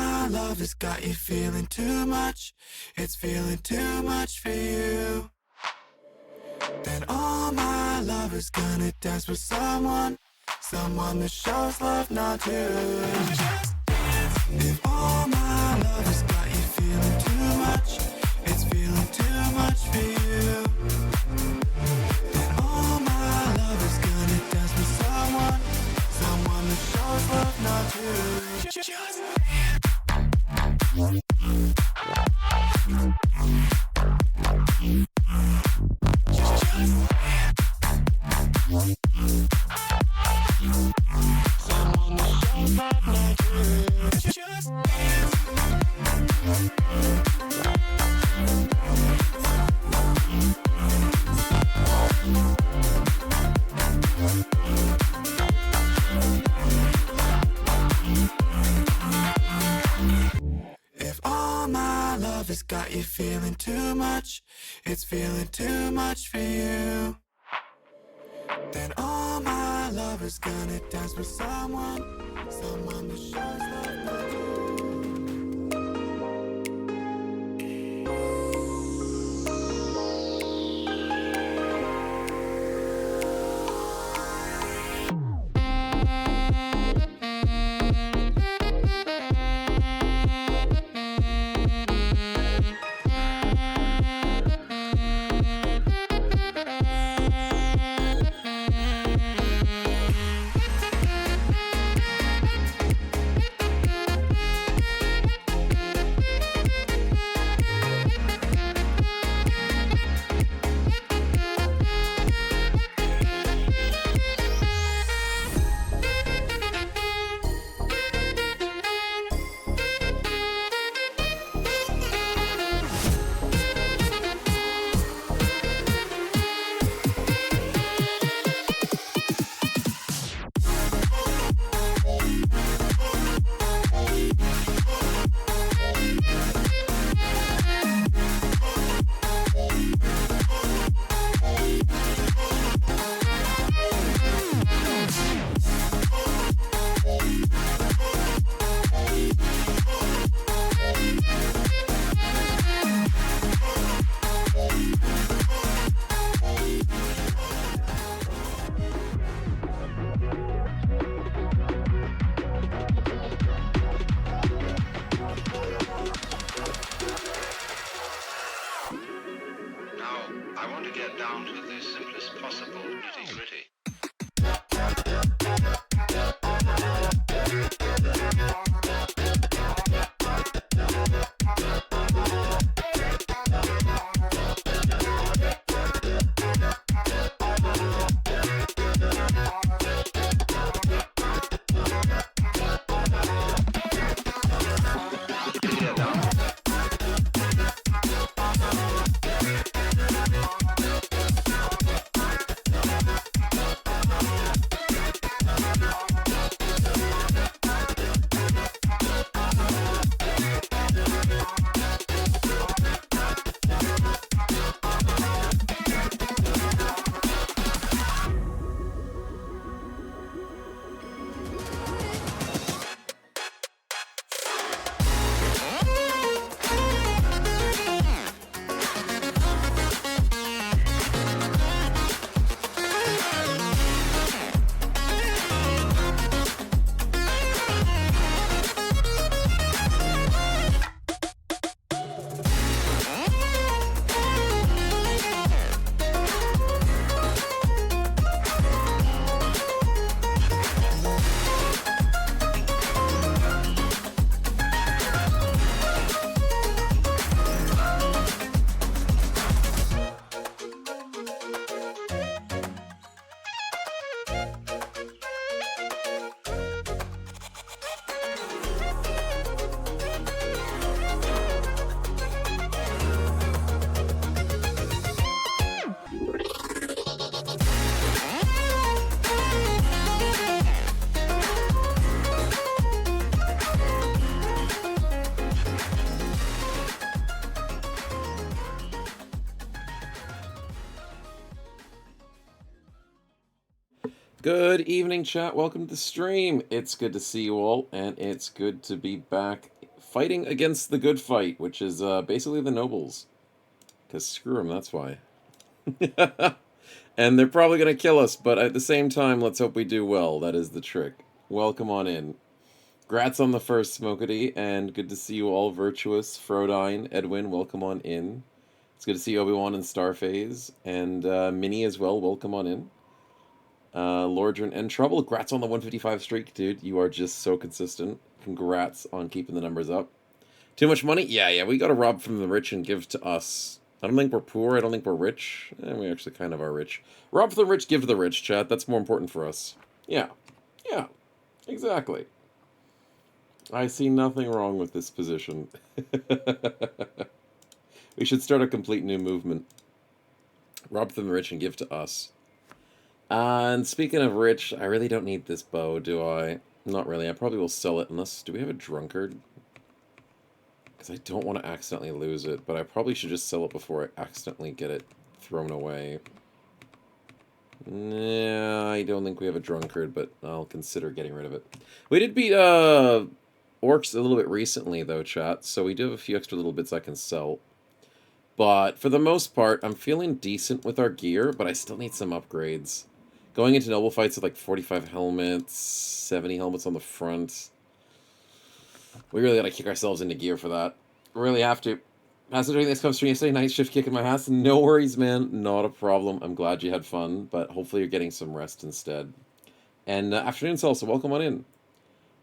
my love has got you feeling too much. It's feeling too much for you. Then all my love is gonna dance with someone that shows love not you. Just dance. If all my love has got you feeling too much, it's feeling too much for you. Then all my love is gonna dance with someone that shows love not you. Just dance. If all my love has got you feeling too much, it's feeling too much for you. Then all my love is gonna dance with someone that shows love not you. I want to get down to the simplest possible nitty-gritty. Good evening, chat. Welcome to the stream. It's good to see you all, and it's good to be back fighting against the good fight, which is basically the nobles. Because screw them, that's why. And they're probably going to kill us, but at the same time, let's hope we do well. That is the trick. Welcome on in. Grats on the first, Smokity, and good to see you all, Virtuous, Frodine, Edwin, welcome on in. It's good to see Obi-Wan and Starphase, and Minnie as well, welcome on in. Lordran and Trouble, grats on the 155 streak, dude. You are just so consistent. Congrats on keeping the numbers up. Too much money? Yeah, we gotta rob from the rich and give to us. I don't think we're poor, I don't think we're rich. We actually kind of are rich. Rob from the rich, give to the rich, chat. That's more important for us. Yeah, exactly. I see nothing wrong with this position. We should start a complete new movement. Rob from the rich and give to us. And speaking of rich, I really don't need this bow, do I? Not really. I probably will sell it unless... Do we have a drunkard? Because I don't want to accidentally lose it, but I probably should just sell it before I accidentally get it thrown away. Nah, I don't think we have a drunkard, but I'll consider getting rid of it. We did beat orcs a little bit recently, though, chat, so we do have a few extra little bits I can sell. But for the most part, I'm feeling decent with our gear, but I still need some upgrades. Going into noble fights with like 45 helmets, 70 helmets on the front. We really gotta kick ourselves into gear for that. We really have to. Pastor doing this comes from yesterday, night shift kicking my ass. No worries, man. Not a problem. I'm glad you had fun, but hopefully you're getting some rest instead. And afternoon salsa, welcome on in.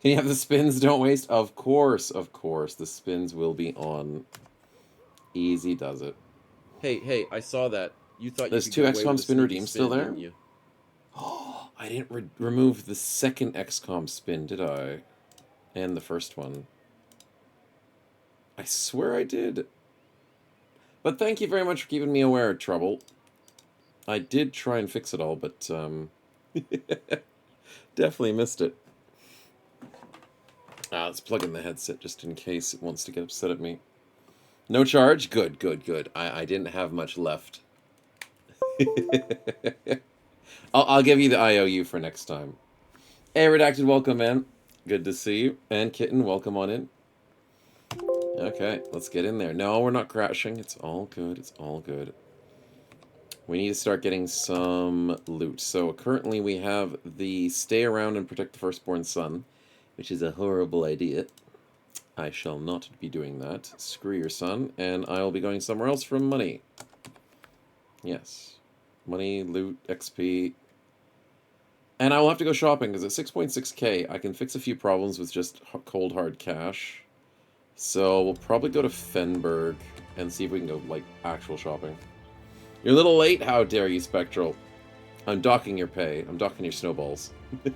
Can you have the spins? Don't waste. Of course. The spins will be on. Easy does it. Hey, I saw that. You thought There's you could two get away XCOM with a spin sneaky redeems still there? didn't you? Oh, I didn't remove the second XCOM spin, did I? And the first one. I swear I did. But thank you very much for keeping me aware, Trouble. I did try and fix it all, but definitely missed it. Let's plug in the headset just in case it wants to get upset at me. No charge? Good. I didn't have much left. I'll give you the IOU for next time. Hey, Redacted, welcome in. Good to see you. And Kitten, welcome on in. Okay, let's get in there. No, we're not crashing. It's all good. We need to start getting some loot. So currently we have the stay around and protect the firstborn son, which is a horrible idea. I shall not be doing that. Screw your son, and I'll be going somewhere else for money. Yes. Money, loot, XP. And I will have to go shopping, because at 6.6k, I can fix a few problems with just cold hard cash. So we'll probably go to Fenberg and see if we can go, like, actual shopping. You're a little late? How dare you, Spectral. I'm docking your pay. I'm docking your snowballs.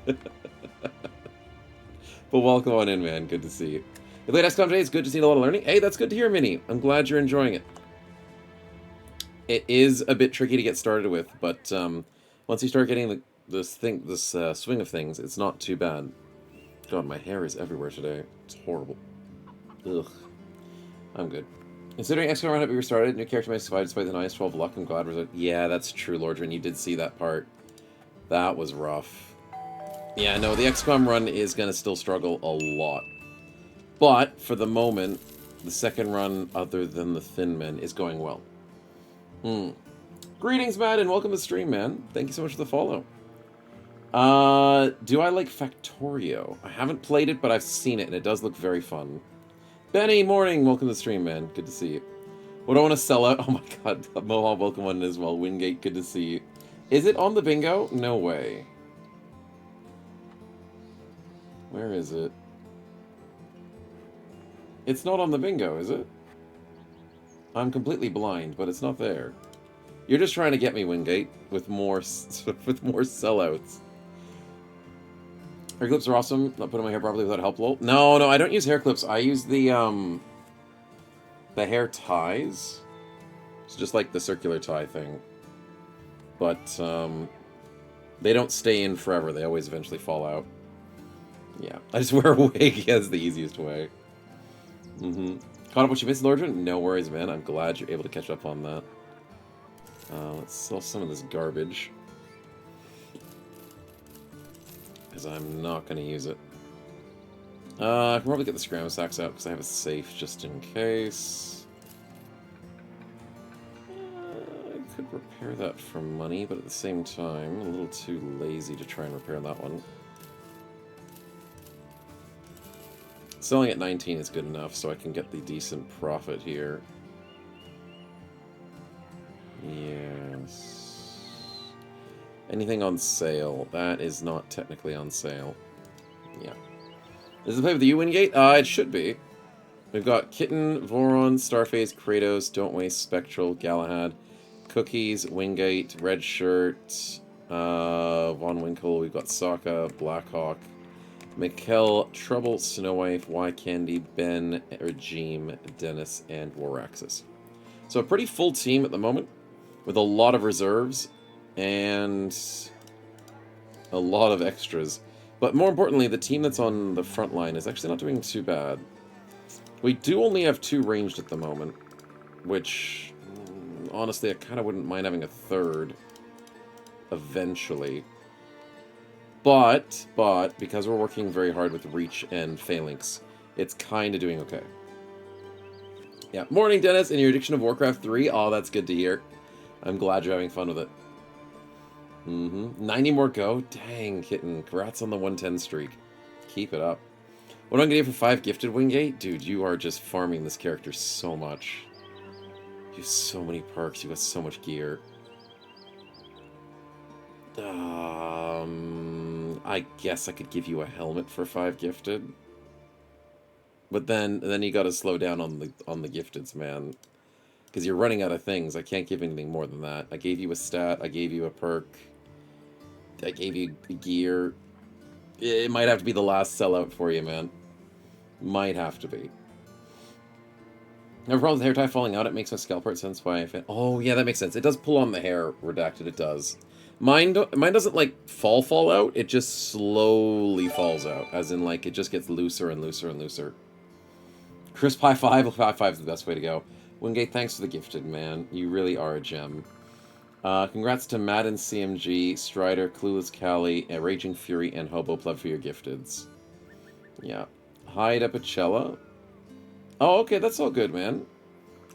But welcome on in, man. Good to see you. You played XCOM today? It's good to see a lot of learning. Hey, that's good to hear, Minnie. I'm glad you're enjoying it. It is a bit tricky to get started with, but once you start getting this swing of things, it's not too bad. God, my hair is everywhere today. It's horrible. Ugh. I'm good. Considering XCOM roundup we restarted, new character may survive despite the nice 12 luck. I'm glad result. Yeah, that's true, Lordran. You did see that part. That was rough. Yeah, no, the XCOM run is going to still struggle a lot. But, for the moment, the second run, other than the Thin Men, is going well. Greetings, Matt, and welcome to the stream, man. Thank you so much for the follow. Do I like Factorio? I haven't played it, but I've seen it, and it does look very fun. Benny, morning. Welcome to the stream, man. Good to see you. What do I want to sell out? Oh my god. Mohawk, welcome on as well. Wingate, good to see you. Is it on the bingo? No way. Where is it? It's not on the bingo, is it? I'm completely blind, but it's not there. You're just trying to get me, Wingate, with more sellouts. Hair clips are awesome. Not putting my hair properly without help, lol. No, I don't use hair clips. I use the hair ties. It's just like the circular tie thing. But, they don't stay in forever. They always eventually fall out. Yeah, I just wear a wig as the easiest way. Caught up what you missed, Lordran? No worries, man. I'm glad you're able to catch up on that. Let's sell some of this garbage. Because I'm not going to use it. I can probably get the scram sacks out because I have a safe just in case. I could repair that for money, but at the same time, a little too lazy to try and repair that one. Selling at 19 is good enough, so I can get the decent profit here. Yes. Anything on sale? That is not technically on sale. Yeah. Is it play with the U-Wingate? It should be. We've got Kitten, Voron, Starface, Kratos, Don't Waste, Spectral, Galahad, Cookies, Wingate, Red Shirt, Von Winkle. We've got Sokka, Blackhawk, Mikkel, Trouble, Snow Wife, Y Candy, Ben, Regime, Dennis, and Waraxis. So a pretty full team at the moment, with a lot of reserves and a lot of extras. But more importantly, the team that's on the front line is actually not doing too bad. We do only have 2 ranged at the moment, which, honestly, I kind of wouldn't mind having a third eventually. But, because we're working very hard with Reach and Phalanx, it's kind of doing okay. Yeah, morning, Dennis, and your addiction of Warcraft 3. Oh, that's good to hear. I'm glad you're having fun with it. 90 more go? Dang, Kitten. Congrats on the 110 streak. Keep it up. What am I going to do for 5 gifted Wingate? Dude, you are just farming this character so much. You have so many perks. You got so much gear. I guess I could give you a helmet for 5 gifted. But then you got to slow down on the gifteds, man. Because you're running out of things. I can't give anything more than that. I gave you a stat. I gave you a perk. I gave you gear. It might have to be the last sellout for you, man. Might have to be. I have a problem with hair tie falling out. It makes my scalp hurt sense why I fit. Oh, yeah, that makes sense. It does pull on the hair, Redacted. It does. Mine doesn't, like, fall out. It just slowly falls out. As in, like, it just gets looser and looser and looser. Crisp high five. High five's the best way to go. Wingate, thanks for the gifted, man. You really are a gem. Congrats to Madden CMG, Strider, Clueless Callie, Raging Fury, and Hobo Pleb for your gifteds. Yeah. Hi, Depicella. Oh, okay, that's all good, man.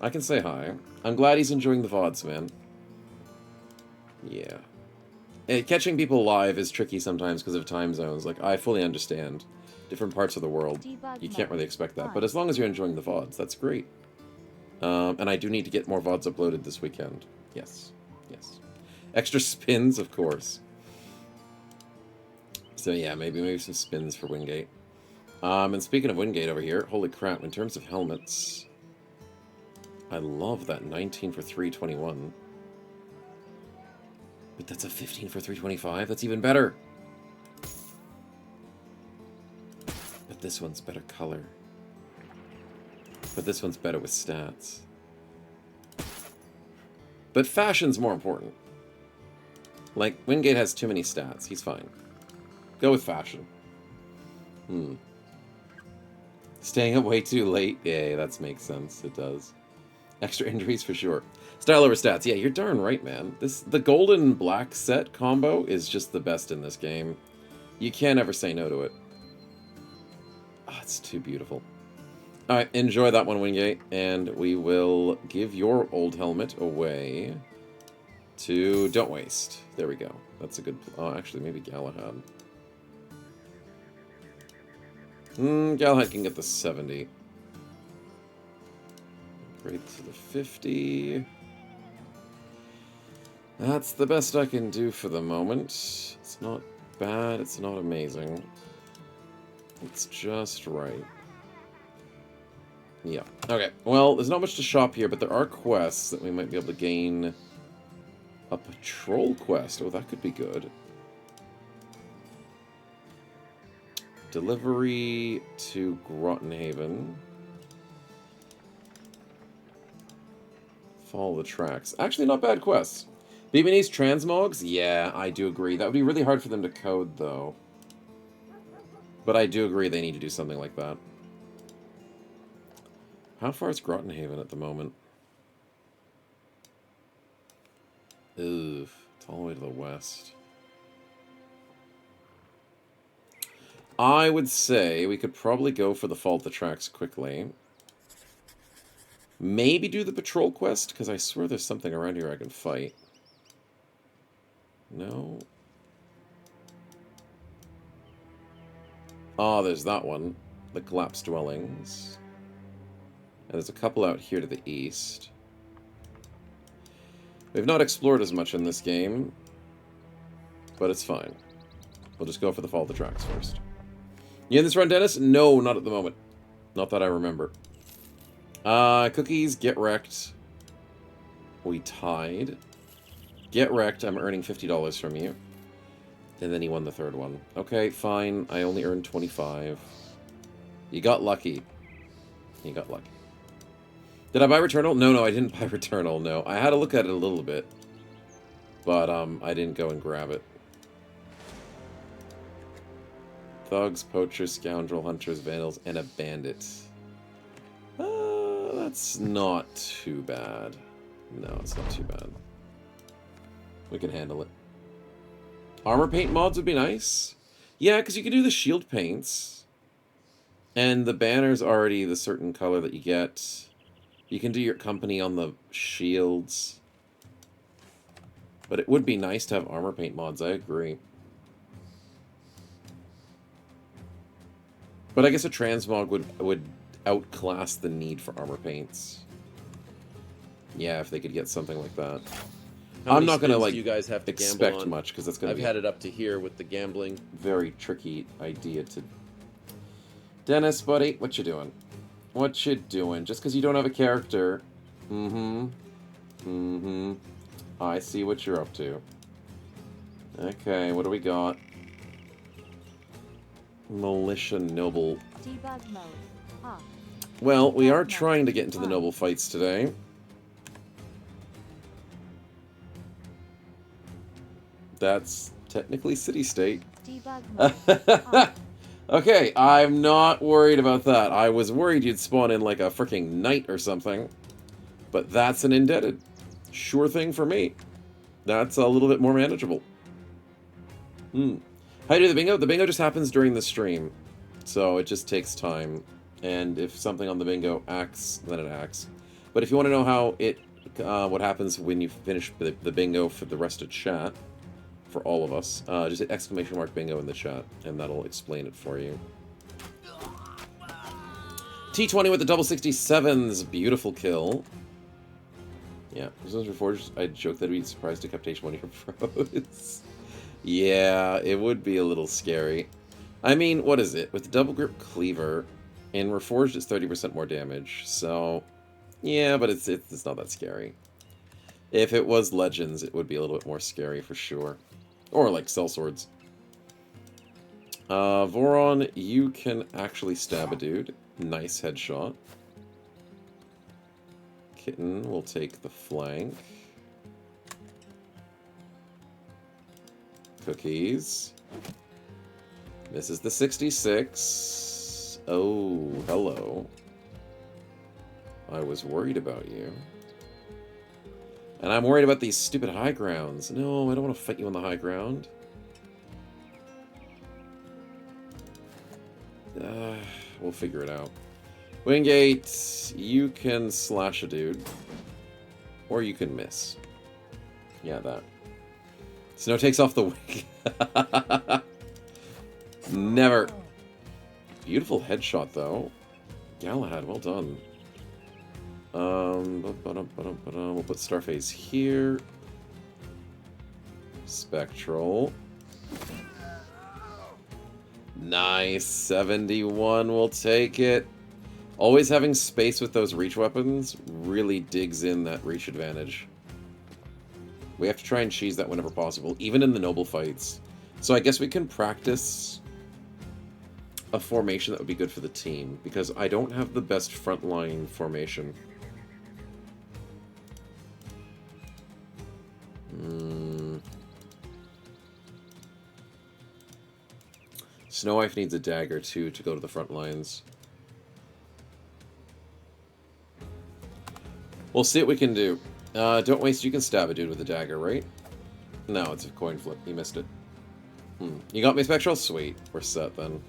I can say hi. I'm glad he's enjoying the VODs, man. Yeah. Catching people live is tricky sometimes because of time zones. Like, I fully understand. Different parts of the world, you can't really expect that. But as long as you're enjoying the VODs, that's great. And I do need to get more VODs uploaded this weekend. Yes. Yes. Extra spins, of course. So yeah, maybe some spins for Wingate. And speaking of Wingate over here, holy crap, in terms of helmets, I love that 19 for 321. But that's a 15 for 325? That's even better! But this one's better color. But this one's better with stats. But fashion's more important. Like, Wingate has too many stats. He's fine. Go with fashion. Staying up way too late? Yeah, that makes sense. It does. Extra injuries for sure. Style over stats. Yeah, you're darn right, man. The golden black set combo is just the best in this game. You can't ever say no to it. Oh, it's too beautiful. Alright, enjoy that one, Wingate. And we will give your old helmet away to Don't Waste. There we go. That's a good... Oh, actually, maybe Galahad. Galahad can get the 70. Upgrade to the 50. That's the best I can do for the moment. It's not bad, it's not amazing. It's just right. Yeah. Okay, well, there's not much to shop here, but there are quests that we might be able to gain. A patrol quest. Oh, that could be good. Delivery to Grottenhaven. Follow the tracks. Actually, not bad quests. Beemanese transmogs? Yeah, I do agree. That would be really hard for them to code, though. But I do agree they need to do something like that. How far is Grottenhaven at the moment? Oof. It's all the way to the west. I would say we could probably go for the Fault the Tracks quickly. Maybe do the patrol quest, because I swear there's something around here I can fight. No. Oh, there's that one. The collapsed dwellings. And there's a couple out here to the east. We've not explored as much in this game, but it's fine. We'll just go for the Fault the Tracks first. You in this run, Dennis? No, not at the moment. Not that I remember. Cookies, get wrecked. We tied. Get wrecked, I'm earning $50 from you. And then he won the third one. Okay, fine. I only earned 25. You got lucky. You got lucky. Did I buy Returnal? No, I didn't buy Returnal, no. I had to look at it a little bit. But, I didn't go and grab it. Thugs, poachers, scoundrel, hunters, vandals, and a bandit. That's not too bad. No, it's not too bad. We can handle it. Armor paint mods would be nice. Yeah, because you can do the shield paints. And the banner's already the certain color that you get. You can do your company on the shields. But it would be nice to have armor paint mods, I agree. But I guess a transmog would outclass the need for armor paints. Yeah, if they could get something like that. I'm not going to, like, you guys have to expect much, because that's going to be... I've had it up to here with the gambling. Very tricky idea to... Dennis, buddy, what you doing? What you doing? Just because you don't have a character. I see what you're up to. Okay, what do we got? Militia Noble. Debug mode. Off. Well, we are trying to get into the noble fights today. That's technically city-state. Debug mode. Off. Okay, I'm not worried about that. I was worried you'd spawn in like a freaking knight or something. But that's an indebted. Sure thing for me. That's a little bit more manageable. How do you do the bingo? The bingo just happens during the stream. So it just takes time. And if something on the bingo acts, then it acts. But if you want to know how it, what happens when you finish the bingo for the rest of chat, for all of us, just hit !bingo in the chat, and that'll explain it for you. T20 with the double 67s, beautiful kill. Yeah, this one's Reforged. I joked that we'd be surprised to decapitation one of your pros. Yeah, it would be a little scary. I mean, what is it? With the double grip cleaver, in Reforged it's 30% more damage, so... Yeah, but it's not that scary. If it was Legends, it would be a little bit more scary for sure. Or like sellswords. Voron, you can actually stab a dude. Nice headshot. Kitten will take the flank. Cookies. Misses the 66. Oh, hello. I was worried about you. And I'm worried about these stupid high grounds. No, I don't want to fight you on the high ground. We'll figure it out. Wingate, you can slash a dude. Or you can miss. Yeah, that. Snow takes off the wing. Never. Beautiful headshot, though. Galahad, well done. We'll put Starface here. Spectral. Nice. 71, we'll take it. Always having space with those reach weapons really digs in that reach advantage. We have to try and cheese that whenever possible, even in the noble fights. So I guess we can practice a formation that would be good for the team, because I don't have the best frontline formation. Snow Wife needs a dagger, too, to go to the front lines. We'll see what we can do. Don't waste, you can stab a dude with a dagger, right? No, it's a coin flip. You missed it. You got me, Spectral? Sweet. We're set, then.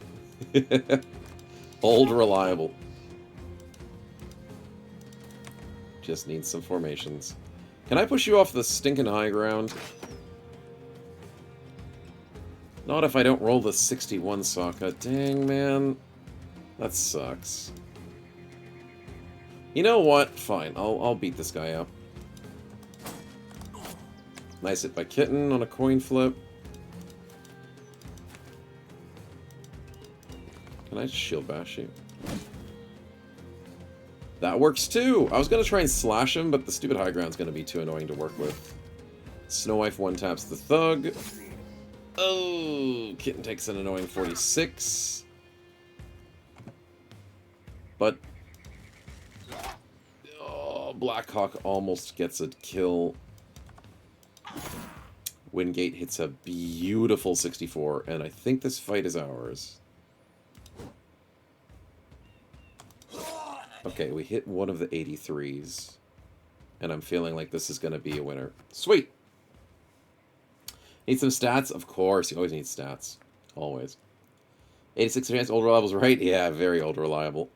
Old reliable. Just needs some formations. Can I push you off the stinking high ground? Not if I don't roll the 61 Sokka. Dang, man. That sucks. You know what? Fine. I'll beat this guy up. Nice hit by Kitten on a coin flip. Can I shield bash you? That works too! I was going to try and slash him, but the stupid high ground's going to be too annoying to work with. Snow Wife one-taps the Thug. Oh! Kitten takes an annoying 46. But... oh, Blackhawk almost gets a kill. Wingate hits a beautiful 64, and I think this fight is ours. Okay, we hit one of the 83s. And I'm feeling like this is going to be a winner. Sweet! Need some stats? Of course, you always need stats. Always. 86 chance, old reliable's right? Yeah, very old reliable.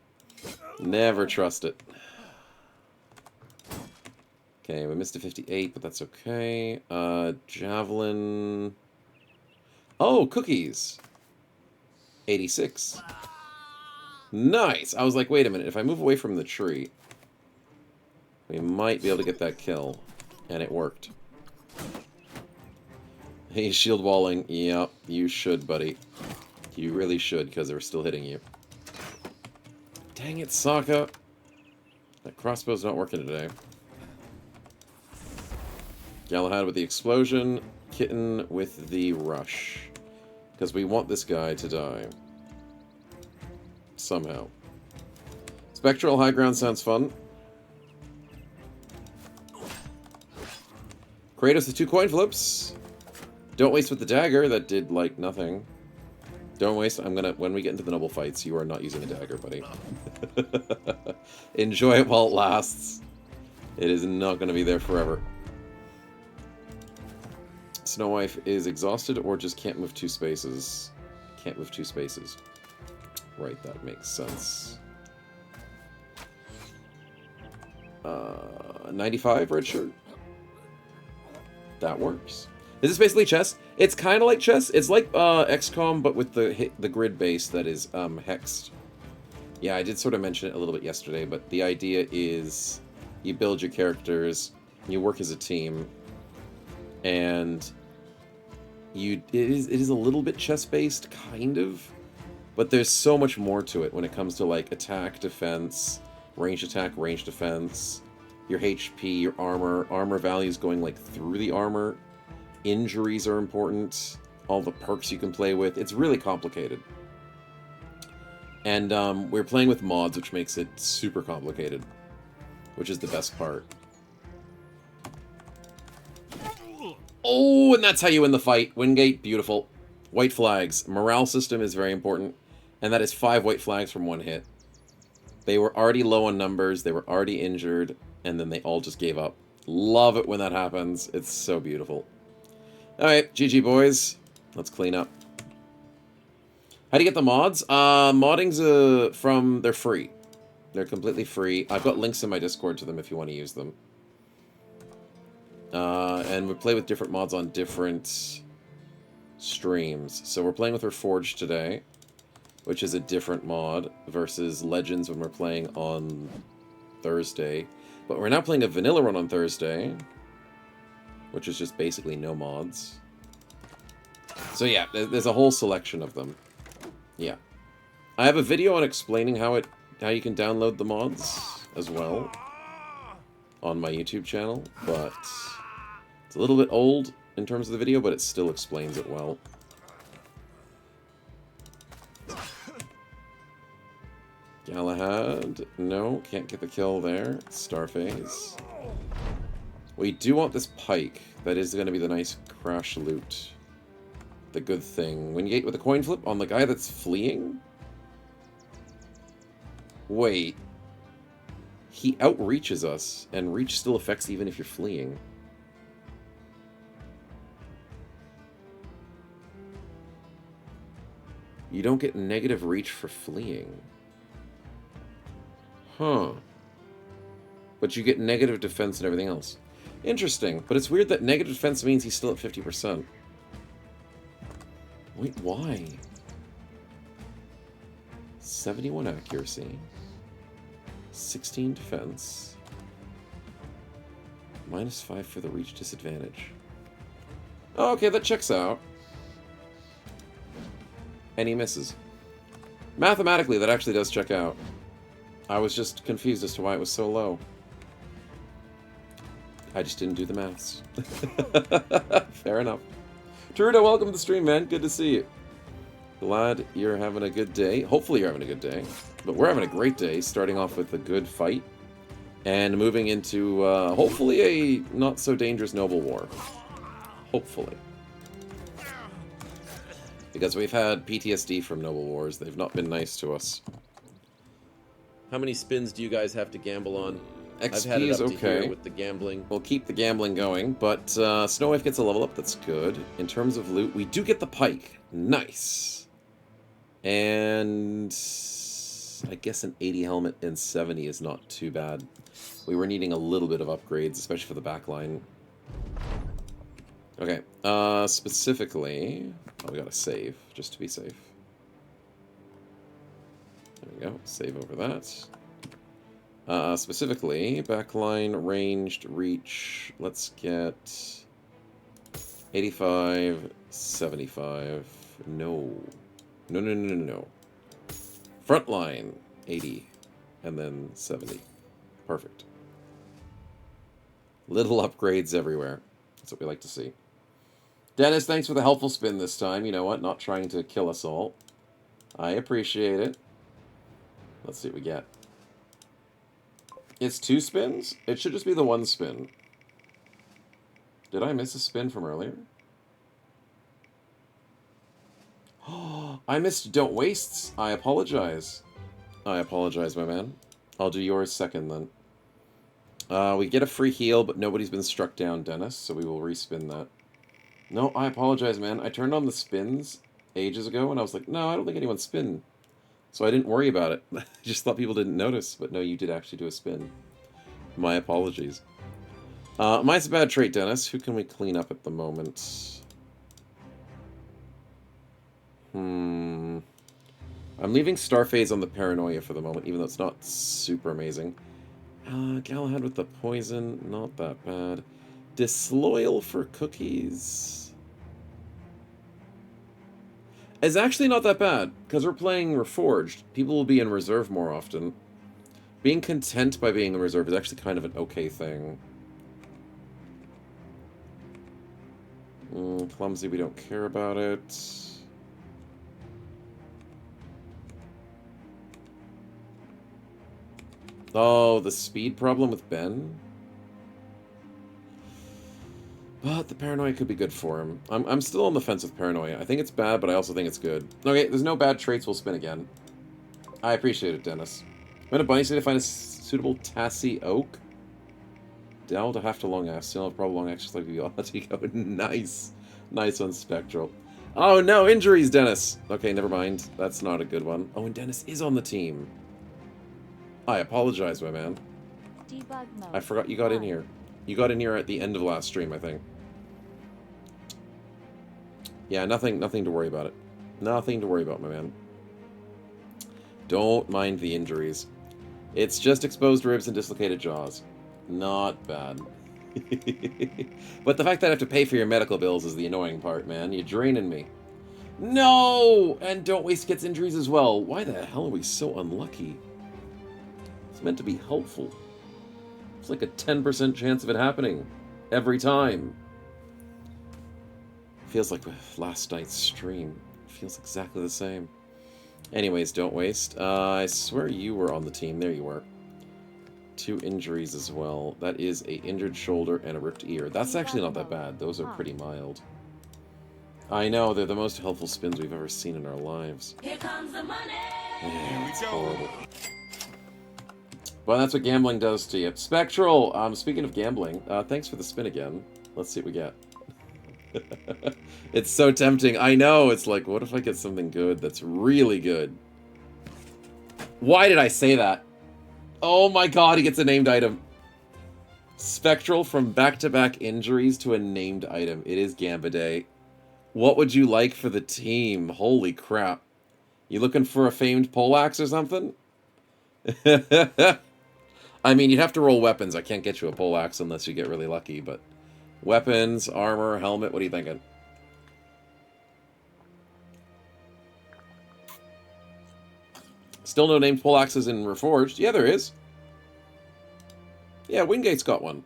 Never trust it. Okay, we missed a 58, but that's okay. Javelin... oh, cookies! 86. Nice! I was like, wait a minute, if I move away from the tree, we might be able to get that kill. And it worked. He's shield walling. Yep, you should, buddy. You really should, because they're still hitting you. Dang it, Sokka! That crossbow's not working today. Galahad with the explosion. Kitten with the rush. Because we want this guy to die. Somehow. Spectral high ground sounds fun. Kratos with 2 coin flips. Don't waste with the dagger. That did, like, nothing. Don't waste. I'm gonna... when we get into the noble fights, you are not using a dagger, buddy. Enjoy it while it lasts. It is not going to be there forever. Snow Wife is exhausted or just can't move 2 spaces. Can't move 2 spaces. Right, that makes sense. 95 red shirt. That works. Is this basically chess? It's kind of like chess. It's like XCOM, but with the grid base that is hexed. Yeah, I did sort of mention it a little bit yesterday, but the idea is you build your characters, you work as a team, and it is a little bit chess based, kind of. But there's so much more to it when it comes to, like, attack, defense, range attack, range defense, your HP, your armor values going, like, through the armor. Injuries are important. All the perks you can play with. It's really complicated. And we're playing with mods, which makes it super complicated. Which is the best part. Oh, and that's how you win the fight. Wingate, beautiful. White flags. Morale system is very important. And that is 5 white flags from 1 hit. They were already low on numbers, they were already injured, and then they all just gave up. Love it when that happens. It's so beautiful. Alright, GG boys. Let's clean up. How do you get the mods? Modding's they're free. They're completely free. I've got links in my Discord to them if you want to use them. And we play with different mods on different streams. So we're playing with Reforged today, which is a different mod, versus Legends when we're playing on Thursday. But we're now playing a vanilla run on Thursday, which is just basically no mods. So yeah, there's a whole selection of them. Yeah. I have a video on explaining how you can download the mods as well on my YouTube channel, but it's a little bit old in terms of the video, but it still explains it well. Galahad, no, can't get the kill there. Starface. We do want this pike. That is going to be the nice crash loot. The good thing. Wingate with a coin flip on the guy that's fleeing? Wait. He outreaches us, and reach still affects even if you're fleeing. You don't get negative reach for fleeing. Huh. But you get negative defense and everything else. Interesting, but it's weird that negative defense means he's still at 50%. Wait, why? 71 accuracy. 16 defense. -5 for the reach disadvantage. Oh, okay, that checks out. And he misses. Mathematically, that actually does check out. I was just confused as to why it was so low. I just didn't do the maths. Fair enough. Trudeau, welcome to the stream, man. Good to see you. Glad you're having a good day. Hopefully you're having a good day. But we're having a great day, starting off with a good fight. And moving into, hopefully, a not-so-dangerous noble war. Hopefully. Because we've had PTSD from noble wars. They've not been nice to us. How many spins do you guys have to gamble on? XP I've had it is up to okay. here with the gambling. We'll keep the gambling going, but Snow Wife gets a level up. That's good. In terms of loot, we do get the pike. Nice. And I guess an 80 helmet and 70 is not too bad. We were needing a little bit of upgrades, especially for the back line. Okay, specifically, oh, we gotta save, just to be safe. There we go, save over that. Specifically, backline, ranged, reach, let's get 85, 75, no. No. Frontline, 80, and then 70. Perfect. Little upgrades everywhere. That's what we like to see. Dennis, thanks for the helpful spin this time. You know what? Not trying to kill us all. I appreciate it. Let's see what we get. It's 2 spins? It should just be the 1 spin. Did I miss a spin from earlier? Oh, I missed Don't Wastes. I apologize. I apologize, my man. I'll do yours second, then. We get a free heal, but nobody's been struck down, Dennis, so we will respin that. No, I apologize, man. I turned on the spins ages ago, and I was like, no, I don't think anyone's spin. So I didn't worry about it. I just thought people didn't notice, but no, you did actually do a spin. My apologies. Mine's a bad trait, Dennis. Who can we clean up at the moment? I'm leaving Starphase on the Paranoia for the moment, even though it's not super amazing. Galahad with the poison, not that bad. Disloyal for cookies is actually not that bad, because we're playing Reforged. People will be in reserve more often. Being content by being in reserve is actually kind of an okay thing. Clumsy, we don't care about it. Oh, the speed problem with Ben? But the Paranoia could be good for him. I'm still on the fence with Paranoia. I think it's bad, but I also think it's good. Okay, there's no bad traits. We'll spin again. I appreciate it, Dennis. I'm in a bunny state to find a suitable Tassie Oak. Down to half to long ass. Still have probably long ass just like you. Go. Nice. Nice one, Spectral. Oh no, injuries, Dennis. Okay, never mind. That's not a good one. Oh, and Dennis is on the team. I apologize, my man. Debug mode. I forgot you got in here. You got in here at the end of last stream, I think. Yeah, nothing to worry about it. Nothing to worry about, my man. Don't mind the injuries. It's just exposed ribs and dislocated jaws. Not bad. But the fact that I have to pay for your medical bills is the annoying part, man. You're draining me. No! And Don't Waste gets injuries as well. Why the hell are we so unlucky? It's meant to be helpful. It's like a 10% chance of it happening. Every time. Feels like last night's stream. Feels exactly the same. Anyways, Don't Waste. I swear you were on the team. There you were. 2 injuries as well. That is a injured shoulder and a ripped ear. That's actually not that bad. Those are pretty mild. I know, they're the most helpful spins we've ever seen in our lives. Here comes the money. Yeah, it's horrible. Well, that's what gambling does to you. Spectral, speaking of gambling, thanks for the spin again. Let's see what we get. It's so tempting. I know. It's like, what if I get something good that's really good? Why did I say that? Oh my god, he gets a named item. Spectral from back-to-back injuries to a named item. It is Gamba Day. What would you like for the team? Holy crap. You looking for a famed poleaxe or something? I mean, you'd have to roll weapons. I can't get you a poleaxe unless you get really lucky, but... Weapons, armor, helmet, what are you thinking? Still no named poleaxes in Reforged. Yeah, there is. Yeah, Wingate's got one.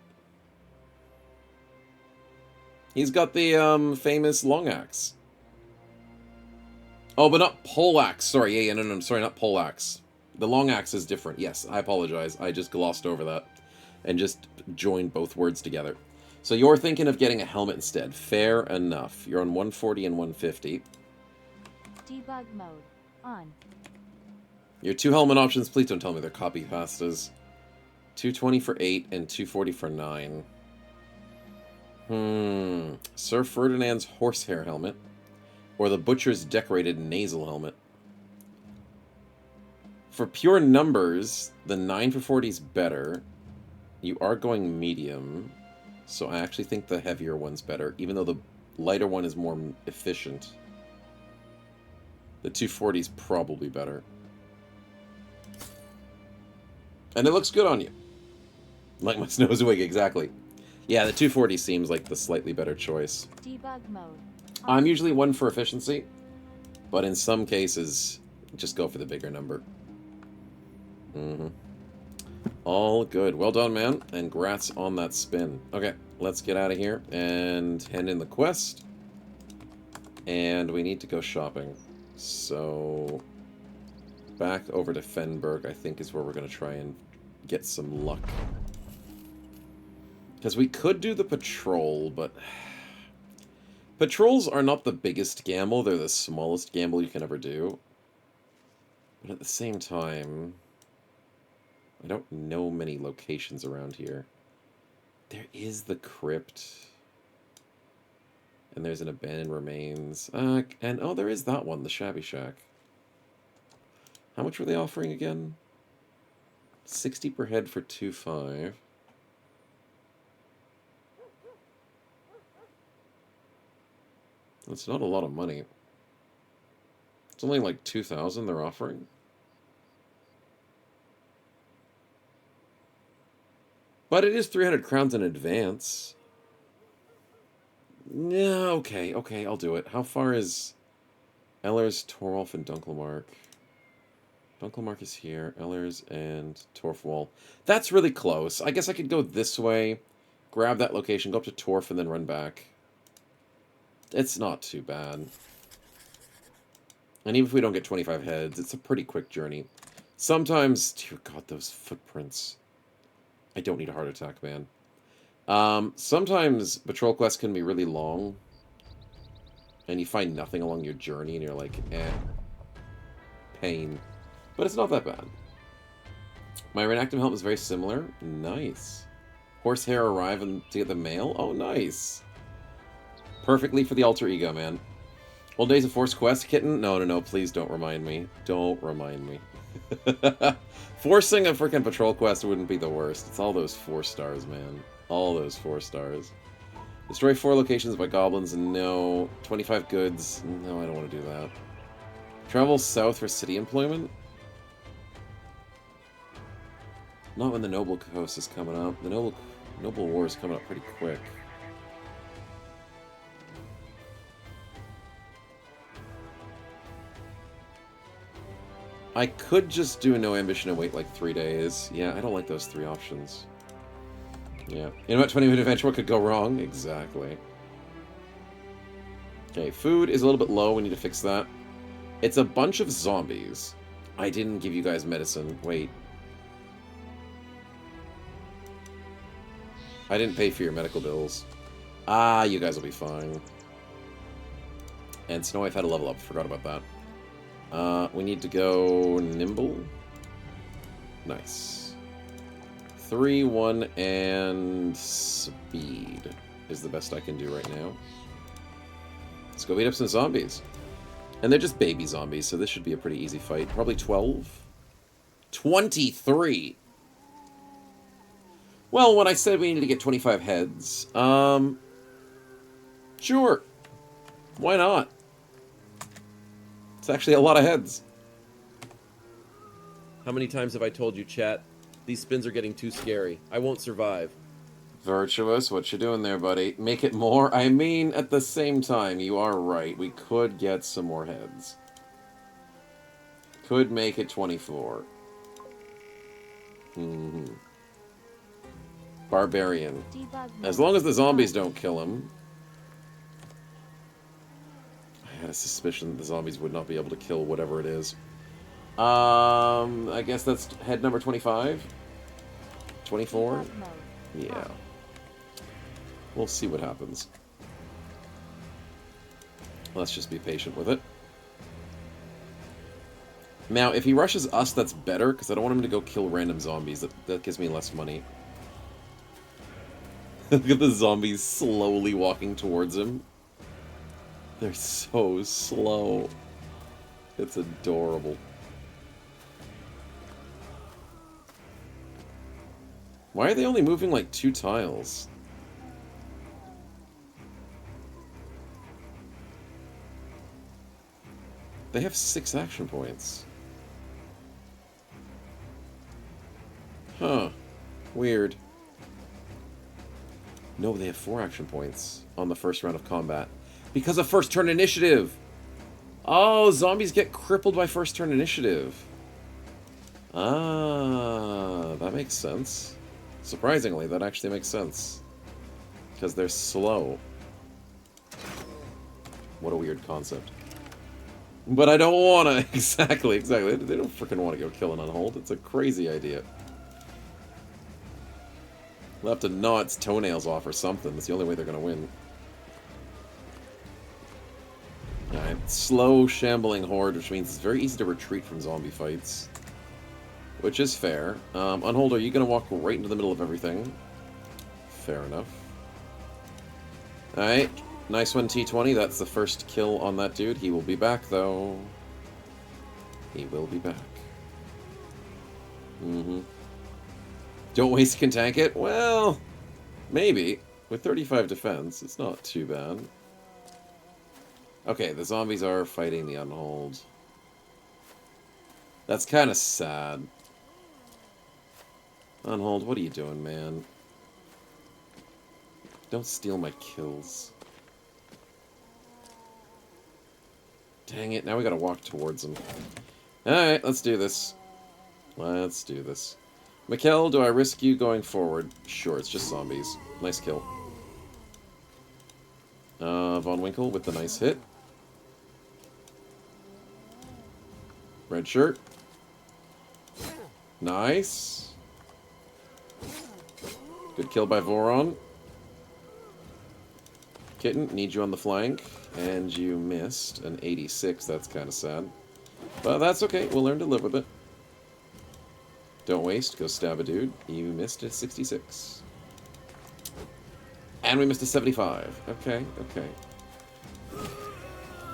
He's got the famous long axe. Oh, but not poleaxe. Sorry, yeah, no, sorry, not poleaxe. The long axe is different. Yes, I apologize. I just glossed over that and just joined both words together. So you're thinking of getting a helmet instead. Fair enough. You're on 140 and 150. Debug mode on. Your two helmet options, please don't tell me they're copy pastas. 220 for 8 and 240 for 9. Sir Ferdinand's horsehair helmet. Or the Butcher's decorated nasal helmet. For pure numbers, the 9 for 40 is better. You are going medium. So I actually think the heavier one's better, even though the lighter one is more efficient. The 240 is probably better. And it looks good on you. Like my snow's wig, exactly. Yeah, the 240 seems like the slightly better choice. Debug mode. I'm usually one for efficiency, but in some cases, just go for the bigger number. All good. Well done, man, and grats on that spin. Okay, let's get out of here and hand in the quest. And we need to go shopping. So, back over to Fenberg, I think, is where we're going to try and get some luck. Because we could do the patrol, but... Patrols are not the biggest gamble, they're the smallest gamble you can ever do. But at the same time... I don't know many locations around here. There is the crypt. And there's an abandoned remains. And oh, there is that one, the Shabby Shack. How much were they offering again? 60 per head for 2.5. That's not a lot of money. It's only like 2,000 they're offering. But it is 300 crowns in advance. No, okay, I'll do it. How far is Ellers, Torwolf, and Dunkelmark? Dunkelmark is here. Ellers and Torfwall. That's really close. I guess I could go this way, grab that location, go up to Torf, and then run back. It's not too bad. And even if we don't get 25 heads, it's a pretty quick journey. Sometimes, dear God, those footprints. I don't need a heart attack, man. Sometimes patrol quests can be really long. And you find nothing along your journey, and you're like, eh. Pain. But it's not that bad. My Renactum helmet is very similar. Nice. Horsehair arrive to get the mail? Oh, nice. Perfectly for the alter ego, man. Old Days of Force Quest, Kitten? No, please don't remind me. Don't remind me. Forcing a freaking patrol quest wouldn't be the worst. It's all those 4 stars, man. All those 4 stars. Destroy 4 locations by goblins? No. 25 goods? No, I don't want to do that. Travel south for city employment? Not when the Noble Coast is coming up. The Noble War is coming up pretty quick. I could just do a no ambition and wait like 3 days. Yeah, I don't like those 3 options. Yeah. You know what, 20-minute adventure, what could go wrong? Exactly. Okay, food is a little bit low. We need to fix that. It's a bunch of zombies. I didn't give you guys medicine. Wait. I didn't pay for your medical bills. Ah, you guys will be fine. And Snow I've had a level up. Forgot about that. We need to go nimble. Nice. 3, 1, and speed is the best I can do right now. Let's go beat up some zombies. And they're just baby zombies, so this should be a pretty easy fight. Probably 12. 23! Well, when I said we needed to get 25 heads, sure. Why not? It's actually a lot of heads. How many times have I told you, chat? These spins are getting too scary. I won't survive. Virtuous, what you doing there, buddy? Make it more? I mean, at the same time, you are right. We could get some more heads. Could make it 24. Barbarian. Debug As mode. long as the zombies On. don't kill him. I had a suspicion that the zombies would not be able to kill whatever it is. I guess that's head number 25? 24? Debug mode. Yeah. On. We'll see what happens. Let's just be patient with it. Now, if he rushes us, that's better, because I don't want him to go kill random zombies. That gives me less money. Look at the zombies slowly walking towards him. They're so slow. It's adorable. Why are they only moving like 2 tiles? They have 6 action points. Huh. Weird. No, they have 4 action points on the first round of combat. Because of first turn initiative! Oh, zombies get crippled by first turn initiative. Ah, that makes sense. Surprisingly, that actually makes sense. Because they're slow. What a weird concept. But I don't want to. Exactly. They don't freaking want to go kill an Unhold. It's a crazy idea. They'll have to gnaw its toenails off or something. That's the only way they're going to win. Alright. Slow, shambling horde, which means it's very easy to retreat from zombie fights. Which is fair. Unhold, are you going to walk right into the middle of everything? Fair enough. Alright. Nice one, T20. That's the first kill on that dude. He will be back, though. He will be back. Don't waste can tank it? Well, maybe. With 35 defense, it's not too bad. Okay, the zombies are fighting the Unhold. That's kind of sad. Unhold, what are you doing, man? Don't steal my kills. Dang it, now we gotta walk towards them. Alright, let's do this. Let's do this. Mikkel, do I risk you going forward? Sure, it's just zombies. Nice kill. Von Winkle with the nice hit. Red shirt. Nice. Good kill by Voron. Kitten, need you on the flank. And you missed an 86. That's kind of sad. But that's okay. We'll learn to live with it. Don't waste. Go stab a dude. You missed a 66. And we missed a 75. Okay, okay.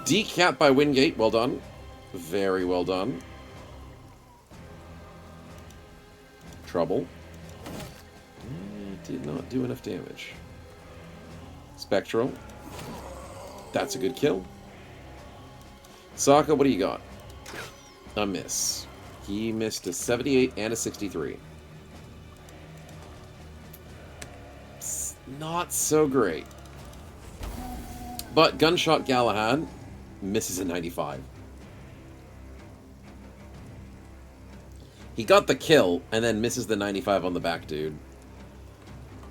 Decap by Wingate. Well done. Very well done. Trouble. Did not do enough damage. Spectral. That's a good kill. Sokka, what do you got? A miss. He missed a 78 and a 63. It's not so great. But Gunshot Galahad misses a 95. He got the kill and then misses the 95 on the back dude.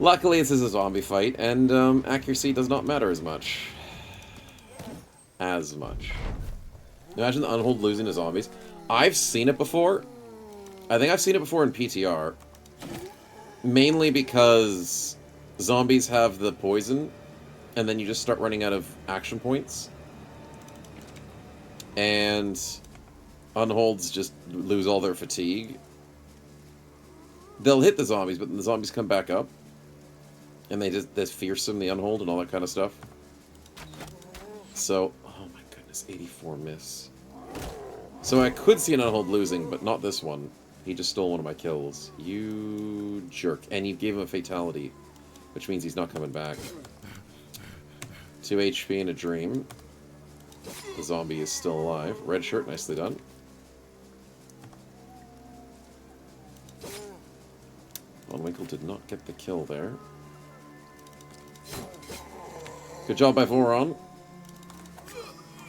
Luckily, this is a zombie fight, and accuracy does not matter as much. Imagine the Unhold losing to zombies. I've seen it before. I think I've seen it before in PTR. Mainly because zombies have the poison, and then you just start running out of action points. And Unholds just lose all their fatigue. They'll hit the zombies, but the zombies come back up. And they just fearsome the Unhold and all that kind of stuff. So, oh my goodness, 84 miss. So I could see an Unhold losing, but not this one. He just stole one of my kills. You jerk. And you gave him a fatality, which means he's not coming back. 2 HP in a dream. The zombie is still alive. Red shirt, nicely done. Von Winkle did not get the kill there. Good job by Voron.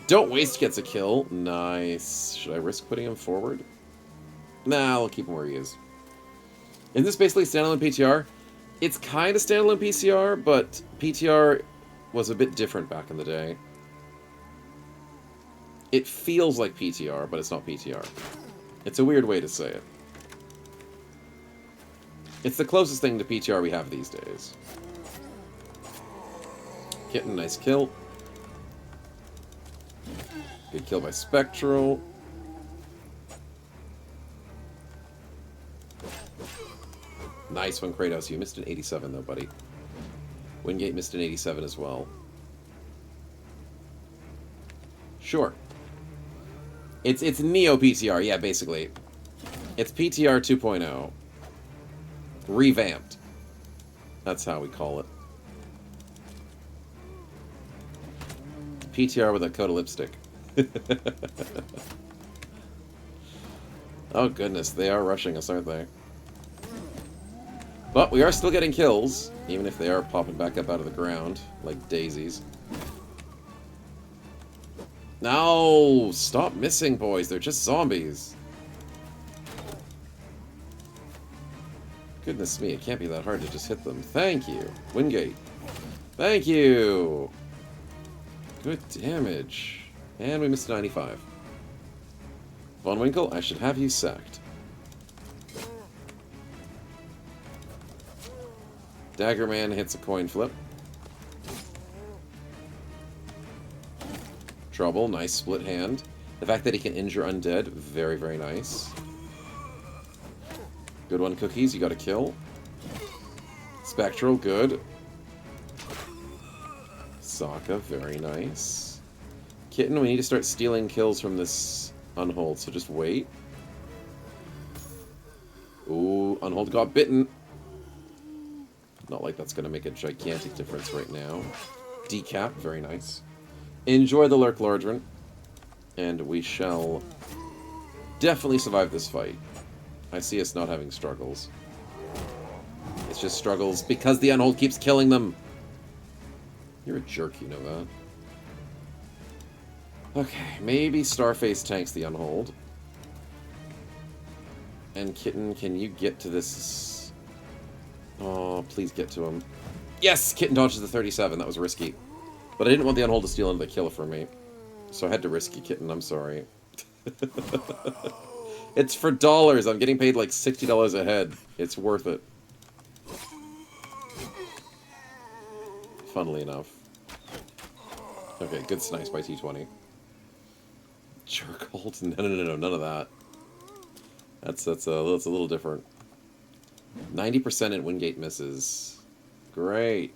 Don't waste gets a kill. Nice. Should I risk putting him forward? Nah, I'll keep him where he is. Is this basically standalone PTR? It's kind of standalone PCR, but PTR was a bit different back in the day. It feels like PTR, but it's not PTR. It's a weird way to say it. It's the closest thing to PTR we have these days. Kitten, nice kill. Good kill by Spectral. Nice one, Kratos. You missed an 87, though, buddy. Wingate missed an 87 as well. Sure. It's Neo PTR, yeah, basically. It's PTR 2.0. Revamped. That's how we call it. PTR with a coat of lipstick. Oh goodness, they are rushing us, aren't they? But we are still getting kills, even if they are popping back up out of the ground, like daisies. No! Stop missing, boys. They're just zombies. Goodness me, it can't be that hard to just hit them. Thank you. Wingate. Thank you! Good damage. And we missed 95. Von Winkle, I should have you sacked. Daggerman hits a coin flip. Trouble, nice split hand. The fact that he can injure undead, very, very nice. Good one, Cookies, you got a kill. Spectral, good. Sokka, very nice. Kitten, we need to start stealing kills from this Unhold, so just wait. Ooh, Unhold got bitten. Not like that's going to make a gigantic difference right now. Decap, very nice. Enjoy the Lurk Lordran. And we shall definitely survive this fight. I see us not having struggles. It's just struggles because the Unhold keeps killing them. You're a jerk, you know that. Okay, maybe Starface tanks the Unhold. And Kitten, can you get to this? Oh, please get to him. Yes! Kitten dodges the 37. That was risky. But I didn't want the Unhold to steal another kill from me. So I had to risk you, Kitten. I'm sorry. It's for dollars. I'm getting paid like $60 a head. It's worth it. Funnily enough. Okay, good snice by T20. Jerk hold? No, none of that. That's a little different. 90% in Wingate misses. Great.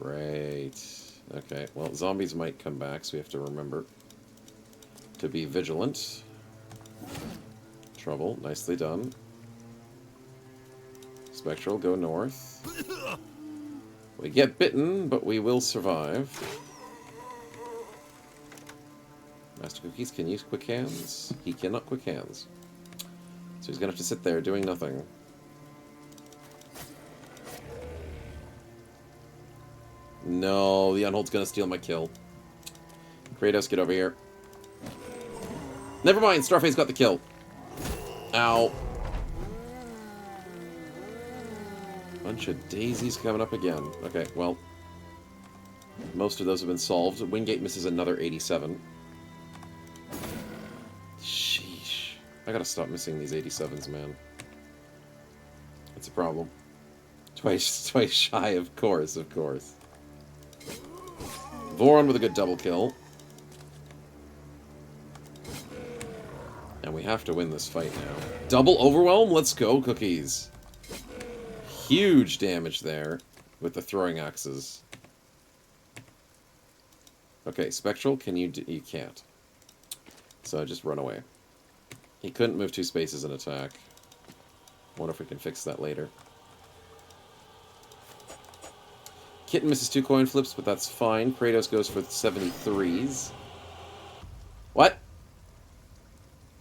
Great. Okay, well, zombies might come back, so we have to remember to be vigilant. Trouble, nicely done. Spectral, go north. We get bitten, but we will survive. Master Cookies can use quick hands. He cannot quick hands. So he's gonna have to sit there doing nothing. No, the Unhold's gonna steal my kill. Kratos, get over here. Never mind, Starface got the kill. Ow. Bunch of daisies coming up again. Okay, well. Most of those have been solved. Wingate misses another 87. Sheesh. I gotta stop missing these 87s, man. That's a problem. Twice shy, of course. Voron with a good double kill. And we have to win this fight now. Double overwhelm? Let's go, Cookies. Huge damage there with the throwing axes. Okay, Spectral, can you... You can't. So just run away. He couldn't move 2 spaces and attack. Wonder if we can fix that later. Kitten misses 2 coin flips, but that's fine. Kratos goes for 73s. What?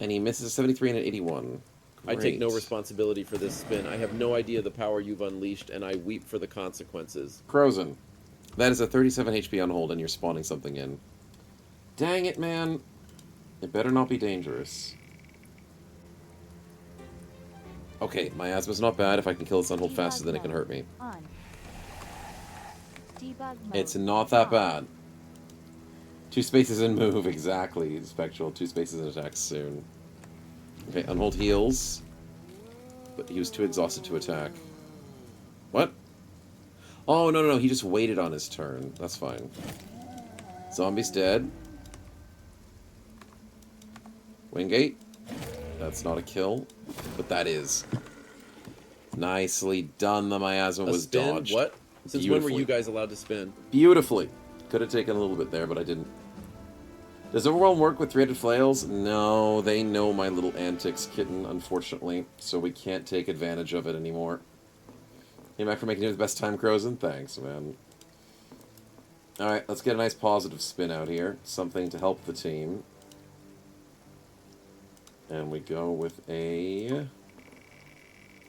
And he misses a 73 and an 81. I take no Great. responsibility for this spin. I have no idea the power you've unleashed, and I weep for the consequences. Frozen. That is a 37 HP on hold, and you're spawning something in. Dang it, man. It better not be dangerous. Okay, miasma's not bad. If I can kill this on hold faster, then it can hurt me. On. Debug mode. It's not that off. bad. 2 spaces and move, exactly. Spectral, 2 spaces and attack soon. Okay, unhold heals. But he was too exhausted to attack. What? Oh, no, he just waited on his turn. That's fine. Zombie's dead. Wingate. That's not a kill, but that is. Nicely done. The miasma was spin? dodged. What? Since when were you guys allowed to spin? Beautifully. Could have taken a little bit there, but I didn't. Does Overwhelm work with 3-headed flails? No, they know my little antics, Kitten, unfortunately, so we can't take advantage of it anymore. Hey, Mac, for making it the best time, Crozen. Thanks, man. Alright, let's get a nice positive spin out here. Something to help the team. And we go with a...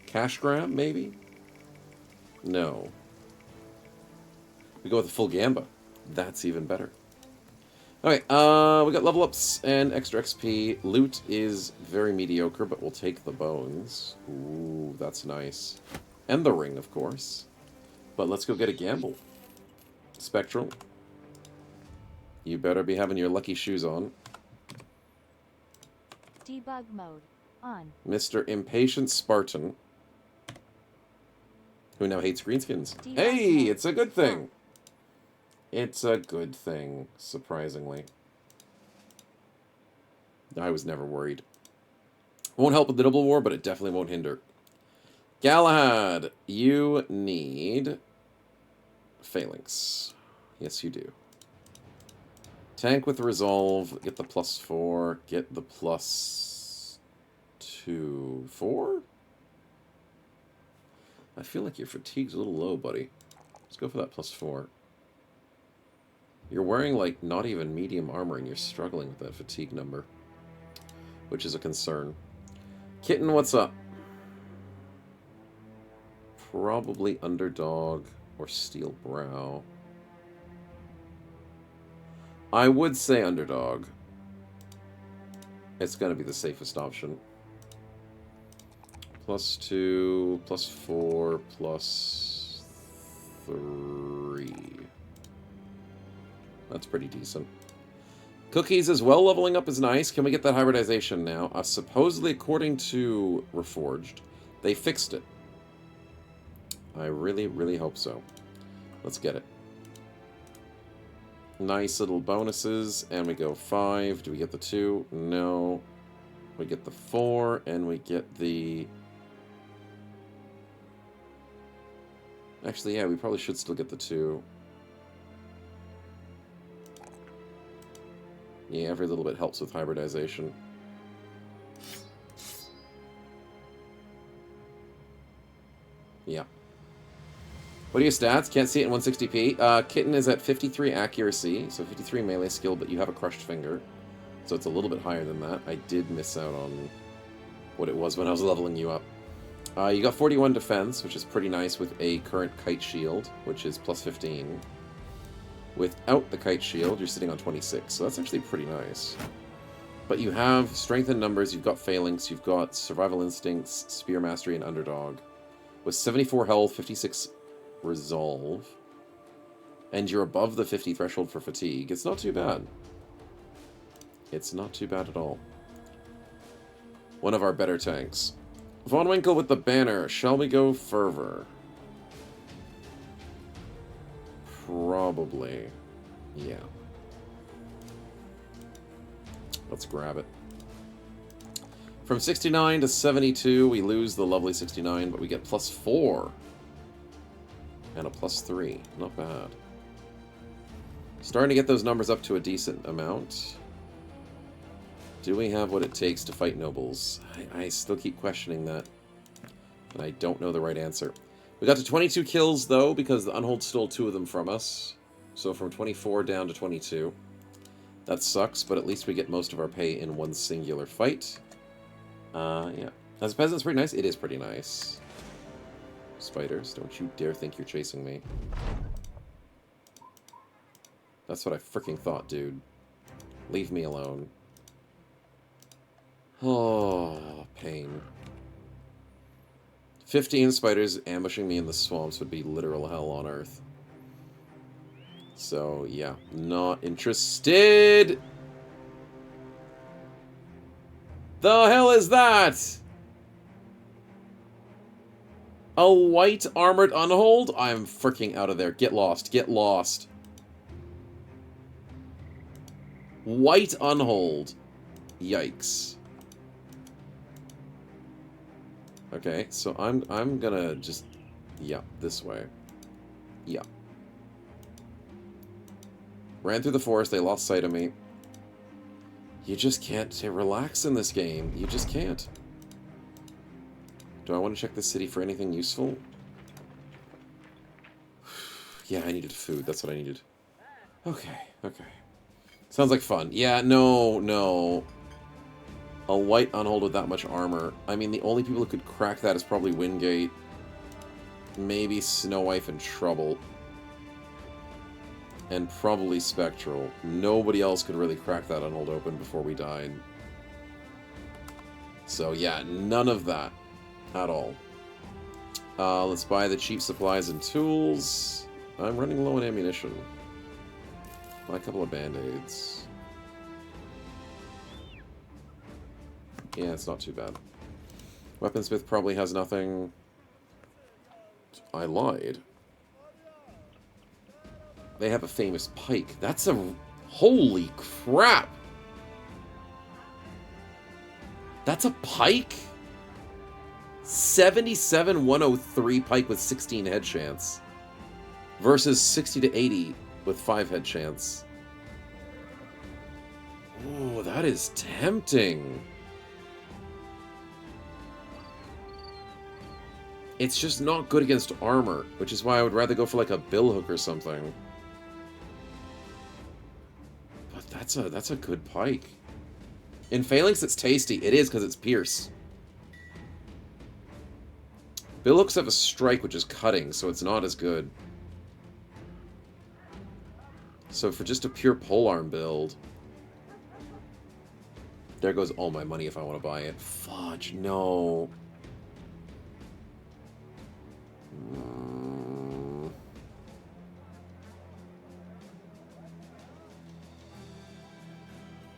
cash grab, maybe? No. We go with a full Gamba. That's even better. Okay, we got level ups and extra XP. Loot is very mediocre, but we'll take the bones. Ooh, that's nice. And the ring, of course. But let's go get a gamble. Spectral. You better be having your lucky shoes on. Debug mode on. Mr. Impatient Spartan. Who now hates greenskins. Debug Hey, mode it's a good thing. on. It's a good thing, surprisingly. I was never worried. Won't help with the double war, but it definitely won't hinder. Galahad, you need phalanx. Yes, you do. Tank with resolve, get the +4, get the +2, 4? I feel like your fatigue's a little low, buddy. Let's go for that +4. You're wearing, like, not even medium armor, and you're struggling with that fatigue number. Which is a concern. Kitten, what's up? Probably Underdog or Steel Brow. I would say Underdog. It's going to be the safest option. +2, +4, +3. That's pretty decent. Cookies as well, leveling up is nice. Can we get that hybridization now? Supposedly, according to Reforged, they fixed it. I really, really hope so. Let's get it. Nice little bonuses, and we go 5. Do we get the 2? No. We get the 4, and we get the... Actually, yeah, we probably should still get the 2. Yeah, every little bit helps with hybridization. Yeah. What are your stats? Can't see it in 160p. Kitten is at 53 accuracy, so 53 melee skill, but you have a crushed finger. So it's a little bit higher than that. I did miss out on what it was when I was leveling you up. You got 41 defense, which is pretty nice with a current kite shield, which is +15. Without the kite shield, you're sitting on 26, so that's actually pretty nice. But you have strength in numbers, you've got phalanx, you've got survival instincts, spear mastery, and underdog. With 74 health, 56 resolve, and you're above the 50 threshold for fatigue, it's not too bad. It's not too bad at all. One of our better tanks. Von Winkle with the banner. Shall we go Fervor? Probably. Yeah. Let's grab it. From 69 to 72, we lose the lovely 69, but we get +4. And a +3. Not bad. Starting to get those numbers up to a decent amount. Do we have what it takes to fight nobles? I still keep questioning that. And I don't know the right answer. We got to 22 kills, though, because the Unhold stole 2 of them from us. So from 24 down to 22. That sucks, but at least we get most of our pay in one singular fight. Yeah. As a peasant, it's pretty nice. It is pretty nice. Spiders, don't you dare think you're chasing me. That's what I freaking thought, dude. Leave me alone. Oh, pain. 15 spiders ambushing me in the swamps would be literal hell on earth. So, yeah. Not interested! The hell is that? A white armored unhold? I'm freaking out of there. Get lost. Get lost. White unhold. Yikes. Okay, so I'm gonna just... Yeah, this way. Yeah. Ran through the forest, they lost sight of me. You just can't relax in this game. You just can't. Do I want to check the city for anything useful? Yeah, I needed food. That's what I needed. Okay, okay. Sounds like fun. Yeah, no. A white unhold with that much armor. I mean, the only people who could crack that is probably Wingate. Maybe Snow Wife and Trouble. And probably Spectral. Nobody else could really crack that unhold open before we died. So yeah, none of that. At all. Let's buy the cheap supplies and tools. I'm running low on ammunition. Buy a couple of band-aids. Yeah, it's not too bad. Weaponsmith probably has nothing. I lied. They have a famous pike. That's a... Holy crap! That's a pike? 77,103 pike with 16 head chance. Versus 60 to 80 with 5 head chance. Oh, that is tempting. It's just not good against armor, which is why I would rather go for like a billhook or something. But that's a good pike. In Phalanx, it's tasty. It is because it's Pierce. Billhooks have a strike, which is cutting, so it's not as good. So for just a pure polearm build... There goes all my money if I want to buy it. Fudge, no.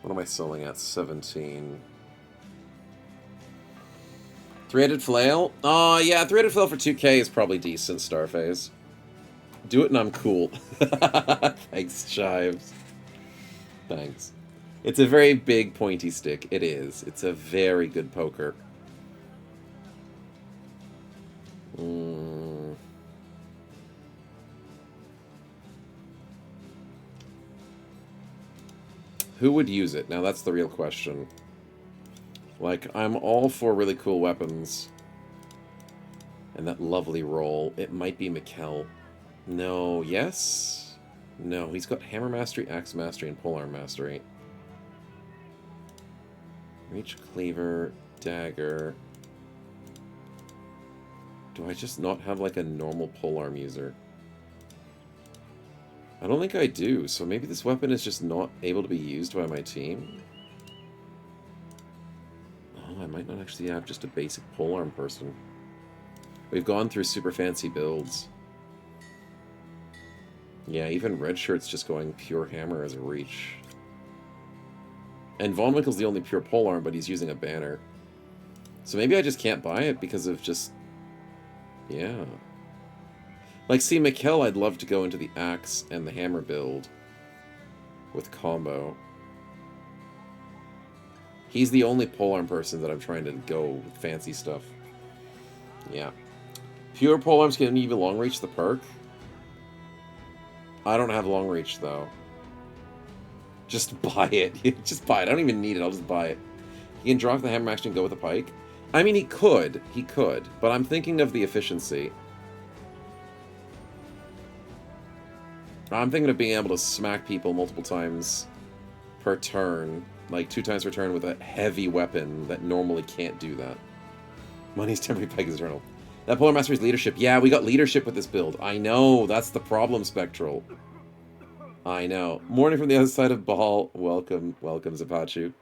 What am I selling at? 17. Three-headed flail? Oh, yeah, three-headed flail for 2k is probably decent, Starface. Do it and I'm cool. Thanks, Chives. Thanks. It's a very big, pointy stick. It is. It's a very good poker. Who would use it? Now that's the real question. Like, I'm all for really cool weapons. And that lovely roll. It might be Mikkel. No, yes? No, he's got Hammer Mastery, Axe Mastery, and Polearm Mastery. Reach Cleaver, Dagger. Do I just not have, like, a normal polearm user? I don't think I do, so maybe this weapon is just not able to be used by my team? Oh, I might not actually have just a basic polearm person. We've gone through super fancy builds. Yeah, even Red Shirt's just going pure hammer as a reach. And Von Winkle's the only pure polearm, but he's using a banner. So maybe I just can't buy it because of just... Yeah. Like, see, Mikkel, I'd love to go into the axe and the hammer build with combo. He's the only polearm person that I'm trying to go with fancy stuff. Yeah. Pure polearms can even long reach the perk. I don't have long reach, though. Just buy it. Just buy it. I don't even need it. I'll just buy it. He can drop the hammer axe and go with the pike. I mean, he could. He could. But I'm thinking of the efficiency. I'm thinking of being able to smack people multiple times per turn. Like 2 times per turn with a heavy weapon that normally can't do that. Money's temporary, pike is eternal. That Polar Master's leadership. Yeah, we got leadership with this build. I know. That's the problem, Spectral. I know. Morning from the other side of Baal. Welcome. Welcome, Zapachu.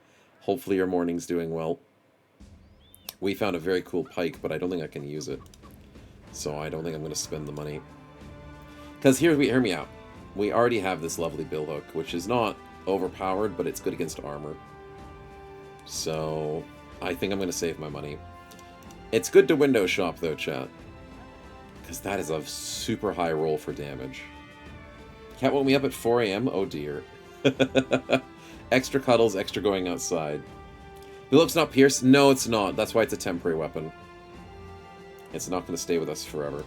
Hopefully your morning's doing well. We found a very cool pike, but I don't think I can use it. So I don't think I'm going to spend the money. Because hear me out. We already have this lovely billhook, which is not overpowered, but it's good against armor. So I think I'm going to save my money. It's good to window shop, though, chat. Because that is a super high roll for damage. Cat woke me up at 4 a.m. Oh, dear. Extra cuddles, extra going outside. Billhook's not pierced? No, it's not. That's why it's a temporary weapon. It's not going to stay with us forever.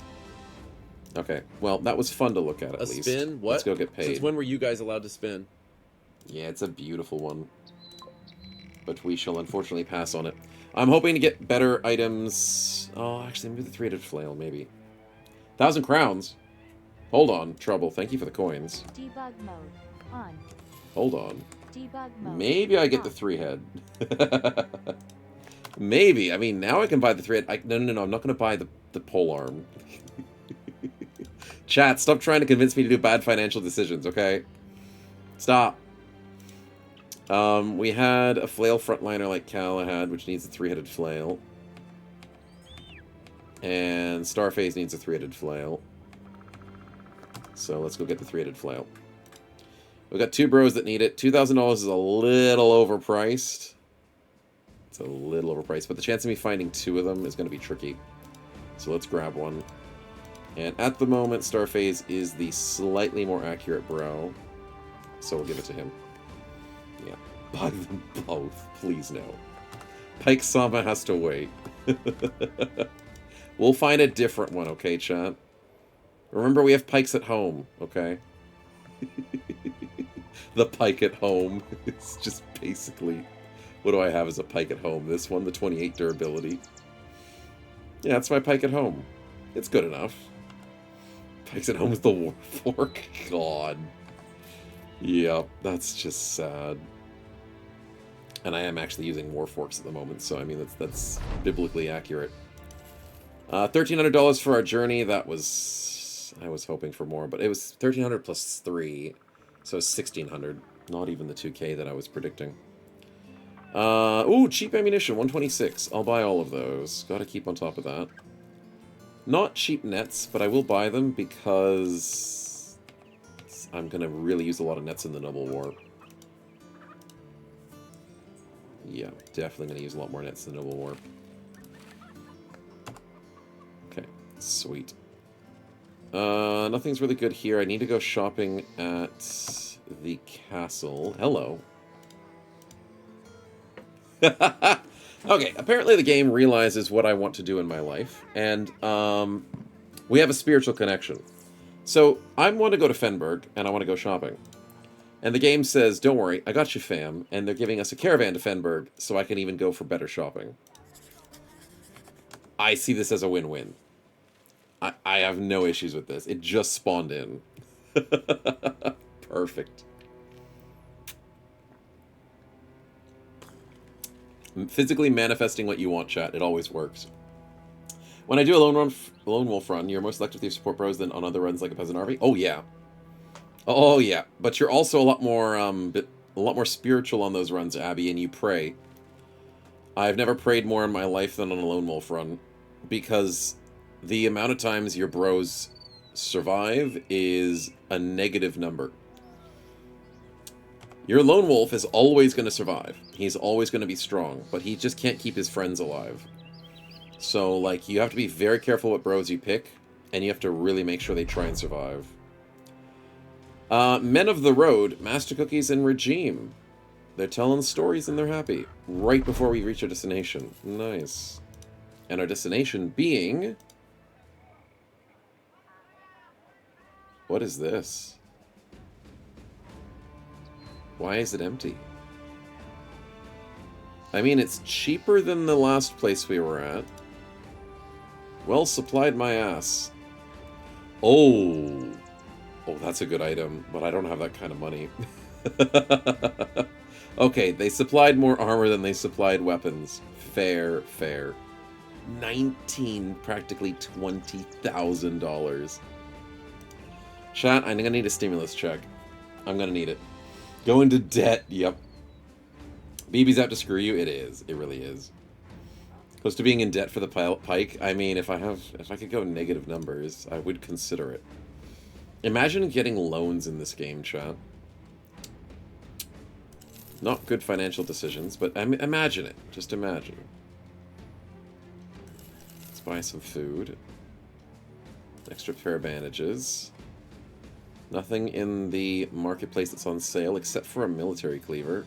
Okay, well, that was fun to look at least. A spin? What? Let's go get paid. Since when were you guys allowed to spin? Yeah, it's a beautiful one. But we shall unfortunately pass on it. I'm hoping to get better items. Oh, actually, maybe the 3-headed flail, maybe. 1,000 crowns. Hold on, Trouble. Thank you for the coins. Debug mode on. Hold on. Debug mode. Maybe I get the 3-head. Maybe. I mean, now I can buy the 3-head. No. I'm not going to buy the pole arm. Chat, stop trying to convince me to do bad financial decisions, okay? Stop. We had a flail frontliner like Cal had, which needs a 3-headed flail. And Starface needs a 3-headed flail. So let's go get the 3-headed flail. We've got 2 bros that need it. $2,000 is a little overpriced. It's a little overpriced, but the chance of me finding 2 of them is going to be tricky. So let's grab one. And at the moment, Starface is the slightly more accurate bro. So we'll give it to him. Yeah. Buy them both. Please no. Pike Sama has to wait. We'll find a different one, okay, chat? Remember, we have pikes at home, okay? The pike at home. It's just basically... What do I have as a pike at home? This one, the 28 durability. Yeah, that's my pike at home. It's good enough. Pikes at home with the war fork. God. Yeah, that's just sad. And I am actually using war forks at the moment, so I mean, that's biblically accurate. $1,300 for our journey. That was... I was hoping for more, but it was $1,300 plus 3, so it's $1,600. Not even the 2K that I was predicting. Ooh, cheap ammunition, 126. I'll buy all of those. Gotta keep on top of that. Not cheap nets, but I will buy them because I'm gonna really use a lot of nets in the Noble War. Yeah, definitely gonna use a lot more nets in the Noble War. Okay, sweet. Nothing's really good here. I need to go shopping at the castle. Hello. Okay, apparently the game realizes what I want to do in my life, and we have a spiritual connection. So, I want to go to Fenberg, and I want to go shopping. And the game says, don't worry, I got you, fam, and they're giving us a caravan to Fenberg, so I can even go for better shopping. I see this as a win-win. I have no issues with this. It just spawned in. Perfect. Physically manifesting what you want, chat. It always works. When I do a lone wolf run, you're more selective with your support bros than on other runs like a peasant RV. Oh yeah. Oh yeah. But you're also a lot more spiritual on those runs, Abby, and you pray. I've never prayed more in my life than on a lone wolf run, because the amount of times your bros survive is a negative number. Your lone wolf is always going to survive. He's always going to be strong, but he just can't keep his friends alive. So, like, you have to be very careful what bros you pick, and you have to really make sure they try and survive. Men of the Road, Master Cookies, and Regime. They're telling stories and they're happy. Right before we reach our destination. Nice. And our destination being... What is this? Why is it empty? I mean, it's cheaper than the last place we were at. Well supplied my ass. Oh. Oh, that's a good item, but I don't have that kind of money. Okay, they supplied more armor than they supplied weapons. Fair, fair. 19, practically $20,000. Chat, I'm gonna need a stimulus check. I'm gonna need it. Go into debt, yep. BB's out to screw you? It is. It really is. Close to being in debt for the pike. I mean, if I could go negative numbers, I would consider it. Imagine getting loans in this game, chat. Not good financial decisions, but imagine it. Just imagine. Let's buy some food. Extra pair of bandages. Nothing in the marketplace that's on sale except for a military cleaver.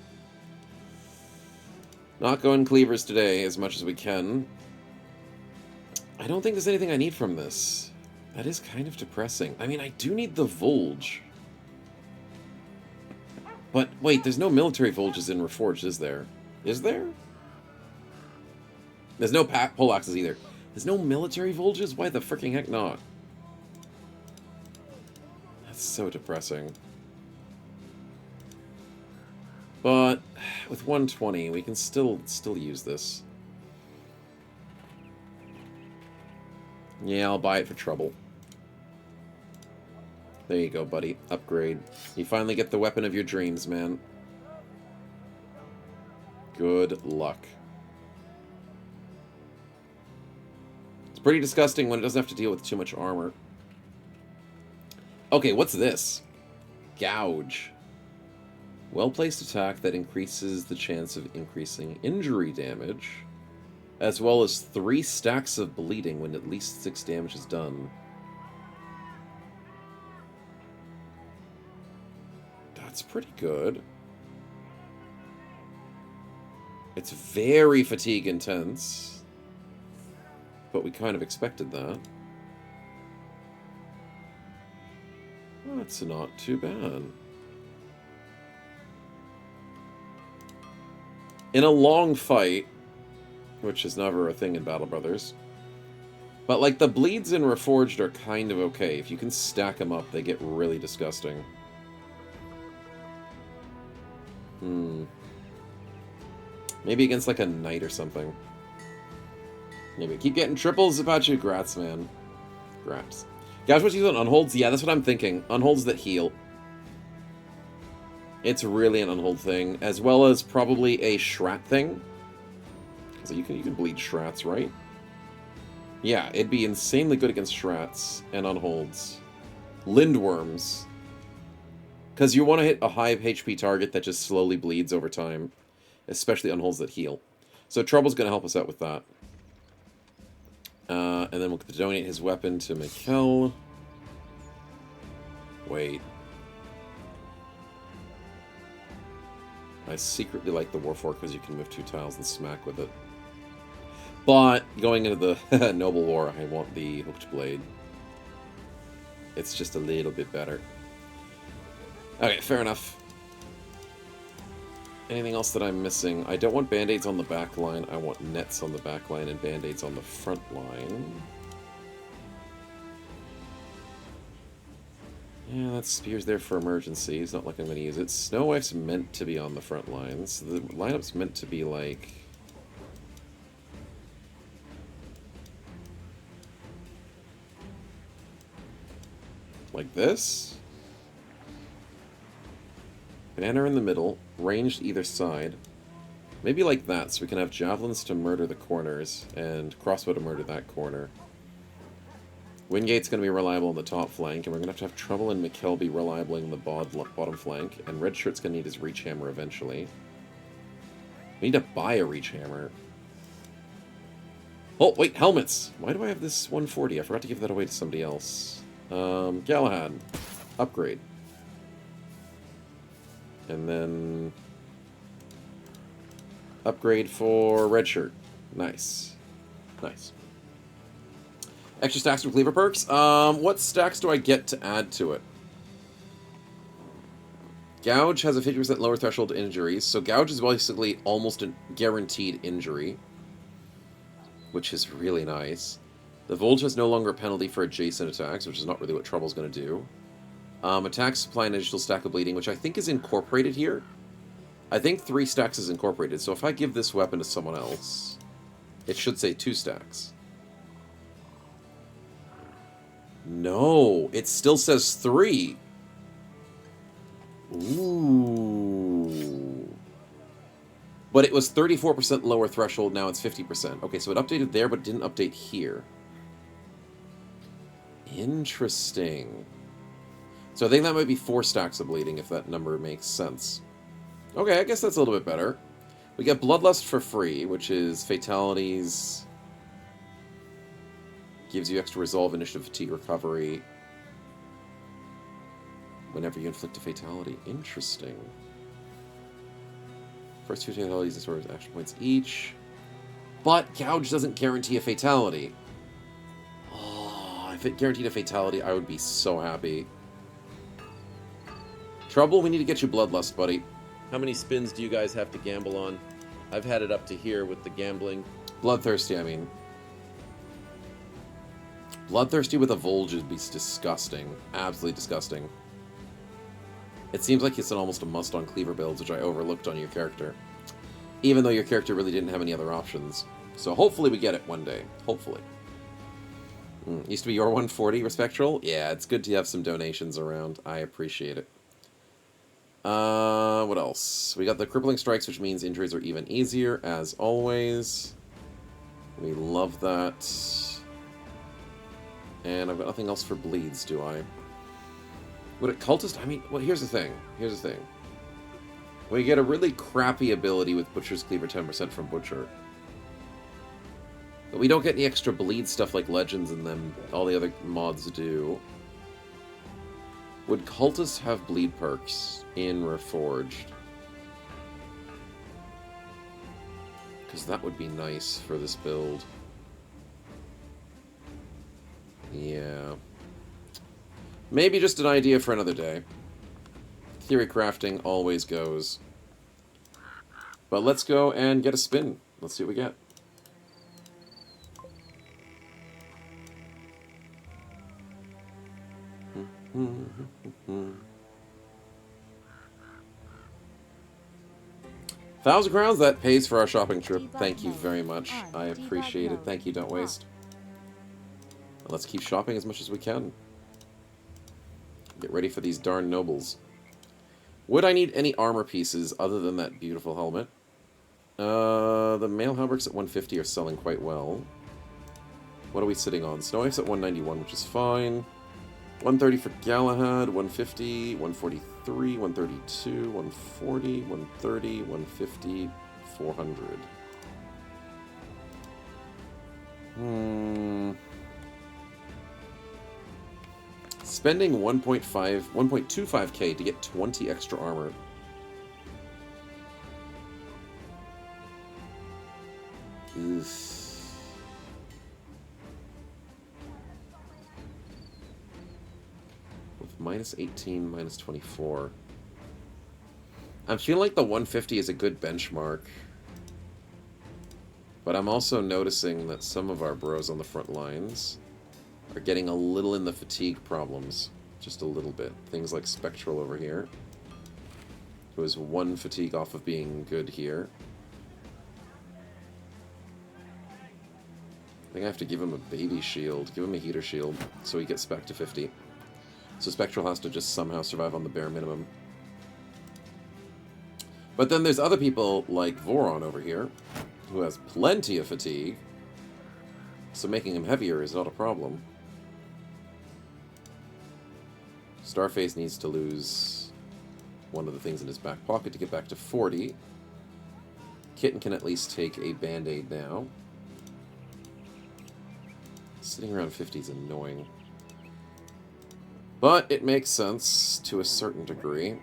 Not going cleavers today as much as we can. I don't think there's anything I need from this. That is kind of depressing. I mean, I do need the Volge. But, wait, there's no military Volges in Reforged, is there? Is there? There's no poleaxes either. There's no military Volges? Why the freaking heck not? That's so depressing. But, with 120, we can still use this. Yeah, I'll buy it for trouble. There you go, buddy. Upgrade. You finally get the weapon of your dreams, man. Good luck. It's pretty disgusting when it doesn't have to deal with too much armor. Okay, what's this? Gouge. Well-placed attack that increases the chance of increasing injury damage, as well as 3 stacks of bleeding when at least 6 damage is done. That's pretty good. It's very fatigue intense, but we kind of expected that. That's not too bad. In a long fight, which is never a thing in Battle Brothers, but like the bleeds in Reforged are kind of okay. If you can stack them up, they get really disgusting. Maybe against like a knight or something. Maybe. Keep getting triples about you. Grats, man. Grats. Guys, what's using unholds? Yeah, that's what I'm thinking. Unholds that heal. It's really an unhold thing, as well as probably a Shrat thing. So you can bleed Shrats, right? Yeah, it'd be insanely good against Shrats and unholds. Lindworms. Because you want to hit a high HP target that just slowly bleeds over time. Especially unholds that heal. So Trouble's going to help us out with that. And then we'll donate his weapon to Mikkel. Wait. I secretly like the Warfork because you can move 2 tiles and smack with it. But going into the Noble War, I want the Hooked Blade. It's just a little bit better. Okay, fair enough. Anything else that I'm missing? I don't want band-aids on the back line. I want nets on the back line and band-aids on the front line. Yeah, that spear's there for emergencies. Not like I'm going to use it. Snow Wife's meant to be on the front lines. The lineup's meant to be like... like this? Banner in the middle, ranged either side. Maybe like that, so we can have javelins to murder the corners, and crossbow to murder that corner. Wingate's going to be reliable on the top flank, and we're going to have trouble in Mikkel be reliable in the bottom flank, and Red Shirt's going to need his reach hammer eventually. We need to buy a reach hammer. Oh, wait, helmets! Why do I have this 140? I forgot to give that away to somebody else. Galahad. Upgrade. And then... upgrade for Red Shirt. Nice. Nice. Extra stacks for Cleaver perks. What stacks do I get to add to it? Gouge has a 50% lower threshold to injuries, so Gouge is basically almost a guaranteed injury, which is really nice. The Volge has no longer a penalty for adjacent attacks, which is not really what Trouble's going to do. Attacks supply an additional stack of bleeding, which I think is incorporated here. I think 3 stacks is incorporated, so if I give this weapon to someone else, it should say 2 stacks. No, it still says 3. Ooh. But it was 34% lower threshold, now it's 50%. Okay, so it updated there, but didn't update here. Interesting. So I think that might be 4 stacks of bleeding, if that number makes sense. Okay, I guess that's a little bit better. We get Bloodlust for free, which is fatalities. Gives you extra resolve, initiative, fatigue, recovery. Whenever you inflict a fatality. Interesting. First 2 fatalities and sort of action points each. But Gouge doesn't guarantee a fatality. Oh, if it guaranteed a fatality, I would be so happy. Trouble, we need to get you Bloodlust, buddy. How many spins do you guys have to gamble on? I've had it up to here with the gambling. Bloodthirsty, I mean. Bloodthirsty with a Volge would be disgusting. Absolutely disgusting. It seems like it's almost a must on cleaver builds, which I overlooked on your character. Even though your character really didn't have any other options. So hopefully we get it one day. Hopefully. Used to be your 140, Respectral? Yeah, it's good to have some donations around. I appreciate it. What else? We got the Crippling Strikes, which means injuries are even easier, as always. We love that. And I've got nothing else for bleeds, do I? Would it Cultist? I mean, well, here's the thing. Here's the thing. We get a really crappy ability with Butcher's Cleaver 10% from Butcher. But we don't get any extra bleed stuff like Legends and them, all the other mods do. Would Cultists have bleed perks in Reforged? Because that would be nice for this build. Yeah. Maybe just an idea for another day. Theory crafting always goes. But let's go and get a spin. Let's see what we get. £1,000 that pays for our shopping trip. Thank you very much. I appreciate it. Thank you, Don't Waste. Let's keep shopping as much as we can. Get ready for these darn nobles. Would I need any armor pieces other than that beautiful helmet? The mail hauberks at 150 are selling quite well. What are we sitting on? Snow Knife's at 191, which is fine. 130 for Galahad, 150, 143, 132, 140, 130, 150, 400. Spending 1.25k to get 20 extra armor. Oof. With minus 18, minus 24. I'm feeling like the 150 is a good benchmark. But I'm also noticing that some of our bros on the front lines are getting a little in the fatigue problems. Just a little bit. Things like Spectral over here, who is 1 fatigue off of being good here. I think I have to give him a baby shield. Give him a heater shield so he gets back to 50. So Spectral has to just somehow survive on the bare minimum. But then there's other people like Voron over here, who has plenty of fatigue. So making him heavier is not a problem. Starface needs to lose one of the things in his back pocket to get back to 40. Kitten can at least take a band-aid now. Sitting around 50 is annoying. But it makes sense to a certain degree.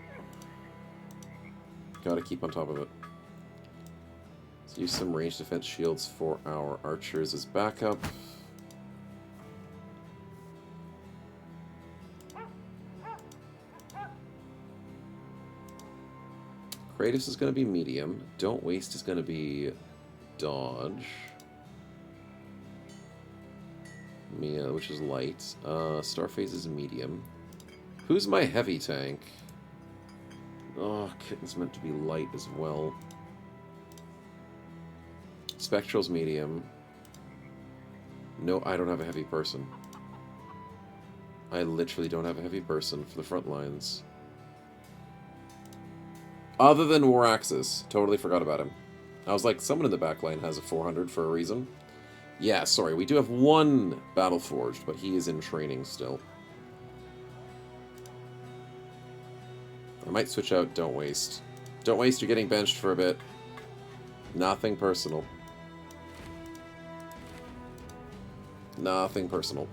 Gotta keep on top of it. Let's use some ranged defense shields for our archers as backup. Kratos is going to be medium. Don't Waste is going to be dodge. Mia, which is light. Starface is medium. Who's my heavy tank? Oh, Kitten's meant to be light as well. Spectral's medium. No, I don't have a heavy person. I literally don't have a heavy person for the front lines. Other than Waraxis. Totally forgot about him. I was like, someone in the back line has a 400 for a reason. Yeah, sorry, we do have one Battleforged, but he is in training still. I might switch out Don't Waste. Don't Waste, you're getting benched for a bit. Nothing personal. Nothing personal.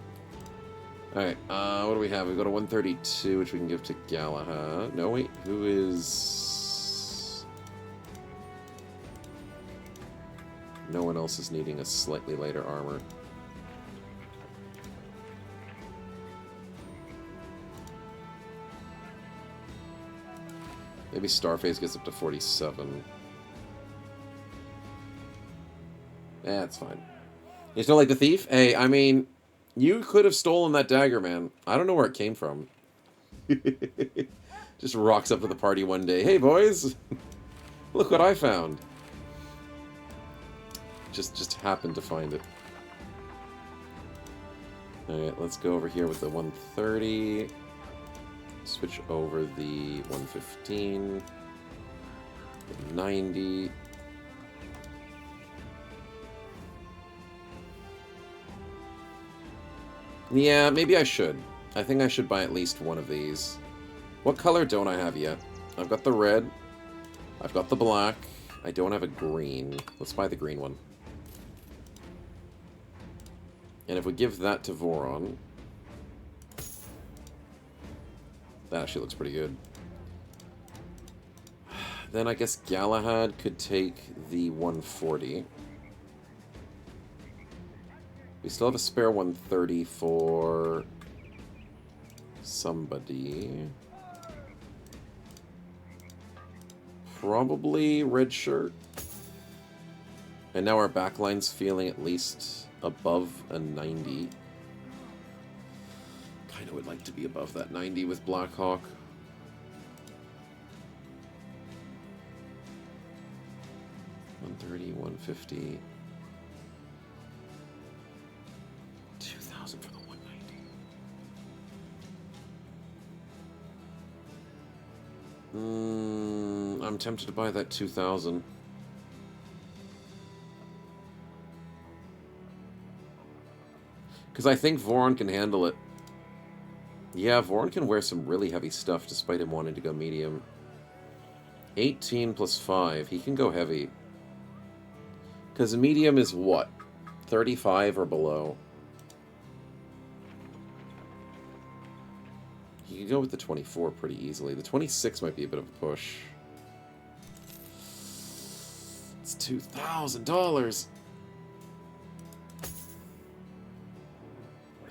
Alright, what do we have? We've got a 132, which we can give to Galahad. No, wait, who is... No one else is needing a slightly lighter armor. Maybe Starface gets up to 47. That's fine. You still like the thief? Hey, I mean, you could have stolen that dagger, man. I don't know where it came from. Just rocks up to the party one day. Hey, boys! Look what I found. Just happened to find it. Alright, let's go over here with the 130. Switch over the 115. The 90. Yeah, maybe I should. I think I should buy at least one of these. What color don't I have yet? I've got the red. I've got the black. I don't have a green. Let's buy the green one. And if we give that to Voron... That actually looks pretty good. Then I guess Galahad could take the 140. We still have a spare 130 for somebody. Probably red shirt. And now our backline's feeling at least above a 90. Kinda would like to be above that 90 with Blackhawk. $130, $150. 2,000 for the 190. I'm tempted to buy that 2,000. Because I think Voron can handle it. Yeah, Voron can wear some really heavy stuff despite him wanting to go medium. 18 plus 5. He can go heavy. Because medium is what? 35 or below. He can go with the 24 pretty easily. The 26 might be a bit of a push. It's $2,000.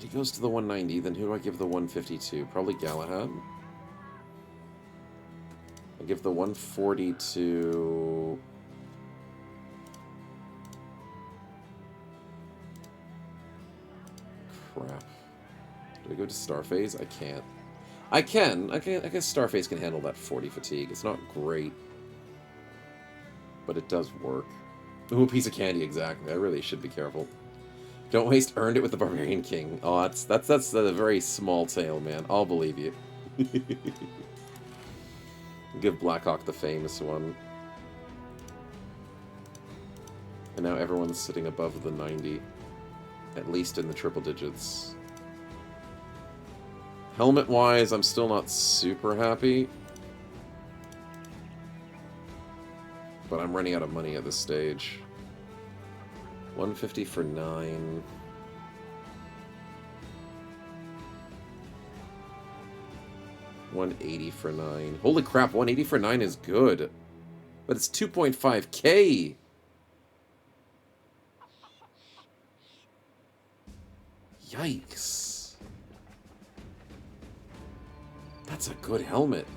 He goes to the 190, then who do I give the 150 to? Probably Galahad. I give the 140 to... Crap. Do I go to Starface? I can't. I can. I guess Starface can handle that 40 fatigue. It's not great. But it does work. Ooh, a piece of candy, exactly. I really should be careful. Don't Waste earned it with the Barbarian King. Oh, that's a very small tale, man. I'll believe you. Give Blackhawk the famous one. And now everyone's sitting above the 90. At least in the triple digits. Helmet-wise, I'm still not super happy. But I'm running out of money at this stage. 150 for 9. $180 for 9. Holy crap, 180 for 9 is good. But it's 2.5k. Yikes. That's a good helmet.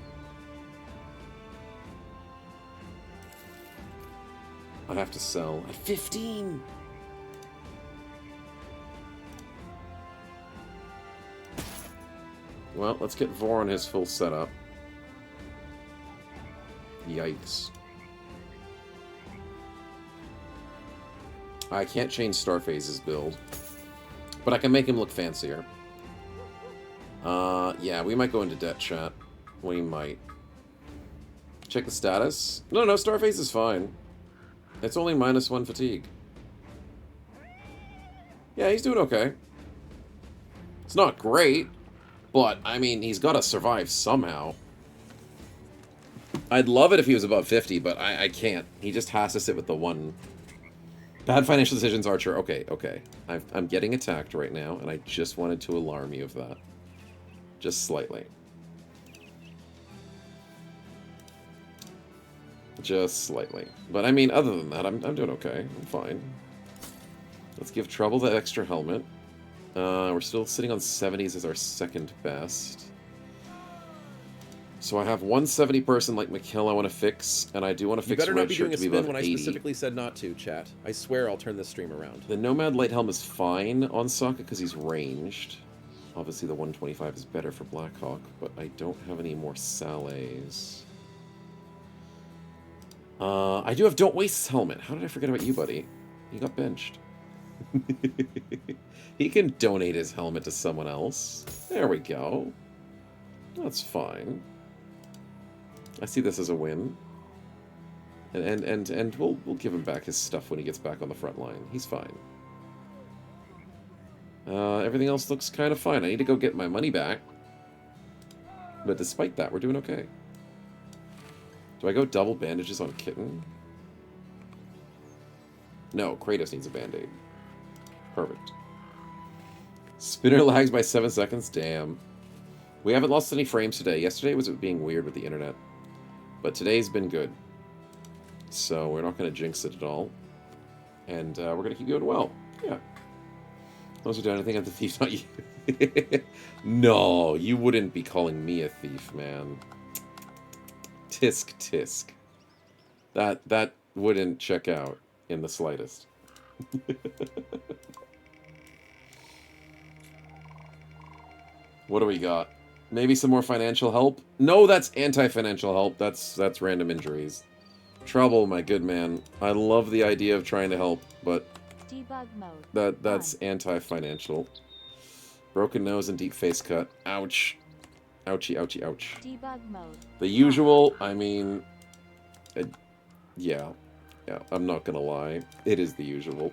I have to sell at 15. Well, let's get Vor on his full setup. Yikes. I can't change Starphase's build, but I can make him look fancier. Yeah, we might go into debt, chat. We might. Check the status. No, Starface is fine. It's only -1 fatigue. Yeah, he's doing okay. It's not great, but, I mean, he's got to survive somehow. I'd love it if he was above 50, but I can't. He just has to sit with the 1. Bad financial decisions, Archer. Okay. I'm getting attacked right now, and I just wanted to alarm you of that. Just slightly. Just slightly. But, I mean, other than that, I'm doing okay. I'm fine. Let's give Trouble that extra helmet. We're still sitting on 70s as our second best. So I have 170 person like Mikhail I want to fix, and I do want to fix You better not be Redshirt doing a to be spin above when I 80. specifically said not to, chat. I swear I'll turn this stream around. The Nomad Light Helm is fine on Sokka because he's ranged. Obviously the 125 is better for Blackhawk, but I don't have any more Salets. I do have Don't Waste his helmet. How did I forget about you, buddy? You got benched. He can donate his helmet to someone else. There we go. That's fine. I see this as a win. And we'll give him back his stuff when he gets back on the front line. He's fine. Everything else looks kind of fine. I need to go get my money back. But despite that, we're doing okay. Do I go double bandages on Kitten? No, Kratos needs a band-aid. Perfect. Spinner lags by 7 seconds? Damn. We haven't lost any frames today. Yesterday was being weird with the internet. But today's been good. So we're not going to jinx it at all. And we're going to keep doing well. Yeah. As long as we do anything, I'm the thief, not you. No, you wouldn't be calling me a thief, man. Tisk. That wouldn't check out in the slightest. What do we got? Maybe some more financial help? No, that's anti-financial help. That's random injuries. Trouble, my good man. I love the idea of trying to help, but Debug mode. that's anti-financial. Broken nose and deep face cut. Ouch. Ouchie. Debug mode. The usual, I mean... yeah, I'm not gonna lie. It is the usual.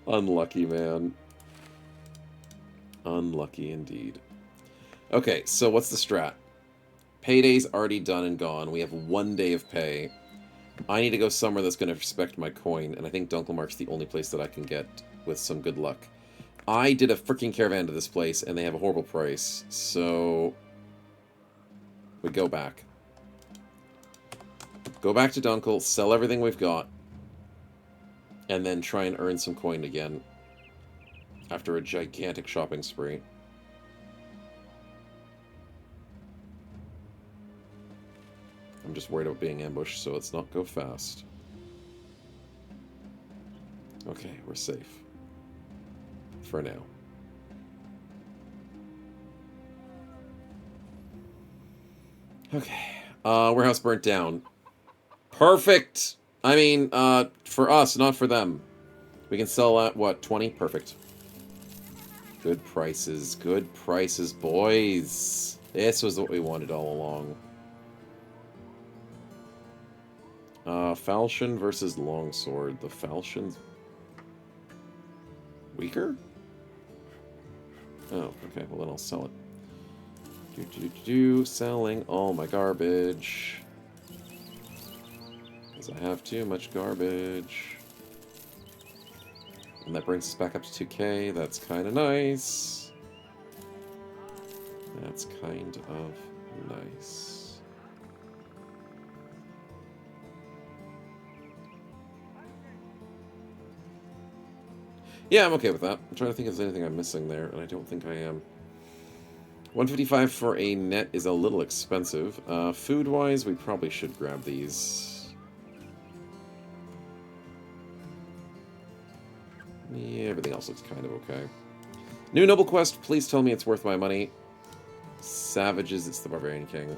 Unlucky, man. Unlucky indeed. Okay, so what's the strat? Payday's already done and gone. We have 1 day of pay. I need to go somewhere that's going to respect my coin, and I think Dunkelmark's the only place that I can get with some good luck. I did a freaking caravan to this place, and they have a horrible price, so... we go back. Go back to Dunkel, sell everything we've got, and then try and earn some coin again after a gigantic shopping spree. I'm just worried about being ambushed, so let's not go fast. Okay, we're safe. For now. Okay. Warehouse burnt down. Perfect! I mean, for us, not for them. We can sell at, what, 20? Perfect. Good prices, boys. This was what we wanted all along. Falchion versus Longsword. The Falchion's weaker? Oh, okay, well then I'll sell it. Selling all my garbage. Because I have too much garbage. And that brings us back up to 2k. That's kind of nice. That's kind of nice. Yeah, I'm okay with that. I'm trying to think if there's anything I'm missing there, and I don't think I am. 155 for a net is a little expensive. Food-wise, we probably should grab these. Yeah, everything else looks kind of okay. New noble quest, please tell me it's worth my money. Savages, it's the Barbarian King.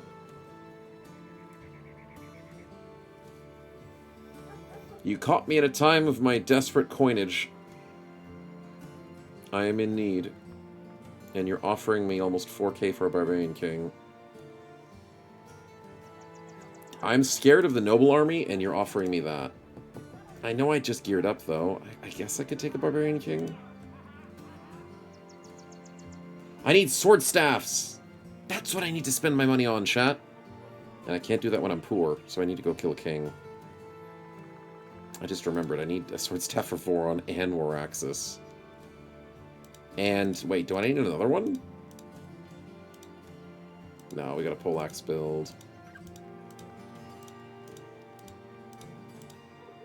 You caught me at a time of my desperate coinage. I am in need. And you're offering me almost 4K for a Barbarian King. I'm scared of the noble army, and you're offering me that. I know I just geared up, though. I guess I could take a Barbarian King. I need sword staffs! That's what I need to spend my money on, chat. And I can't do that when I'm poor, so I need to go kill a king. I just remembered, I need a sword staff for Voron and Waraxis. And, wait, do I need another one? No, we got a poleaxe build.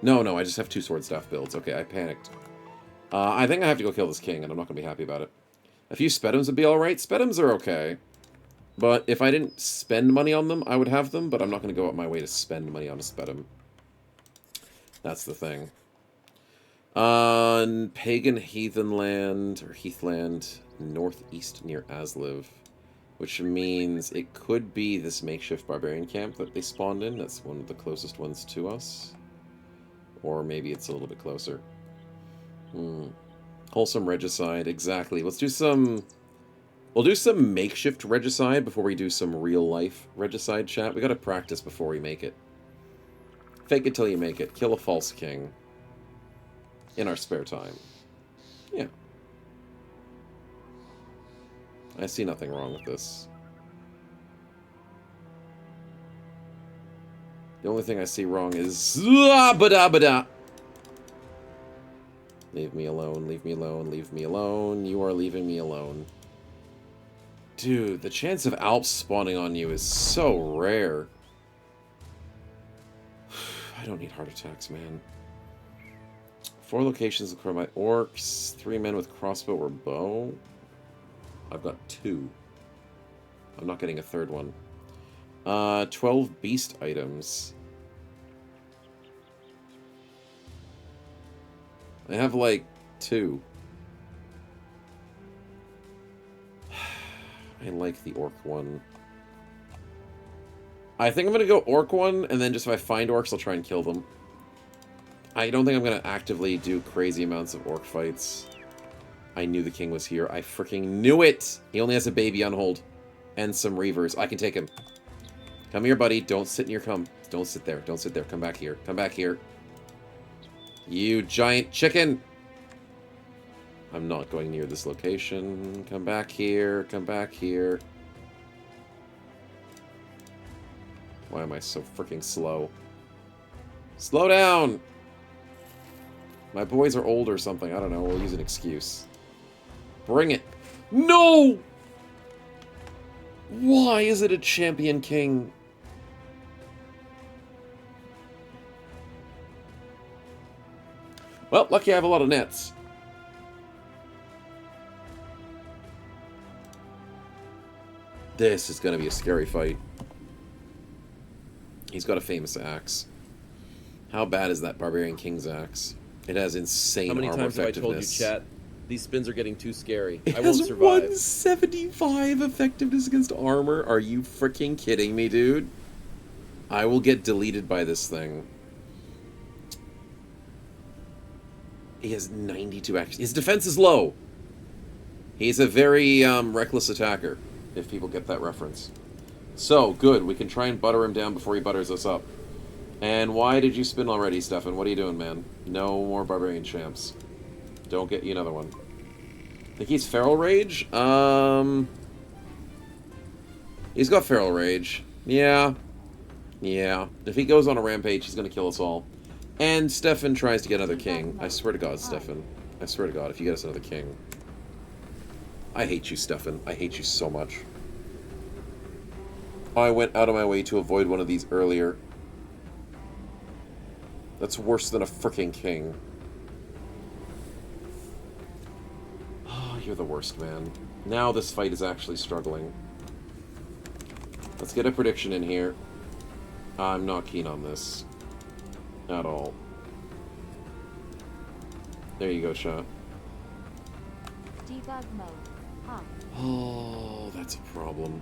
No, I just have 2 sword staff builds. Okay, I panicked. I think I have to go kill this king, and I'm not going to be happy about it. A few Spedums would be alright. Spedums are okay. But if I didn't spend money on them, I would have them, but I'm not going to go out my way to spend money on a Spedum. That's the thing. Pagan Heathen Land, or Heathland, northeast near Asliv. Which means it could be this makeshift barbarian camp that they spawned in. That's one of the closest ones to us. Or maybe it's a little bit closer. Wholesome regicide, exactly. Let's do some... We'll do some makeshift regicide before we do some real-life regicide, chat. We gotta practice before we make it. Fake it till you make it. Kill a false king. In our spare time. Yeah. I see nothing wrong with this. The only thing I see wrong is... Bada. Leave me alone, leave me alone, leave me alone. You are leaving me alone. Dude, the chance of Alps spawning on you is so rare. I don't need heart attacks, man. 4 locations for my orcs. 3 men with crossbow or bow. I've got 2. I'm not getting a 3rd one. 12 beast items. I have like 2. I like the orc one. I think I'm going to go orc one, and then just if I find orcs, I'll try and kill them. I don't think I'm going to actively do crazy amounts of orc fights. I knew the king was here. I freaking knew it! He only has a baby on hold. And some reavers. I can take him. Come here, buddy. Don't sit near Don't sit there. Don't sit there. Come back here. Come back here. You giant chicken! I'm not going near this location. Come back here. Come back here. Why am I so freaking slow? Slow down! My boys are old or something. I don't know. We'll use an excuse. Bring it. No! Why is it a champion king? Well, lucky I have a lot of nets. This is going to be a scary fight. He's got a famous axe. How bad is that Barbarian King's axe? It has insane armor effectiveness. How many times have I told you, chat? These spins are getting too scary. I won't survive. 175 effectiveness against armor? Are you freaking kidding me, dude? I will get deleted by this thing. He has 92 action. His defense is low. He's a very reckless attacker, if people get that reference. So, good. We can try and butter him down before he butters us up. And why did you spin already, Stefan? What are you doing, man? No more Barbarian Champs. Don't get you another one. Think he's Feral Rage? He's got Feral Rage. Yeah. Yeah. If he goes on a rampage, he's going to kill us all. And Stefan tries to get another king. I swear to God, Stefan. I swear to God, if you get us another king. I hate you, Stefan. I hate you so much. I went out of my way to avoid one of these earlier. That's worse than a freaking king. Oh, you're the worst, man. Now this fight is actually struggling. Let's get a prediction in here. I'm not keen on this. At all. There you go, shot. Debug mode. Off. Oh, that's a problem.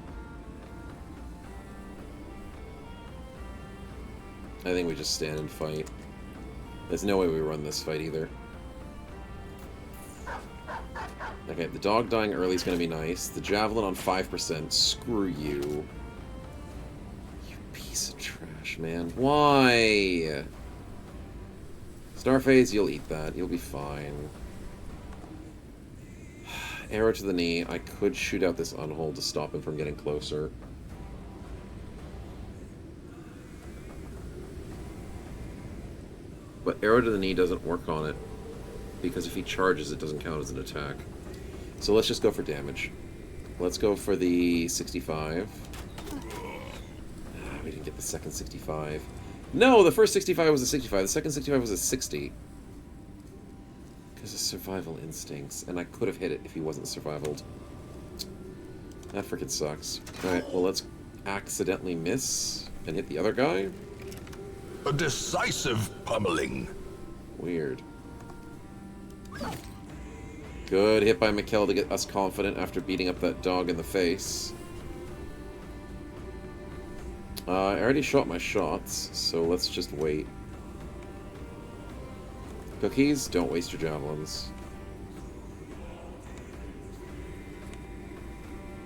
I think we just stand and fight. There's no way we run this fight either. Okay, the dog dying early is going to be nice. The javelin on 5%. Screw you. You piece of trash, man. Why? Starface, you'll eat that. You'll be fine. Arrow to the knee. I could shoot out this unhold to stop him from getting closer. But arrow to the knee doesn't work on it, because if he charges, it doesn't count as an attack. So let's just go for damage. Let's go for the 65. We didn't get the second 65. No, the first 65 was a 65. The second 65 was a 60. Because of survival instincts. And I could have hit it if he wasn't survivaled. That freaking sucks. Alright, well let's accidentally miss and hit the other guy. A decisive pummeling. Weird. Good hit by Mikkel to get us confident after beating up that dog in the face. I already shot my shots, so let's just wait. Cookies, don't waste your javelins.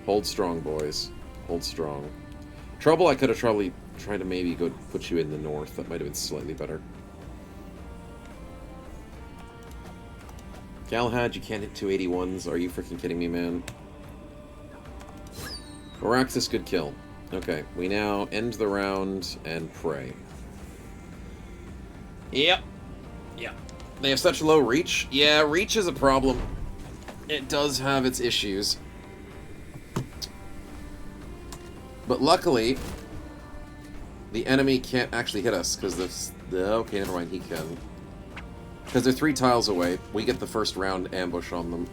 Hold strong, boys. Hold strong. Trouble, I could have probably tried to maybe go put you in the north. That might have been slightly better. Galahad, you can't hit 281s. Are you freaking kidding me, man? Araxis, good kill. Okay, we now end the round and pray. Yep. Yep. They have such low reach. Yeah, reach is a problem. It does have its issues. But luckily, the enemy can't actually hit us, because okay, never mind, he can. Because they're 3 tiles away, we get the first round ambush on them.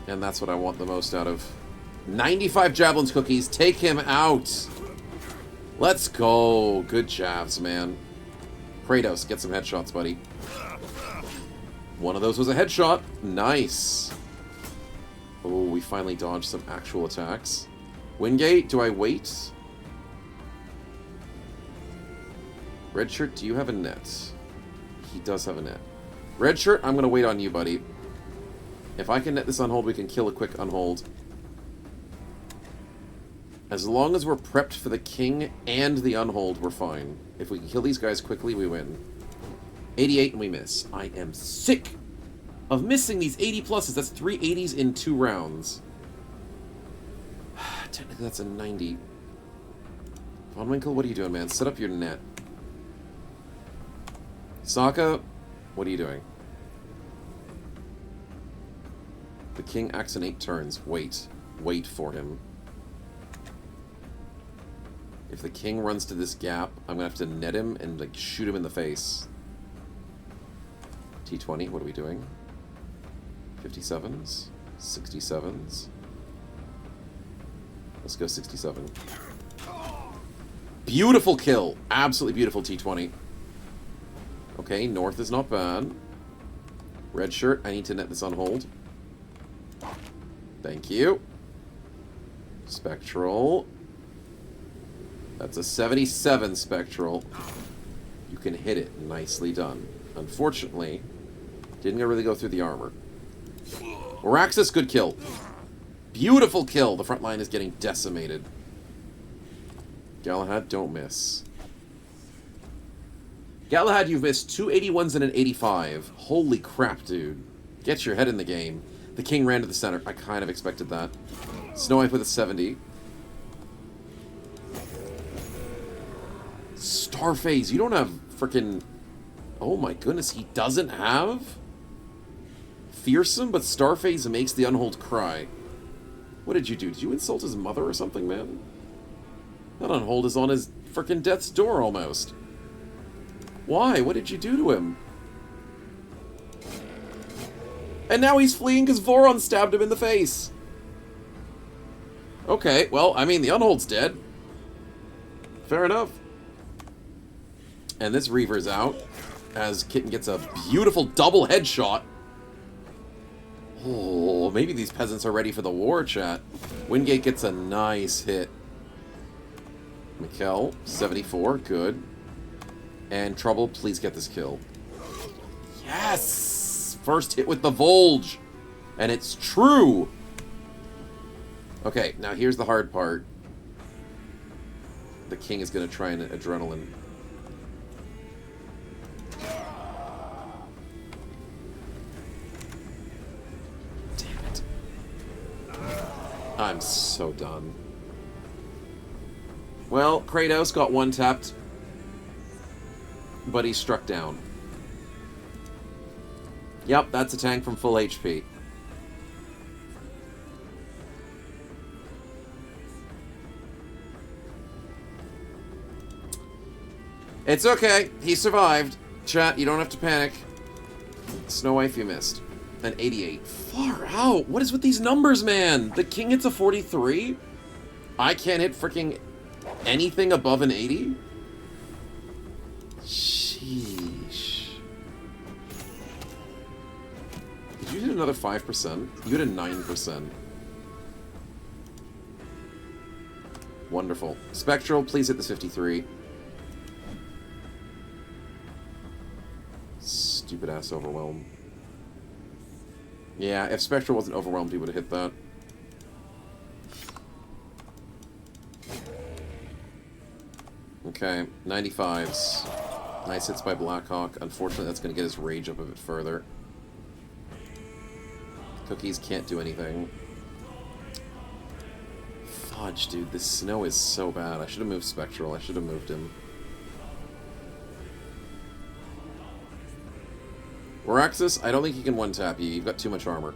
And that's what I want the most out of. 95 javelins, Cookies, take him out! Let's go! Good jabs, man. Kratos, get some headshots, buddy. One of those was a headshot. Nice! Oh, we finally dodged some actual attacks. Wingate, do I wait? Red shirt, do you have a net? He does have a net. Red shirt, I'm going to wait on you, buddy. If I can net this unhold, we can kill a quick unhold. As long as we're prepped for the king and the unhold, we're fine. If we can kill these guys quickly, we win. 88 and we miss. I am sick of missing these 80 pluses. That's 3 80s in 2 rounds. Technically, that's a 90. Von Winkle, what are you doing, man? Set up your net. Sokka, what are you doing? The king acts in 8 turns. Wait. Wait for him. If the king runs to this gap, I'm going to have to net him and like shoot him in the face. T20, what are we doing? 57s? 67s? Let's go 67. Beautiful kill! Absolutely beautiful T20. Okay, north is not bad. Red shirt, I need to net this on hold. Thank you. Spectral. That's a 77 Spectral. You can hit it. Nicely done. Unfortunately, didn't really go through the armor. Araxis, good kill. Beautiful kill. The front line is getting decimated. Galahad, don't miss. Galahad, you've missed 2 81s and an 85. Holy crap, dude. Get your head in the game. The king ran to the center. I kind of expected that. Snow White with a 70. Starface, you don't have frickin'... Oh my goodness, he doesn't have? Fearsome, but Starface makes the unhold cry. What did you do? Did you insult his mother or something, man? That unhold is on his frickin' death's door, almost. Why? What did you do to him? And now he's fleeing because Voron stabbed him in the face. Okay, well, I mean, the unhold's dead. Fair enough. And this Reaver's out, as Kitten gets a beautiful double headshot. Oh, maybe these peasants are ready for the war, chat. Wingate gets a nice hit. Mikkel, 74, good. And Trouble, please get this kill. Yes! First hit with the Volge. And it's true! Okay, now here's the hard part. The king is going to try an adrenaline. Damn it. I'm so done. Well, Kratos got one tapped, but he's struck down. Yep, that's a tank from full HP. It's okay. He survived. Chat, you don't have to panic. Snow Wife, you missed. An 88. Far out. What is with these numbers, man? The king hits a 43? I can't hit freaking anything above an 80? Sheesh. Did you hit another 5%? You hit a 9%. Wonderful. Spectral, please hit this 53. Stupid ass overwhelm. Yeah, if Spectral wasn't overwhelmed, he would have hit that. Okay, 95s. Nice hits by Blackhawk. Unfortunately, that's going to get his rage up a bit further. Cookies can't do anything. Fudge, dude. This snow is so bad. I should have moved Spectral. I should have moved him. Waraxis, I don't think he can one-tap you. You've got too much armor.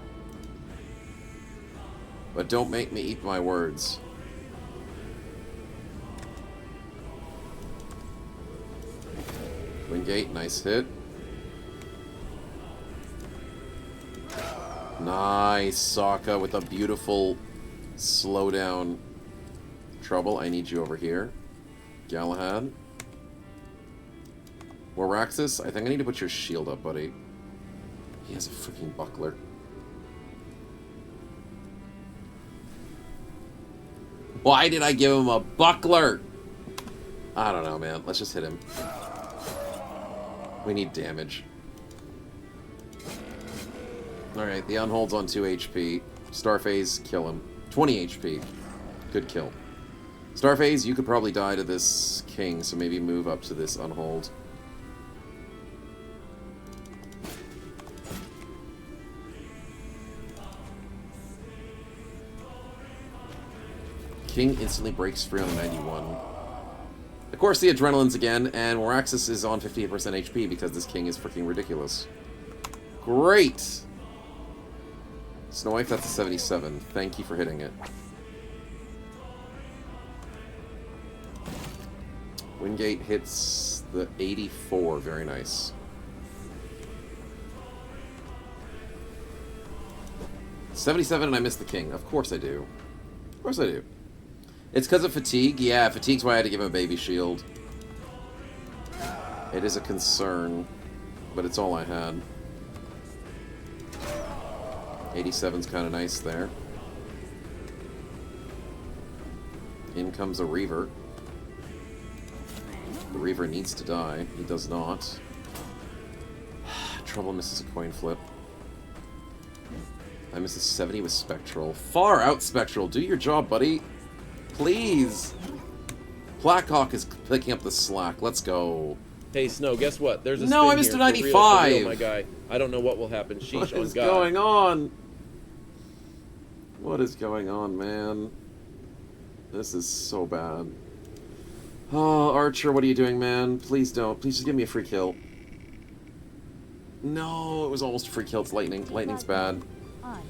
But don't make me eat my words. Wingate, nice hit. Nice, Sokka with a beautiful slowdown. Trouble, I need you over here. Galahad. Waraxis, I think I need to put your shield up, buddy. He has a freaking buckler. Why did I give him a buckler? I don't know, man. Let's just hit him. We need damage. Alright, the unhold's on 2 HP. Starphase, kill him. 20 HP. Good kill. Starphase, you could probably die to this king, so maybe move up to this unhold. King instantly breaks free on the 91. Of course, the adrenaline's again, and Waraxis is on 58% HP because this king is freaking ridiculous. Great! Snow Wife, that's a 77. Thank you for hitting it. Wingate hits the 84. Very nice. $77 and I missed the king. Of course I do. Of course I do. It's because of fatigue? Yeah, fatigue's why I had to give him a baby shield. It is a concern, but it's all I had. 87's kind of nice there. In comes a Reaver. The Reaver needs to die. He does not. Trouble misses a coin flip. I miss a 70 with Spectral. Far out, Spectral. Do your job, buddy. Please. Blackhawk is picking up the slack. Let's go. Hey, Snow, guess what? There's a No, spin I missed here. a For real, 95. my guy. I don't know what will happen. Sheesh What on is God. going on? What is going on, man? This is so bad. Oh, Archer, what are you doing, man? Please don't. Please just give me a free kill. No, it was almost a free kill. It's lightning. Lightning's bad. On.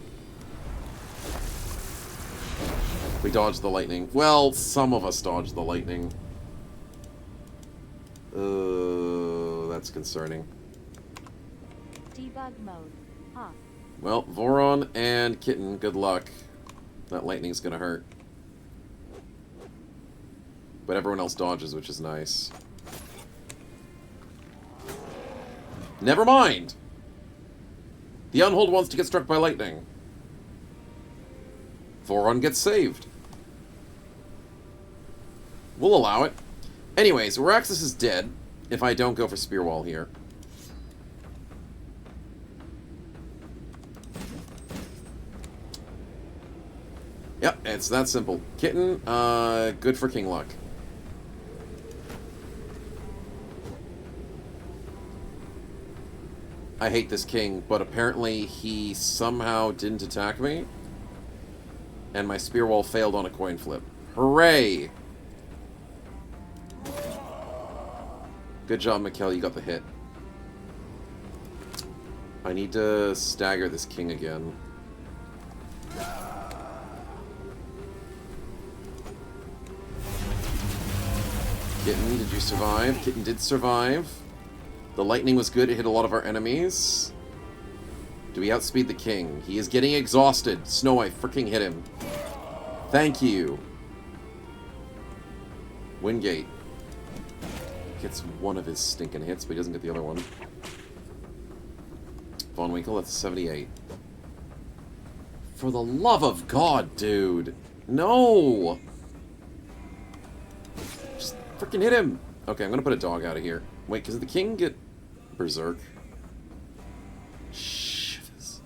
We dodged the lightning. Well, some of us dodged the lightning. That's concerning. Debug mode. Off. Well, Voron and Kitten, good luck. That lightning's gonna hurt. But everyone else dodges, which is nice. Never mind! The Unhold wants to get struck by lightning. Voron gets saved. We'll allow it. Anyways, Waraxis is dead if I don't go for Spear Wall here. Yep, it's that simple. Kitten, good for King Luck. I hate this king, but apparently he somehow didn't attack me. And my spear wall failed on a coin flip. Hooray! Good job, Mikkel, you got the hit. I need to stagger this king again. Kitten, did you survive? Kitten did survive. The lightning was good, it hit a lot of our enemies. Do we outspeed the king? He is getting exhausted. Snow White, freaking hit him. Thank you. Wingate. Gets one of his stinking hits, but he doesn't get the other one. Von Winkle, that's a 78. For the love of God, dude. No! Just freaking hit him. Okay, I'm gonna put a dog out of here. Wait, does the king get berserk? Shivers.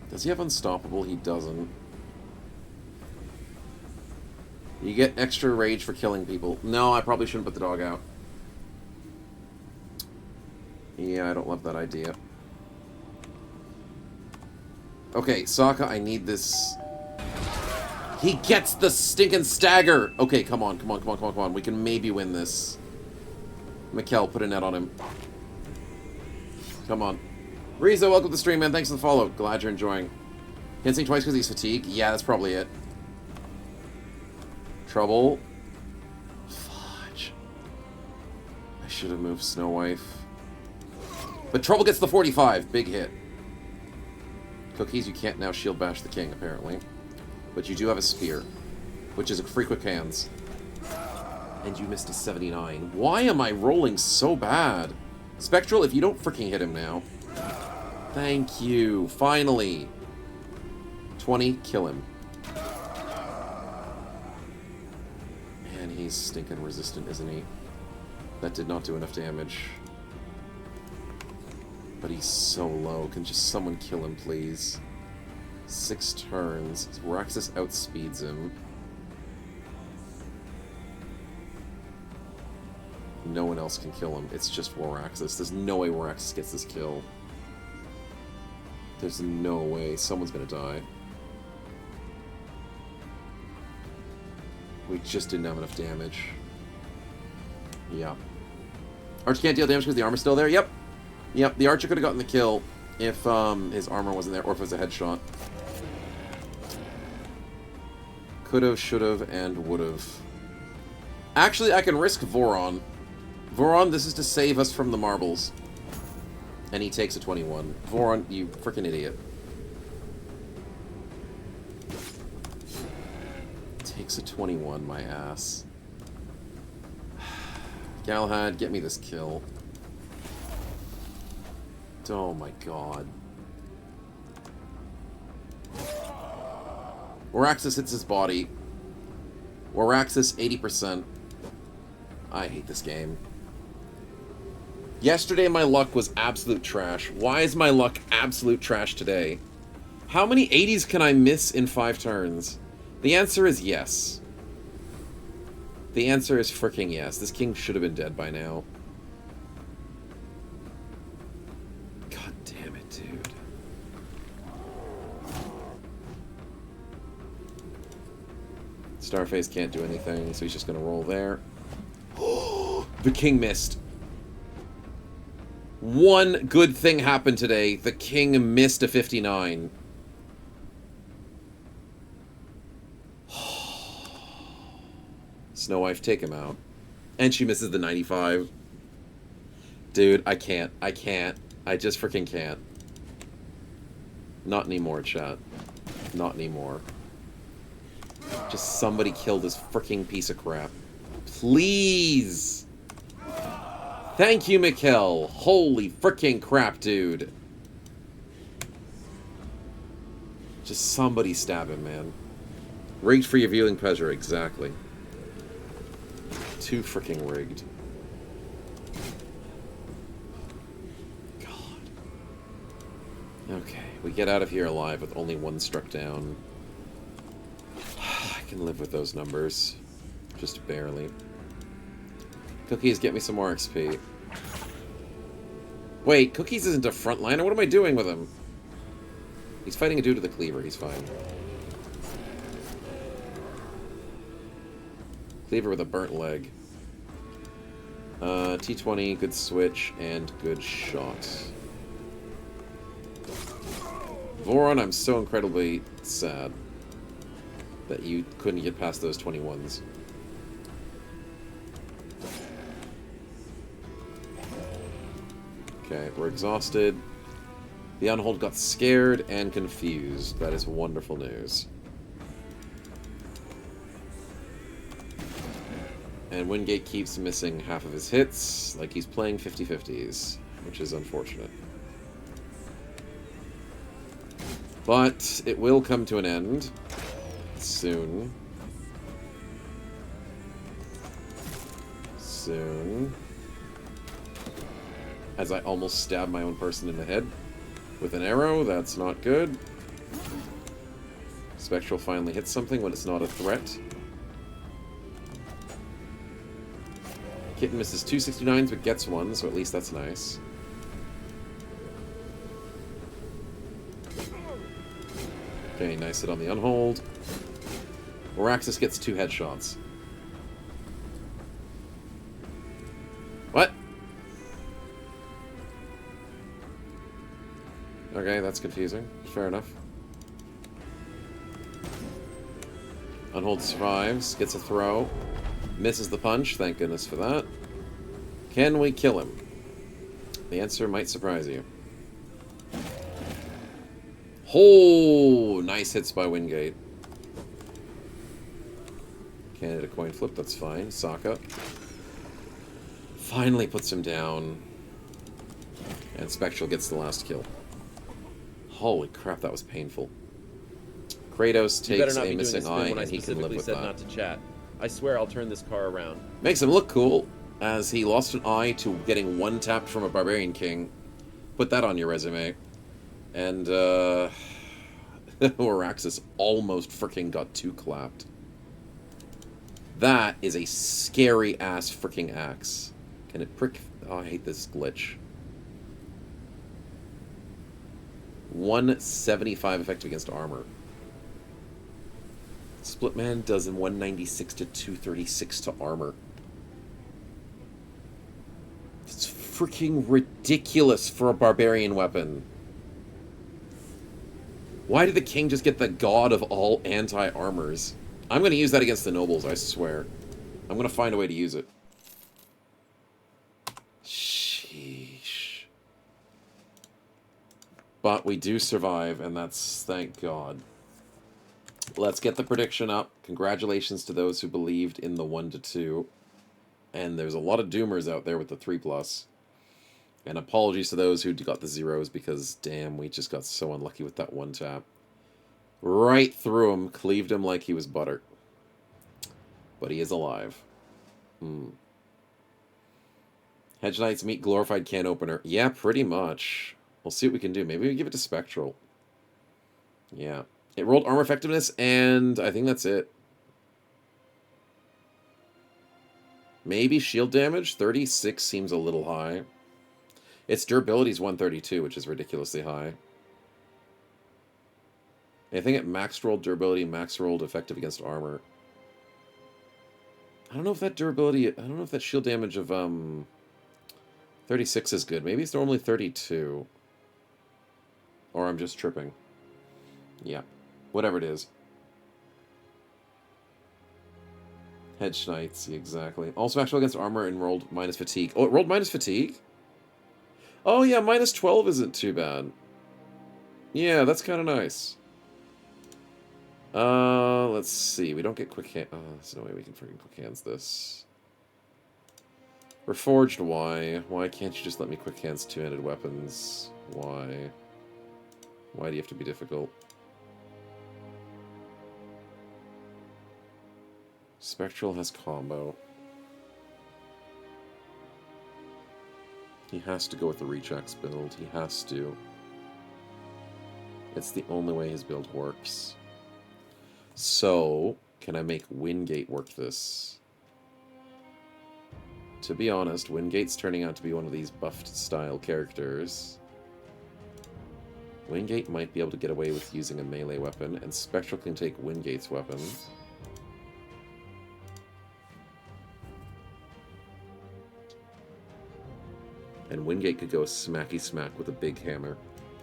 Does he have unstoppable? He doesn't. You get extra rage for killing people. No, I probably shouldn't put the dog out. Yeah, I don't love that idea. Okay, Sokka, I need this. He gets the stinking stagger! Okay, come on, come on, come on, come on, come on. We can maybe win this. Mikkel, put a net on him. Come on. Rizo, welcome to the stream, man. Thanks for the follow. Glad you're enjoying. Can't sing twice because he's fatigued? Yeah, that's probably it. Trouble. Fudge. I should have moved Snow Wife. But Trouble gets the 45. Big hit. Cookies, you can't now shield bash the king, apparently. But you do have a spear, which is a free quick hands. And you missed a 79. Why am I rolling so bad? Spectral, if you don't freaking hit him now. Thank you. Finally. 20, kill him. Man, he's stinking resistant, isn't he? That did not do enough damage. But he's so low. Can just someone kill him, please? 6 turns. Waraxis outspeeds him. No one else can kill him. It's just Waraxis. There's no way Waraxis gets this kill. There's no way. Someone's gonna die. We just didn't have enough damage. Yeah. Archer can't deal damage because the armor's still there? Yep. Yep, the Archer could have gotten the kill if his armor wasn't there, or if it was a headshot. Could've, should've, and would've. Actually, I can risk Voron. Voron, this is to save us from the marbles. And he takes a 21. Voron, you freaking idiot. Takes a 21, my ass. Galahad, get me this kill. Oh my god. Waraxis hits his body. Waraxis, 80%. I hate this game. Yesterday my luck was absolute trash. Why is my luck absolute trash today? How many 80s can I miss in 5 turns? The answer is yes. The answer is freaking yes. This king should have been dead by now. God damn it, dude. Starface can't do anything, so he's just gonna roll there. The king missed. One good thing happened today. The king missed a 59. Snow Wife, take him out. And she misses the 95. Dude, I can't. I can't. I just freaking can't. Not anymore, chat. Not anymore. Just somebody kill this freaking piece of crap. Please. Thank you, Mikkel. Holy freaking crap, dude. Just somebody stab him, man. Rigged for your viewing pleasure, exactly. Too freaking rigged. God. Okay, we get out of here alive with only one struck down. I can live with those numbers. Just barely. Cookies, get me some more XP. Wait, Cookies isn't a frontliner? What am I doing with him? He's fighting a dude with a cleaver, he's fine. Cleaver with a burnt leg. T20, good switch, and good shot. Voron, I'm so incredibly sad that you couldn't get past those 21s. Okay, we're exhausted. The Unhold got scared and confused. That is wonderful news. And Wingate keeps missing half of his hits, like he's playing 50-50s, which is unfortunate. But it will come to an end soon. Soon. As I almost stab my own person in the head with an arrow. That's not good. Spectral finally hits something when it's not a threat. Kitten misses 2 69s but gets one, so at least that's nice. Okay, nice hit on the Unhold. Oraxis gets 2 headshots. What? Okay, that's confusing. Fair enough. Unhold survives, gets a throw. Misses the punch, thank goodness for that. Can we kill him? The answer might surprise you. Oh, nice hits by Wingate. Canada coin flip, that's fine. Sokka finally puts him down. And Spectral gets the last kill. Holy crap, that was painful. Kratos takes a missing eye and he can live with that. Not to chat. I swear I'll turn this car around. Makes him look cool, as he lost an eye to getting one tapped from a Barbarian King. Put that on your resume. And, Oraxis almost freaking got 2 clapped. That is a scary-ass freaking axe. Can it prick? Oh, I hate this glitch. 175 effective against armor. Splitman does in 196 to 236 to armor. It's freaking ridiculous for a barbarian weapon. Why did the king just get the god of all anti-armors? I'm going to use that against the nobles, I swear. I'm going to find a way to use it. Sheesh. But we do survive, and that's thank God. Let's get the prediction up. Congratulations to those who believed in the 1 to 2. And there's a lot of doomers out there with the 3+. And apologies to those who got the 0s because, damn, we just got so unlucky with that 1 tap. Right through him, cleaved him like he was butter. But he is alive. Hedge Knights meet glorified can opener. Yeah, pretty much. We'll see what we can do. Maybe we give it to Spectral. Yeah. It rolled armor effectiveness, and I think that's it. Maybe shield damage? 36 seems a little high. Its durability is 132, which is ridiculously high. I think it max rolled durability, max rolled effective against armor. I don't know if that durability... I don't know if that shield damage of 36 is good. Maybe it's normally 32. Or I'm just tripping. Yeah. Whatever it is. Hedge Knights, exactly. Also, actually against armor and rolled minus fatigue. Oh, it rolled minus fatigue? Oh, yeah, minus 12 isn't too bad. Yeah, that's kind of nice. Let's see. We don't get quick hand... Oh, there's no way we can freaking quick hands this. Reforged, why? Why can't you just let me quick hands two-handed weapons? Why? Why do you have to be difficult? Spectral has combo. He has to go with the Reach-Axe build. He has to. It's the only way his build works. So, can I make Wingate work this? To be honest, Wingate's turning out to be one of these buffed style characters. Wingate might be able to get away with using a melee weapon, and Spectral can take Wingate's weapon. And Wingate could go smacky smack with a big hammer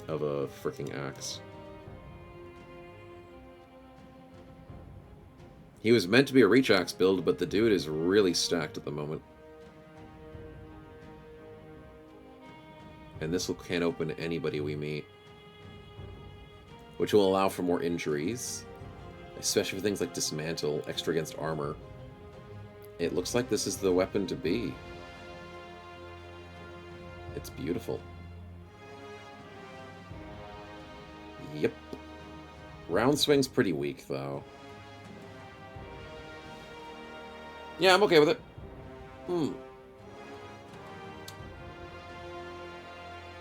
of a fricking axe. He was meant to be a Reach Axe build, but the dude is really stacked at the moment. And this can't open anybody we meet. Which will allow for more injuries. Especially for things like Dismantle, extra against armor. It looks like this is the weapon to be. It's beautiful. Yep. Round swing's pretty weak, though. Yeah, I'm okay with it.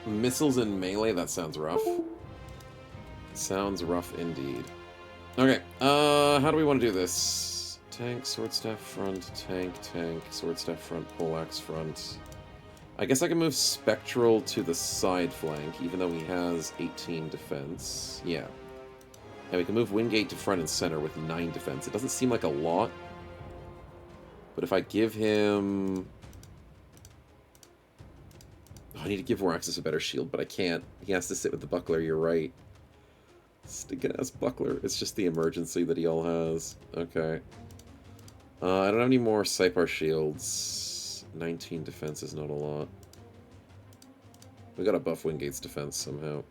Missiles and melee, that sounds rough. Sounds rough indeed. Okay, how do we want to do this? Tank, sword staff front, tank, sword staff front, poleaxe front. I guess I can move Spectral to the side flank, even though he has 18 defense. Yeah. And we can move Wingate to front and center with 9 defense. It doesn't seem like a lot. But if I give him... Oh, I need to give Waraxis a better shield, but I can't. He has to sit with the buckler, you're right. Stinking-ass buckler. It's just the emergency that he all has. Okay. I don't have any more Sipar shields. 19 defense is not a lot. We gotta buff Wingate's defense somehow.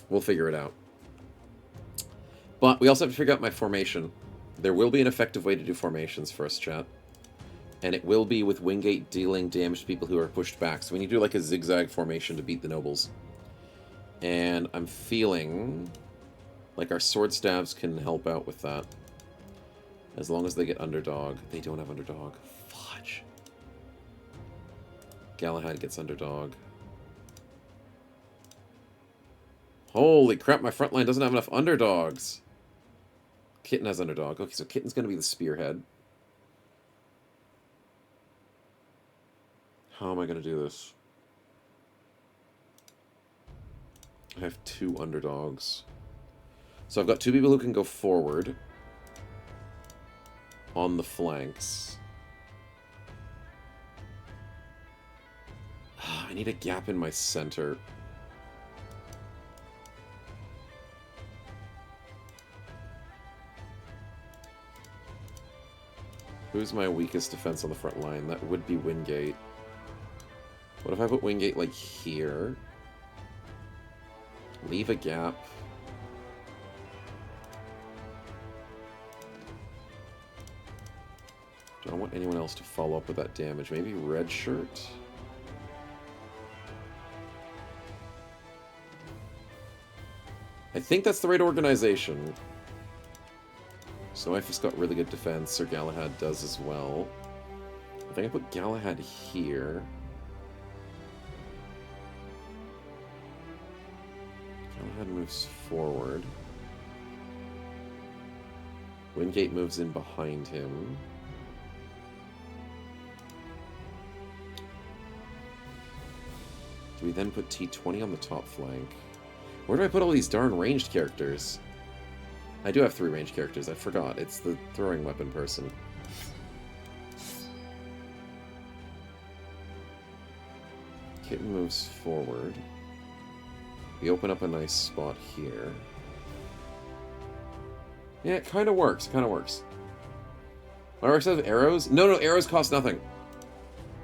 We'll figure it out. But we also have to figure out my formation. There will be an effective way to do formations for us, chat. And it will be with Wingate dealing damage to people who are pushed back. So we need to do like a zigzag formation to beat the nobles. And I'm feeling like our sword staves can help out with that. As long as they get underdog. They don't have underdog. Fudge. Galahad gets underdog. Holy crap, my front line doesn't have enough underdogs. Kitten has underdog. Okay, so Kitten's going to be the spearhead. How am I going to do this? I have 2 underdogs. So I've got 2 people who can go forward on the flanks. I need a gap in my center. Who's my weakest defense on the front line? That would be Wingate. What if I put Wingate, like, here? Leave a gap. Do I want anyone else to follow up with that damage? Maybe Red Shirt? I think that's the right organization. Snowife's got really good defense. Sir Galahad does as well. I think I put Galahad here. Galahad moves forward. Wingate moves in behind him. Do we then put T20 on the top flank? Where do I put all these darn ranged characters? I do have 3 ranged characters, I forgot. It's the throwing weapon person. Kitten moves forward. We open up a nice spot here. Yeah, it kind of works, Fireworks have arrows? No, arrows cost nothing.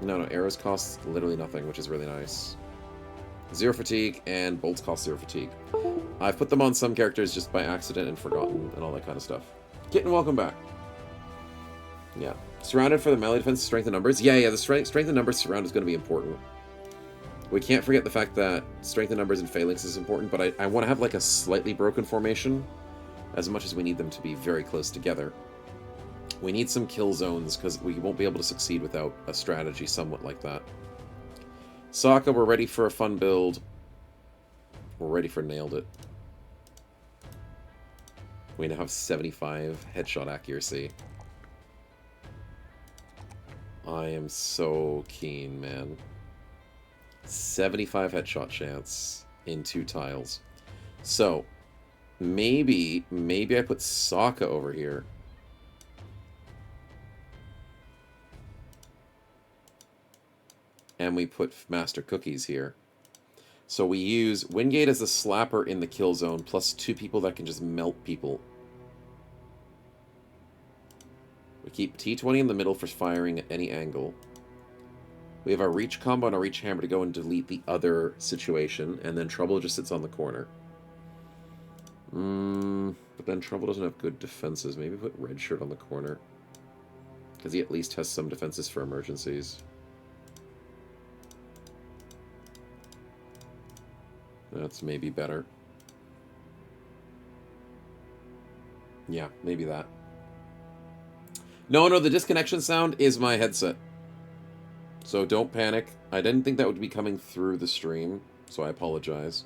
No, arrows cost literally nothing, which is really nice. 0 fatigue, and bolts cost 0 fatigue. I've put them on some characters just by accident and forgotten and all that kind of stuff. Kitten, welcome back. Yeah. Surrounded for the melee defense, strength in numbers. Yeah, the strength in numbers surround is going to be important. We can't forget the fact that strength in numbers and phalanx is important, but I want to have like a slightly broken formation, as much as we need them to be very close together. We need some kill zones, because we won't be able to succeed without a strategy somewhat like that. Sokka, we're ready for a fun build. We're ready for nailed it. We now have 75 headshot accuracy. I am so keen, man. 75 headshot chance in 2 tiles. So, maybe I put Sokka over here. And we put Master Cookies here. So we use Wingate as a slapper in the kill zone, plus 2 people that can just melt people. We keep T20 in the middle for firing at any angle. We have our reach combo and our reach hammer to go and delete the other situation, and then Trouble just sits on the corner. But then Trouble doesn't have good defenses. Maybe put Red Shirt on the corner, because he at least has some defenses for emergencies. That's maybe better. Yeah, maybe that. No, the disconnection sound is my headset. So don't panic. I didn't think that would be coming through the stream, so I apologize.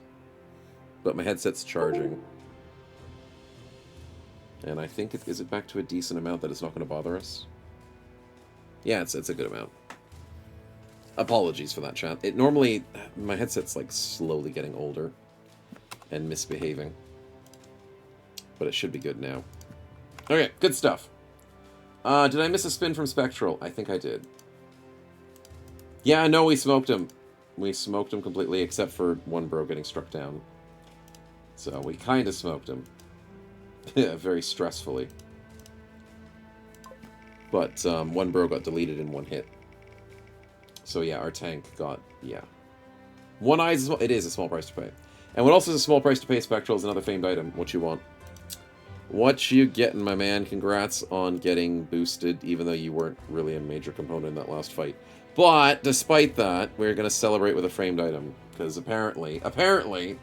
But my headset's charging. And I think, is it back to a decent amount that it's not going to bother us? Yeah, it's a good amount. Apologies for that, chat. It normally, my headset's like slowly getting older and misbehaving. But it should be good now. Okay, good stuff. Did I miss a spin from Spectral? I think I did. Yeah, no, we smoked him. We smoked him completely, except for one bro getting struck down. So we kind of smoked him. Very stressfully. But one bro got deleted in 1 hit. So yeah, our tank got, yeah. One eye is, it is a small price to pay. And what else is a small price to pay, Spectral, is another famed item. What you want? What you getting, my man? Congrats on getting boosted, even though you weren't really a major component in that last fight. But, despite that, we're going to celebrate with a framed item. Because apparently,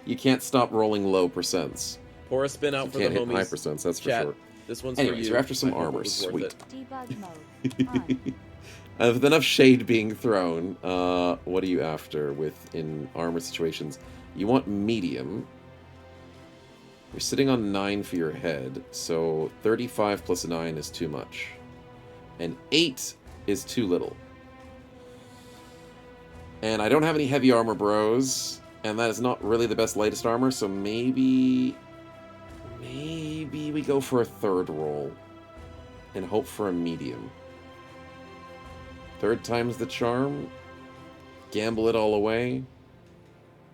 you can't stop rolling low percents. Pour a spin out for the homies. You can't hit high percents, that's Chat, for sure. This one's Anyways, for you. you're after some I hope armor. it was worth Sweet. it. Debug mode. On. With enough shade being thrown, what are you after in armor situations? You want medium. You're sitting on 9 for your head, so 35 plus 9 is too much. And 8 is too little. And I don't have any heavy armor bros, and that is not really the best lightest armor, so maybe we go for a 3rd roll and hope for a medium. 3rd time's the charm? Gamble it all away?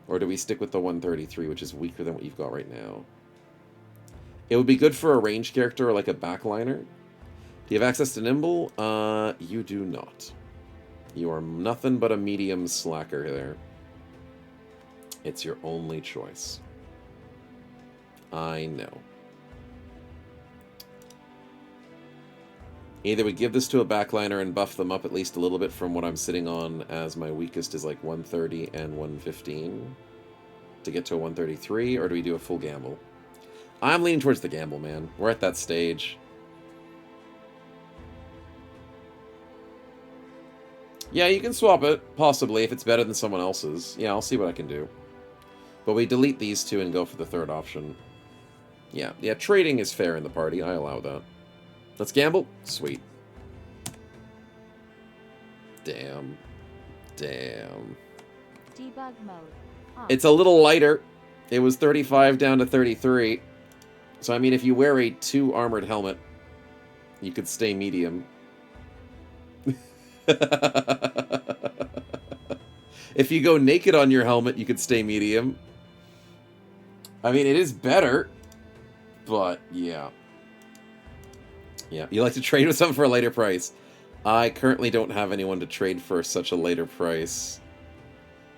Or do we stick with the 133, which is weaker than what you've got right now? It would be good for a ranged character or like a backliner. Do you have access to Nimble? You do not. You are nothing but a medium slacker there. It's your only choice. I know. Either we give this to a backliner and buff them up at least a little bit from what I'm sitting on, as my weakest is like 130 and 115 to get to a 133, or do we do a full gamble? I'm leaning towards the gamble, man. We're at that stage. Yeah, you can swap it, possibly, if it's better than someone else's. Yeah, I'll see what I can do. But we delete these 2 and go for the 3rd option. Yeah, trading is fair in the party. I allow that. Let's gamble. Sweet. Damn. Debug mode. On. It's a little lighter. It was 35 down to 33. So, I mean, if you wear a 2 armored helmet, you could stay medium. If you go naked on your helmet, you could stay medium. I mean, it is better. But, yeah. Yeah, you like to trade with something for a later price. I currently don't have anyone to trade for such a later price.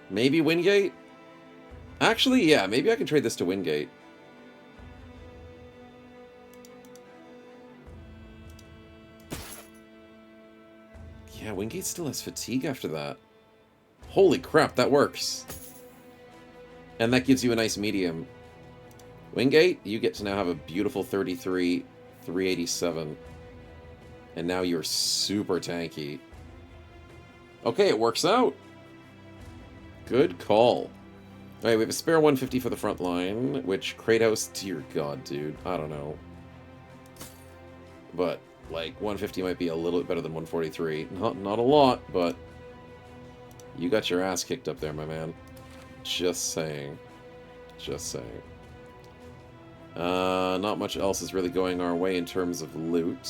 Maybe Wingate? Actually, yeah, maybe I can trade this to Wingate. Yeah, Wingate still has fatigue after that. Holy crap, that works. And that gives you a nice medium. Wingate, you get to now have a beautiful 33, 387. And now you're super tanky. Okay, it works out. Good call. Alright, we have a spare 150 for the front line, which Kratos, dear god, dude, I don't know. But, like, 150 might be a little bit better than 143. Not a lot, but you got your ass kicked up there, my man. Just saying. Just saying. Not much else is really going our way in terms of loot.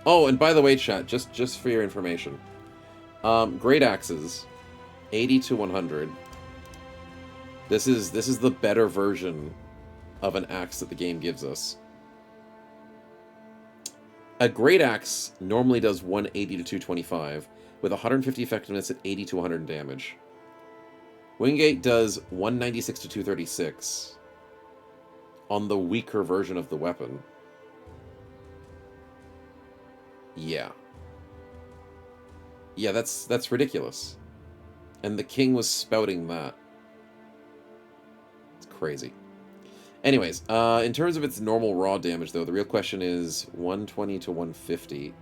Oh, and by the way, chat, just for your information. Great axes, 80 to 100. This is the better version of an axe that the game gives us. A great axe normally does 180 to 225, with 150 effectiveness at 80 to 100 damage. Wingate does 196 to 236 on the weaker version of the weapon. Yeah. Yeah, that's ridiculous. And the king was spouting that. It's crazy. Anyways, in terms of its normal raw damage, though, the real question is 120 to 150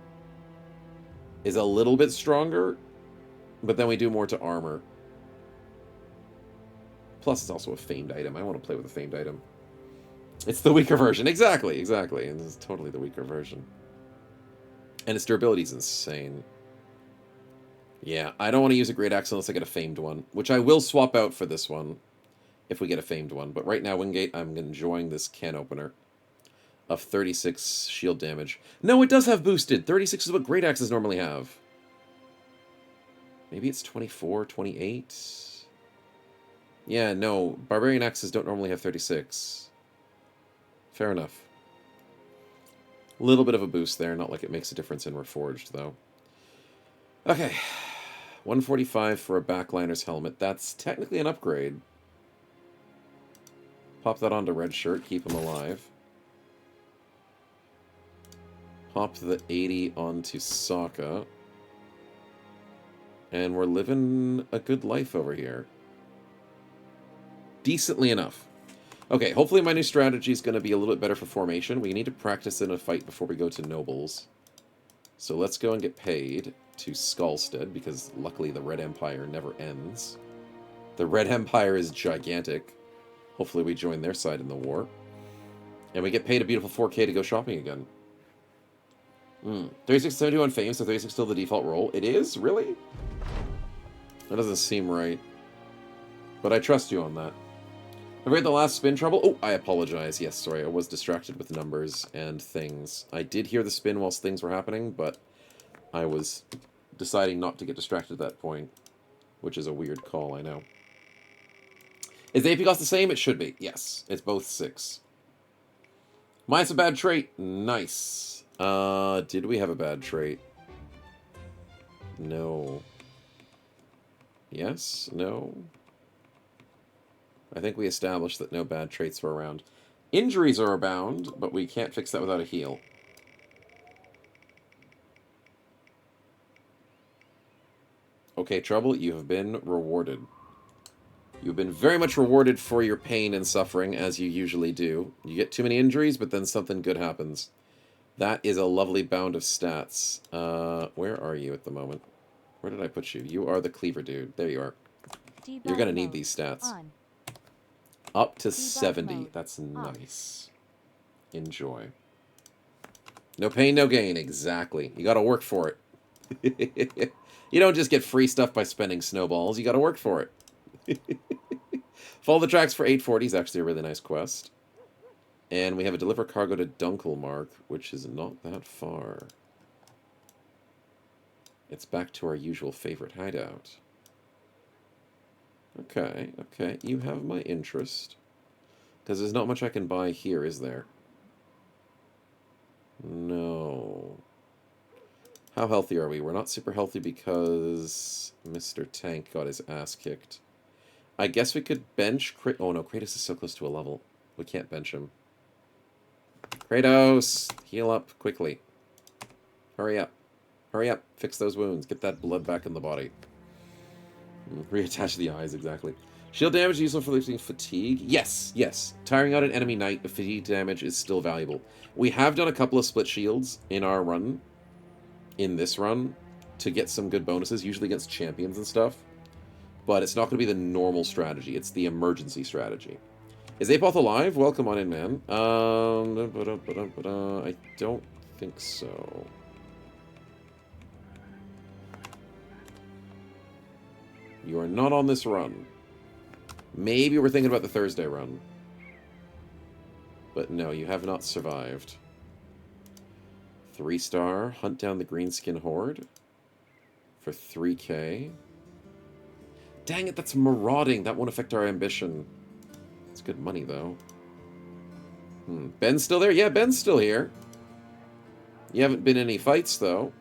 is a little bit stronger, but then we do more to armor. Plus, it's also a famed item. I want to play with a famed item. It's the weaker version. Exactly. And it's totally the weaker version. And its durability is insane. Yeah, I don't want to use a great axe unless I get a famed one, which I will swap out for this one if we get a famed one. But right now, Wingate, I'm enjoying this can opener of 36 shield damage. No, it does have boosted. 36 is what great axes normally have. Maybe it's 24, 28. Yeah, no, barbarian axes don't normally have 36. Fair enough. A little bit of a boost there, not like it makes a difference in Reforged, though. Okay, 145 for a backliner's helmet. That's technically an upgrade. Pop that onto red shirt, keep him alive. Pop the 80 onto Sokka. And we're living a good life over here. Decently enough. Okay, hopefully my new strategy is going to be a little bit better for formation. We need to practice in a fight before we go to nobles. So let's go and get paid to Skalstead, because luckily the Red Empire never ends. The Red Empire is gigantic. Hopefully we join their side in the war. And we get paid a beautiful 4K to go shopping again. 3671 fame, so 36 still the default roll. It is? Really? That doesn't seem right. But I trust you on that. Have we had the last spin trouble? Oh, I apologize. Yes, sorry, I was distracted with numbers and things. I did hear the spin whilst things were happening, but I was deciding not to get distracted at that point, which is a weird call, I know. Is the AP cost the same? It should be. Yes, it's both 6. Minus a bad trait. Nice. Did we have a bad trait? No. Yes? No? I think we established that no bad traits were around. Injuries are abound, but we can't fix that without a heal. Okay, Trouble, you have been rewarded. You've been very much rewarded for your pain and suffering, as you usually do. You get too many injuries, but then something good happens. That is a lovely bound of stats. Where are you at the moment? Where did I put you? You are the cleaver dude. There you are. You're going to need these stats. Up to 70. That's nice. Enjoy. No pain, no gain. Exactly. You got to work for it. You don't just get free stuff by spending snowballs. You got to work for it. Follow the tracks for 840 is actually a really nice quest. And we have a deliver cargo to Dunkelmark, which is not that far. It's back to our usual favorite hideout. Okay, okay. You have my interest. Because there's not much I can buy here, is there? No. How healthy are we? We're not super healthy because Mr. Tank got his ass kicked. I guess we could bench... Oh no, Kratos is so close to a level. We can't bench him. Kratos! Heal up quickly. Hurry up. Hurry up, fix those wounds, get that blood back in the body. Reattach the eyes, exactly. Shield damage useful for lifting fatigue. Yes, yes. Tiring out an enemy knight, the fatigue damage is still valuable. We have done a couple of split shields in our run, in this run, to get some good bonuses, usually against champions and stuff. But it's not going to be the normal strategy. It's the emergency strategy. Is Apoth alive? Welcome on in, man. I don't think so. You are not on this run. Maybe we're thinking about the Thursday run. But no, you have not survived. 3-star, hunt down the Greenskin Horde for 3k. Dang it, that's marauding. That won't affect our ambition. It's good money, though. Ben's still there? Yeah, Ben's still here. You haven't been in any fights, though.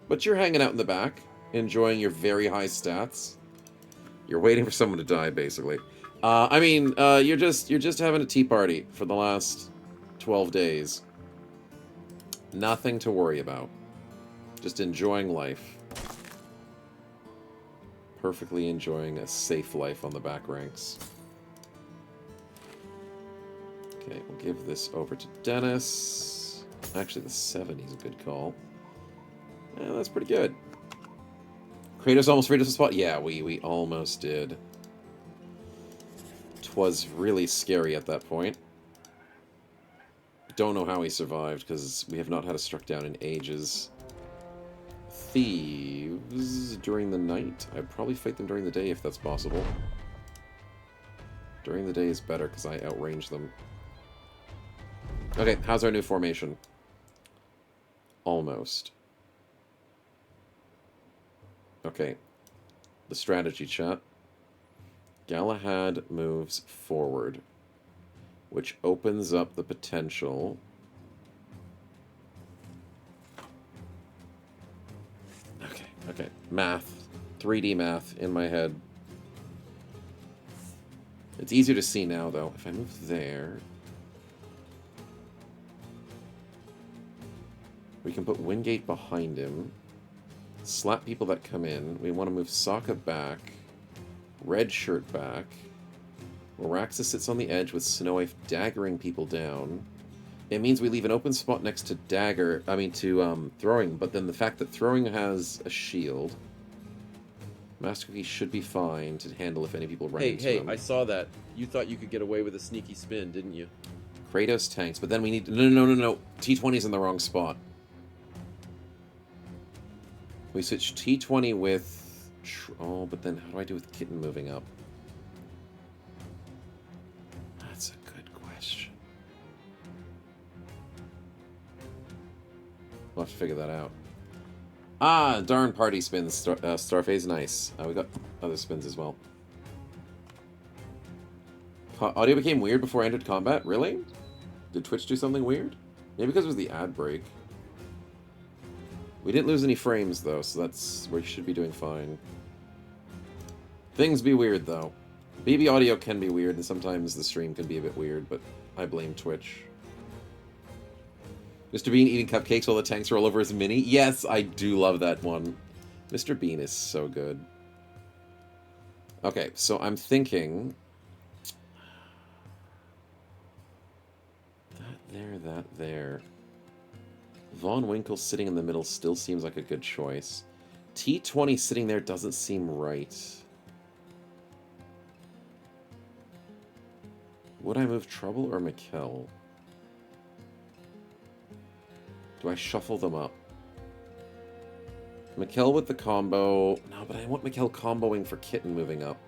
But you're hanging out in the back, enjoying your very high stats. You're waiting for someone to die, basically. You're just having a tea party for the last 12 days. Nothing to worry about. Just enjoying life. Perfectly enjoying a safe life on the back ranks. Okay, we'll give this over to Dennis. Actually, the 70 is a good call. Yeah, that's pretty good. Kratos almost freed us a spot? Yeah, we almost did. 'Twas really scary at that point. Don't know how he survived, because we have not had a struck down in ages. Thieves during the night? I'd probably fight them during the day if that's possible. During the day is better, because I outrange them. Okay, how's our new formation? Almost. Okay. The strategy, chat. Galahad moves forward, which opens up the potential. Okay. Math. 3D math in my head. It's easier to see now, though. If I move there... we can put Wingate behind him. Slap people that come in. We want to move Sokka back. Red Shirt back. Araxis sits on the edge with Snowife daggering people down. It means we leave an open spot next to Throwing, but then the fact that Throwing has a shield... Master Cookie should be fine to handle if any people run into him. Hey, I saw that. You thought you could get away with a sneaky spin, didn't you? Kratos tanks, but then we need... No. T20's in the wrong spot. We switch T20 with... Oh, but then how do I do with Kitten moving up? That's a good question. We'll have to figure that out. Ah, darn party spins. Starphase, nice. We got other spins as well. Audio became weird before I entered combat? Really? Did Twitch do something weird? Maybe because it was the ad break. We didn't lose any frames, though, so that's... we should be doing fine. Things be weird, though. BB audio can be weird, and sometimes the stream can be a bit weird, but I blame Twitch. Mr. Bean eating cupcakes while the tanks roll over his mini? Yes, I do love that one. Mr. Bean is so good. Okay, so I'm thinking... that there. Von Winkle sitting in the middle still seems like a good choice. T20 sitting there doesn't seem right. Would I move Trouble or Mikkel? Do I shuffle them up? Mikkel with the combo... No, but I want Mikkel comboing for Kitten moving up.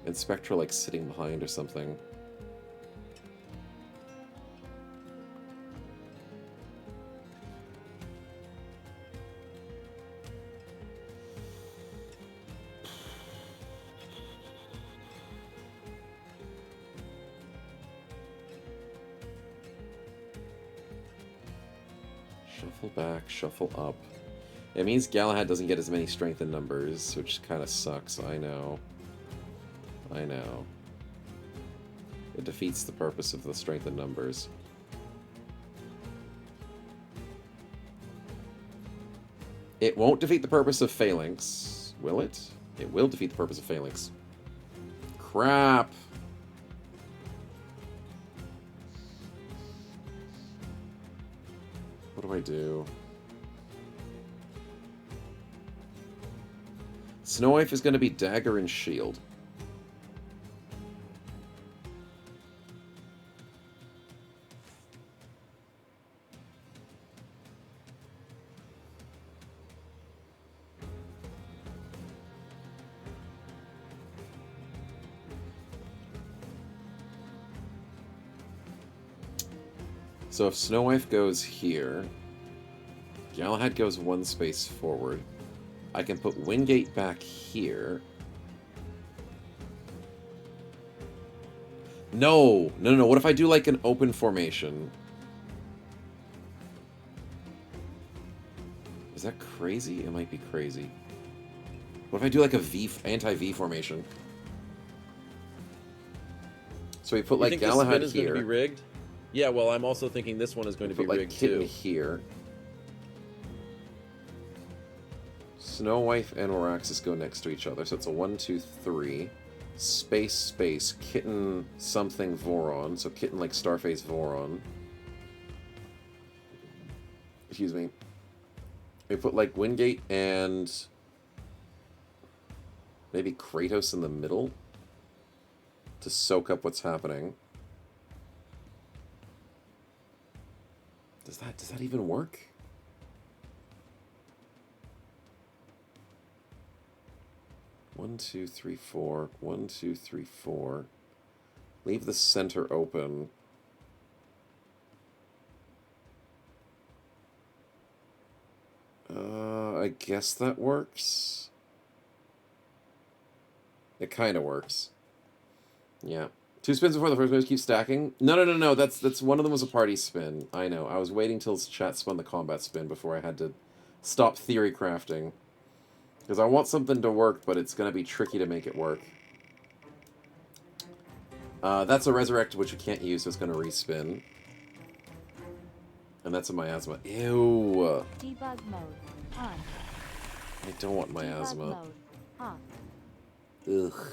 And Spectra, like, sitting behind or something. Shuffle back, shuffle up. It means Galahad doesn't get as many strength in numbers, which kind of sucks, I know. I know. It defeats the purpose of the strength in numbers. It won't defeat the purpose of phalanx, will it? It will defeat the purpose of phalanx. Crap. What do I do? Snow Wife is going to be dagger and shield. So if Snow Wife goes here, Galahad goes one space forward. I can put Wingate back here. No! No, no, no. What if I do like an open formation? Is that crazy? It might be crazy. What if I do like a anti-V formation? So we put like Galahad is here. going to be rigged? Yeah, well, I'm also thinking this one is going to be rigged Kitten too. Here. Snow Wife and Oraxis go next to each other, so it's a 1, 2, 3. Space, space, Kitten something Voron. So Kitten like Starface Voron. Excuse me. We put like Wingate and maybe Kratos in the middle to soak up what's happening. Does that even work? One, two, three, four. 1, 2, 3, 4. Leave the center open. I guess that works. It kind of works. Yeah. 2 spins before the first move, keep stacking. No, no, no, no. That's one of them was a party spin. I know. I was waiting till chat spun the combat spin before I had to stop theory crafting. Because I want something to work, but it's going to be tricky to make it work. That's a resurrect, which you can't use, so it's going to respin. And that's a miasma. Ew. Debug mode on. I don't want Debug miasma. mode off. Ugh.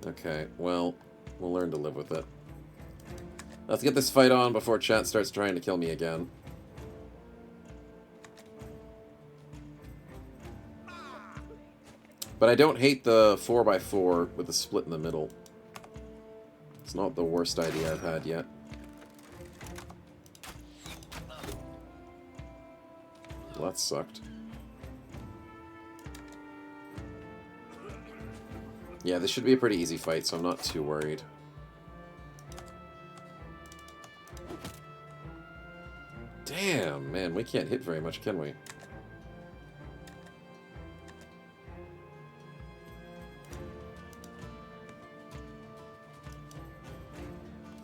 Okay, well, we'll learn to live with it. Let's get this fight on before chat starts trying to kill me again. But I don't hate the 4x4 with the split in the middle. It's not the worst idea I've had yet. Well, that sucked. Yeah, this should be a pretty easy fight, so I'm not too worried. Damn, man, we can't hit very much, can we?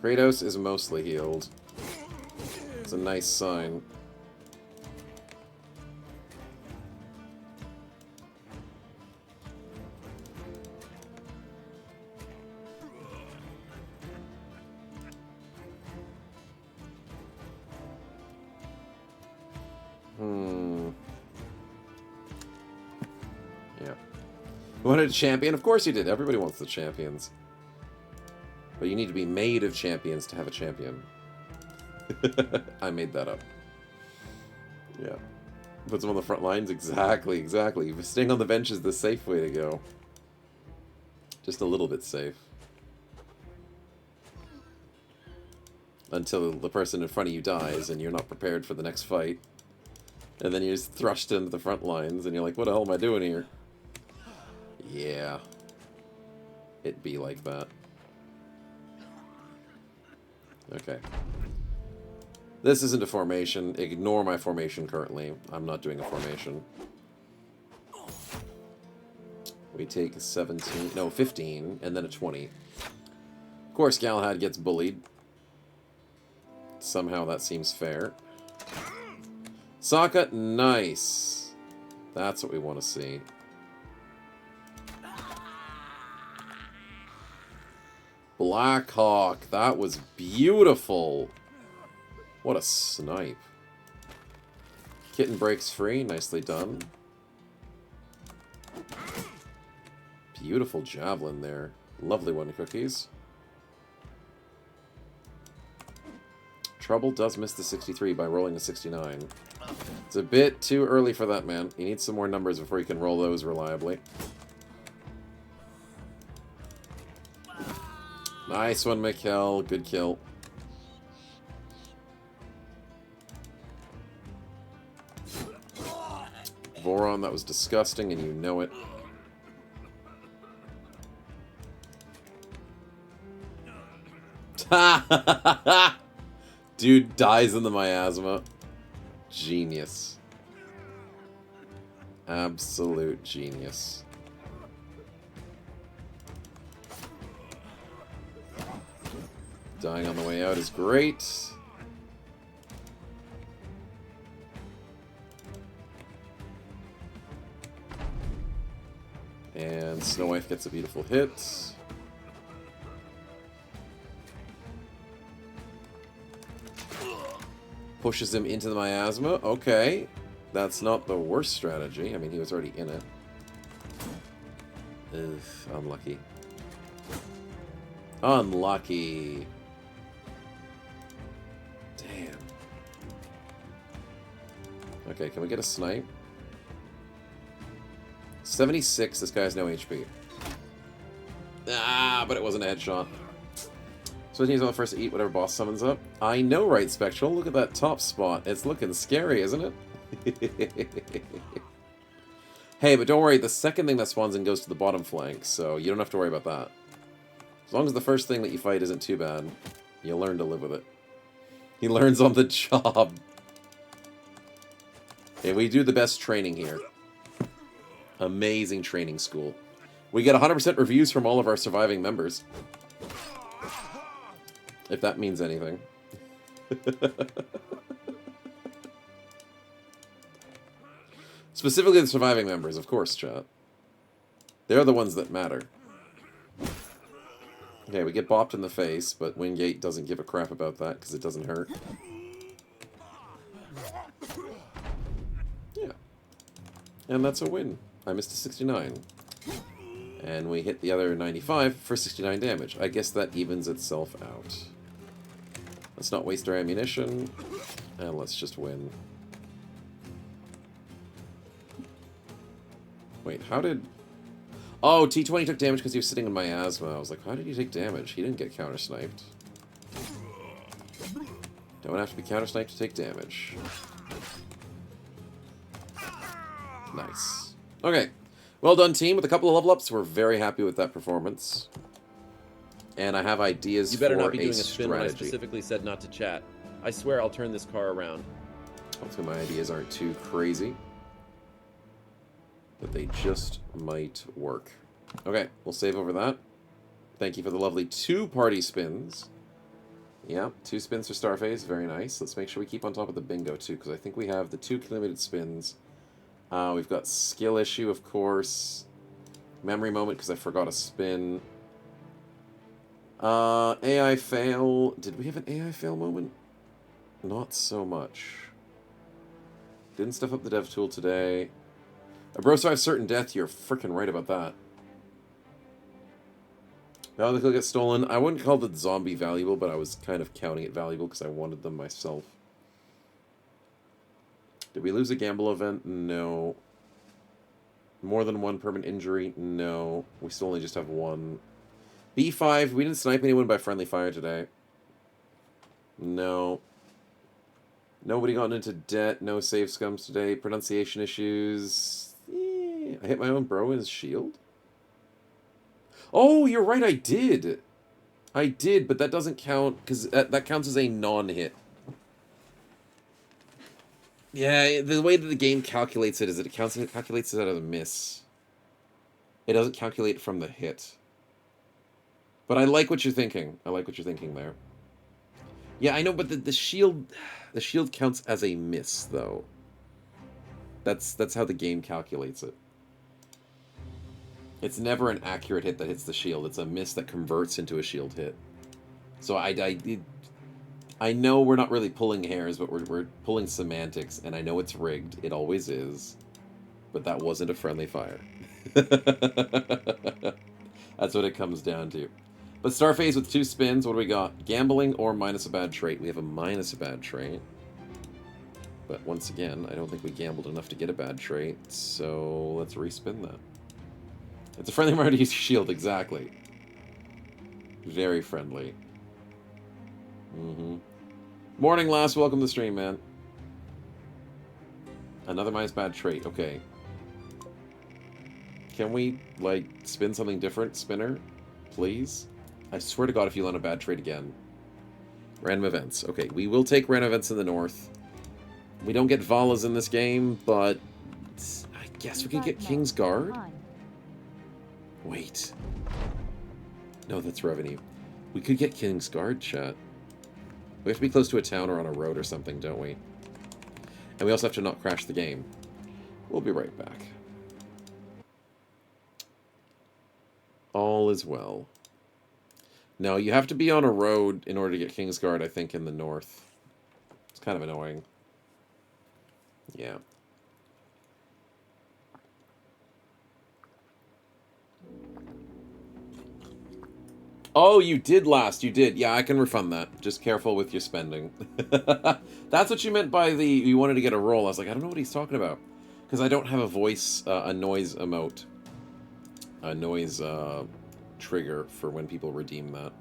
Kratos is mostly healed. It's a nice sign. Yeah. You wanted a champion? Of course you did. Everybody wants the champions. But you need to be made of champions to have a champion. I made that up. Yeah. Puts them on the front lines? Exactly, exactly. Staying on the bench is the safe way to go. Just a little bit safe. Until the person in front of you dies and you're not prepared for the next fight. And then you're just thrust into the front lines and you're like, what the hell am I doing here? Yeah. It'd be like that. Okay. This isn't a formation. Ignore my formation currently. I'm not doing a formation. We take a 17, no, 15, and then a 20. Of course, Galahad gets bullied. Somehow that seems fair. Sokka, nice. That's what we want to see. Blackhawk, that was beautiful. What a snipe. Kitten breaks free. Nicely done. Beautiful javelin there. Lovely one, Cookies. Trouble does miss the 63 by rolling a 69. It's a bit too early for that, man. You need some more numbers before you can roll those reliably. Nice one, Mikkel. Good kill. Voron, that was disgusting, and you know it. Dude dies in the miasma. Genius. Absolute genius. Dying on the way out is great. And Snow White gets a beautiful hit. Pushes him into the miasma. Okay. That's not the worst strategy. I mean, he was already in it. Ugh, unlucky. Unlucky. Damn. Okay, can we get a snipe? 76, this guy has no HP. Ah, but it wasn't a headshot. So he's on the first to eat whatever boss summons up. I know, right, Spectral? Look at that top spot. It's looking scary, isn't it? Hey, but don't worry. The second thing that spawns in goes to the bottom flank, so you don't have to worry about that. As long as the first thing that you fight isn't too bad, you'll learn to live with it. He learns on the job. Okay, we do the best training here. Amazing training school. We get 100% reviews from all of our surviving members. If that means anything. Specifically the surviving members, of course, chat. They're the ones that matter. Okay, we get bopped in the face, but Wingate doesn't give a crap about that because it doesn't hurt. Yeah. And that's a win. I missed a 69. And we hit the other 95 for 69 damage. I guess that evens itself out. Let's not waste our ammunition. And let's just win. Wait, how did... Oh, T20 took damage because he was sitting in miasma. I was like, how did he take damage? He didn't get counter-sniped. Don't have to be counter-sniped to take damage. Nice. Okay. Well done, team. With a couple of level ups, we're very happy with that performance. And I have ideas You better for not be doing a a spin when I strategy. specifically said not to chat. I swear I'll turn this car around. Hopefully my ideas aren't too crazy. But they just might work. Okay, we'll save over that. Thank you for the lovely 2 party spins. Yeah, 2 spins for Starface. Very nice. Let's make sure we keep on top of the bingo, too, because I think we have the 2 limited spins. We've got skill issue, of course. Memory moment, because I forgot a spin. AI fail. Did we have an AI fail moment? Not so much. Didn't stuff up the dev tool today. A bro survived certain death. You're freaking right about that. Now the kill gets stolen. I wouldn't call the zombie valuable, but I was kind of counting it valuable because I wanted them myself. Did we lose a gamble event? No. More than 1 permanent injury? No. We still only just have 1. B5, we didn't snipe anyone by friendly fire today. No. Nobody got into debt. No save scums today. Pronunciation issues. I hit my own bro in his shield? Oh, you're right, I did. I did, but that doesn't count, because that counts as a non-hit. Yeah, the way that the game calculates it is that it calculates it as a miss. It doesn't calculate from the hit. But I like what you're thinking. I like what you're thinking there. Yeah, I know, but the shield counts as a miss, though. That's how the game calculates it. It's never an accurate hit that hits the shield. It's a miss that converts into a shield hit. So I know we're not really pulling hairs, but we're pulling semantics, and I know it's rigged. It always is. But that wasn't a friendly fire. That's what it comes down to. But Starface with 2 spins, what do we got? Gambling or minus a bad trait? We have a minus a bad trait. But once again, I don't think we gambled enough to get a bad trait, so let's respin that. It's a friendly reminder to use your shield, exactly. Very friendly. Morning, Last. Welcome to the stream, man. Another minus bad trait. Okay. Can we, like, spin something different, spinner? Please? I swear to God if you land a bad trait again. Random events. Okay, we will take random events in the north. We don't get Valas in this game, but I guess we could get King's Guard. Wait. No, that's revenue. We could get King's Guard, chat. We have to be close to a town or on a road or something, don't we? And we also have to not crash the game. We'll be right back. All is well. No, you have to be on a road in order to get King's Guard, I think, in the north. It's kind of annoying. Yeah. Oh, you did last. You did. Yeah, I can refund that. Just careful with your spending. That's what you meant by the... You wanted to get a roll. I was like, I don't know what he's talking about. Because I don't have a voice, a noise emote. A noise trigger for when people redeem that.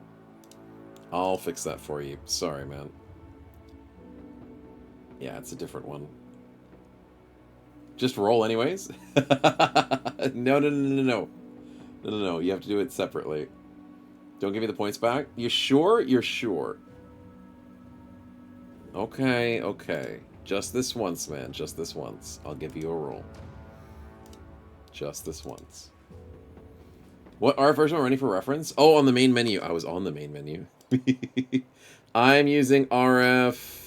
I'll fix that for you. Sorry, man. Yeah, it's a different one. Just roll anyways? No. No. You have to do it separately. Don't give me the points back? You sure? You're sure. Okay. Just this once, man. Just this once. I'll give you a roll. Just this once. What art version are we running for reference? Oh, on the main menu. I was on the main menu. I'm using RF...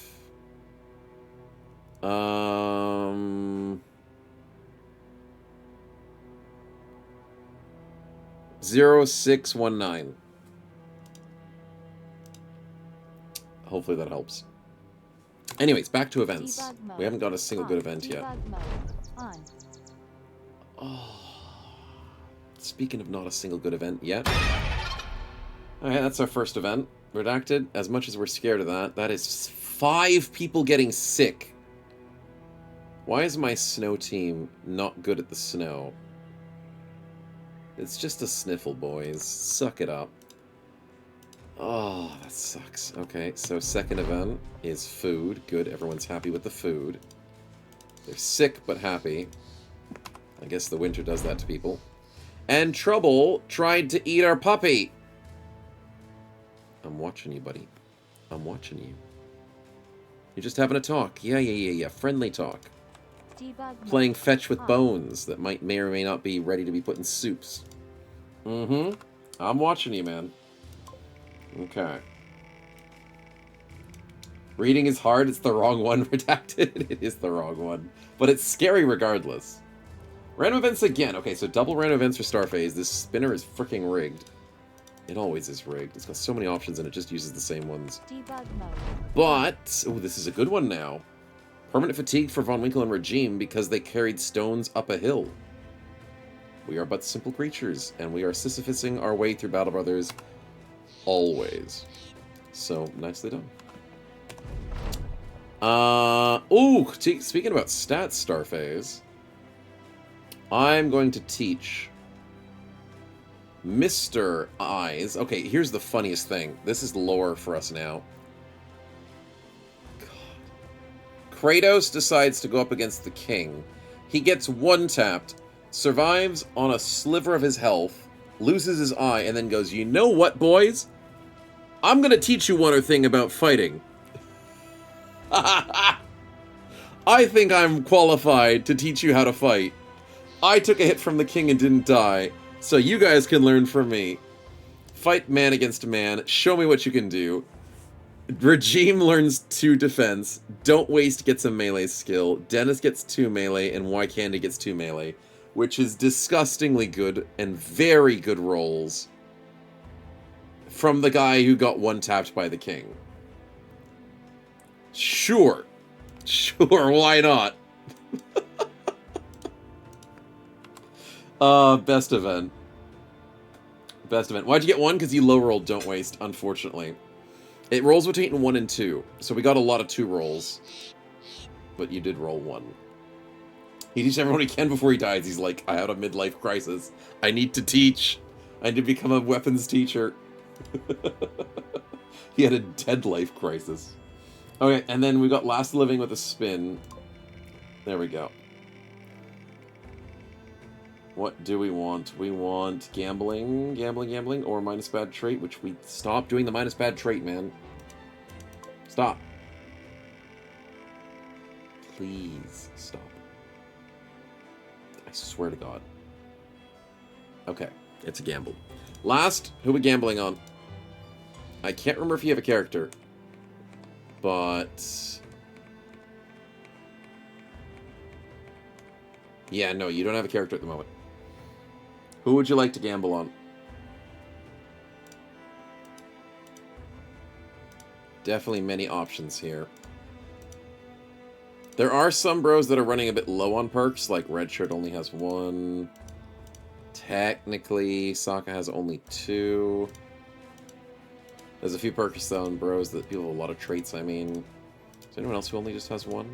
0619. Hopefully that helps. Anyways, back to events. We haven't got a single good event yet. Oh. Speaking of not a single good event yet. Alright, that's our first event. Redacted. As much as we're scared of that, that is 5 people getting sick. Why is my snow team not good at the snow? It's just a sniffle, boys. Suck it up. Oh, that sucks. Okay, so second event is food. Good, everyone's happy with the food. They're sick but happy. I guess the winter does that to people. And Trouble tried to eat our puppy. I'm watching you, buddy. I'm watching you. You're just having a talk. Yeah. Friendly talk. Playing fetch with bones that may or may not be ready to be put in soups. I'm watching you, man. Okay. Reading is hard. It's the wrong one, redacted. It is the wrong one. But it's scary regardless. Random events again. Okay, so double random events for Starphase. This spinner is freaking rigged. It always is rigged. It's got so many options and it just uses the same ones. But, oh, this is a good one now. Permanent fatigue for Von Winkle and Regime because they carried stones up a hill. We are but simple creatures, and we are Sisyphusing our way through Battle Brothers always. So, nicely done. Speaking about stats, Starphase, I'm going to teach Mr. Eyes. Okay, here's the funniest thing. This is lore for us now. Kratos decides to go up against the king. He gets one-tapped, survives on a sliver of his health, loses his eye, and then goes, you know what, boys? I'm gonna teach you one other thing about fighting. I think I'm qualified to teach you how to fight. I took a hit from the king and didn't die, so you guys can learn from me. Fight man against man, show me what you can do. Regime learns 2 defense. Don't Waste gets a melee skill. Dennis gets 2 melee, and Y Candy gets 2 melee, which is disgustingly good and very good rolls from the guy who got one-tapped by the king. Sure. Sure, why not? Best event. Best event. Why'd you get 1? Because you low rolled Don't Waste, unfortunately. It rolls between 1 and 2, so we got a lot of 2 rolls. But you did roll 1. He teaches everyone he can before he dies. He's like, I had a midlife crisis. I need to teach. I need to become a weapons teacher. He had a dead life crisis. Okay, and then we got Last Living with a spin. There we go. What do we want? We want gambling, or minus bad trait, which we stop doing the minus bad trait, man. Stop. Please stop. I swear to God. Okay, it's a gamble. Last, who we gambling on? I can't remember if you have a character, but yeah, no, you don't have a character at the moment. Who would you like to gamble on? Definitely many options here. There are some bros that are running a bit low on perks, like Red Shirt only has 1. Technically, Sokka has only 2. There's a few perks though on bros that people have a lot of traits, I mean. Is anyone else who only just has 1?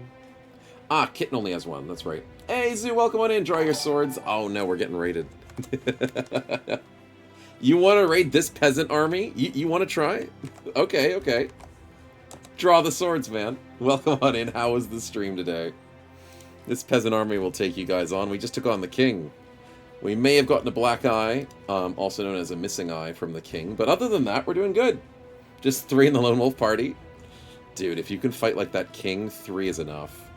Ah, Kitten only has 1, that's right. Hey, Zoo, welcome on in, draw your swords. Oh no, we're getting raided. You want to raid this peasant army? You want to try? Okay, okay. Draw the swords, man. Welcome on in. How was the stream today? This peasant army will take you guys on. We just took on the king. We may have gotten a black eye, also known as a missing eye from the king. But other than that, we're doing good. Just 3 in the Lone Wolf party. Dude, if you can fight like that king, 3 is enough.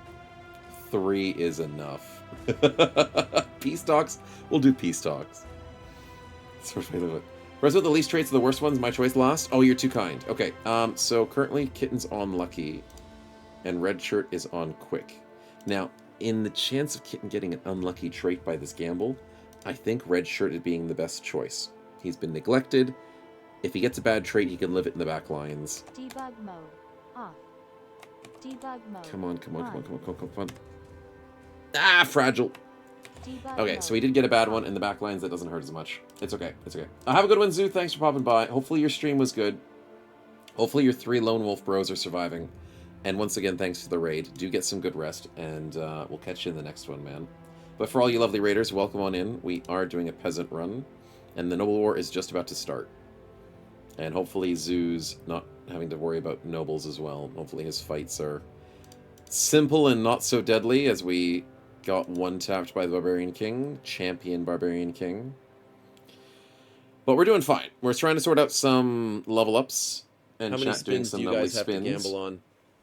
3 is enough. Peace talks? We'll do peace talks. First with the least traits are the worst ones. My choice last. Oh, you're too kind. Okay. So currently Kitten's on Lucky, and Red Shirt is on Quick. Now, in the chance of Kitten getting an unlucky trait by this gamble, I think Red Shirt is being the best choice. He's been neglected. If he gets a bad trait, he can live it in the back lines. Debug mode. Off. Debug mode. Come on, come on, come on, On. come on, come on, come on. Ah, fragile. Debug Okay, mode. so he did get a bad one in the back lines. That doesn't hurt as much. It's okay. It's okay. Have a good one, Zoo. Thanks for popping by. Hopefully your stream was good. Hopefully your 3 Lone Wolf bros are surviving. And once again, thanks for the raid. Do get some good rest, and we'll catch you in the next one, man. But for all you lovely raiders, welcome on in. We are doing a peasant run, and the Noble War is just about to start. And hopefully Zoo's not having to worry about nobles as well. Hopefully his fights are simple and not so deadly, as we got 1-tapped by the Barbarian King, champion Barbarian King. But we're doing fine. We're trying to sort out some level ups, and How many chat doing spins some do you lovely guys have spins. to gamble on?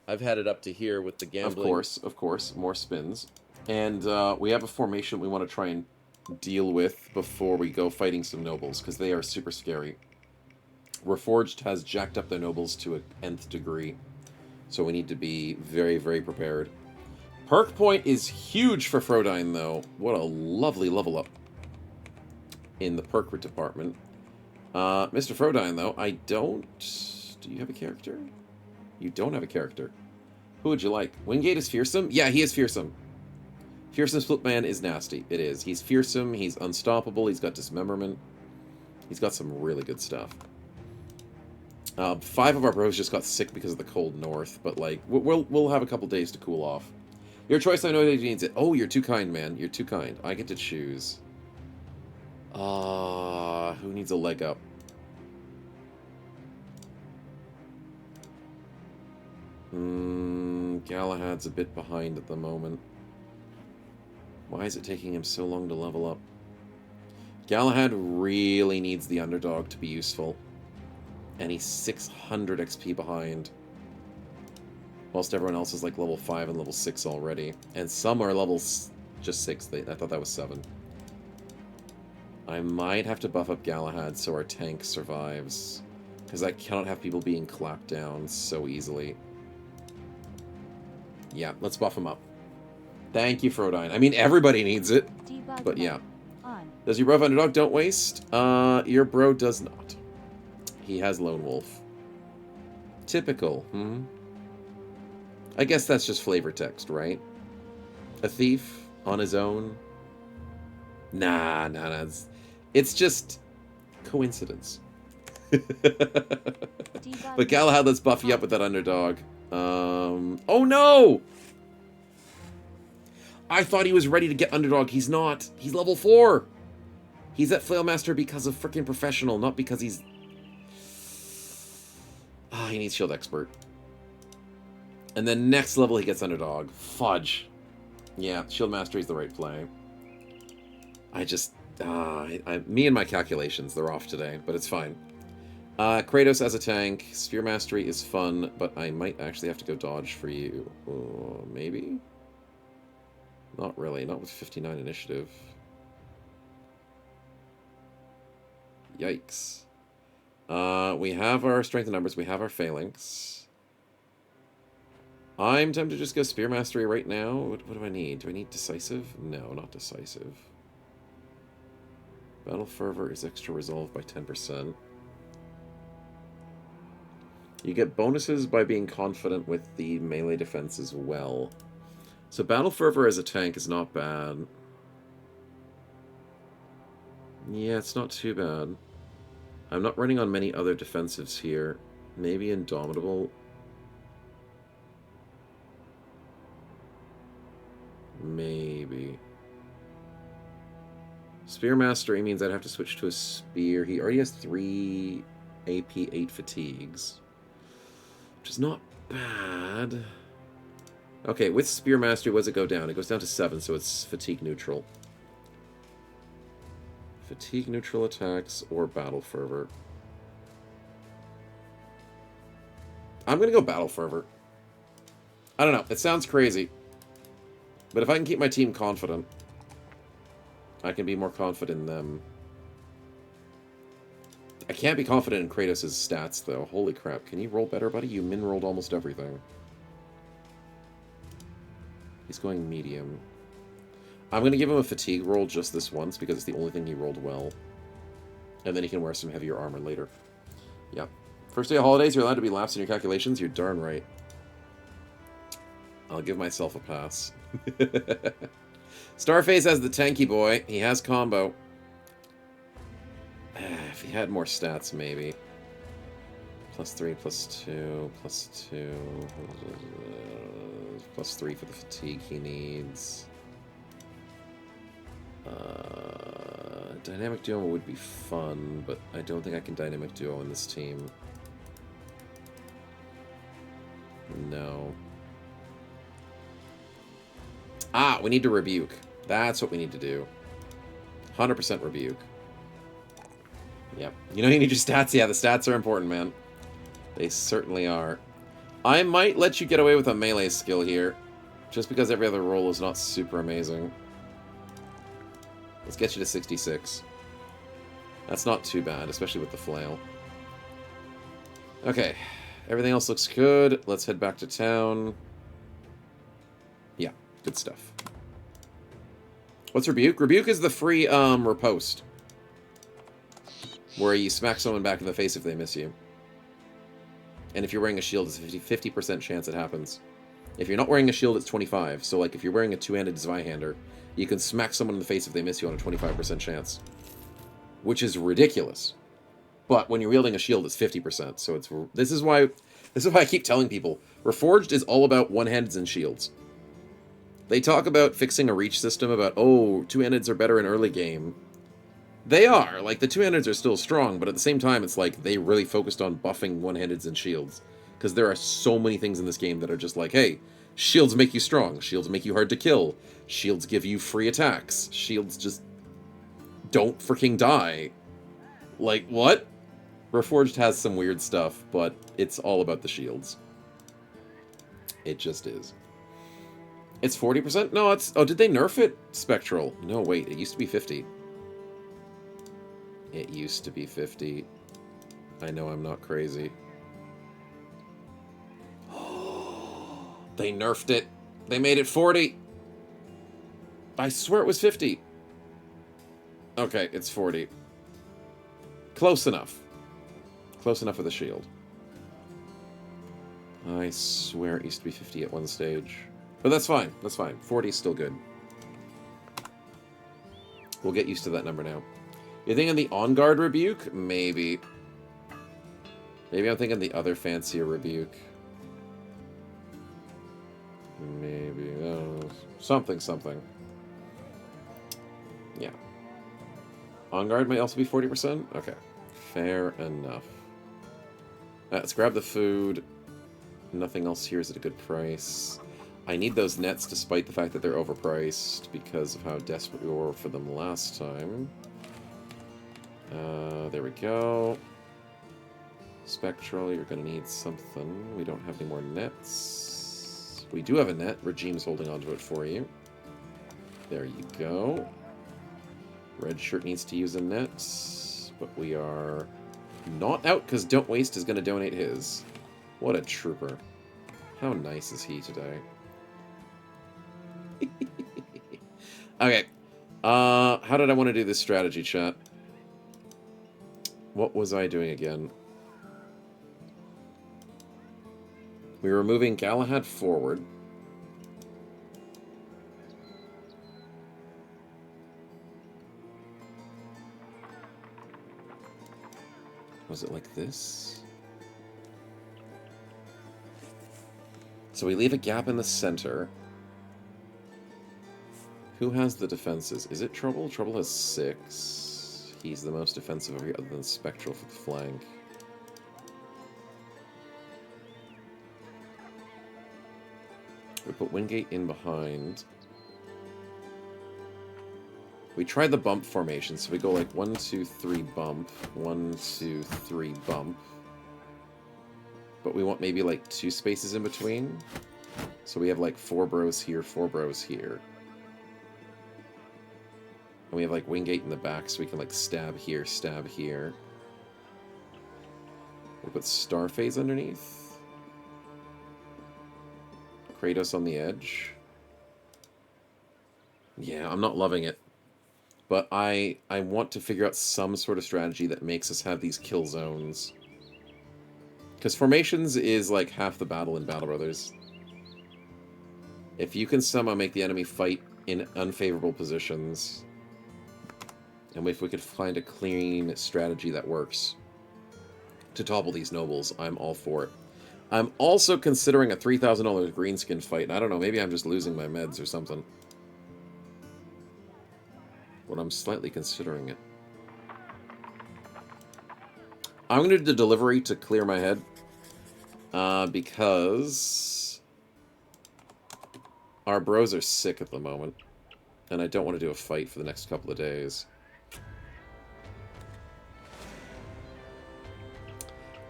I've had it up to here with the gambling. Of course, more spins. And we have a formation we want to try and deal with before we go fighting some nobles, because they are super scary. Reforged has jacked up their nobles to an nth degree, so we need to be very, very prepared. Perk point is huge for Frodine, though. What a lovely level up in the perk department. Mr. Frodine, though, I don't... Do you have a character? You don't have a character. Who would you like? Wingate is fearsome? Yeah, he is fearsome. Fearsome Splitman is nasty. It is. He's fearsome, he's unstoppable, he's got dismemberment. He's got some really good stuff. 5 of our bros just got sick because of the cold north, but like, we'll have a couple days to cool off. Your choice, I know he needs it. Oh, you're too kind, man. You're too kind. I get to choose. Who needs a leg up? Galahad's a bit behind at the moment. Why is it taking him so long to level up? Galahad really needs the underdog to be useful. And he's 600 XP behind. Whilst everyone else is like level 5 and level 6 already. And some are levels just 6. I thought that was 7. I might have to buff up Galahad so our tank survives. Because I cannot have people being clapped down so easily. Yeah, let's buff him up. Thank you, Frodine. I mean, everybody needs it. Debug But yeah. mode. On. Does your bro have underdog? Don't waste. Your bro does not. He has Lone Wolf. Typical. I guess that's just flavor text, right? A thief on his own? Nah. It's just coincidence. Debug But Galahad, let's buff you up with that underdog. Oh no! I thought he was ready to get underdog. He's not. He's level 4. He's at Flailmaster because of freaking professional, not because he's... Ah, he needs Shield Expert. And then next level he gets underdog. Fudge. Yeah, Shield Mastery is the right play. I just... me and my calculations, they're off today, but it's fine. Kratos as a tank. Sphere Mastery is fun, but I might actually have to go dodge for you. Maybe? Not really. Not with 59 initiative. Yikes. We have our strength in numbers. We have our phalanx. I'm tempted to just go Spear Mastery right now. What do I need? Do I need Decisive? No, not Decisive. Battle Fervor is extra resolve by 10%. You get bonuses by being confident with the melee defense as well. So Battle Fervor as a tank is not bad. Yeah, it's not too bad. I'm not running on many other defensives here. Maybe Indomitable. Maybe. Spear Mastery means I'd have to switch to a spear. He already has 3 AP, 8 fatigues. Which is not bad. Okay, with Spear Mastery, what does it go down? It goes down to 7, so it's fatigue neutral. Fatigue neutral attacks or Battle Fervor. I'm gonna go Battle Fervor. I don't know, it sounds crazy. But if I can keep my team confident, I can be more confident in them. I can't be confident in Kratos' stats, though. Holy crap, can you roll better, buddy? You min-rolled almost everything. He's going medium. I'm going to give him a fatigue roll just this once, because it's the only thing he rolled well. And then he can wear some heavier armor later. Yep. First day of holidays, you're allowed to be lapsed in your calculations? You're darn right. I'll give myself a pass. Starface has the tanky boy. He has combo. If he had more stats, maybe. +3, +2, +2. +3 for the fatigue he needs. Dynamic Duo would be fun, but I don't think I can Dynamic Duo in this team. No. Ah, we need to Rebuke. That's what we need to do. 100% Rebuke. Yep. You know you need your stats? Yeah, the stats are important, man. They certainly are. I might let you get away with a melee skill here, just because every other roll is not super amazing. Let's get you to 66. That's not too bad, especially with the flail. Okay, everything else looks good. Let's head back to town. Yeah, good stuff. What's Rebuke? Rebuke is the free riposte, where you smack someone back in the face if they miss you. And if you're wearing a shield, it's a 50% chance it happens. If you're not wearing a shield, it's 25. So, like, if you're wearing a two-handed Zweihander, you can smack someone in the face if they miss you on a 25% chance. Which is ridiculous. But when you're wielding a shield, it's 50%. So it's... This is why I keep telling people, Reforged is all about one-handeds and shields. They talk about fixing a reach system, about, oh, two-handeds are better in early game. They are. Like, the two-handeds are still strong, but at the same time, it's like they really focused on buffing one-handeds and shields. Because there are so many things in this game that are just like, hey, shields make you strong. Shields make you hard to kill. Shields give you free attacks. Shields just don't freaking die. Like, what? Reforged has some weird stuff, but it's all about the shields. It just is. It's 40%? No, it's... Oh, did they nerf it? Spectral. No, wait. It used to be 50. It used to be 50. I know I'm not crazy. They nerfed it. They made it 40. I swear it was 50. Okay, it's 40. Close enough. Close enough with the shield. I swear it used to be 50 at one stage. But that's fine. That's fine. 40 is still good. We'll get used to that number now. You thinking the on-guard rebuke? Maybe. Maybe I'm thinking the other fancier rebuke. Maybe. I don't know. Something. Yeah. On-guard might also be 40%? Okay. Fair enough. Let's grab the food. Nothing else here is at a good price. I need those nets despite the fact that they're overpriced because of how desperate we were for them last time. There we go. Spectral, you're going to need something. We don't have any more nets. We do have a net. Regime's holding onto it for you. There you go. Red shirt needs to use a net, but we are not out because Don't Waste is going to donate his. What a trooper. How nice is he today? Okay. How did I want to do this strategy, chat? What was I doing again? We were moving Galahad forward. Was it like this? So we leave a gap in the center. Who has the defenses? Is it Trouble? Trouble has 6. He's the most defensive of other than Spectral for the flank. We put Wingate in behind. We tried the bump formation, so we go like 1, 2, 3 bump, 1, 2, 3 bump. But we want maybe like 2 spaces in between. So we have like 4 bros here, 4 bros here. And we have like Wingate in the back, so we can like stab here, stab here. We put Starphase underneath. Kratos on the edge. Yeah, I'm not loving it. But I want to figure out some sort of strategy that makes us have these kill zones. Because formations is like half the battle in Battle Brothers. If you can somehow make the enemy fight in unfavorable positions, and if we could find a clean strategy that works to topple these nobles, I'm all for it. I'm also considering a $3,000 greenskin fight, and I don't know, maybe I'm just losing my meds or something. But I'm slightly considering it. I'm going to do the delivery to clear my head. Because our bros are sick at the moment. And I don't want to do a fight for the next couple of days.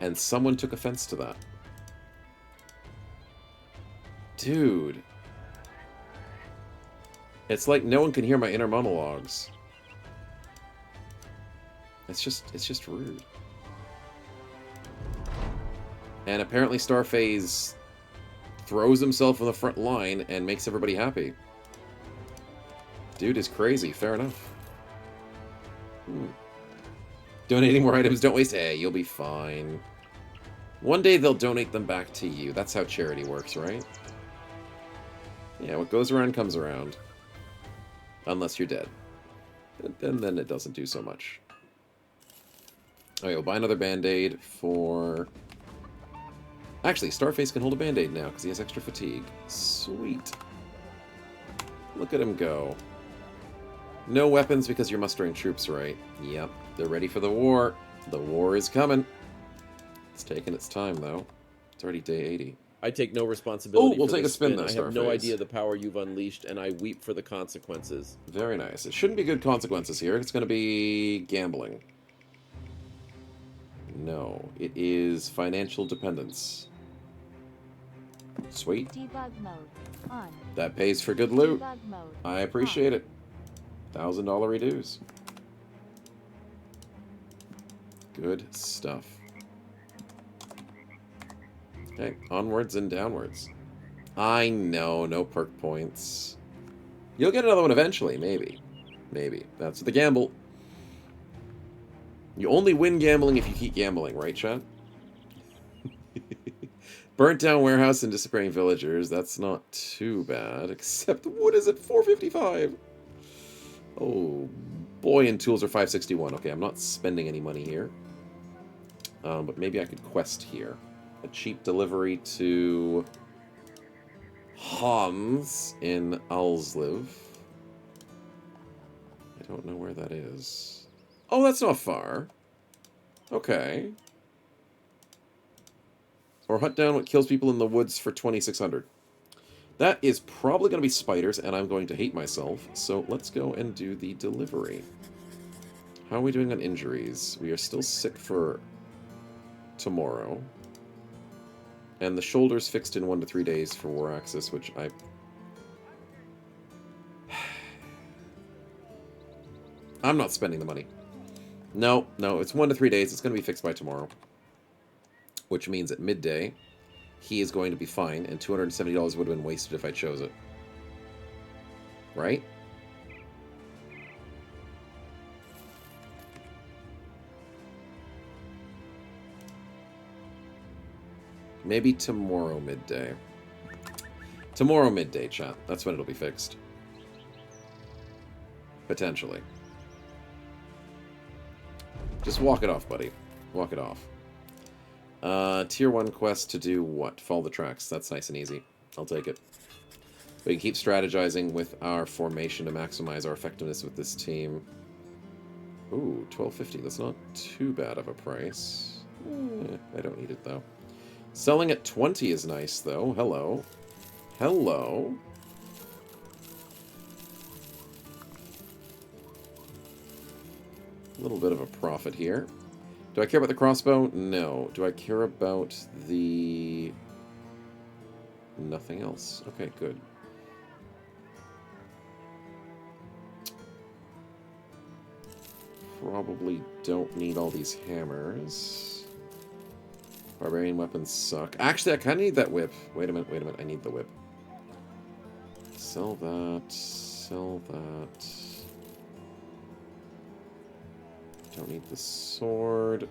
And someone took offense to that. Dude. It's like no one can hear my inner monologues. It's just rude. And apparently Starphase throws himself on the front line and makes everybody happy. Dude is crazy. Fair enough. Donating more items. Don't waste. Hey, you'll be fine. One day they'll donate them back to you. That's how charity works, right? Yeah, what goes around comes around. Unless you're dead. And then it doesn't do so much. Okay, we'll buy another Band-Aid for... Actually, Starface can hold a Band-Aid now because he has extra fatigue. Sweet. Look at him go. No weapons because you're mustering troops, right? Yep, they're ready for the war. The war is coming. It's taking its time, though. It's already day 80. I take no responsibility. Oh, we'll for take this a spin, though, I have no Starface. idea the power you've unleashed, and I weep for the consequences. Very nice. It shouldn't be good consequences here. It's going to be gambling. No, it is financial dependence. Sweet. Debug mode on. That pays for good loot. Debug mode. I appreciate it. $1,000 reduce. Good stuff. Okay, onwards and downwards. I know, no perk points. You'll get another one eventually, maybe. Maybe. That's the gamble. You only win gambling if you keep gambling, right, Chad? Burnt down warehouse and disappearing villagers. That's not too bad. Except the wood is at 455. Oh boy, and tools are 561. Okay, I'm not spending any money here. But maybe I could quest here. A cheap delivery to Hans in Alsliv. I don't know where that is. Oh, that's not far. Okay. Or hunt down what kills people in the woods for 2,600. That is probably going to be spiders, and I'm going to hate myself. So let's go and do the delivery. How are we doing on injuries? We are still sick for tomorrow. And the shoulder's fixed in 1 to 3 days for War Axis, which I... I'm not spending the money. No, it's 1 to 3 days. It's going to be fixed by tomorrow. Which means at midday, he is going to be fine, and $270 would have been wasted if I chose it. Right? Maybe tomorrow midday. Tomorrow midday, chat. That's when it'll be fixed. Potentially. Just walk it off, buddy. Walk it off. Tier 1 quest to do what? Follow the tracks. That's nice and easy. I'll take it. We can keep strategizing with our formation to maximize our effectiveness with this team. Ooh, 1250. That's not too bad of a price. I don't need it, though. Selling at 20 is nice, though. Hello. Hello. A little bit of a profit here. Do I care about the crossbow? No. Do I care about the... Nothing else. Okay, good. Probably don't need all these hammers. Barbarian weapons suck. Actually, I kind of need that whip. Wait a minute. I need the whip. Sell that. Sell that. Don't need the sword.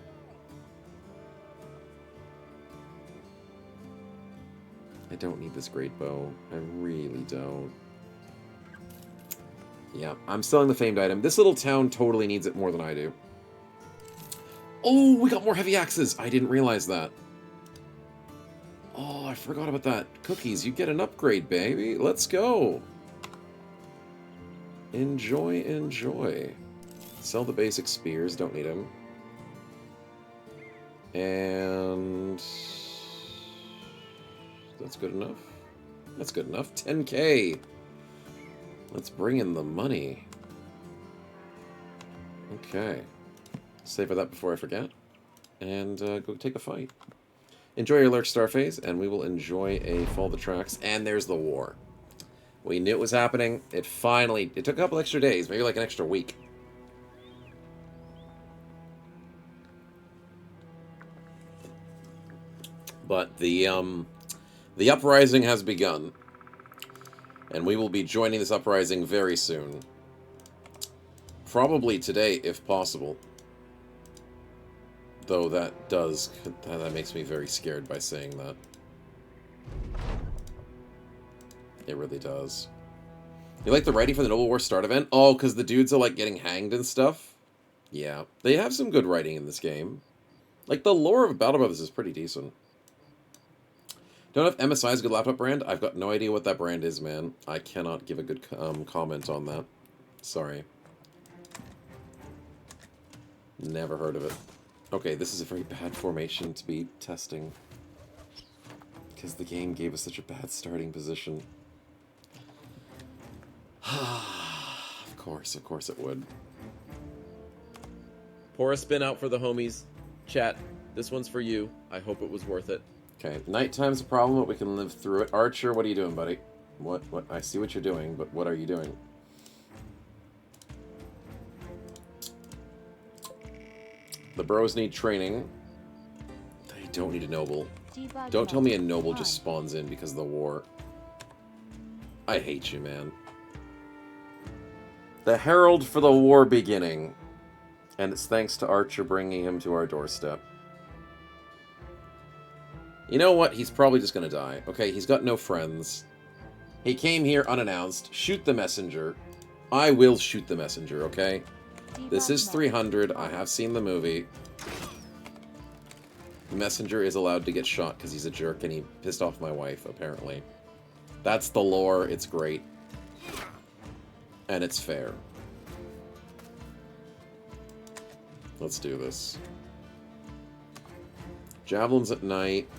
I don't need this great bow. I really don't. Yeah, I'm selling the famed item. This little town totally needs it more than I do. Oh, we got more heavy axes. I didn't realize that. Oh, I forgot about that. Cookies, you get an upgrade, baby. Let's go. Enjoy, enjoy. Sell the basic spears. Don't need them. And... that's good enough. That's good enough. 10k. Let's bring in the money. Okay. Save for that before I forget. And go take a fight. Enjoy your Lurch Star phase, and we will enjoy a Follow the Tracks. And there's the war. We knew it was happening. It finally... it took a couple extra days. Maybe like an extra week. But the uprising has begun. And we will be joining this uprising very soon. Probably today, if possible. Though that makes me very scared by saying that. It really does. You like the writing for the Noble War Start event? Oh, because the dudes are like getting hanged and stuff? Yeah. They have some good writing in this game. Like the lore of Battle Brothers is pretty decent. Don't know if MSI is a good laptop brand. I've got no idea what that brand is, man. I cannot give a good comment on that. Sorry. Never heard of it. Okay, this is a very bad formation to be testing. Because the game gave us such a bad starting position. Of course it would. Pour a spin out for the homies. Chat, this one's for you. I hope it was worth it. Okay, nighttime's a problem, but we can live through it. Archer, what are you doing, buddy? What? I see what you're doing, but what are you doing? The bros need training. They don't need a noble. Don't tell me a noble just spawns in because of the war. I hate you, man. The herald for the war beginning. And it's thanks to Archer bringing him to our doorstep. You know what? He's probably just gonna die. Okay, he's got no friends. He came here unannounced. Shoot the messenger. I will shoot the messenger, okay? This is 300. I have seen the movie. The messenger is allowed to get shot because he's a jerk and he pissed off my wife, apparently. That's the lore. It's great. And it's fair. Let's do this. Javelins at night.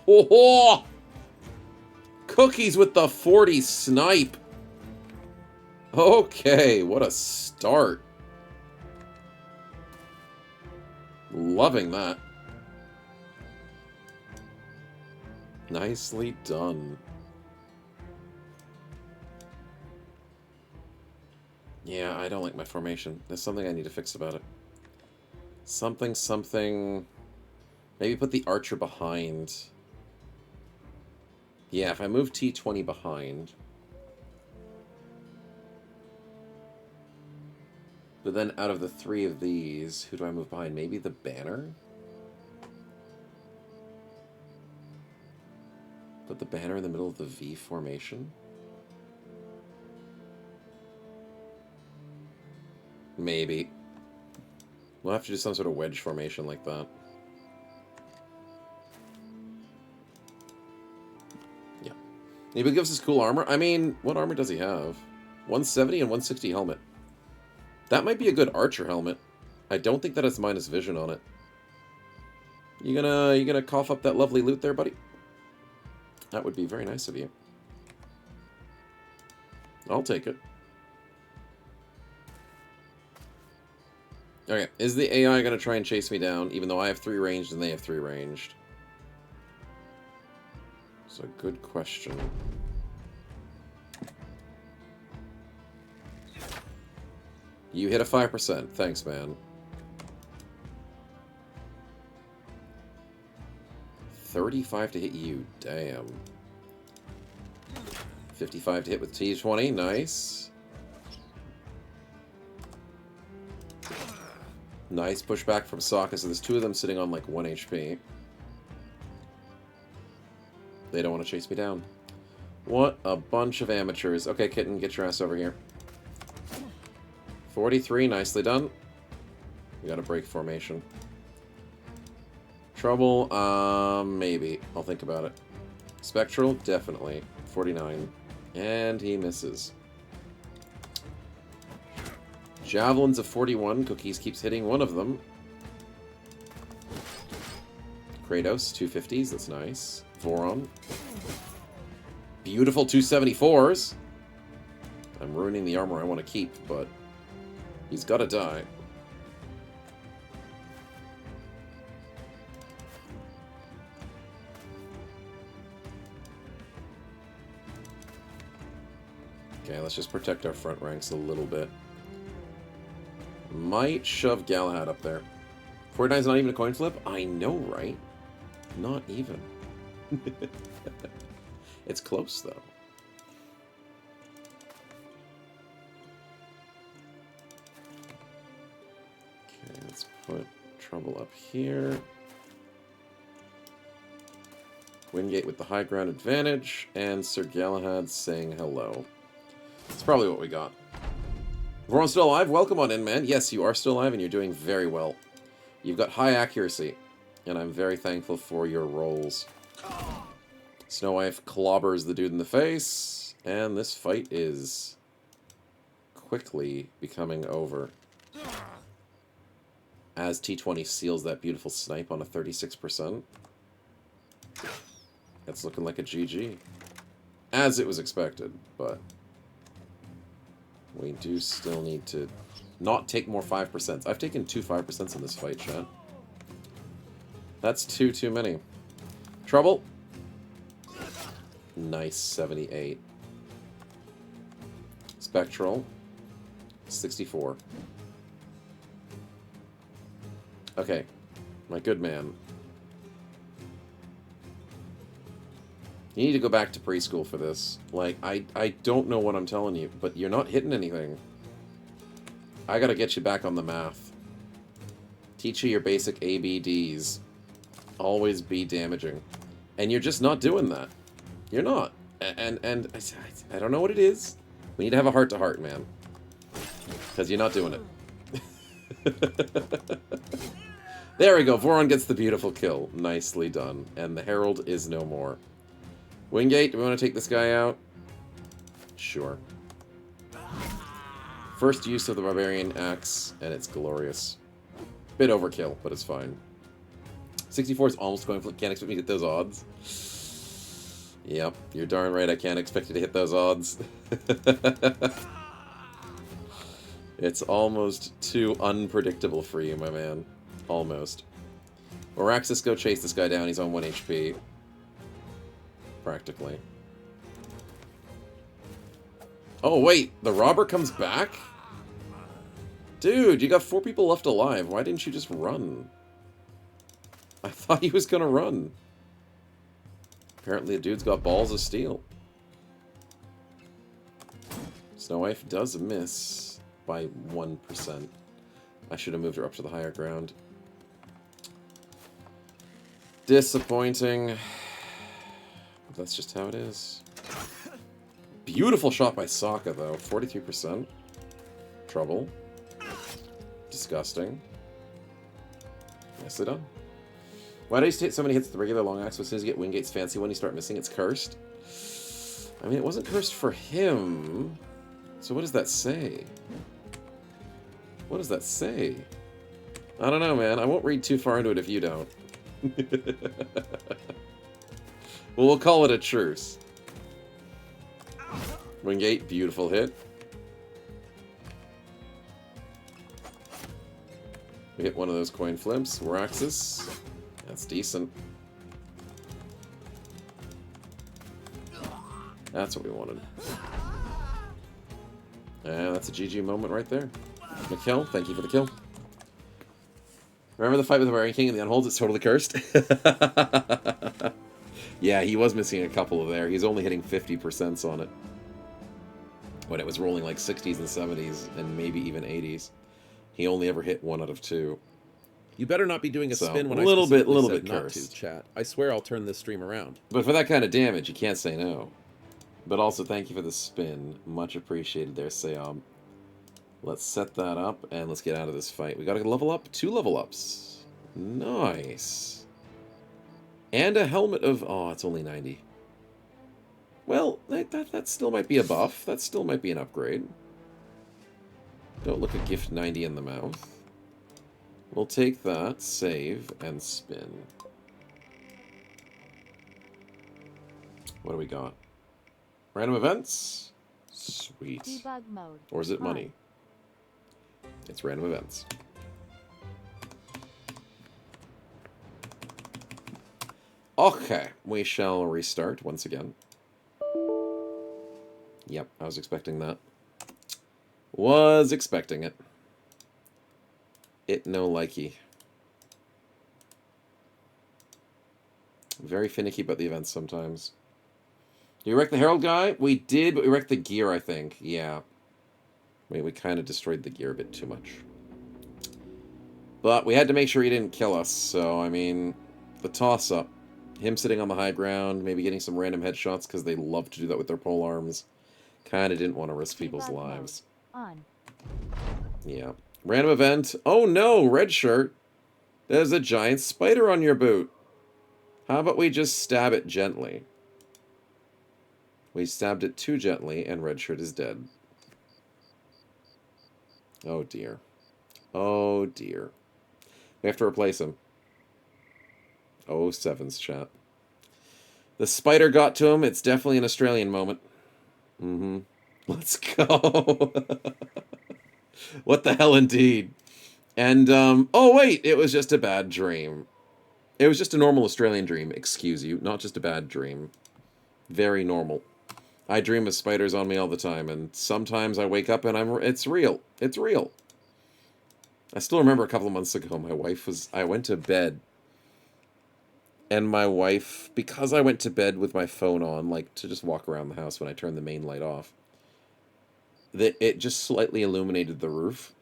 Oh! Cookies with the 40 snipe. Okay, what a start. Loving that. Nicely done. Yeah, I don't like my formation. There's something I need to fix about it. Something... Maybe put the archer behind. Yeah, if I move T20 behind... But then out of the three of these, who do I move behind? Maybe the banner? Put the banner in the middle of the V formation? Maybe. We'll have to do some sort of wedge formation like that. Yeah. Maybe it gives us cool armor. I mean, what armor does he have? 170 and 160 helmet. That might be a good archer helmet. I don't think that has minus vision on it. You gonna cough up that lovely loot there, buddy? That would be very nice of you. I'll take it. Okay, is the AI gonna try and chase me down, even though I have 3 ranged and they have 3 ranged? It's a good question. You hit a 5%. Thanks, man. 35 to hit you. Damn. 55 to hit with T20. Nice. Nice pushback from Sokka. So there's 2 of them sitting on like 1 HP. They don't want to chase me down. What a bunch of amateurs. Okay, kitten, get your ass over here. 43, nicely done. We got a break formation. Trouble, maybe. I'll think about it. Spectral, definitely. 49. And he misses. Javelins of 41. Cookies keeps hitting one of them. Kratos, 250s. That's nice. Voron. Beautiful 274s. I'm ruining the armor I want to keep, but he's got to die. Okay, let's just protect our front ranks a little bit. Might shove Galahad up there. 49's not even a coin flip? I know, right? Not even. It's close, though. Okay, let's put Trouble up here. Wingate with the high ground advantage, and Sir Galahad saying hello. That's probably what we got. Everyone's still alive? Welcome on in, man. Yes, you are still alive, and you're doing very well. You've got high accuracy, and I'm very thankful for your rolls. Snow Wife clobbers the dude in the face, and this fight is quickly becoming over. As T20 seals that beautiful snipe on a 36%. It's looking like a GG. As it was expected, but we do still need to not take more 5%. I've taken 2 5% in this fight, chat. That's 2 too many. Trouble. Nice, 78. Spectral. 64. Okay, my good man. You need to go back to preschool for this. Like, I don't know what I'm telling you, but you're not hitting anything. I gotta get you back on the math. Teach you your basic ABDs. Always be damaging. And you're just not doing that. You're not. And I don't know what it is. We need to have a heart-to-heart, man. Because you're not doing it. There we go. Voron gets the beautiful kill. Nicely done. And the Herald is no more. Wingate, do we want to take this guy out? Sure. First use of the Barbarian Axe, and it's glorious. Bit overkill, but it's fine. 64 is almost going for... Can't expect me to hit those odds. Yep, you're darn right I can't expect you to hit those odds. It's almost too unpredictable for you, my man. Almost. Oraxis, go chase this guy down. He's on 1 HP. Practically. Oh, wait. The robber comes back? Dude, you got 4 people left alive. Why didn't you just run? I thought he was gonna run. Apparently the dude's got balls of steel. Snow Wife does miss by 1%. I should have moved her up to the higher ground. Disappointing. But that's just how it is. Beautiful shot by Sokka, though. 43%. Trouble. Disgusting. Nicely done. Why do you take so many hits with the regular long axe, but as soon as you get Wingate's fancy one, you start missing? It's cursed. I mean, it wasn't cursed for him. So what does that say? What does that say? I don't know, man. I won't read too far into it if you don't. Well, we'll call it a truce. Wingate, beautiful hit. We hit one of those coin flips. Waraxis. That's decent. That's what we wanted. And that's a GG moment right there. Mikkel, thank you for the kill. Remember the fight with the Barbarian King and the Unholds? It's totally cursed. Yeah, he was missing a couple of there. He's only hitting 50% on it. When it was rolling like 60s and 70s and maybe even 80s. He only ever hit 1 out of 2. You better not be doing a So, spin when a little I bit said not cursed. to, chat. I swear I'll turn this stream around. But for that kind of damage, you can't say no. But also, thank you for the spin. Much appreciated there, Sayab. Let's set that up, and let's get out of this fight. We gotta level up. 2 level ups. Nice. And a helmet of... Oh, it's only 90. Well, that still might be a buff. That still might be an upgrade. Don't look a gift 90 in the mouth. We'll take that, save, and spin. What do we got? Random events? Sweet. Debug mode. Or is it On. money? It's random events. Okay, we shall restart once again. Yep, I was expecting that. Was expecting it. It no likey. Very finicky about the events sometimes. Did you wreck the Herald guy? We did, but we wrecked the gear, I think. Yeah. We kind of destroyed the gear a bit too much. But we had to make sure he didn't kill us, so, I mean, the toss-up. Him sitting on the high ground, maybe getting some random headshots, because they love to do that with their polearms. Kind of didn't want to risk people's Debug mode. lives. On. Yeah. Random event. Oh no, red shirt. There's a giant spider on your boot. How about we just stab it gently? We stabbed it too gently, and red shirt is dead. Oh dear. Oh dear. We have to replace him. Oh, sevens, chat. The spider got to him. It's definitely an Australian moment. Mm-hmm. Let's go. What the hell indeed. And, oh wait, it was just a bad dream. It was just a normal Australian dream, excuse you, not just a bad dream. Very normal. I dream of spiders on me all the time, and sometimes I wake up and it's real. It's real. I still remember a couple of months ago, I went to bed, and my wife, because I went to bed with my phone on, like, to just walk around the house when I turned the main light off, it just slightly illuminated the roof.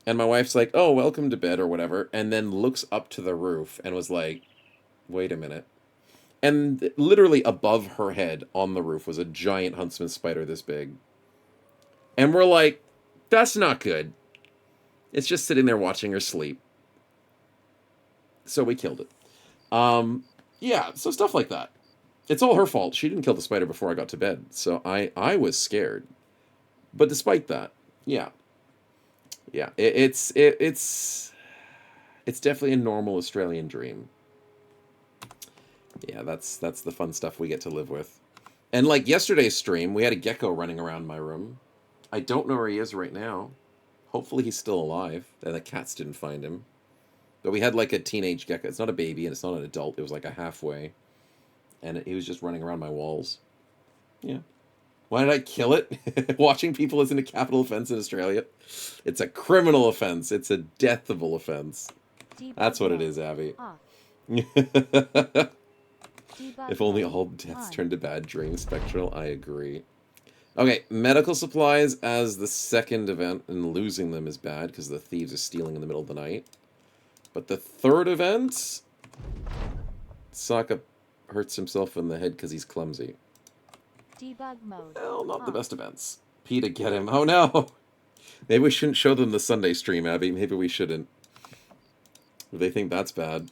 And my wife's like, oh, welcome to bed, or whatever, and then looks up to the roof and was like, wait a minute. And literally above her head on the roof was a giant huntsman spider this big. And we're like, that's not good. It's just sitting there watching her sleep. So we killed it. Yeah, so stuff like that. It's all her fault. She didn't kill the spider before I got to bed. So I was scared. But despite that, yeah. Yeah, it's definitely a normal Australian dream. Yeah, that's the fun stuff we get to live with. And like yesterday's stream, we had a gecko running around my room. I don't know where he is right now. Hopefully he's still alive. And the cats didn't find him. But we had like a teenage gecko. It's not a baby and it's not an adult. It was like a halfway. And he was just running around my walls. Yeah. Why did I kill it? Watching people isn't a capital offense in Australia. It's a criminal offense. It's a deathable offense. Debug That's what it mode. is, Abby. Off. If Debug only mode. all deaths On. turned to bad dreams, Spectral. I agree. Okay, medical supplies as the second event, and losing them is bad because the thieves are stealing in the middle of the night. But the third event, Sokka hurts himself in the head because he's clumsy. Debug mode. Well, not the On. best events. Peta, get him. Oh no! Maybe we shouldn't show them the Sunday stream, Abby. Maybe we shouldn't. They think that's bad.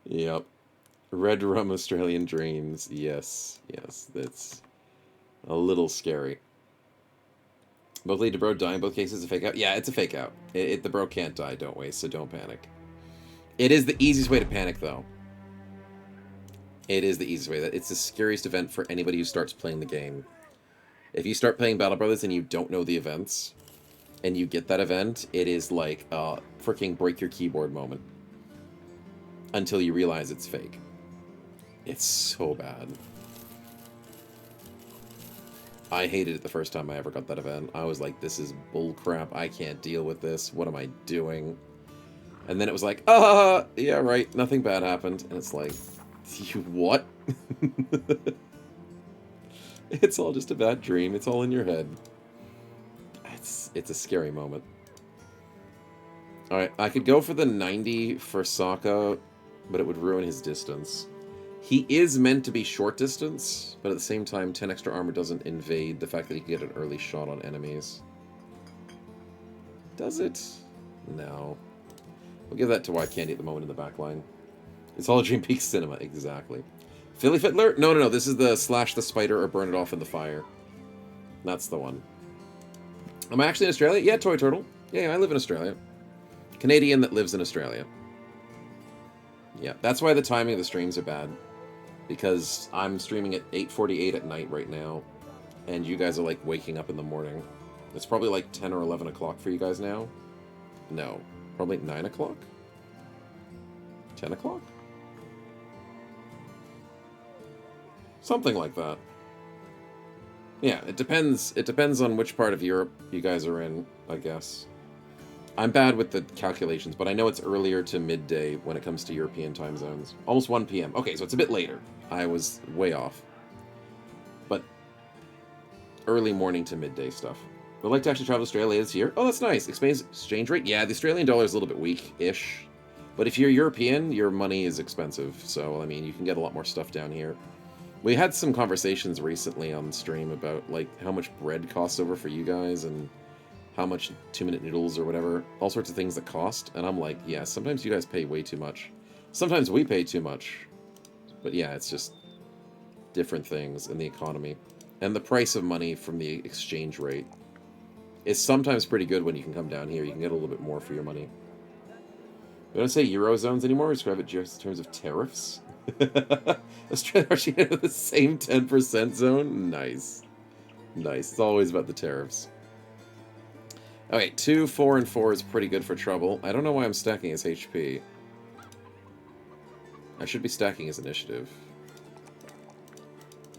Yep. Red Rum Australian Dreams. Yes. Yes. That's a little scary. Both lead to bro die in both cases a fake out? Yeah, it's a fake out. The bro can't die, don't we? So don't panic. It is the easiest way to panic, though. It is the easiest way. It's the scariest event for anybody who starts playing the game. If you start playing Battle Brothers and you don't know the events, and you get that event, it is like a freaking break your keyboard moment. Until you realize it's fake. It's so bad. I hated it the first time I ever got that event. I was like, this is bullcrap. I can't deal with this. What am I doing? And then it was like, yeah, right. Nothing bad happened. And it's like, you what? It's all just a bad dream. It's all in your head. It's a scary moment. Alright, I could go for the 90 for Sokka, but it would ruin his distance. He is meant to be short distance, but at the same time, 10 extra armor doesn't invade the fact that he can get an early shot on enemies. Does it? No. We'll give that to White Candy at the moment in the back line. It's all a Dream Peak cinema, exactly. Philly Fiddler? No. This is the slash the spider or burn it off in the fire. That's the one. Am I actually in Australia? Yeah, Toy Turtle. Yeah, I live in Australia. Canadian that lives in Australia. Yeah, that's why the timing of the streams are bad. Because I'm streaming at 8:48 at night right now. And you guys are like waking up in the morning. It's probably like 10 or 11 o'clock for you guys now. No. Probably 9 o'clock? 10 o'clock? Something like that. Yeah, it depends. It depends on which part of Europe you guys are in, I guess. I'm bad with the calculations, but I know it's earlier to midday when it comes to European time zones. Almost 1 p.m. Okay, so it's a bit later. I was way off. But early morning to midday stuff. Would like to actually travel to Australia this year? Oh, that's nice. Explains exchange rate? Yeah, the Australian dollar is a little bit weak-ish. But if you're European, your money is expensive. So, I mean, you can get a lot more stuff down here. We had some conversations recently on stream about, like, how much bread costs over for you guys and how much 2-minute noodles or whatever. All sorts of things that cost. And I'm like, yeah, sometimes you guys pay way too much. Sometimes we pay too much. But yeah, it's just different things in the economy. And the price of money from the exchange rate is sometimes pretty good when you can come down here. You can get a little bit more for your money. We don't say Eurozones anymore. We describe it just in terms of tariffs. Australia actually in the same 10% zone. Nice. Nice. It's always about the tariffs. Okay, 2, 4, and 4 is pretty good for trouble. I don't know why I'm stacking his HP. I should be stacking his initiative.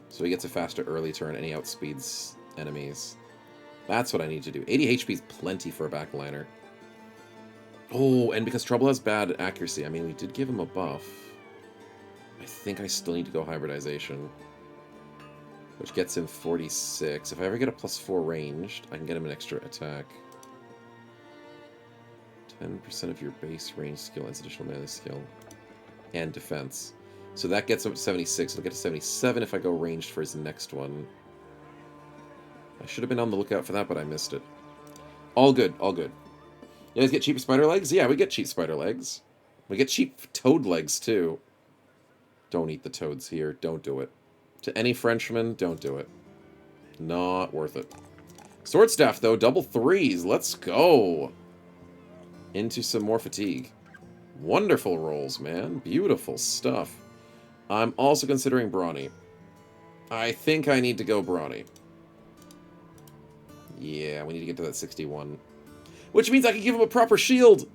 So he gets a faster early turn and he outspeeds enemies. That's what I need to do. 80 HP is plenty for a backliner. Oh, and because Trouble has bad accuracy, I mean, we did give him a buff. I think I still need to go hybridization. Which gets him 46. If I ever get a +4 ranged, I can get him an extra attack. 10% of your base range skill adds additional melee skill. And defense. So that gets him up to 76. It'll get to 77 if I go ranged for his next one. I should have been on the lookout for that, but I missed it. All good, all good. You guys get cheap spider legs? Yeah, we get cheap spider legs. We get cheap toad legs, too. Don't eat the toads here. Don't do it. To any Frenchman, don't do it. Not worth it. Sword staff, though. Double threes. Let's go. Into some more fatigue. Wonderful rolls, man. Beautiful stuff. I'm also considering brawny. I think I need to go brawny. Yeah, we need to get to that 61. Which means I can give him a proper shield.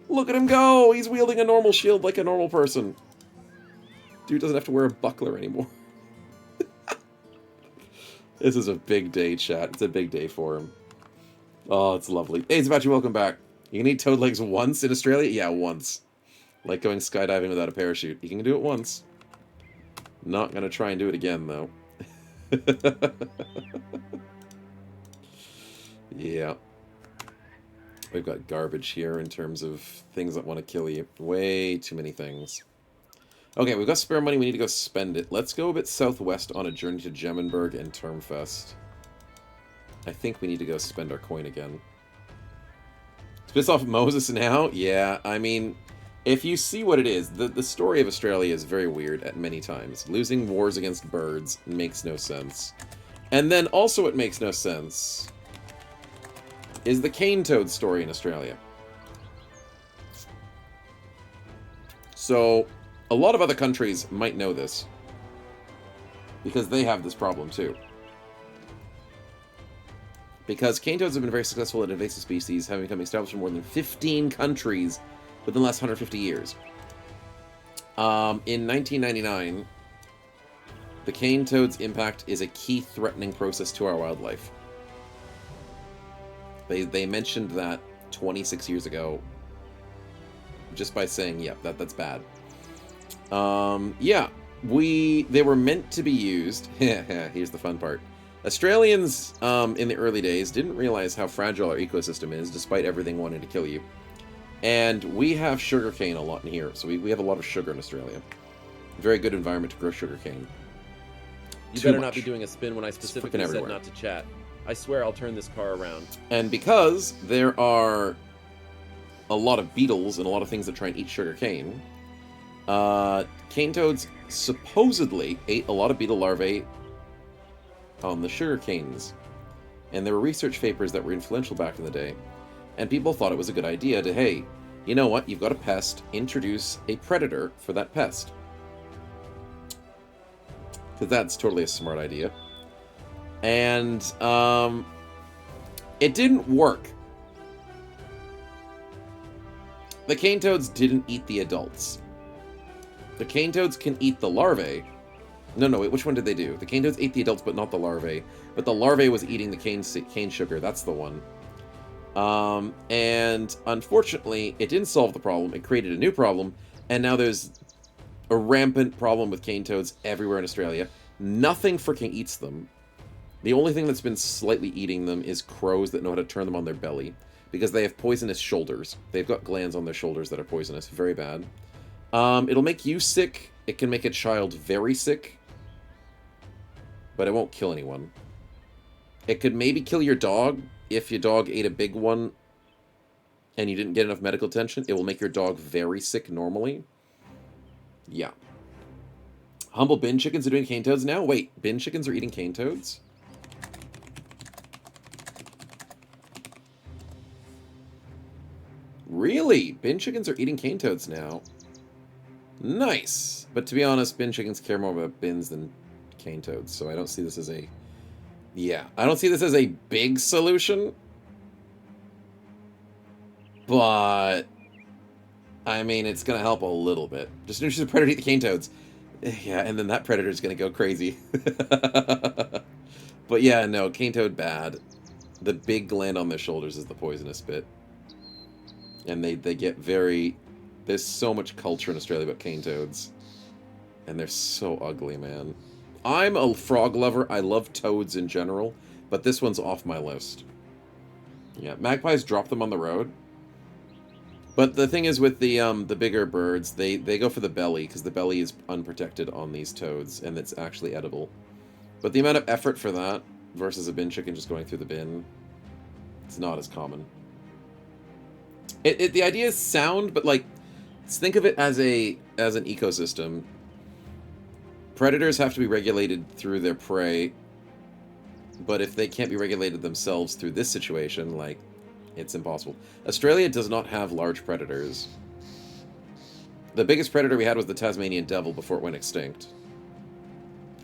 Look at him go. He's wielding a normal shield like a normal person. Dude doesn't have to wear a buckler anymore. This is a big day, chat. It's a big day for him. Oh, it's lovely. Hey, Zabachi, welcome back. You can eat toad legs once in Australia? Yeah, once. Like going skydiving without a parachute. You can do it once. Not going to try and do it again, though. Yeah. We've got garbage here in terms of things that want to kill you. Way too many things. Okay, we've got spare money. We need to go spend it. Let's go a bit southwest on a journey to Gemmenberg and Termfest. I think we need to go spend our coin again. To piss off Moses now? Yeah, I mean, if you see what it is, the story of Australia is very weird at many times. Losing wars against birds makes no sense. And then also it makes no sense is the cane toad story in Australia. So, a lot of other countries might know this, because they have this problem too. Because cane toads have been very successful at invasive species, having become established in more than 15 countries within the last 150 years. In 1999, the cane toad's impact is a key threatening process to our wildlife. They mentioned that 26 years ago, just by saying, yep, that's bad. Yeah, they were meant to be used. Here's the fun part. Australians, in the early days, didn't realize how fragile our ecosystem is, despite everything wanting to kill you. And we have sugarcane a lot in here, so we have a lot of sugar in Australia. Very good environment to grow sugarcane. You better not be doing a spin when I specifically said everywhere. not to chat. I swear I'll turn this car around. And because there are a lot of beetles and a lot of things that try and eat sugarcane, cane toads supposedly ate a lot of beetle larvae on the sugar canes. And there were research papers that were influential back in the day. And people thought it was a good idea to, hey, you know what, you've got a pest, introduce a predator for that pest. Because that's totally a smart idea. And, it didn't work. The cane toads didn't eat the adults. The cane toads can eat the larvae. No, wait, which one did they do? The cane toads ate the adults, but not the larvae. But the larvae was eating the cane sugar. That's the one. And unfortunately, it didn't solve the problem. It created a new problem. And now there's a rampant problem with cane toads everywhere in Australia. Nothing freaking eats them. The only thing that's been slightly eating them is crows that know how to turn them on their belly. Because they have poisonous shoulders. They've got glands on their shoulders that are poisonous. Very bad. It'll make you sick. It can make a child very sick. But it won't kill anyone. It could maybe kill your dog. If your dog ate a big one and you didn't get enough medical attention, it will make your dog very sick normally. Yeah. Humble bin chickens are doing cane toads now? Wait, bin chickens are eating cane toads? Really? Bin chickens are eating cane toads now. Nice. But to be honest, bin chickens care more about bins than cane toads, so I don't see this as a... Yeah, I don't see this as a big solution. But... I mean, it's going to help a little bit. Just introduce a predator to eat the cane toads. Yeah, and then that predator's going to go crazy. But yeah, no, cane toad bad. The big gland on their shoulders is the poisonous bit. And they get very... There's so much culture in Australia about cane toads. And they're so ugly, man. I'm a frog lover. I love toads in general. But this one's off my list. Yeah, magpies drop them on the road. But the thing is with the bigger birds, they go for the belly, because the belly is unprotected on these toads, and it's actually edible. But the amount of effort for that versus a bin chicken just going through the bin, it's not as common. The idea is sound, but like, think of it as an ecosystem. Predators have to be regulated through their prey, but if they can't be regulated themselves through this situation, like, it's impossible. Australia does not have large predators. The biggest predator we had was the Tasmanian devil before it went extinct.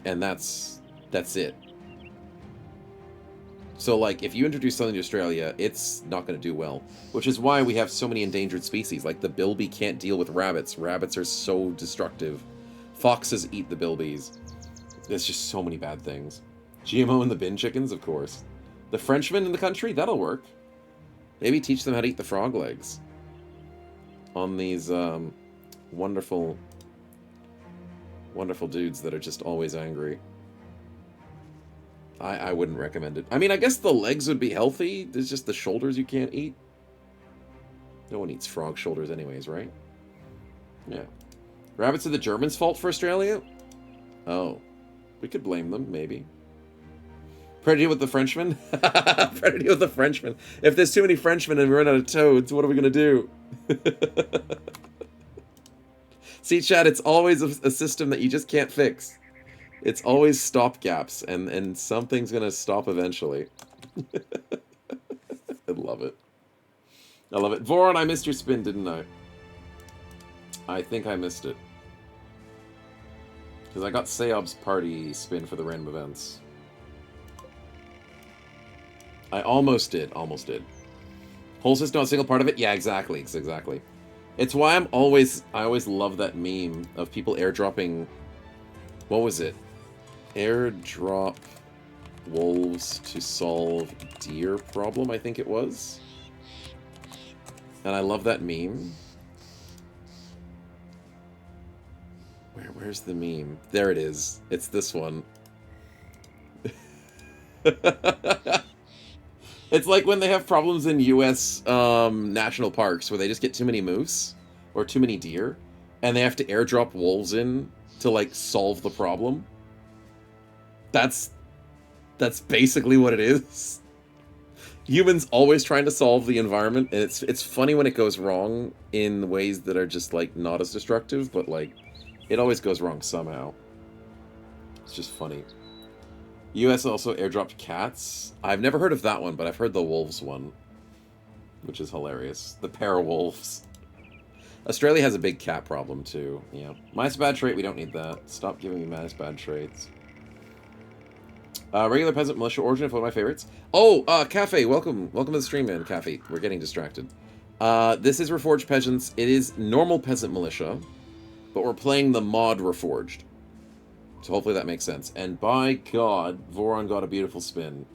And that's it. So, like, if you introduce something to Australia, it's not going to do well. Which is why we have so many endangered species. Like, the bilby can't deal with rabbits. Rabbits are so destructive. Foxes eat the bilbies. There's just so many bad things. GMO in the bin chickens, of course. The Frenchmen in the country, that'll work. Maybe teach them how to eat the frog legs. On these wonderful, wonderful dudes that are just always angry. I wouldn't recommend it. I mean, I guess the legs would be healthy. There's just the shoulders you can't eat. No one eats frog shoulders anyways, right? Yeah. Rabbits are the Germans' fault for Australia? Oh. We could blame them, maybe. Predator with the Frenchmen? Predator with the Frenchmen. If there's too many Frenchmen and we run out of toads, what are we going to do? See, Chad, it's always a system that you just can't fix. It's always stopgaps, and something's going to stop eventually. I love it. I love it. Voron, I missed your spin, didn't I? I think I missed it. Because I got Sayob's party spin for the random events. I almost did. Whole system, not a single part of it? Yeah, exactly. Exactly. It's why I always love that meme of people airdropping... What was it? Airdrop wolves to solve deer problem, I think it was. And I love that meme. Where's the meme? There it is. It's this one. It's like when they have problems in U.S. National parks where they just get too many moose or too many deer, and they have to airdrop wolves in to, like, solve the problem. That's basically what it is. Humans always trying to solve the environment, and it's funny when it goes wrong in ways that are just, like, not as destructive, but, like, it always goes wrong somehow. It's just funny. US also airdropped cats. I've never heard of that one, but I've heard the wolves one, which is hilarious. The para-wolves. Australia has a big cat problem, too. Yeah. Minus bad trait, we don't need that. Stop giving me minus bad traits. Regular peasant militia origin, one of my favorites. Oh, Cafe, welcome to the stream, man. Cafe, we're getting distracted. This is Reforged Peasants. It is normal peasant militia, but we're playing the mod Reforged. So hopefully that makes sense. And by God, Voron got a beautiful spin.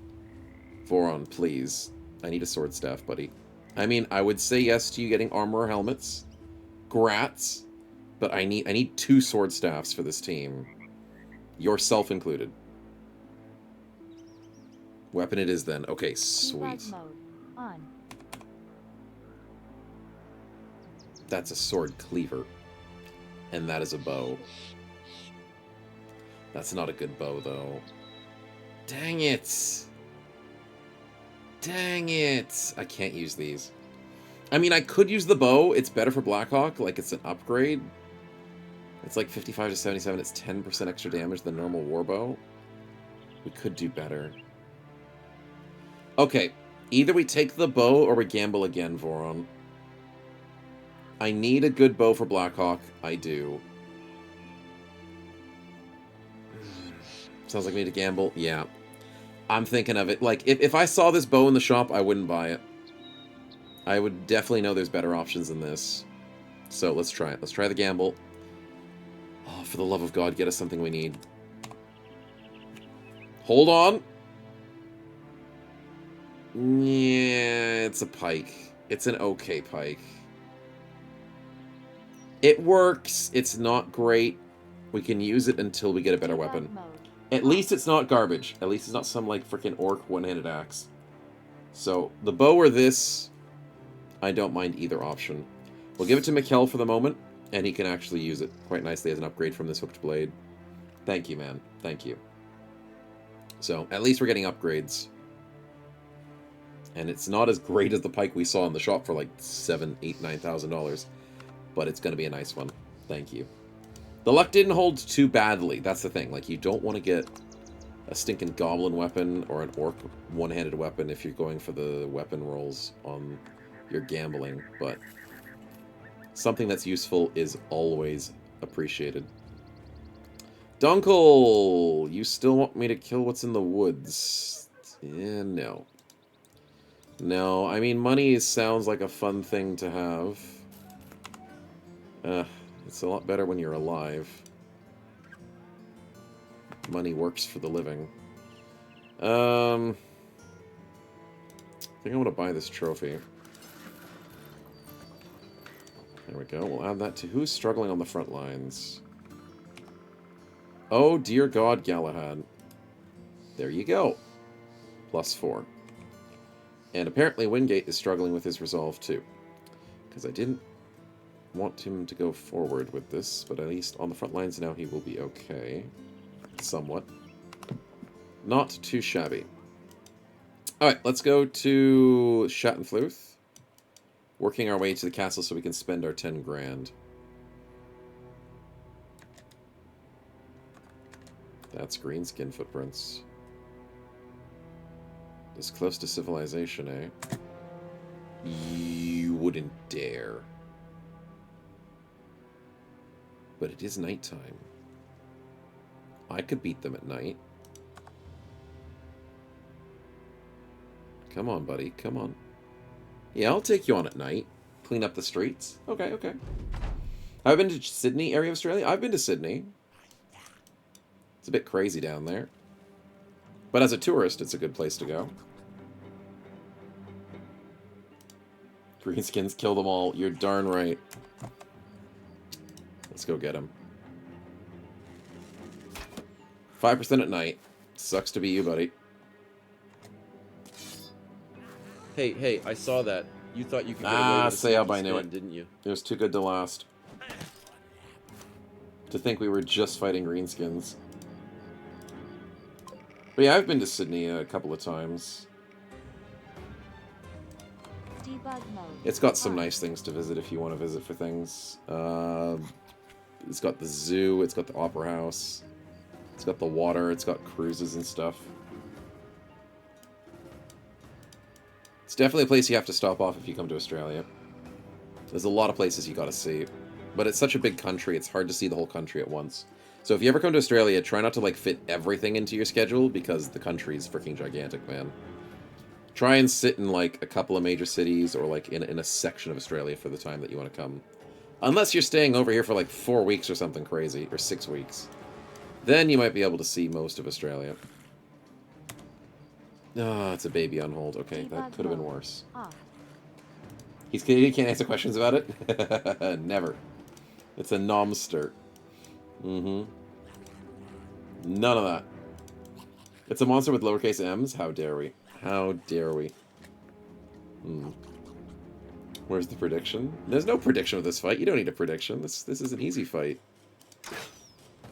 Voron, please. I need a sword staff, buddy. I mean, I would say yes to you getting armor or helmets. Grats. But I need 2 sword staffs for this team. Yourself included. Weapon it is then. Okay, sweet. Debug mode on. That's a sword cleaver. And that is a bow. That's not a good bow, though. Dang it! Dang it! I can't use these. I mean, I could use the bow. It's better for Blackhawk. Like, it's an upgrade. It's like 55 to 77. It's 10% extra damage than normal warbow. We could do better. Okay. Either we take the bow or we gamble again, Voron. I need a good bow for Blackhawk. I do. Sounds like we need to gamble. Yeah. I'm thinking of it. Like, if I saw this bow in the shop, I wouldn't buy it. I would definitely know there's better options than this. So let's try it. Let's try the gamble. Oh, for the love of God, get us something we need. Hold on. Yeah, it's a pike. It's an okay pike. It works. It's not great. We can use it until we get a better weapon. Mode. At least it's not garbage. At least it's not some, like, freaking orc one-handed axe. So, the bow or this, I don't mind either option. We'll give it to Mikkel for the moment, and he can actually use it quite nicely as an upgrade from this hooked blade. Thank you, man. Thank you. So, at least we're getting upgrades. And it's not as great as the pike we saw in the shop for like $7,000, $8,000, $9,000. But it's going to be a nice one. Thank you. The luck didn't hold too badly. That's the thing. Like, you don't want to get a stinking goblin weapon or an orc one-handed weapon if you're going for the weapon rolls on your gambling. But something that's useful is always appreciated. Dunkel! You still want me to kill what's in the woods? Yeah, no. No, I mean, money sounds like a fun thing to have. It's a lot better when you're alive. Money works for the living. I think I want to buy this trophy. There we go. We'll add that to who's struggling on the front lines. Oh, dear God, Galahad. There you go. +4. And apparently Wingate is struggling with his resolve too. Because I didn't want him to go forward with this, but at least on the front lines now he will be okay. Somewhat. Not too shabby. Alright, let's go to Schattenfluth. Working our way to the castle so we can spend our 10 grand. That's greenskin footprints. This close to civilization, eh? You wouldn't dare. But it is nighttime. I could beat them at night. Come on, buddy. Come on. Yeah, I'll take you on at night. Clean up the streets. Okay, okay. Have I been to Sydney area of Australia? I've been to Sydney. It's a bit crazy down there. But as a tourist, it's a good place to go. Greenskins, kill them all. You're darn right. Let's go get him. 5% at night. Sucks to be you, buddy. Hey, I saw that. You thought you could get away with a say up, sneaky I knew spin, it. didn't you? It was too good to last. To think we were just fighting greenskins. But yeah, I've been to Sydney a couple of times. Debug mode. It's got some On. nice things to visit if you want to visit for things. It's got the zoo, it's got the opera house, it's got the water, it's got cruises and stuff. It's definitely a place you have to stop off if you come to Australia. There's a lot of places you gotta see. But it's such a big country, it's hard to see the whole country at once. So if you ever come to Australia, try not to like fit everything into your schedule because the country is freaking gigantic, man. Try and sit in like a couple of major cities or like in a section of Australia for the time that you want to come. Unless you're staying over here for like 4 weeks or something crazy, or 6 weeks. Then you might be able to see most of Australia. Ah, it's a baby on hold. Okay, that could have been worse. Off. He can't answer questions about it? Never. It's a nomster. Mm-hmm. None of that. It's a monster with lowercase m's? How dare we? How dare we? Where's the prediction? There's no prediction with this fight. You don't need a prediction. This is an easy fight.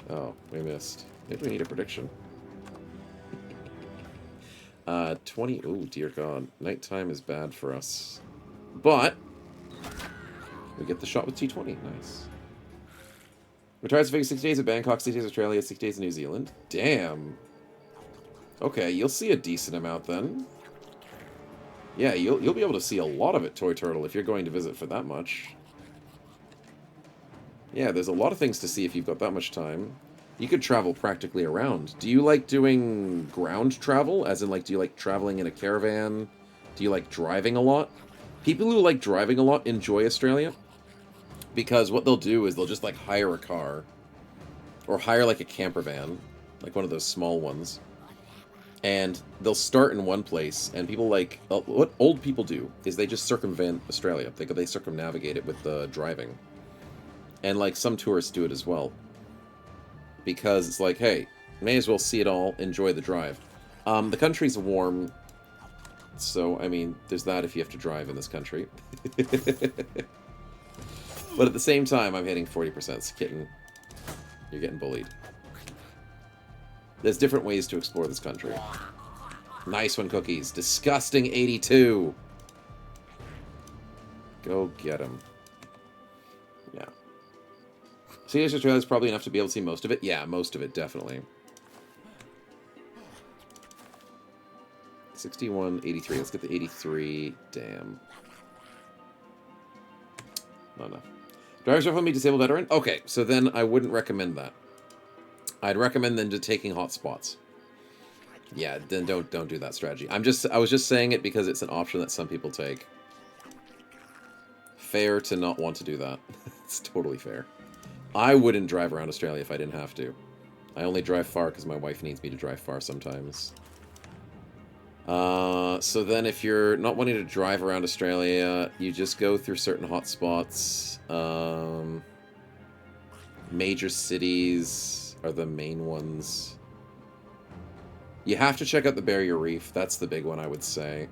Oh, we missed. Maybe we need a prediction. 20... Oh, dear God. Nighttime is bad for us. But we get the shot with T20. Nice. Retires to 6 days at Bangkok, 6 days Australia, 6 days New Zealand. Damn. Okay, you'll see a decent amount then. Yeah, you'll be able to see a lot of it, Toy Turtle, if you're going to visit for that much. Yeah, there's a lot of things to see if you've got that much time. You could travel practically around. Do you like doing ground travel? As in, like, do you like traveling in a caravan? Do you like driving a lot? People who like driving a lot enjoy Australia. Because what they'll do is they'll just, like, hire a car. Or hire, like, a camper van. Like one of those small ones. And they'll start in one place, and people like... what old people do is they just circumvent Australia. They circumnavigate it with driving. And, like, some tourists do it as well. Because it's like, hey, may as well see it all, enjoy the drive. The country's warm, so, I mean, there's that if you have to drive in this country. But at the same time, I'm hitting 40%. Kitten, you're getting bullied. There's different ways to explore this country. Nice one, Cookies. Disgusting 82. Go get him. Yeah. Sea Australia is probably enough to be able to see most of it. Yeah, most of it, definitely. 61, 83. Let's get the 83. Damn. Not enough. Drivers are me disabled veteran? Okay, so then I wouldn't recommend that. I'd recommend them to taking hotspots. Yeah, then don't do that strategy. I was just saying it because it's an option that some people take. Fair to not want to do that. It's totally fair. I wouldn't drive around Australia if I didn't have to. I only drive far because my wife needs me to drive far sometimes. So then if you're not wanting to drive around Australia, you just go through certain hotspots. Major cities are the main ones. You have to check out the Barrier Reef. That's the big one, I would say.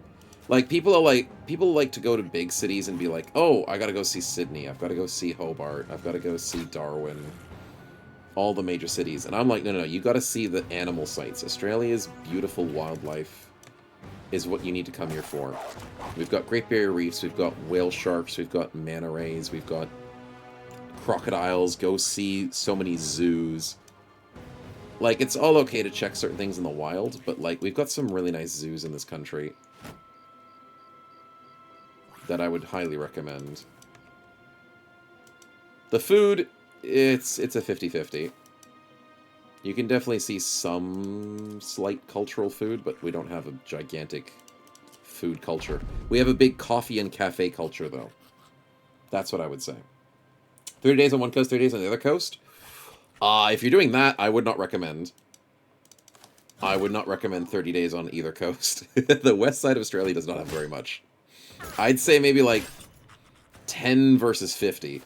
Like, people like to go to big cities and be like, oh, I gotta go see Sydney. I've got to go see Hobart. I've got to go see Darwin. All the major cities. And I'm like, no, you got to see the animal sites. Australia's beautiful wildlife is what you need to come here for. We've got Great Barrier Reefs. We've got whale sharks. We've got manta rays. We've got crocodiles. Go see so many zoos. Like, it's all okay to check certain things in the wild, but, like, we've got some really nice zoos in this country that I would highly recommend. The food, it's a 50-50. You can definitely see some slight cultural food, but we don't have a gigantic food culture. We have a big coffee and cafe culture, though. That's what I would say. 30 days on one coast, 30 days on the other coast? If you're doing that, I would not recommend. I would not recommend 30 days on either coast. The west side of Australia does not have very much. I'd say maybe like 10 versus 50.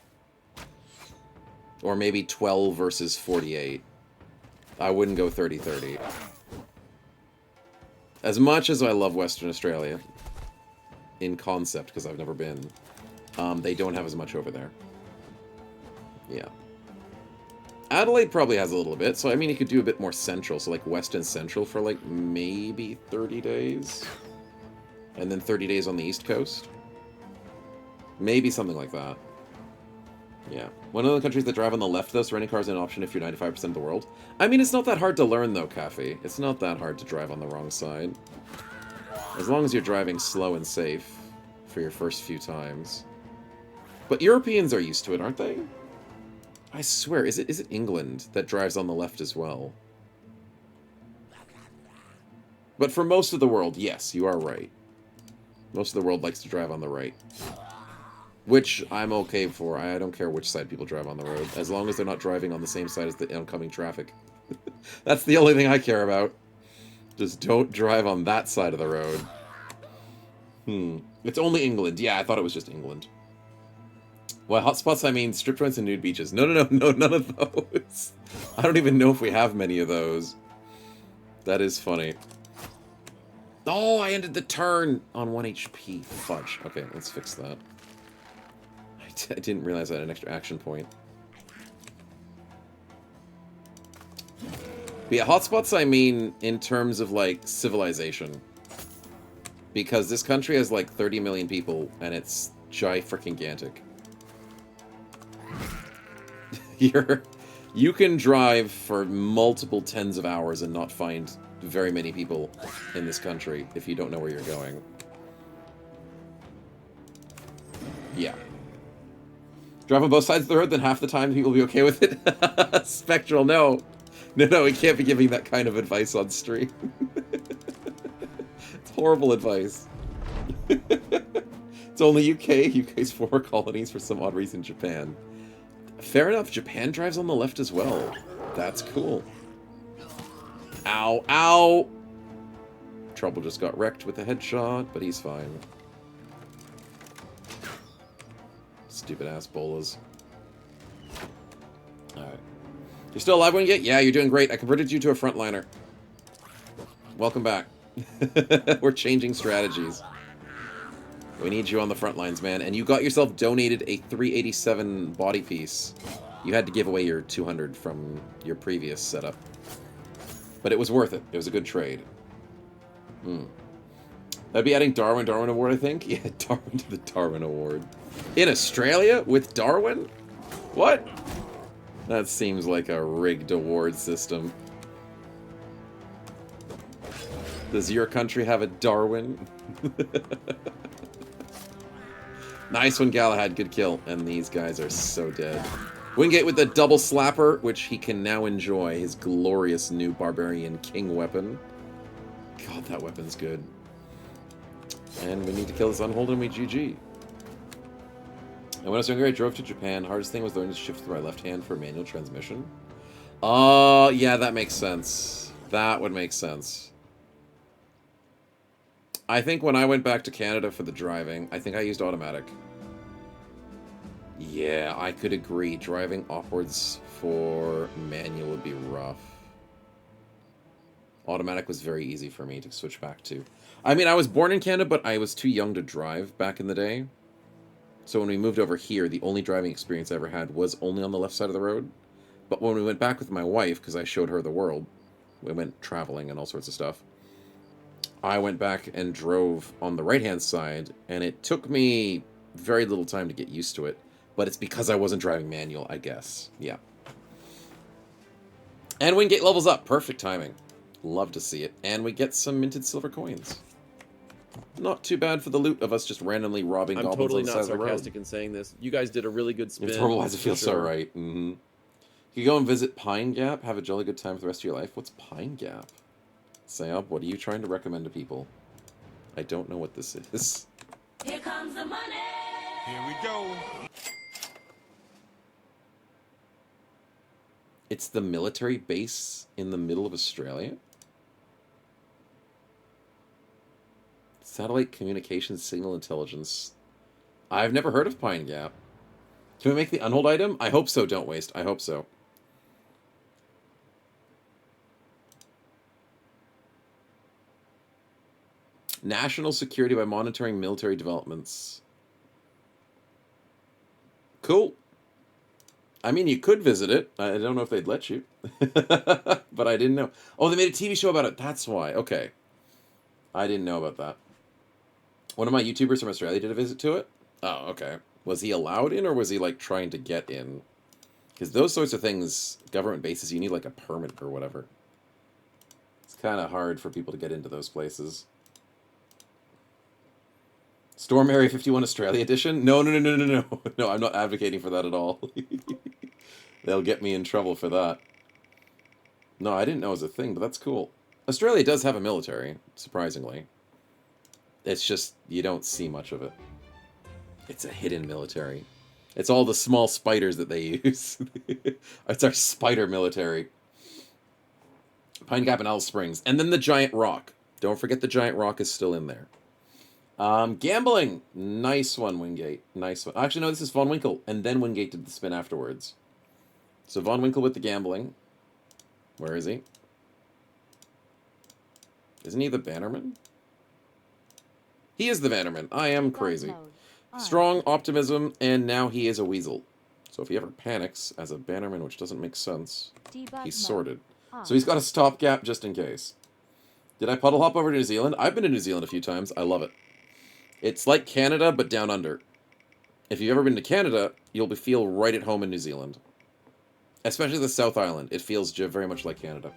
Or maybe 12 versus 48. I wouldn't go 30-30. As much as I love Western Australia, in concept, because I've never been, they don't have as much over there. Yeah. Adelaide probably has a little bit, so I mean you could do a bit more central, so like west and central for like maybe 30 days. And then 30 days on the east coast. Maybe something like that. Yeah. One of the countries that drive on the left, though, so renting cars is an option if you're 95% of the world. I mean, it's not that hard to learn, though, Cafe. It's not that hard to drive on the wrong side. As long as you're driving slow and safe for your first few times. But Europeans are used to it, aren't they? I swear, is it England that drives on the left as well? But for most of the world, yes, you are right. Most of the world likes to drive on the right. Which I'm okay for. I don't care which side people drive on the road, as long as they're not driving on the same side as the oncoming traffic. That's the only thing I care about. Just don't drive on that side of the road. It's only England. Yeah, I thought it was just England. Well, hotspots, I mean strip joints and nude beaches. No, none of those. I don't even know if we have many of those. That is funny. Oh, I ended the turn on 1 HP. Fudge. Okay, let's fix that. I didn't realize I had an extra action point. But yeah, hotspots, I mean, in terms of, like, civilization. Because this country has, like, 30 million people, and it's freaking-gantic. You can drive for multiple tens of hours and not find very many people in this country if you don't know where you're going. Yeah. Drive on both sides of the road, then half the time people will be okay with it. Spectral, no. No, we can't be giving that kind of advice on stream. It's horrible advice. It's only UK. UK's 4 colonies for some odd reason. Japan. Fair enough, Japan drives on the left as well. That's cool. Ow, ow! Trouble just got wrecked with a headshot, but he's fine. Stupid ass bolas. Alright. You're still alive when you get? Yeah, you're doing great. I converted you to a frontliner. Welcome back. We're changing strategies. We need you on the front lines, man. And you got yourself donated a 387 body piece. You had to give away your 200 from your previous setup. But it was worth it. It was a good trade. I'd be adding Darwin Award, I think. Yeah, Darwin to the Darwin Award. In Australia? With Darwin? What? That seems like a rigged award system. Does your country have a Darwin? Nice one, Galahad. Good kill. And these guys are so dead. Wingate with the double slapper, which he can now enjoy. His glorious new Barbarian King weapon. God, that weapon's good. And we need to kill this Unhold and we GG. And when I was younger, I drove to Japan. Hardest thing was learning to shift with my left hand for manual transmission. Oh, yeah, that makes sense. That would make sense. I think when I went back to Canada for the driving, I think I used automatic. Yeah, I could agree. Driving upwards for manual would be rough. Automatic was very easy for me to switch back to. I mean, I was born in Canada, but I was too young to drive back in the day. So when we moved over here, the only driving experience I ever had was only on the left side of the road. But when we went back with my wife, because I showed her the world, we went traveling and all sorts of stuff, I went back and drove on the right-hand side, and it took me very little time to get used to it. But it's because I wasn't driving manual, I guess. Yeah. And Wingate levels up. Perfect timing. Love to see it. And we get some minted silver coins. Not too bad for the loot of us just randomly robbing I'm goblins totally on the not side of the road. sarcastic in saying this. You guys did a really good spin. It's horrible why it for feels so sure. right. Mm-hmm. You go and visit Pine Gap, have a jolly good time for the rest of your life. What's Pine Gap? Sayab, what are you trying to recommend to people? I don't know what this is. Here comes the money. Here we go. It's the military base in the middle of Australia? Satellite Communications Signal Intelligence. I've never heard of Pine Gap. Can we make the Unhold item? I hope so, Don't Waste. I hope so. National security by monitoring military developments. Cool. I mean, you could visit it. I don't know if they'd let you. But I didn't know. Oh, they made a TV show about it. That's why. Okay. I didn't know about that. One of my YouTubers from Australia did a visit to it. Oh, okay. Was he allowed in, or was he, like, trying to get in? Because those sorts of things, government bases, you need, like, a permit or whatever. It's kind of hard for people to get into those places. Storm Area 51 Australia Edition? No. No, I'm not advocating for that at all. They'll get me in trouble for that. No, I didn't know it was a thing, but that's cool. Australia does have a military, surprisingly. It's just, you don't see much of it. It's a hidden military. It's all the small spiders that they use. It's our spider military. Pine Gap and Alice Springs. And then the giant rock. Don't forget the giant rock is still in there. Gambling. Nice one, Wingate. Nice one. Actually, no, this is Von Winkle. And then Wingate did the spin afterwards. So Von Winkle with the gambling. Where is he? Isn't he the Bannerman? He is the Bannerman. I am crazy. Strong optimism, and now he is a weasel. So if he ever panics as a Bannerman, which doesn't make sense, he's sorted. So he's got a stopgap just in case. Did I puddle hop over to New Zealand? I've been to New Zealand a few times. I love it. It's like Canada, but down under. If you've ever been to Canada, you'll feel right at home in New Zealand. Especially the South Island. It feels very much like Canada.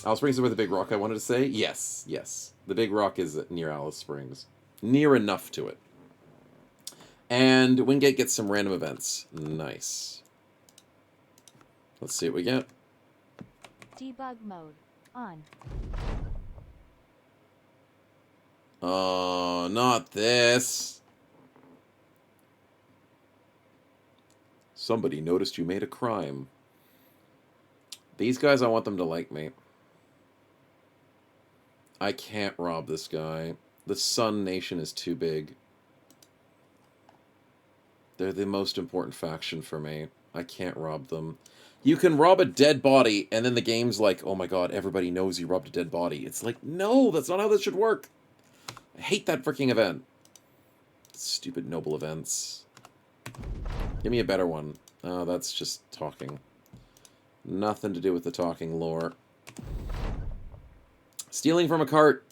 Alice Springs is where the big rock I wanted to say? Yes, yes. The big rock is near Alice Springs. Near enough to it. And Wingate gets some random events. Nice. Let's see what we get. Debug mode on. Oh, not this. Somebody noticed you made a crime. These guys, I want them to like me. I can't rob this guy. The Sun Nation is too big. They're the most important faction for me. I can't rob them. You can rob a dead body, and then the game's like, oh my god, everybody knows you robbed a dead body. It's like, no, that's not how this should work. I I hate that freaking event. Stupid noble events. Give me a better one. Oh, that's just talking. Nothing to do with the talking lore. Stealing from a cart.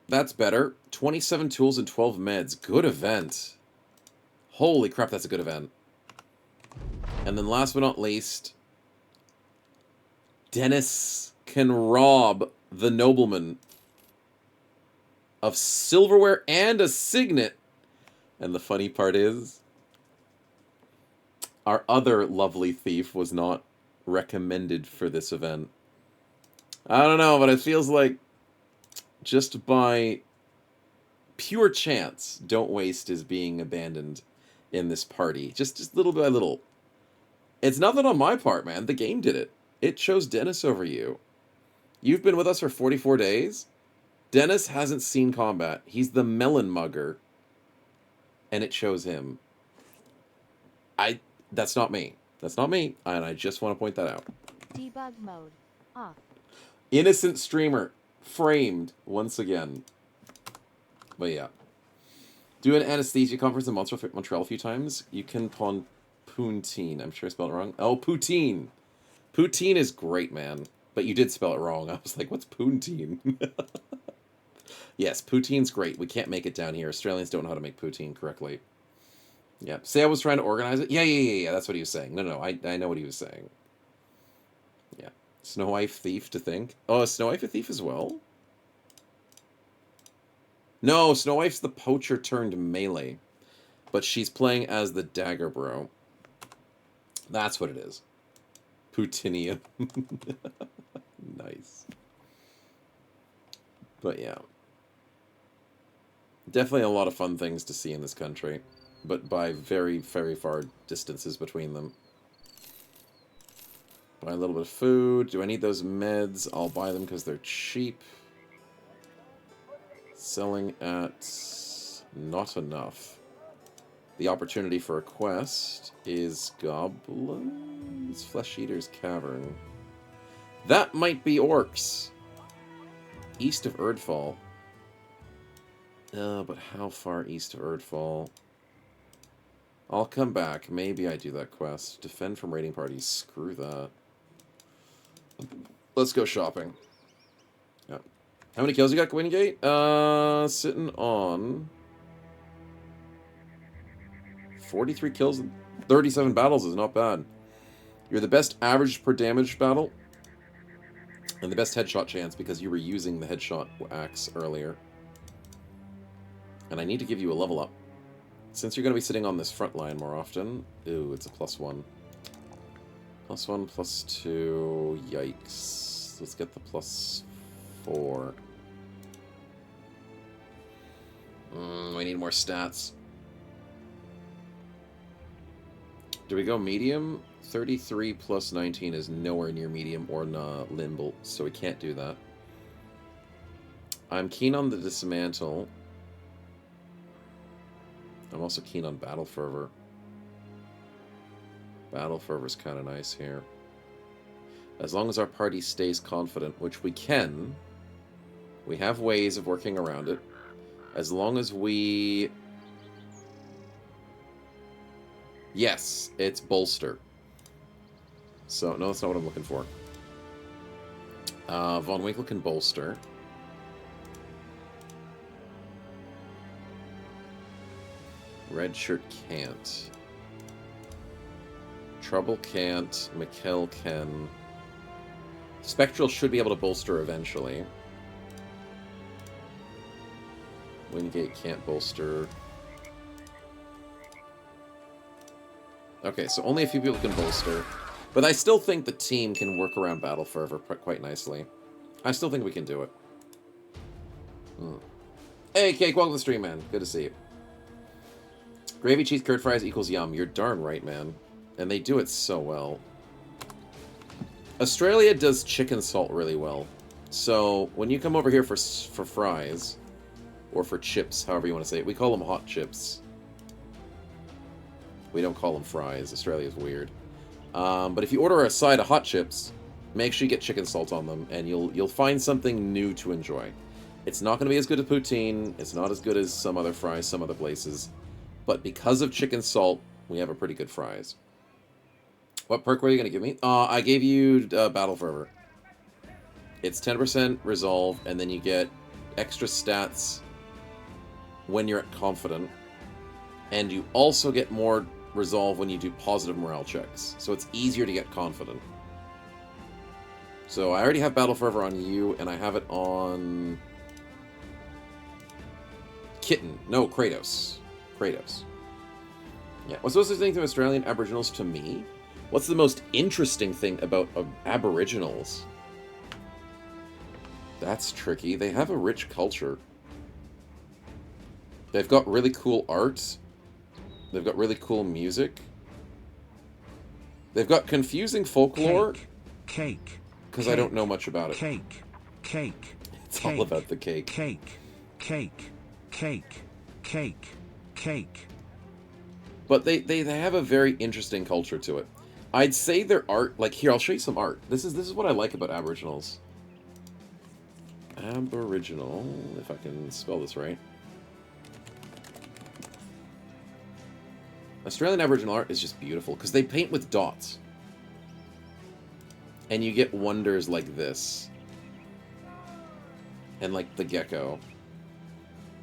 That's better. 27 tools and 12 meds. Good event. Holy crap, that's a good event. And then last but not least, Dennis can rob the nobleman of silverware and a signet. And the funny part is, our other lovely thief was not recommended for this event. I don't know, but it feels like just by pure chance, Don't Waste is being abandoned in this party. Just little by little. It's nothing on my part, man. The game did it. It chose Dennis over you. You've been with us for 44 days. Dennis hasn't seen combat. He's the melon mugger. And it chose him. That's not me. That's not me. And I just want to point that out. Debug mode off. Innocent streamer. Framed once again. But yeah. Do an anesthesia conference in Montreal a few times. You can pawn Poutine. I'm sure I spelled it wrong. Oh, Poutine. Poutine is great, man. But you did spell it wrong. I was like, what's Poutine? Yes, poutine's great. We can't make it down here. Australians don't know how to make poutine correctly. Yeah. Say I was trying to organize it? Yeah. That's what he was saying. No, I know what he was saying. Yeah. Snow White Thief to think. Oh, is Snow White a thief as well? No, Snow White's the poacher turned melee. But she's playing as the dagger bro. That's what it is. Poutinian. Nice. But yeah. Definitely a lot of fun things to see in this country. But by very, very far distances between them. Buy a little bit of food. Do I need those meds? I'll buy them because they're cheap. Selling at not enough. The opportunity for a quest is Goblins Flesh Eater's Cavern. That might be orcs. East of Erdfall. But how far east of Erdfall? I'll come back. Maybe I do that quest. Defend from raiding parties. Screw that. Let's go shopping. Yeah. How many kills you got, Gwingate? Sitting on 43 kills and 37 battles is not bad. You're the best average per damage battle. And the best headshot chance because you were using the headshot axe earlier. And I need to give you a level up. Since you're going to be sitting on this front line more often... Ooh, it's a +1. +1, +2... Yikes. Let's get the +4. We need more stats. Do we go medium? 33 plus 19 is nowhere near medium or limble, so we can't do that. I'm keen on the dismantle. I'm also keen on Battle Fervor. Battle Fervor's kind of nice here. As long as our party stays confident, which we can. We have ways of working around it. As long as we... Yes, it's Bolster. So, no, that's not what I'm looking for. Von Winkle can Bolster. Red Shirt can't. Trouble can't. Mikkel can. Spectral should be able to bolster eventually. Wingate can't bolster. Okay, so only a few people can bolster. But I still think the team can work around Battle Fervor quite nicely. I still think we can do it. Hey, Cake, welcome to the stream, man. Good to see you. Gravy, cheese, curd fries equals yum. You're darn right, man. And they do it so well. Australia does chicken salt really well. So, when you come over here for fries, or for chips, however you want to say it, we call them hot chips. We don't call them fries. Australia's weird. But if you order a side of hot chips, make sure you get chicken salt on them, and you'll find something new to enjoy. It's not going to be as good as poutine. It's not as good as some other fries, some other places. But because of chicken salt, we have a pretty good fries. What perk were you going to give me? I gave you Battle Fervor. It's 10% resolve, and then you get extra stats when you're at confident. And you also get more resolve when you do positive morale checks. So it's easier to get confident. So I already have Battle Fervor on you, and I have it on... Kitten. No, Kratos. Kratos. Yeah. What's the most interesting thing to Australian Aboriginals to me? What's the most interesting thing about Aboriginals? That's tricky. They have a rich culture. They've got really cool art. They've got really cool music. They've got confusing folklore. Cake. Because I don't know much about it. Cake. Cake. It's cake, all about the cake. Cake. Cake. Cake. Cake. Cake. But they have a very interesting culture to it. I'd say their art, like here, I'll show you some art. This is what I like about Aboriginals. Aboriginal, if I can spell this right. Australian Aboriginal art is just beautiful because they paint with dots. And you get wonders like this. And like the gecko.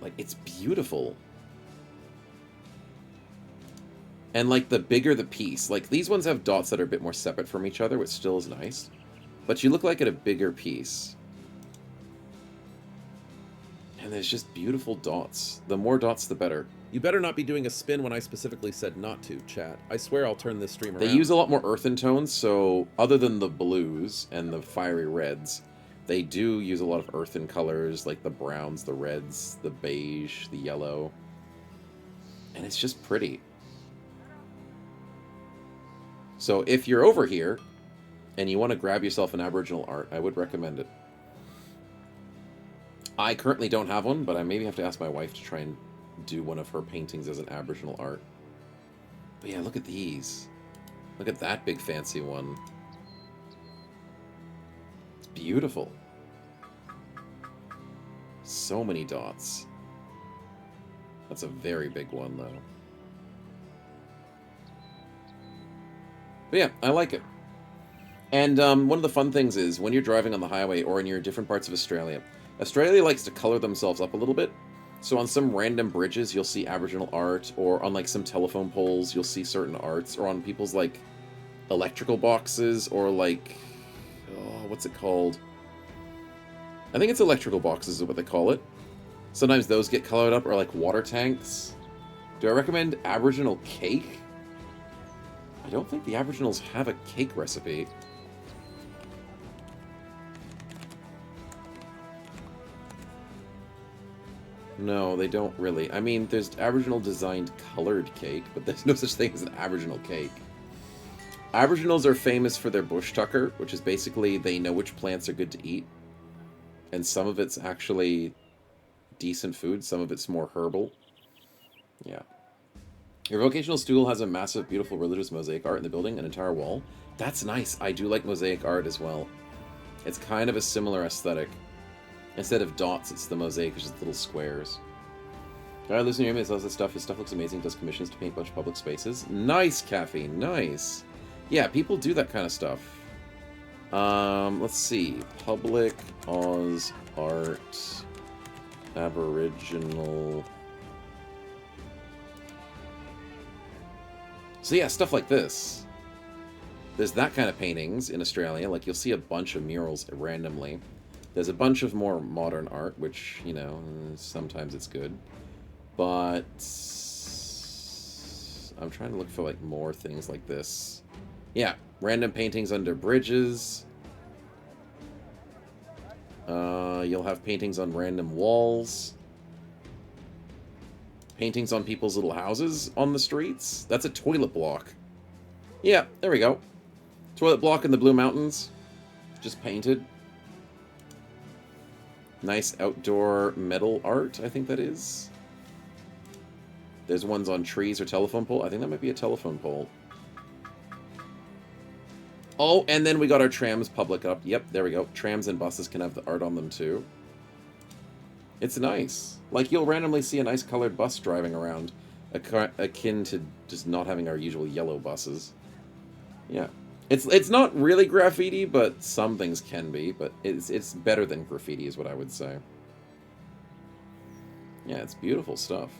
Like, it's beautiful. And like the bigger the piece, like these ones have dots that are a bit more separate from each other, which still is nice. But you look like at a bigger piece. And there's just beautiful dots. The more dots, the better. You better not be doing a spin when I specifically said not to, chat. I swear I'll turn this stream around. They use a lot more earthen tones, so other than the blues and the fiery reds, they do use a lot of earthen colors, like the browns, the reds, the beige, the yellow. And it's just pretty. So if you're over here, and you want to grab yourself an Aboriginal art, I would recommend it. I currently don't have one, but I maybe have to ask my wife to try and do one of her paintings as an Aboriginal art. But yeah, look at these. Look at that big fancy one. It's beautiful. So many dots. That's a very big one, though. But yeah, I like it. And one of the fun things is, when you're driving on the highway or in your different parts of Australia, Australia likes to color themselves up a little bit. So on some random bridges, you'll see Aboriginal art, or on like some telephone poles, you'll see certain arts, or on people's like electrical boxes, or like, oh, what's it called? I think it's electrical boxes is what they call it. Sometimes those get colored up, or like water tanks. Do I recommend Aboriginal cake? I don't think the Aboriginals have a cake recipe. No, they don't really. I mean, there's Aboriginal designed colored cake, but there's no such thing as an Aboriginal cake. Aboriginals are famous for their bush tucker, which is basically they know which plants are good to eat. And some of it's actually decent food, some of it's more herbal. Yeah. Your vocational stool has a massive, beautiful religious mosaic art in the building, an entire wall. That's nice. I do like mosaic art as well. It's kind of a similar aesthetic. Instead of dots, it's the mosaic, it's just little squares. Alright, listen to your does this stuff. His stuff looks amazing. Does commissions to paint a bunch of public spaces. Nice, Caffeine. Nice. Yeah, people do that kind of stuff. Let's see. Public Oz Art. Aboriginal. So yeah, stuff like this. There's that kind of paintings in Australia. Like, you'll see a bunch of murals randomly. There's a bunch of more modern art, which, you know, sometimes it's good. But I'm trying to look for, like, more things like this. Yeah, random paintings under bridges. You'll have paintings on random walls. Paintings on people's little houses on the streets. That's a toilet block. Yeah, there we go. Toilet block in the Blue Mountains. Just painted. Nice outdoor metal art, I think that is. There's ones on trees or telephone pole. I think that might be a telephone pole. Oh, and then we got our trams public up. Yep, there we go. Trams and buses can have the art on them too. It's nice. Like, you'll randomly see a nice colored bus driving around, akin to just not having our usual yellow buses. Yeah. It's not really graffiti, but some things can be, but it's better than graffiti is what I would say. Yeah, it's beautiful stuff.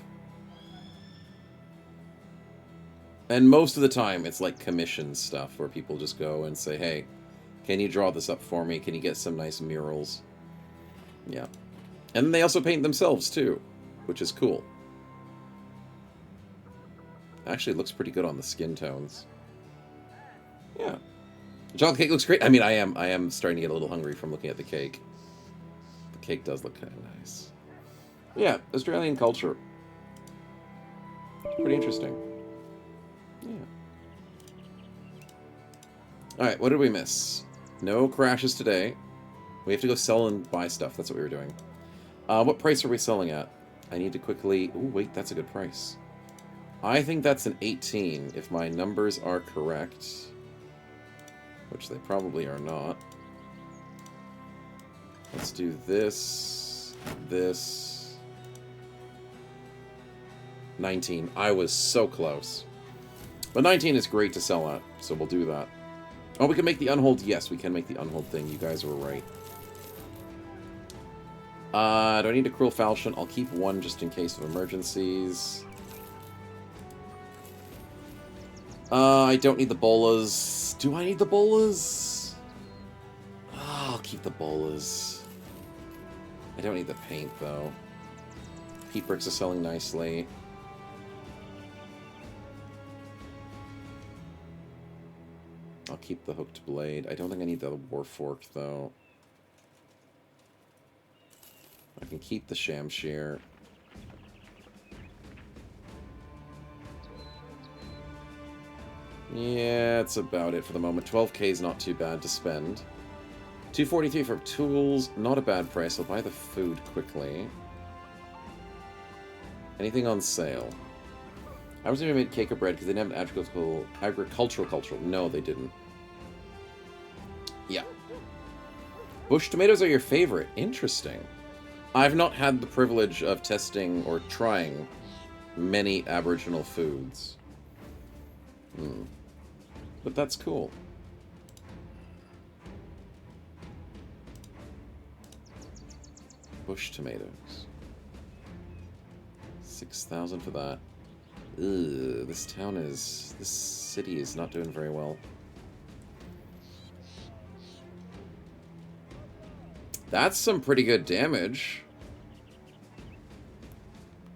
And most of the time, it's like commission stuff, where people just go and say, hey, can you draw this up for me? Can you get some nice murals? Yeah. And they also paint themselves, too, which is cool. Actually, it looks pretty good on the skin tones. Yeah. Chocolate cake looks great. I mean, I am starting to get a little hungry from looking at the cake. The cake does look kind of nice. Yeah, Australian culture. Pretty interesting. Yeah. Alright, what did we miss? No crashes today. We have to go sell and buy stuff. That's what we were doing. What price are we selling at? I need to quickly... Ooh, wait, that's a good price. I think that's an 18, if my numbers are correct. Which they probably are not. Let's do this. This. 19. I was so close. But 19 is great to sell at, so we'll do that. Oh, we can make the unhold. Yes, we can make the unhold thing. You guys were right. Do I need a cruel falchion? I'll keep one just in case of emergencies. I don't need the bolas. Do I need the bolas? Oh, I'll keep the bolas. I don't need the paint, though. Peat bricks are selling nicely. I'll keep the hooked blade. I don't think I need the war fork, though. I can keep the shamshear. Yeah, that's about it for the moment. 12k is not too bad to spend. 243 for tools, not a bad price. I'll buy the food quickly. Anything on sale? I was going to make cake or bread because they didn't have an agricultural. No, they didn't. Yeah. Bush tomatoes are your favorite. Interesting. I've not had the privilege of testing or trying many Aboriginal foods. But that's cool. Bush tomatoes. 6,000 for that. Ugh, this city is not doing very well. That's some pretty good damage.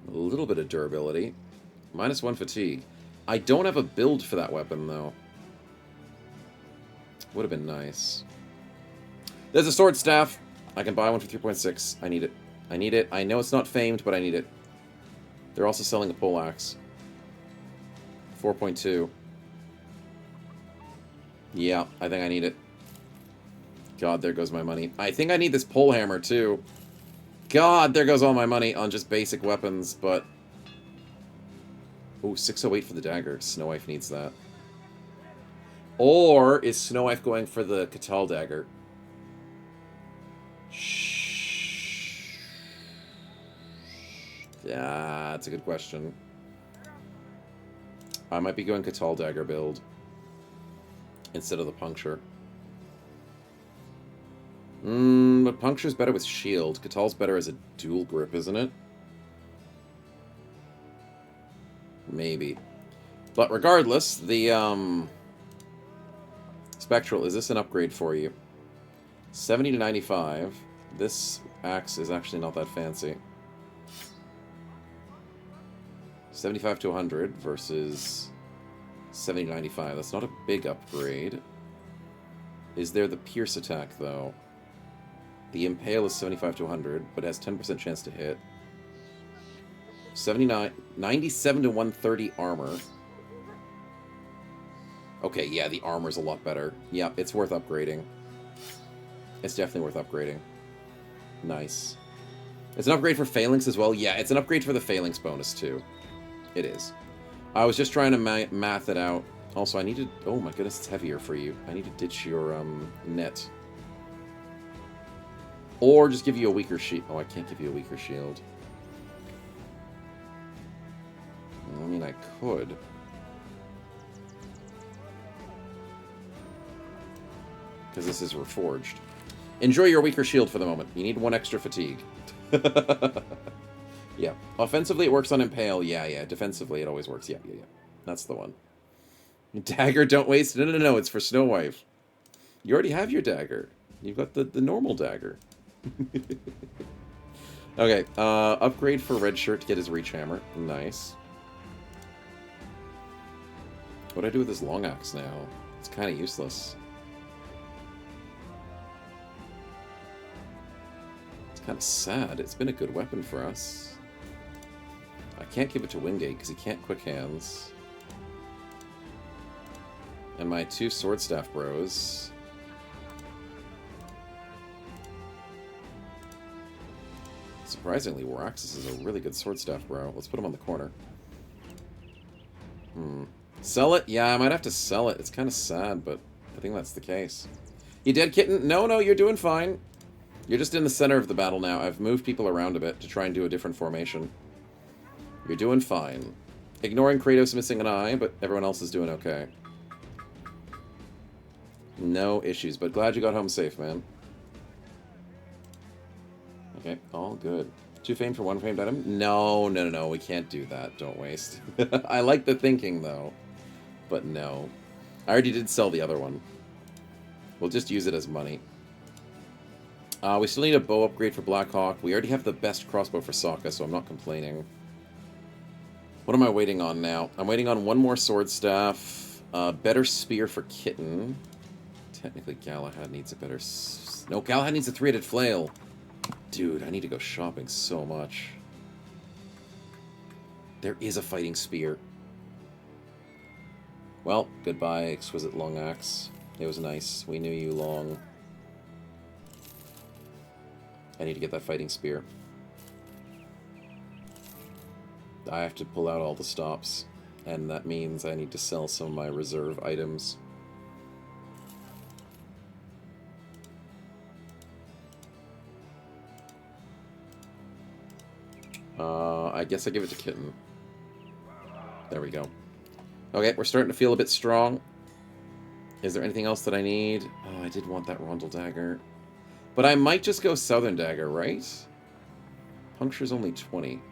A little bit of durability. -1 fatigue. I don't have a build for that weapon, though. Would have been nice. There's a sword staff. I can buy one for 3.6. I need it. I need it. I know it's not famed, but I need it. They're also selling a poleaxe. 4.2. Yeah, I think I need it. God, there goes my money. I think I need this pole hammer, too. God, there goes all my money on just basic weapons, but... Ooh, 608 for the dagger. Snow Wife needs that. Or is Snow Wife going for the Catal dagger? Shh. Yeah, that's a good question. I might be going Catal dagger build instead of the puncture. But puncture's better with shield. Catal's better as a dual grip, isn't it? Maybe. But regardless, the Spectral, is this an upgrade for you? 70 to 95. This axe is actually not that fancy. 75 to 100 versus 70 to 95. That's not a big upgrade. Is there the Pierce attack, though? The Impale is 75 to 100, but has 10% chance to hit. 97 to 130 armor. Okay, yeah, the armor's a lot better. Yeah, it's worth upgrading. It's definitely worth upgrading. Nice. It's an upgrade for Phalanx as well. Yeah, it's an upgrade for the Phalanx bonus, too. It is. I was just trying to math it out. Also, I need to... Oh my goodness, it's heavier for you. I need to ditch your net. Or just give you a weaker shield. Oh, I can't give you a weaker shield. I mean, I could. Because this is Reforged. Enjoy your weaker shield for the moment. You need 1 extra fatigue. Yeah. Offensively, it works on Impale. Yeah. Defensively, it always works. Yeah. That's the one. Dagger, don't waste. No. It's for Snow Wife. You already have your dagger. You've got the normal dagger. Okay. Upgrade for Red Shirt to get his Reach Hammer. Nice. What do I do with this Long Axe now? It's kind of useless. It's kind of sad. It's been a good weapon for us. I can't give it to Wingate because he can't Quick Hands. And my 2 Sword Staff bros. Surprisingly, Waraxis is a really good Sword Staff bro. Let's put him on the corner. Sell it? Yeah, I might have to sell it. It's kind of sad, but I think that's the case. You dead, kitten? No, you're doing fine. You're just in the center of the battle now. I've moved people around a bit to try and do a different formation. You're doing fine. Ignoring Kratos missing an eye, but everyone else is doing okay. No issues, but glad you got home safe, man. Okay, all good. 2 fame for 1 famed item? No, we can't do that. Don't waste. I like the thinking, though. But no. I already did sell the other one. We'll just use it as money. We still need a bow upgrade for Blackhawk. We already have the best crossbow for Sokka, so I'm not complaining. What am I waiting on now? I'm waiting on 1 more sword staff. Better spear for Kitten. Technically, Galahad needs a better... No, Galahad needs a 3-headed flail. Dude, I need to go shopping so much. There is a fighting spear. Well, goodbye, exquisite long axe. It was nice. We knew you long. I need to get that fighting spear. I have to pull out all the stops, and that means I need to sell some of my reserve items. I guess I give it to Kitten. There we go. Okay, we're starting to feel a bit strong. Is there anything else that I need? Oh, I did want that Rondel Dagger. But I might just go Southern Dagger, right? Puncture's only 20.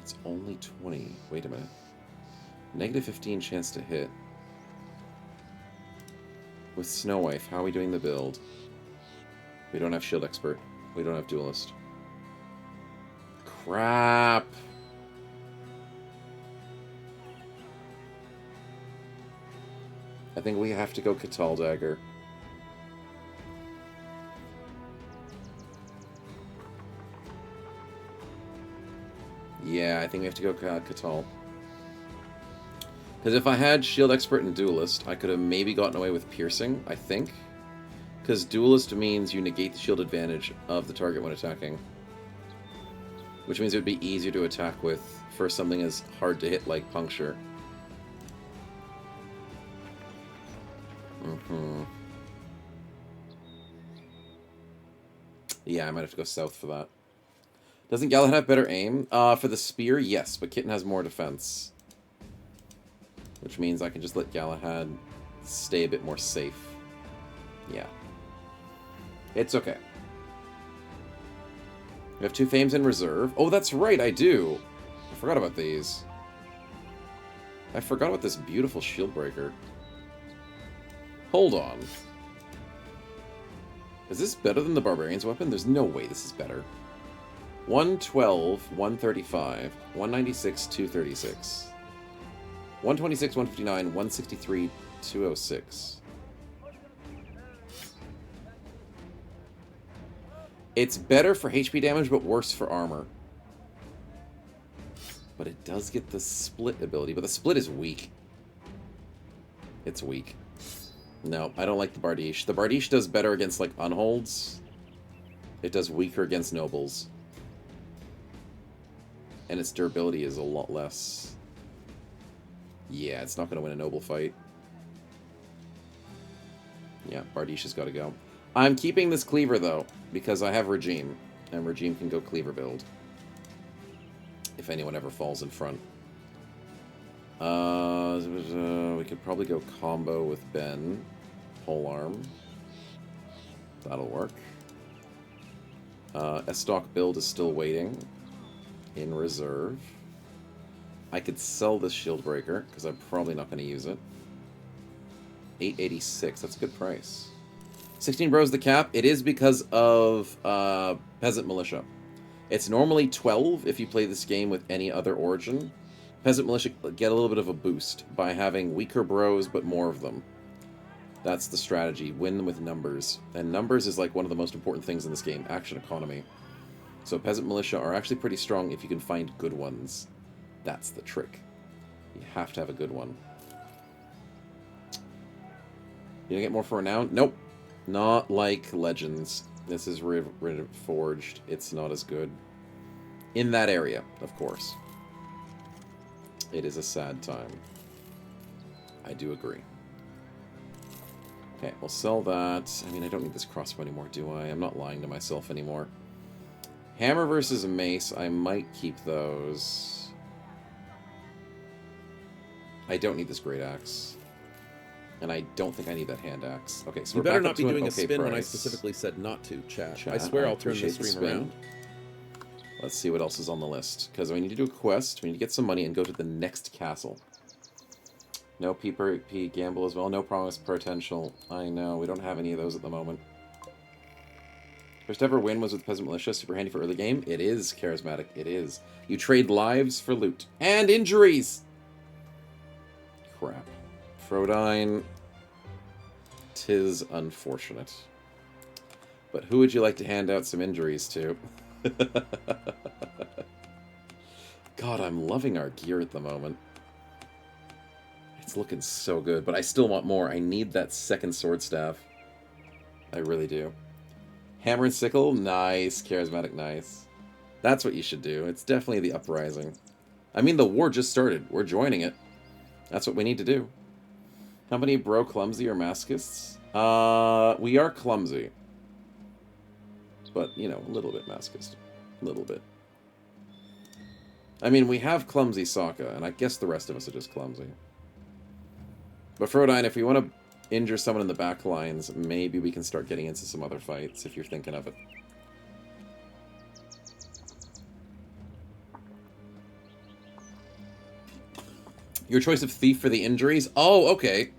It's only 20. Wait a minute. Negative 15 chance to hit. With Snow Wife, how are we doing the build? We don't have Shield Expert. We don't have Duelist. Crap! I think we have to go Catal Dagger. Yeah, I think we have to go Catal. Because if I had Shield Expert and Duelist, I could have maybe gotten away with Piercing, I think. Because Duelist means you negate the shield advantage of the target when attacking. Which means it would be easier to attack with for something as hard to hit like Puncture. Yeah, I might have to go south for that. Doesn't Galahad have better aim? For the spear, yes, but Kitten has more defense. Which means I can just let Galahad stay a bit more safe. Yeah. It's okay. We have 2 fames in reserve. Oh, that's right, I do. I forgot about these. I forgot about this beautiful shield breaker. Hold on. Is this better than the Barbarian's weapon? There's no way this is better. 112, 135, 196, 236. 126, 159, 163, 206. It's better for HP damage, but worse for armor. But it does get the split ability, but the split is weak. It's weak. No, I don't like the Bardiche. The Bardiche does better against, like, unholds. It does weaker against nobles. And its durability is a lot less. Yeah, it's not going to win a noble fight. Yeah, Bardisha's got to go. I'm keeping this cleaver, though, because I have Regime. And Regime can go cleaver build. If anyone ever falls in front. We could probably go combo with Ben. Polearm. That'll work. Estoc build is still waiting. In reserve. I could sell this shield breaker, because I'm probably not going to use it. 886, that's a good price. 16 bros the cap. It is because of Peasant Militia. It's normally 12 if you play this game with any other origin. Peasant Militia get a little bit of a boost by having weaker bros, but more of them. That's the strategy. Win with numbers. And numbers is like one of the most important things in this game. Action economy. So Peasant Militia are actually pretty strong if you can find good ones. That's the trick. You have to have a good one. You gonna get more for Renown? Nope. Not like Legends. This is Reforged. It's not as good. In that area, of course. It is a sad time. I do agree. Okay, we'll sell that. I mean, I don't need this crossbow anymore, do I? I'm not lying to myself anymore. Hammer versus Mace. I might keep those. I don't need this great axe. And I don't think I need that hand axe. Okay, so You we're better back not up be to an doing a okay spin when I price. specifically said not to, chat. Chat, I swear I I'll turn the appreciate the stream spin. around. Let's see what else is on the list. Because we need to do a quest. We need to get some money and go to the next castle. No PvP gamble as well. No promise potential. I know. We don't have any of those at the moment. First ever win was with Peasant Militia. Super handy for early game. It is charismatic. It is. You trade lives for loot. And injuries! Crap. Frodine. 'Tis unfortunate. But who would you like to hand out some injuries to? God, I'm loving our gear at the moment. It's looking so good, but I still want more. I need that second sword staff. I really do. Hammer and sickle, nice. Charismatic, nice. That's what you should do. It's definitely the uprising. I mean, the war just started. We're joining it. That's what we need to do. How many bro clumsy or masochists? We are clumsy. But, you know, a little bit masochist. A little bit. I mean, we have clumsy Sokka, and I guess the rest of us are just clumsy. But Frodine, if we want to injure someone in the back lines, maybe we can start getting into some other fights, if you're thinking of it. Your choice of thief for the injuries? Oh, okay.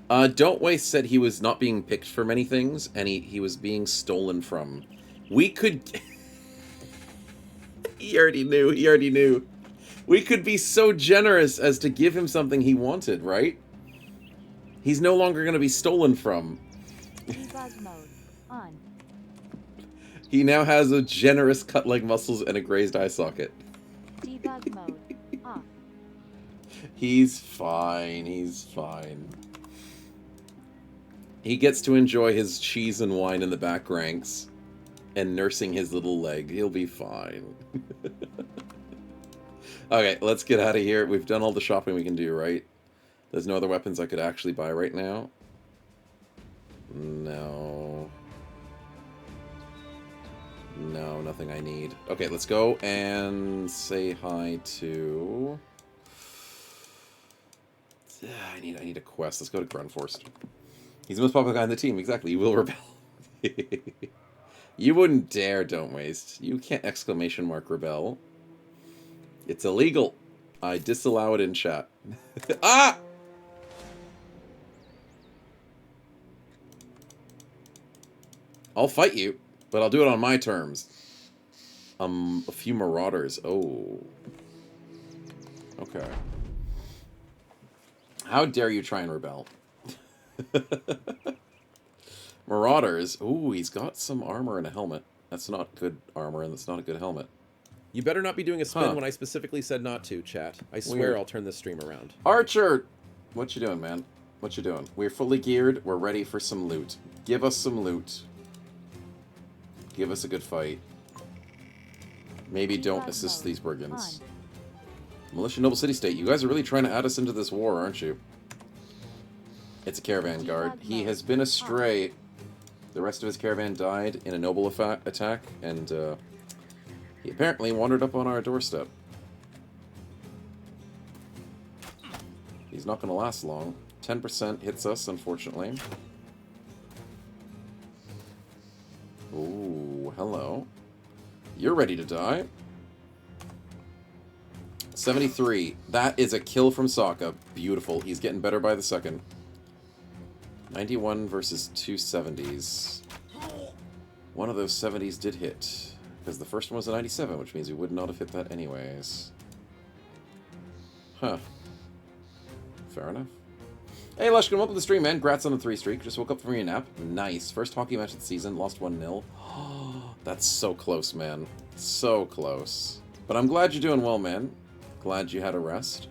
Don't Waste said he was not being picked for many things, and he was being stolen from. We could... He already knew. He already knew. We could be so generous as to give him something he wanted, right? He's no longer going to be stolen from. Debug mode on. He now has a generous cut leg muscles and a grazed eye socket. Debug mode off. He's fine. He's fine. He gets to enjoy his cheese and wine in the back ranks and nursing his little leg. He'll be fine. Okay, let's get out of here. We've done all the shopping we can do, right? There's no other weapons I could actually buy right now. No. No, nothing I need. Okay, let's go and say hi to... I need a quest. Let's go to Grunforce. He's the most popular guy on the team. Exactly. You will rebel. You wouldn't dare, Don't Waste. You can't exclamation mark rebel. It's illegal. I disallow it in chat. Ah! I'll fight you, but I'll do it on my terms. A few marauders. Oh. Okay. How dare you try and rebel? Marauders. Ooh, he's got some armor and a helmet. That's not good armor, and that's not a good helmet. You better not be doing a spin Huh. when I specifically said not to, chat. I swear Weird. I'll turn this stream around. Archer! What you doing, man? What you doing? We're fully geared. We're ready for some loot. Give us some loot. Give us a good fight. Maybe don't assist these brigands. Militia Noble City State. You guys are really trying to add us into this war, aren't you? It's a caravan guard. He has been astray. The rest of his caravan died in a noble attack, and he apparently wandered up on our doorstep. He's not going to last long. 10% hits us, unfortunately. Ooh, hello. You're ready to die. 73. That is a kill from Sokka. Beautiful. He's getting better by the second. 91 versus 2 70s. One of those 70s did hit. Because the first one was a 97, which means we would not have hit that anyways. Huh. Fair enough. Hey, Lushkin, welcome to the stream, man. Grats on the 3 streak. Just woke up from your nap. Nice. First hockey match of the season. Lost 1-0. That's so close, man. So close. But I'm glad you're doing well, man. Glad you had a rest.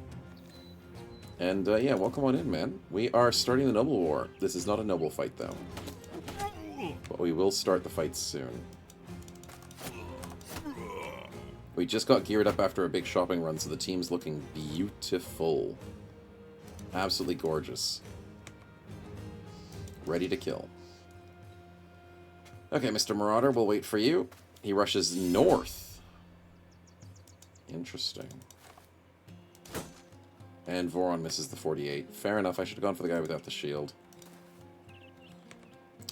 And, yeah, welcome on in, man. We are starting the Noble War. This is not a noble fight, though. But we will start the fight soon. We just got geared up after a big shopping run, so the team's looking beautiful. Absolutely gorgeous. Ready to kill. Okay, Mr. Marauder, we'll wait for you. He rushes north. Interesting. And Voron misses the 48. Fair enough, I should have gone for the guy without the shield.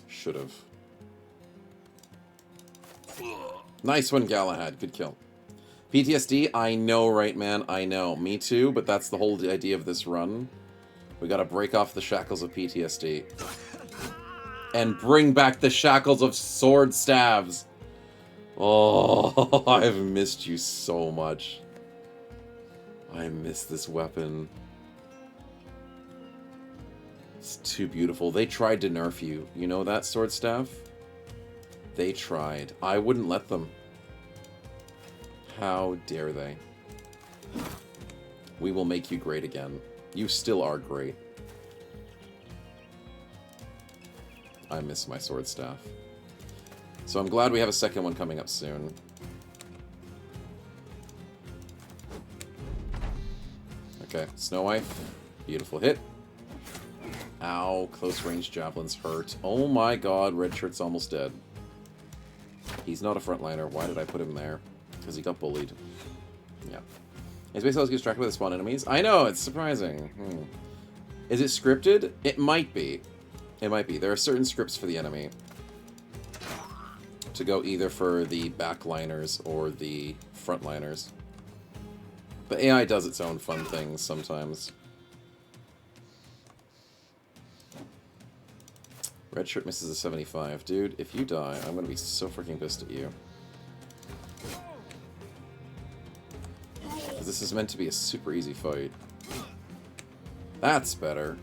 Should have. Nice one, Galahad. Good kill. PTSD, I know, right, man? I know. Me too, but that's the whole idea of this run. We gotta break off the shackles of PTSD. And bring back the shackles of sword staves. Oh, I've missed you so much. I miss this weapon. It's too beautiful. They tried to nerf you. You know that, sword staff? They tried. I wouldn't let them. How dare they? We will make you great again. You still are great. I miss my sword staff. So I'm glad we have a second one coming up soon. Okay, Snow Wife. Beautiful hit. Ow, close range javelins hurt. Oh my god, Red Shirt's almost dead. He's not a frontliner. Why did I put him there? Because he got bullied. Yeah. Is Space always get distracted by the spawn enemies? I know, it's surprising. Is it scripted? It might be. It might be. There are certain scripts for the enemy. To go either for the backliners or the frontliners. The AI does its own fun things sometimes. Red Shirt misses a 75. Dude, if you die, I'm gonna be so freaking pissed at you. Because this is meant to be a super easy fight. That's better.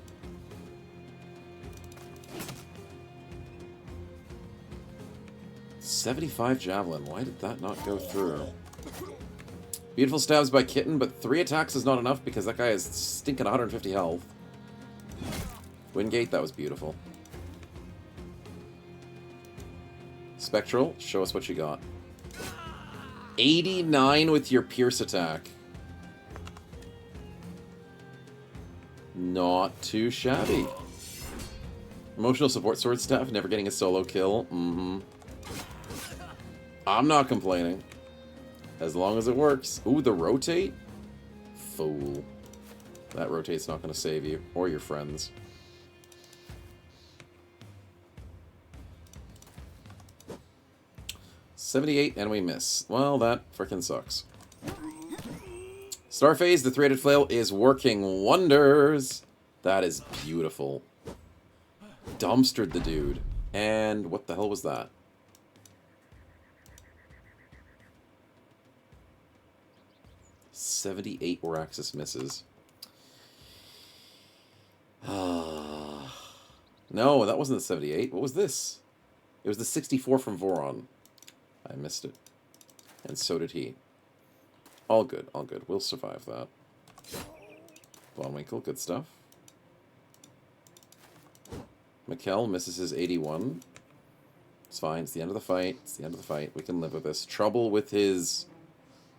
$75 javelin. Why did that not go through? Beautiful stabs by Kitten, but 3 attacks is not enough because that guy has stinking 150 health. Wingate, that was beautiful. Spectral, show us what you got. 89 with your Pierce attack. Not too shabby. Emotional support sword staff, never getting a solo kill. I'm not complaining. As long as it works. Ooh, the rotate? Fool. That rotate's not going to save you. Or your friends. $78 and we miss. Well, that frickin' sucks. Starphase, the 3-headed flail, is working wonders. That is beautiful. Dumpstered the dude. And what the hell was that? $78 Oraxis misses. No, that wasn't the 78. What was this? It was the 64 from Voron. I missed it. And so did he. All good, all good. We'll survive that. Bonwinkle, good stuff. Mikkel misses his 81. It's fine. It's the end of the fight. It's the end of the fight. We can live with this. Trouble with his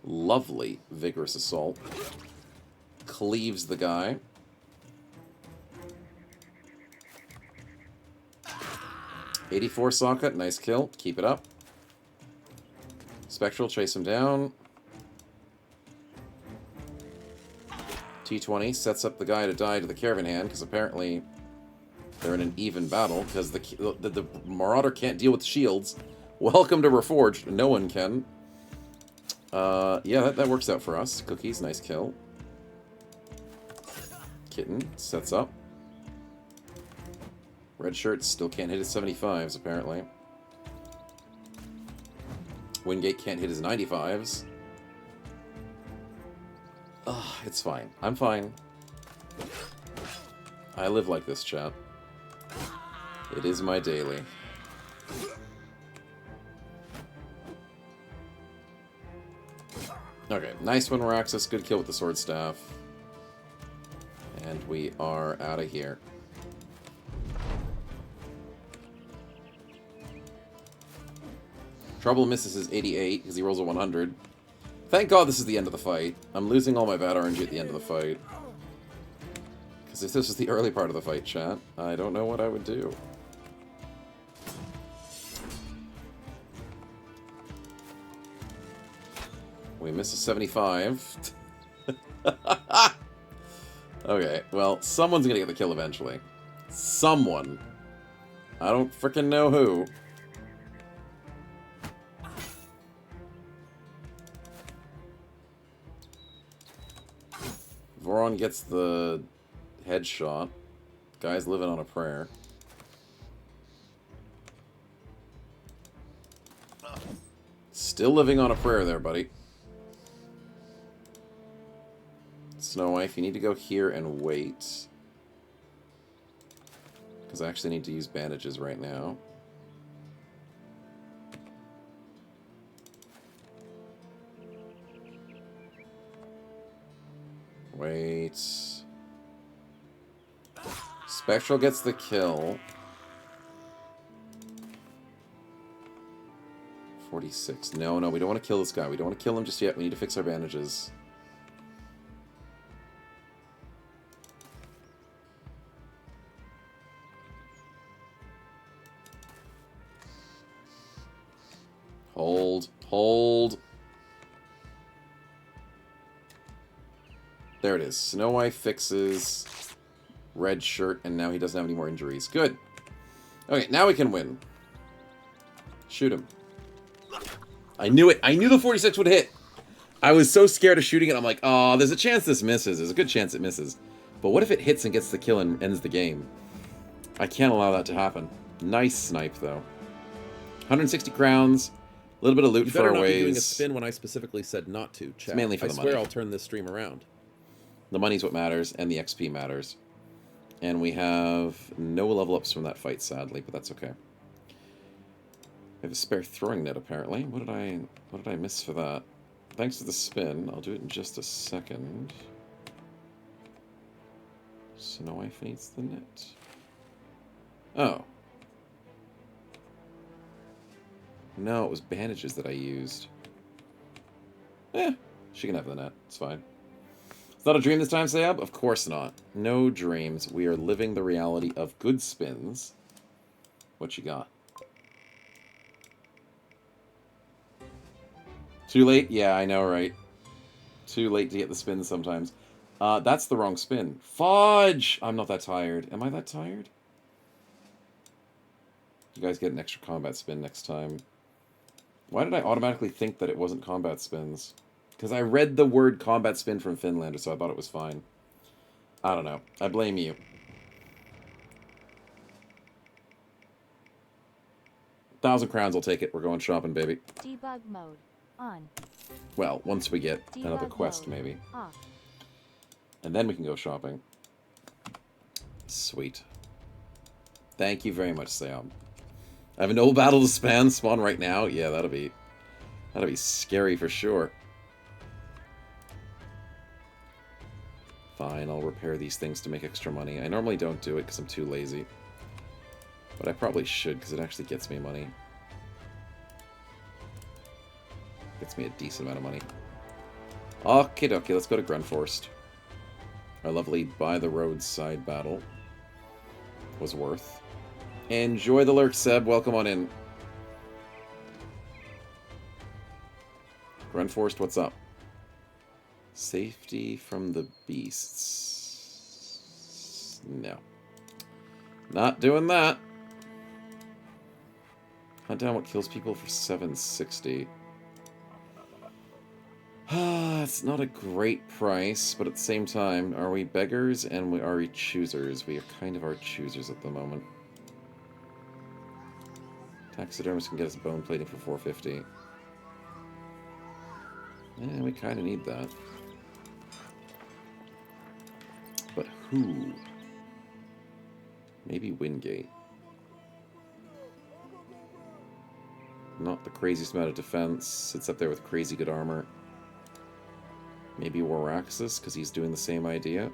lovely vigorous assault. Cleaves the guy. 84 socket, nice kill. Keep it up. Spectral, chase him down. T20 sets up the guy to die to the caravan hand, because apparently they're in an even battle, because the Marauder can't deal with the shields. Welcome to Reforged. No one can. Yeah, that works out for us. Cookies, nice kill. Kitten sets up. Red shirt still can't hit his 75s, apparently. Wingate can't hit his 95s. Ugh, it's fine. I'm fine. I live like this, chat. It is my daily. Okay, nice one, Raxus. Good kill with the sword staff. And we are out of here. Trouble misses his 88 because he rolls a 100. Thank God this is the end of the fight. I'm losing all my bad RNG at the end of the fight. Because if this was the early part of the fight, chat, I don't know what I would do. We miss a 75. Okay, well, someone's gonna get the kill eventually. Someone. I don't frickin' know who. Voron gets the headshot. Guy's living on a prayer. Still living on a prayer there, buddy. Snow Wife, you need to go here and wait. Because I actually need to use bandages right now. Wait. Spectral gets the kill. 46. No, we don't want to kill this guy. We don't want to kill him just yet. We need to fix our bandages. Hold. There it is. Snow White fixes red shirt, and now he doesn't have any more injuries. Good. Okay, now we can win. Shoot him. I knew it. I knew the 46 would hit. I was so scared of shooting it. I'm like, oh, there's a chance this misses. There's a good chance it misses. But what if it hits and gets the kill and ends the game? I can't allow that to happen. Nice snipe, though. 160 crowns. A little bit of loot You for better our not be doing a ways. spin when I specifically said not to, chat. It's mainly for the I swear money. I'll turn this stream around. The money's what matters, and the XP matters. And we have no level ups from that fight, sadly, but that's okay. I have a spare throwing net, apparently. What did I miss for that? Thanks to the spin. I'll do it in just a second. Snow Wife needs the net. Oh. No, it was bandages that I used. She can have the net. It's fine. It's not a dream this time, Sayab? Of course not. No dreams. We are living the reality of good spins. What you got? Too late? Yeah, I know, right? Too late to get the spins sometimes. That's the wrong spin. Fudge! I'm not that tired. Am I that tired? You guys get an extra combat spin next time. Why did I automatically think that it wasn't combat spins? Because I read the word combat spin from Finlander, so I thought it was fine. I don't know. I blame you. $1,000 crowns, I'll take it. We're going shopping, baby. Debug mode on. Well, once we get Debug another quest, mode maybe. off. And then we can go shopping. Sweet. Thank you very much, Sam. I have a noble battle to spawn right now. Yeah, that'll be scary for sure. Fine, I'll repair these things to make extra money. I normally don't do it because I'm too lazy. But I probably should because it actually gets me money. Gets me a decent amount of money. Okie dokie, let's go to Grunforst. Our lovely by the roadside battle was worth. Enjoy the lurk, Seb. Welcome on in. Renforced, what's up? Safety from the beasts. No. Not doing that. Hunt down what kills people for 760. It's not a great price, but at the same time, are we beggars and are we choosers? We are kind of our choosers at the moment. Taxidermist can get us bone plating for 450. Yeah, we kind of need that. But who? Maybe Wingate. Not the craziest amount of defense. Sits up there with crazy good armor. Maybe Waraxis, because he's doing the same idea.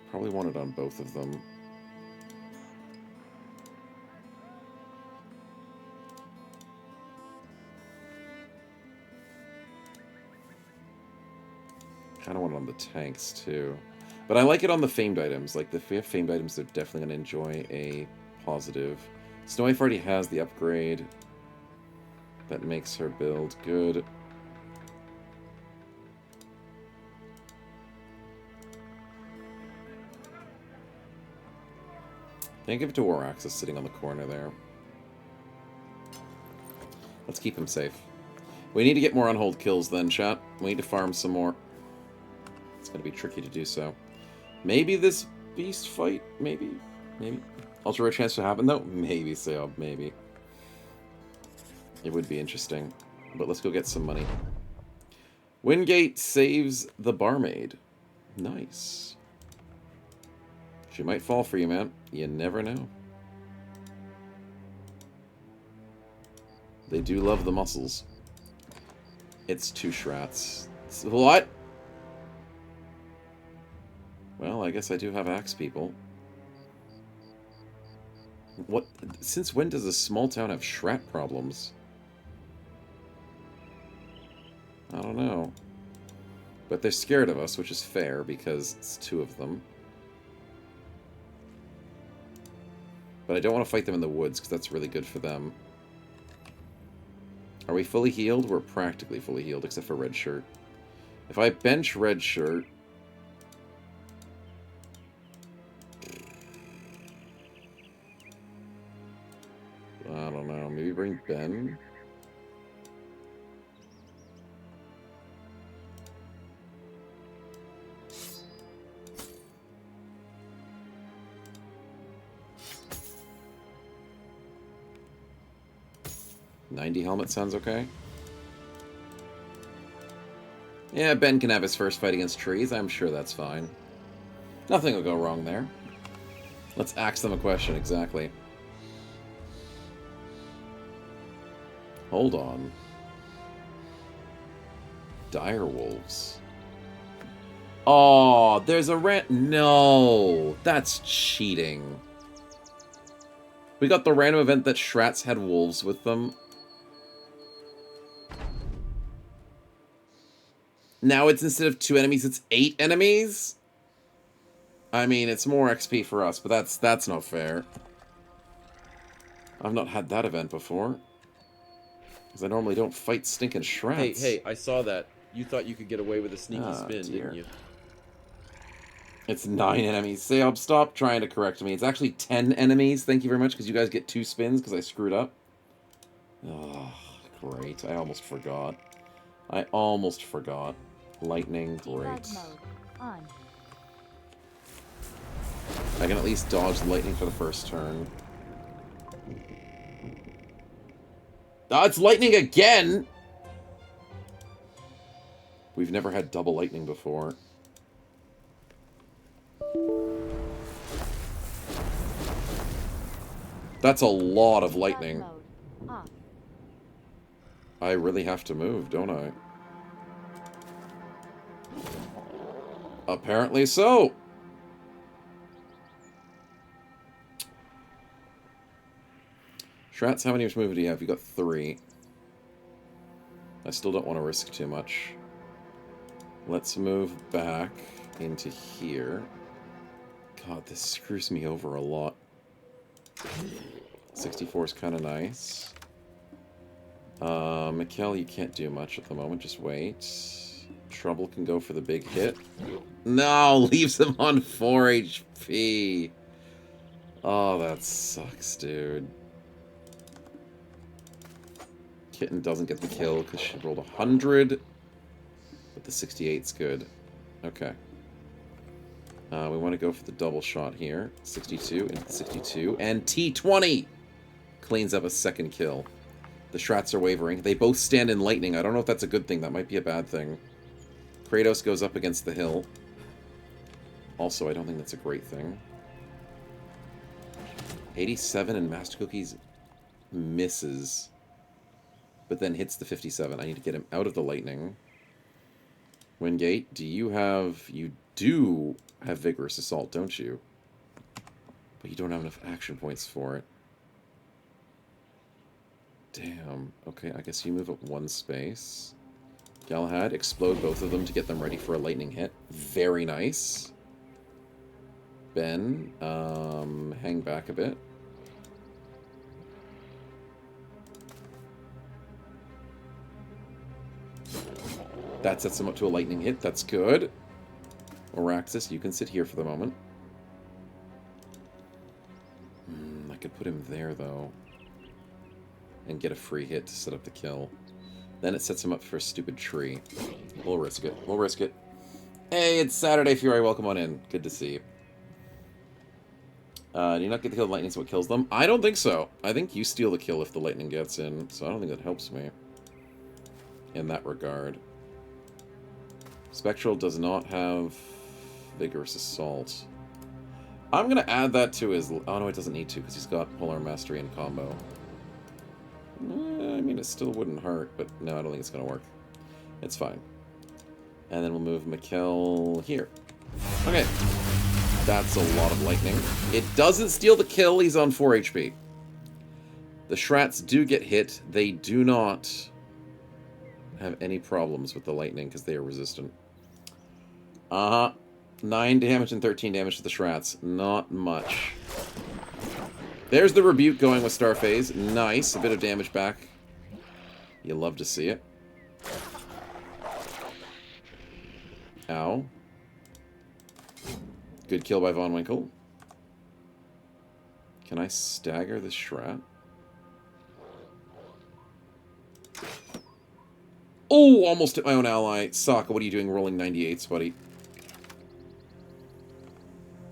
Probably want it on both of them. Kind of want it on the tanks, too. But I like it on the famed items. Like, if we have famed items, they're definitely going to enjoy a positive. Snow Wife already has the upgrade. That makes her build good. Can I give it to Waraxis sitting on the corner there? Let's keep him safe. We need to get more on-hold kills then, chat. We need to farm some more. It's going to be tricky to do so. Maybe this beast fight? Maybe. Maybe. Ultra rare chance to happen, though? Maybe, Seob. Maybe. It would be interesting. But let's go get some money. Wingate saves the barmaid. Nice. She might fall for you, man. You never know. They do love the muscles. It's 2 Shrats. What? Well, I guess I do have axe people. What? Since when does a small town have Shrat problems? I don't know. But they're scared of us, which is fair, because it's 2 of them. But I don't want to fight them in the woods, because that's really good for them. Are we fully healed? We're practically fully healed, except for Red Shirt. If I bench Red Shirt... I don't know, maybe bring Ben? $90 helmet sounds okay. Yeah, Ben can have his first fight against trees. I'm sure that's fine. Nothing will go wrong there. Let's ask them a question, exactly. Hold on. Dire wolves. Oh, there's a rant. No, that's cheating. We got the random event that Shrats had wolves with them. Now it's instead of 2 enemies, it's 8 enemies? I mean, it's more XP for us, but that's not fair. I've not had that event before. Because I normally don't fight stinking Shrats. Hey, I saw that. You thought you could get away with a sneaky spin, didn't you? It's 9 enemies. Seob, stop trying to correct me. It's actually 10 enemies. Thank you very much, because you guys get 2 spins, because I screwed up. Oh, great. I almost forgot. I almost forgot. Lightning, great. On. I can at least dodge the lightning for the first turn. Ah, it's lightning again! We've never had double lightning before. That's a lot of lightning. I really have to move, don't I? Apparently so. Shrats, how many movement do you have? You got 3. I still don't want to risk too much. Let's move back into here. God, this screws me over a lot. 64 is kind of nice. Mikkel, you can't do much at the moment. Just wait. Trouble can go for the big hit. No, leaves him on 4 HP. Oh, that sucks, dude. Kitten doesn't get the kill because she rolled 100. But the 68's good. Okay. We want to go for the double shot here. 62 into 62. And T20 cleans up a second kill. The Shrats are wavering. They both stand in lightning. I don't know if that's a good thing. That might be a bad thing. Kratos goes up against the hill. Also, I don't think that's a great thing. 87 and Master Cookies misses. But then hits the 57. I need to get him out of the lightning. Wingate, do you have... You do have Vigorous Assault, don't you? But you don't have enough action points for it. Damn. Okay, I guess you move up 1 space. Galahad, explode both of them to get them ready for a lightning hit. Very nice. Ben, hang back a bit. That sets him up to a lightning hit. That's good. Oraxis, you can sit here for the moment. I could put him there, though. And get a free hit to set up the kill. Then it sets him up for a stupid tree. We'll risk it. We'll risk it. Hey, it's Saturday, Fury. Welcome on in. Good to see you. Do you not get the kill of lightning, so it kills them? I don't think so. I think you steal the kill if the lightning gets in, so I don't think that helps me. In that regard. Spectral does not have Vigorous Assault. I'm going to add that to his... Oh, no, it doesn't need to, because he's got Polar Mastery and combo. I mean, it still wouldn't hurt, but no, I don't think it's going to work. It's fine. And then we'll move Mikkel here. Okay. That's a lot of lightning. It doesn't steal the kill. He's on 4 HP. The Shrats do get hit. They do not have any problems with the lightning because they are resistant. 9 damage and 13 damage to the Shrats. Not much. There's the Rebuke going with Starphase. Nice. A bit of damage back. You love to see it. Ow. Good kill by Von Winkle. Can I stagger the Shrat? Oh, almost hit my own ally. Sokka, what are you doing rolling 98s, buddy?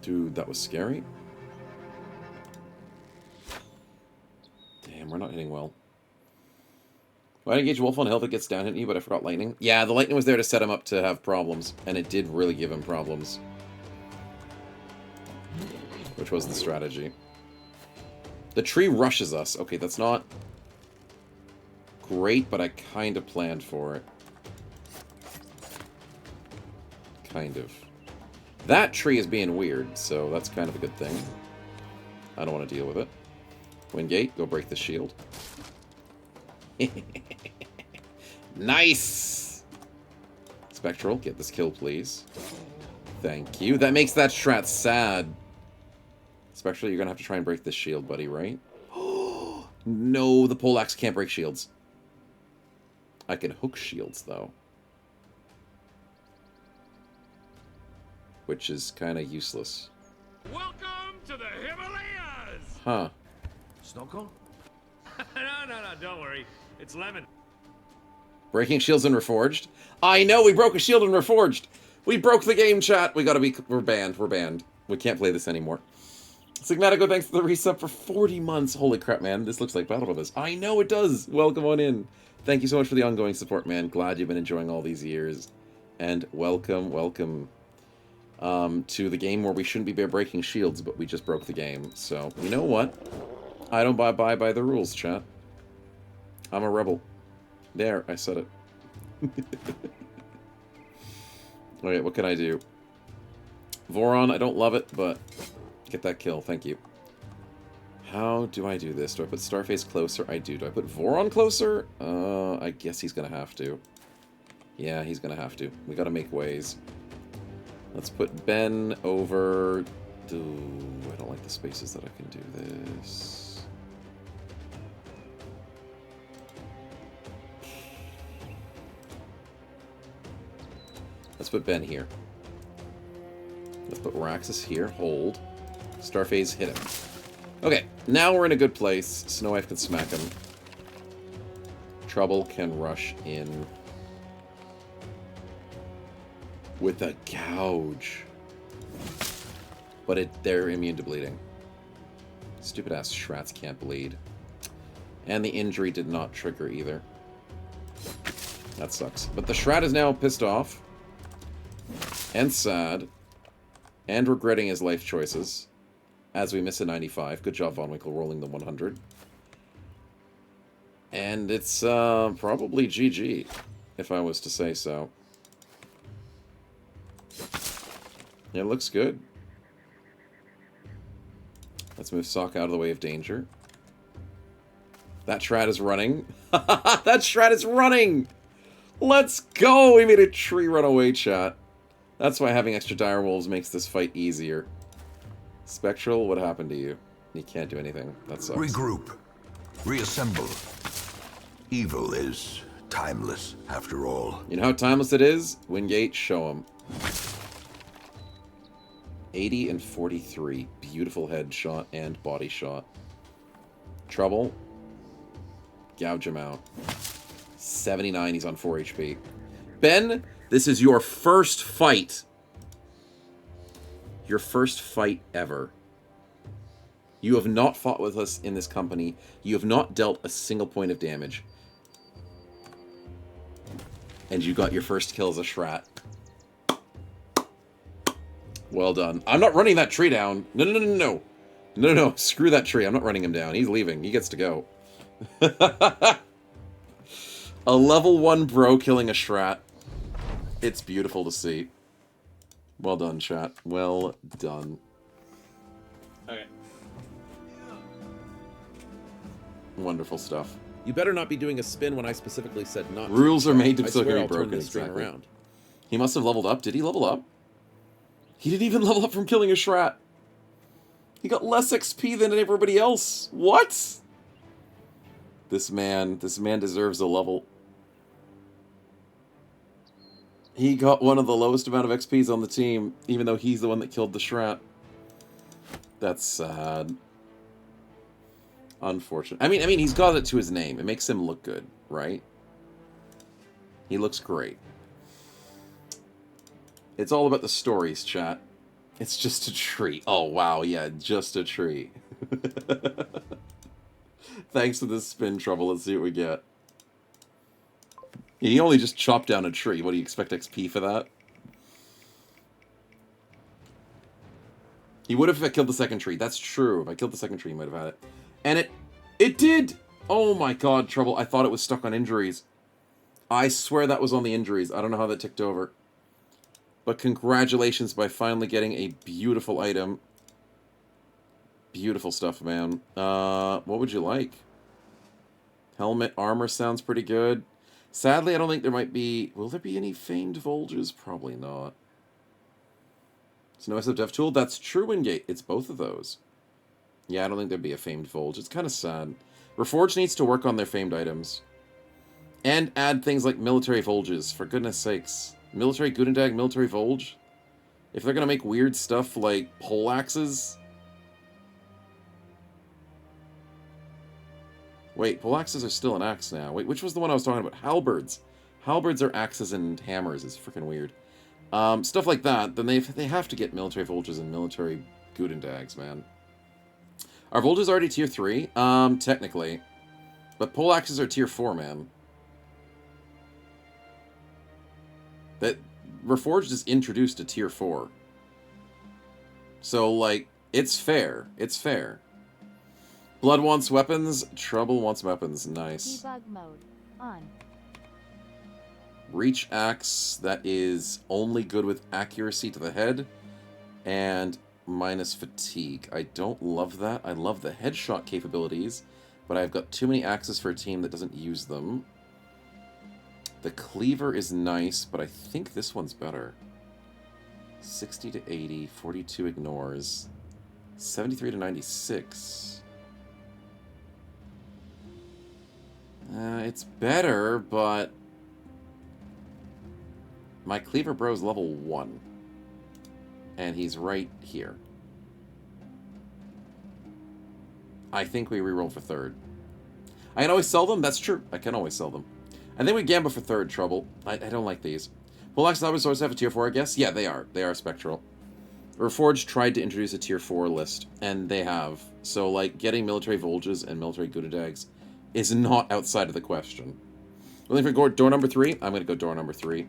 Dude, that was scary. Damn, we're not hitting well. Well, I engage Wolf on Hill if it gets down hitting you, but I forgot Lightning. Yeah, the Lightning was there to set him up to have problems, and it did really give him problems. Which was the strategy. The tree rushes us. Okay, that's not great, but I kind of planned for it. Kind of. That tree is being weird, so that's kind of a good thing. I don't want to deal with it. Wingate, go break the shield. Nice! Spectral, get this kill, please. Thank you. That makes that Strat sad. Spectral, you're going to have to try and break this shield, buddy, right? No, the poleaxe can't break shields. I can hook shields, though. Which is kind of useless. Welcome to the Himalayas! Huh. Stockholm? No, don't worry. It's lemon. Breaking shields in Reforged? I know, we broke a shield in Reforged! We broke the game, chat! We're banned, we're banned. We can't play this anymore. Sigmatico, thanks for the resub for 40 months. Holy crap, man. This looks like Battle of Us. I know it does! Welcome on in. Thank you so much for the ongoing support, man. Glad you've been enjoying all these years. And welcome to the game where we shouldn't be breaking shields, but we just broke the game. So, you know what? I don't buy by the rules, chat. I'm a rebel. There, I said it. Okay, what can I do? Voron, I don't love it, but get that kill, thank you. How do I do this? Do I put Starface closer? I do. Do I put Voron closer? I guess he's gonna have to. Yeah, he's gonna have to. We gotta make ways. Let's put Ben over I don't like the spaces that I can do this. Let's put Ben here. Let's put Raxus here. Hold. Starphase, hit him. Okay, now we're in a good place. Snow Wife can smack him. Trouble can rush in. With a gouge. But they're immune to bleeding. Stupid ass Shrats can't bleed. And the injury did not trigger either. That sucks. But the Shrat is now pissed off. And sad. And regretting his life choices. As we miss a 95. Good job, Von Winkle, rolling the 100. And it's probably GG, if I was to say so. It looks good. Let's move Sock out of the way of danger. That Shrat is running. That Shrat is running! Let's go! We made a tree run away, chat. That's why having extra dire wolves makes this fight easier. Spectral, what happened to you? You can't do anything. That sucks. Regroup. Reassemble. Evil is timeless, after all. You know how timeless it is? Wingate, show him. 80 and 43. Beautiful headshot and body shot. Trouble. Gouge him out. 79, he's on 4 HP. Ben, this is your first fight. Your first fight ever. You have not fought with us in this company. You have not dealt a single point of damage. And you got your first kill as a Shrat. Well done. I'm not running that tree down. No, no, no, no, no. No, no, screw that tree. I'm not running him down. He's leaving. He gets to go. A level 1 bro killing a Shrat. It's beautiful to see. Well done, chat. Well done. Okay. Wonderful stuff. You better not be doing a spin when I specifically said not to. Rules are made to I still swear be I'll turn broken, this string exactly. around. He must have leveled up. Did he level up? He didn't even level up from killing a Shrat. He got less XP than everybody else. What? This man deserves a level. He got one of the lowest amount of XPs on the team, even though he's the one that killed the Shrat. That's sad. Unfortunate. I mean, he's got it to his name. It makes him look good, right? He looks great. It's all about the stories, chat. It's just a tree. Oh, wow, yeah, just a tree. Thanks to this spin, Trouble. Let's see what we get. He only just chopped down a tree. What, do you expect XP for that? He would have if I killed the second tree. That's true. If I killed the second tree, he might have had it. And it did! Oh my god, Trouble. I thought it was stuck on injuries. I swear that was on the injuries. I don't know how that ticked over. But congratulations by finally getting a beautiful item. Beautiful stuff, man. What would you like? Helmet armor sounds pretty good. Sadly, I don't think there might be... Will there be any famed Volges? Probably not. So no SF Dev Tool? That's true, Wingate. It's both of those. Yeah, I don't think there'd be a famed Volge. It's kind of sad. Reforged needs to work on their famed items. And add things like military Volges, for goodness sakes. Military Gudendag, military Volge? If they're gonna make weird stuff like pole axes... Wait, pole axes are still an axe now. Wait, which was the one I was talking about? Halberds. Halberds are axes and hammers. It's freaking weird. Stuff like that. Then they have to get military Volges and military Gudendags, man. Are Volges already tier 3? Technically. But pole axes are tier 4, man. That Reforged is introduced to tier 4. So, like, it's fair. It's fair. Blood wants weapons. Trouble wants weapons. Nice. Debug mode on. Reach axe. That is only good with accuracy to the head. And minus fatigue. I don't love that. I love the headshot capabilities. But I've got too many axes for a team that doesn't use them. The cleaver is nice, but I think this one's better. 60 to 80. 42 ignores. 73 to 96. It's better, but my Cleaver Bro's level 1. And he's right here. I think we reroll for third. I can always sell them? That's true. I can always sell them. I think we gamble for third, Trouble. I don't like these. Well, actually, I always have a tier 4, I guess? Yeah, they are. They are spectral. Reforged tried to introduce a tier 4 list, and they have. So, like, getting military Volges and military Gudadags is not outside of the question. Looking for door number 3? I'm going to go door number 3.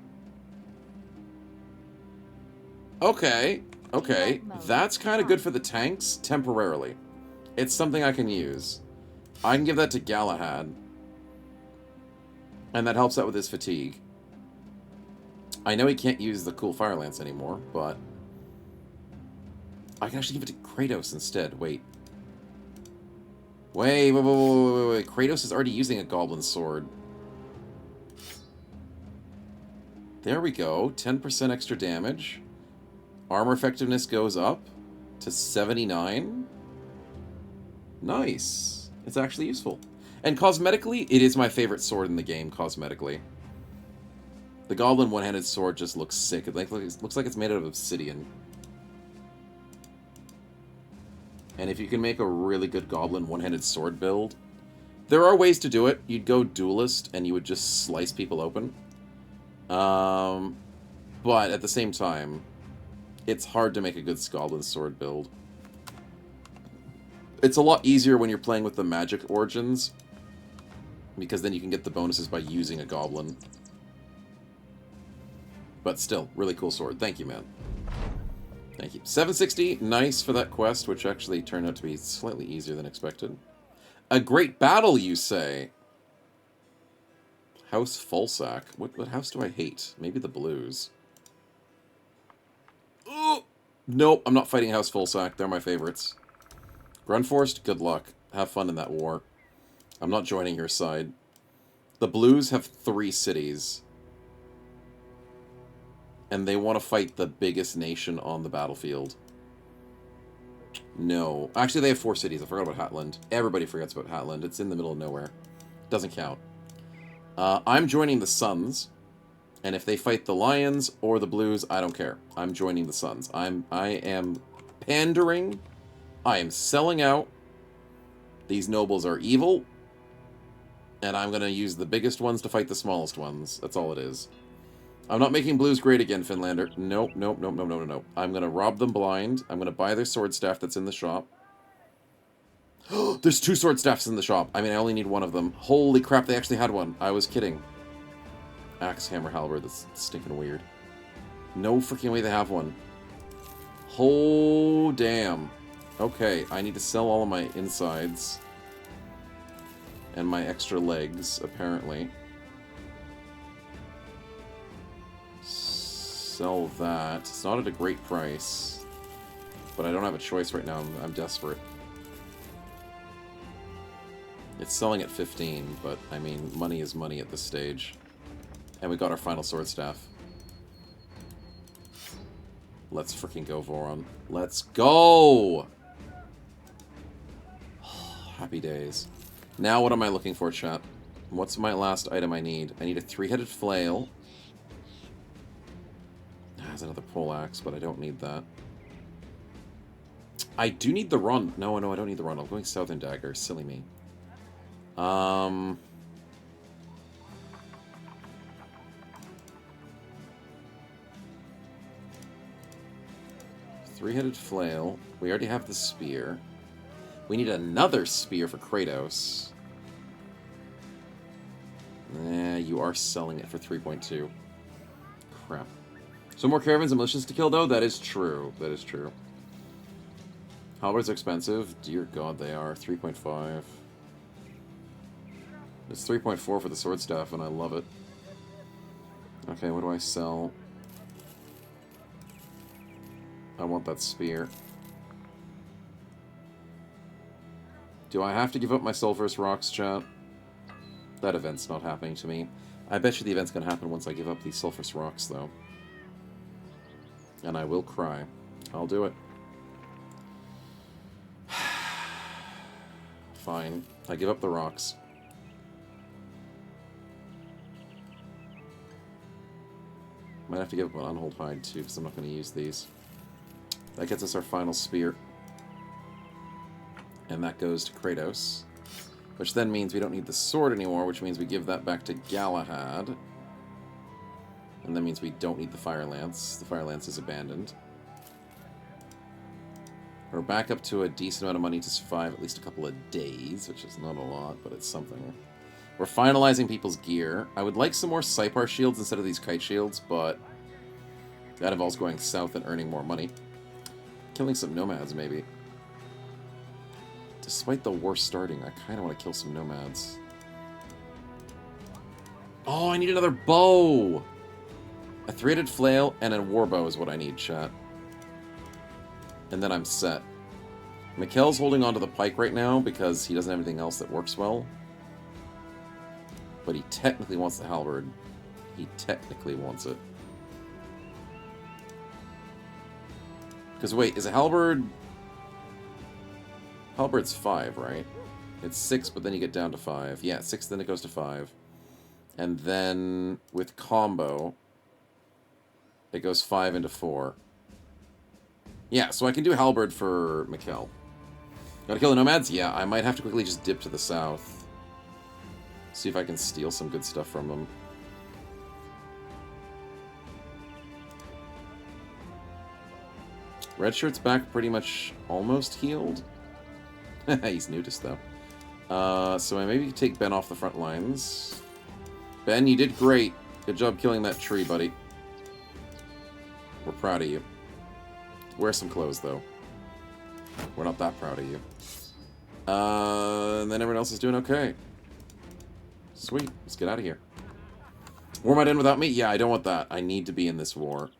Okay. Okay. That's kind of good for the tanks, temporarily. It's something I can use. I can give that to Galahad. And that helps out with his fatigue. I know he can't use the cool Fire Lance anymore, but I can actually give it to Kratos instead. Wait. Wait. Kratos is already using a Goblin Sword. There we go. 10% extra damage. Armor effectiveness goes up to 79. Nice. It's actually useful. And cosmetically, it is my favorite sword in the game, cosmetically. The Goblin one-handed sword just looks sick. It looks like it's made out of obsidian. And if you can make a really good Goblin one-handed sword build, there are ways to do it. You'd go Duelist, and you would just slice people open. But at the same time, it's hard to make a good Goblin sword build. It's a lot easier when you're playing with the magic origins, because then you can get the bonuses by using a Goblin. But still, really cool sword. Thank you, man. Thank you. 760, nice for that quest, which actually turned out to be slightly easier than expected. A great battle, you say? House Fulsack. What house do I hate? Maybe the Blues. Ooh! Nope, I'm not fighting House Fulsack. They're my favorites. Grunforced, good luck. Have fun in that war. I'm not joining your side. The Blues have 3 cities. And they want to fight the biggest nation on the battlefield. No. Actually, they have 4 cities. I forgot about Hatland. Everybody forgets about Hatland. It's in the middle of nowhere. Doesn't count. I'm joining the Suns. And if they fight the Lions or the Blues, I don't care. I'm joining the Suns. I am pandering. I am selling out. These nobles are evil. And I'm going to use the biggest ones to fight the smallest ones. That's all it is. I'm not making Blues great again, Finlander. Nope. I'm going to rob them blind. I'm going to buy their sword staff that's in the shop. There's 2 sword staffs in the shop. I mean, I only need 1 of them. Holy crap, they actually had one. I was kidding. Axe, hammer, halberd. That's stinking weird. No freaking way they have one. Oh, damn. Okay, I need to sell all of my insides. And my extra legs, apparently. Sell that. It's not at a great price. But I don't have a choice right now. I'm desperate. It's selling at 15, but, I mean, money is money at this stage. And we got our final sword staff. Let's freaking go, Voron. Let's go! Happy days. Now what am I looking for, chat? What's my last item I need? I need a 3-headed flail. There's another poleaxe, but I don't need that. I do need the run. No, I don't need the run. I'm going Southern Dagger. Silly me. 3-headed flail. We already have the spear. We need another spear for Kratos. You are selling it for 3.2. Crap. So more caravans and militias to kill, though? That is true. That is true. Halberds are expensive. Dear God, they are. 3.5. It's 3.4 for the sword staff, and I love it. Okay, what do I sell? I want that spear. Do I have to give up my Sulphurous Rocks, chat? That event's not happening to me. I bet you the event's going to happen once I give up these Sulphurous Rocks, though. And I will cry. I'll do it. Fine. I give up the rocks. Might have to give up an unhold hide too, because I'm not going to use these. That gets us our final spear. And that goes to Kratos. Which then means we don't need the sword anymore, which means we give that back to Galahad. And that means we don't need the Fire Lance. The Fire Lance is abandoned. We're back up to a decent amount of money to survive at least a couple of days, which is not a lot, but it's something. We're finalizing people's gear. I would like some more Sipar shields instead of these kite shields, but that involves going south and earning more money. Killing some nomads, maybe. Despite the war starting, I kind of want to kill some nomads. Oh, I need another bow! A three-headed flail and a war bow is what I need, chat. And then I'm set. Mikkel's holding onto the pike right now because he doesn't have anything else that works well. But he technically wants the halberd. He technically wants it. Because wait, is a halberd... Halberd's 5, right? It's 6, but then you get down to 5. Yeah, 6, then it goes to 5. And then with combo, it goes 5 into 4. Yeah, so I can do halberd for Mikkel. Gotta kill the nomads? Yeah, I might have to quickly just dip to the south. See if I can steal some good stuff from them. Red Shirt's back pretty much almost healed. He's nudist, though. So I maybe take Ben off the front lines. Ben, you did great. Good job killing that tree, buddy. We're proud of you. Wear some clothes, though. We're not that proud of you. And then everyone else is doing okay. Sweet. Let's get out of here. War might end without me? Yeah, I don't want that. I need to be in this war.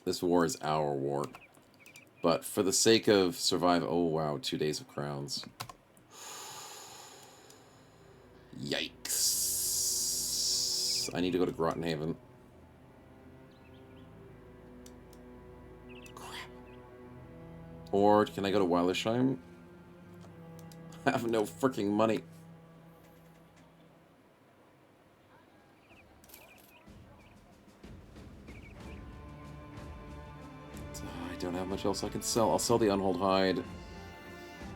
This war is our war. But for the sake of survival... Oh, wow. 2 days of crowns. Yikes. I need to go to Grottenhaven. Crap. Or can I go to Weilersheim? I have no freaking money. I don't have much else I can sell. I'll sell the Unhold Hide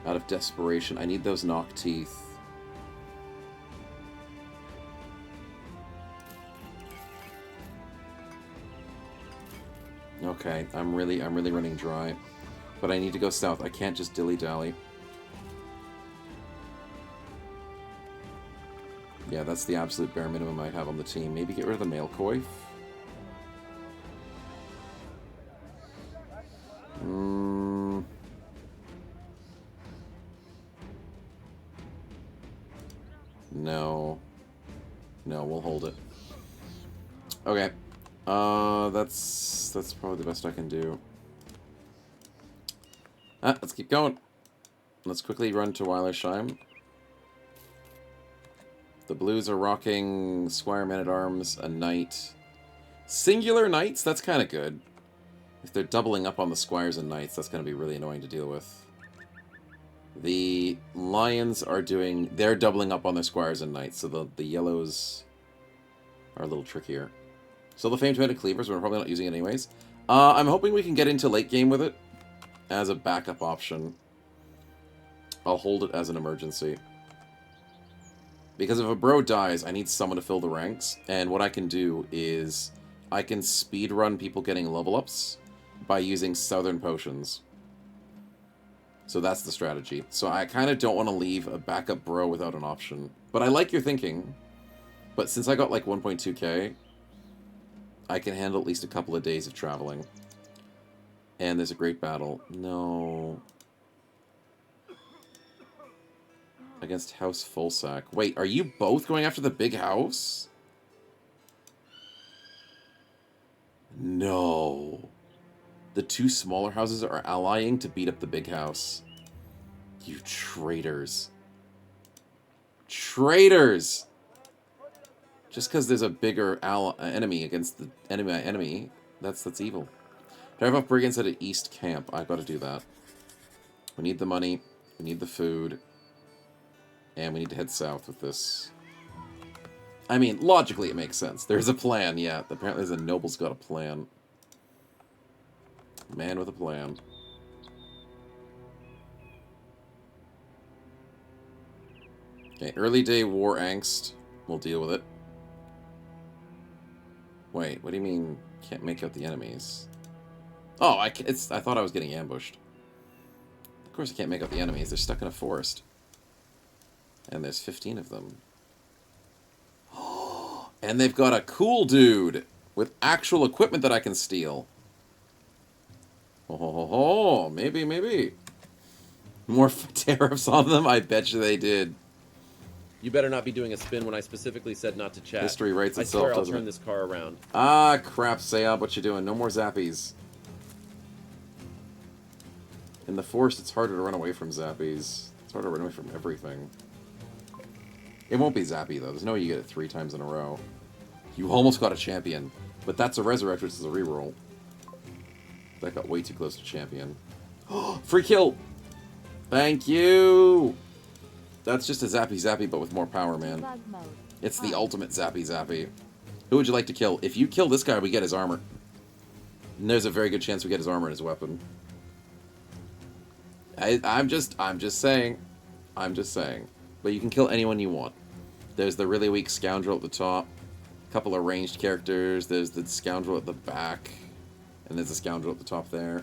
out of desperation. I need those knock teeth. Okay, I'm really running dry. But I need to go south. I can't just dilly-dally. Yeah, that's the absolute bare minimum I have on the team. Maybe get rid of the male coif. No. No, we'll hold it. Okay. That's probably the best I can do. Let's keep going. Let's quickly run to Weilersheim. The Blues are rocking Squire Men-at-Arms, a Knight. Singular Knights? That's kind of good. If they're doubling up on the Squires and Knights, that's going to be really annoying to deal with. The Lions are doing... They're doubling up on their Squires and Knights, so the Yellows are a little trickier. Still the famed two-headed Cleavers, but we're probably not using it anyways. I'm hoping we can get into late game with it as a backup option. I'll hold it as an emergency. Because if a bro dies, I need someone to fill the ranks, and what I can do is I can speedrun people getting level ups by using Southern Potions. So that's the strategy. So I kind of don't want to leave a backup bro without an option. But I like your thinking. But since I got like 1.2k, I can handle at least a couple of days of traveling. And there's a great battle. No. Against House Fullsack. Wait, are you both going after the big house? No. The two smaller houses are allying to beat up the big house. You traitors. Traitors! Just because there's a bigger enemy against the enemy, that's evil. Drive off brigands at an east camp. I've got to do that. We need the money. We need the food. And we need to head south with this. I mean, logically it makes sense. There's a plan, yeah. Apparently there's a noble's got a plan. Man with a plan. Okay, early day war angst. We'll deal with it. Wait, what do you mean can't make out the enemies? Oh, I thought I was getting ambushed. Of course I can't make out the enemies. They're stuck in a forest. And there's 15 of them. And they've got a cool dude with actual equipment that I can steal. Oh, maybe, maybe. More tariffs on them? I bet you they did. You better not be doing a spin when I specifically said not to chat. History writes I itself, swear I'll doesn't turn it? this car around. Ah, crap, Sayab, what you doing? No more zappies. In the forest, it's harder to run away from zappies. It's harder to run away from everything. It won't be zappy, though. There's no way you get it 3 times in a row. You almost got a champion. But that's a resurrect, which is a reroll. That got way too close to champion. Free kill! Thank you! That's just a zappy zappy, but with more power, man. Debug mode. It's the ultimate zappy zappy. Who would you like to kill? If you kill this guy, we get his armor. And there's a very good chance we get his armor and his weapon. I'm just saying. I'm just saying. But you can kill anyone you want. There's the really weak scoundrel at the top. A couple of ranged characters. There's the scoundrel at the back. And there's a scoundrel at the top there.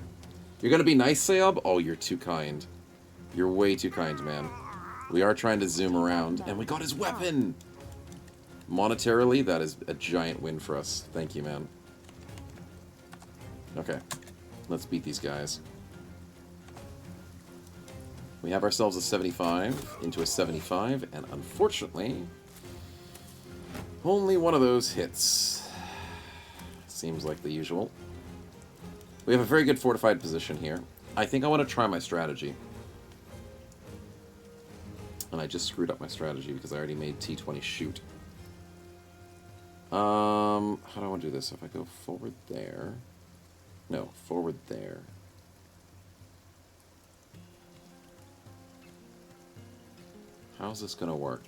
You're gonna be nice, Sayab? Oh, you're too kind. You're way too kind, man. We are trying to zoom around. And we got his weapon! Monetarily, that is a giant win for us. Thank you, man. Okay. Let's beat these guys. We have ourselves a 75 into a 75, and unfortunately, only one of those hits. Seems like the usual. We have a very good fortified position here. I think I want to try my strategy. And I just screwed up my strategy because I already made T20 shoot. How do I want to do this? If I go forward there... No, forward there. How's this going to work?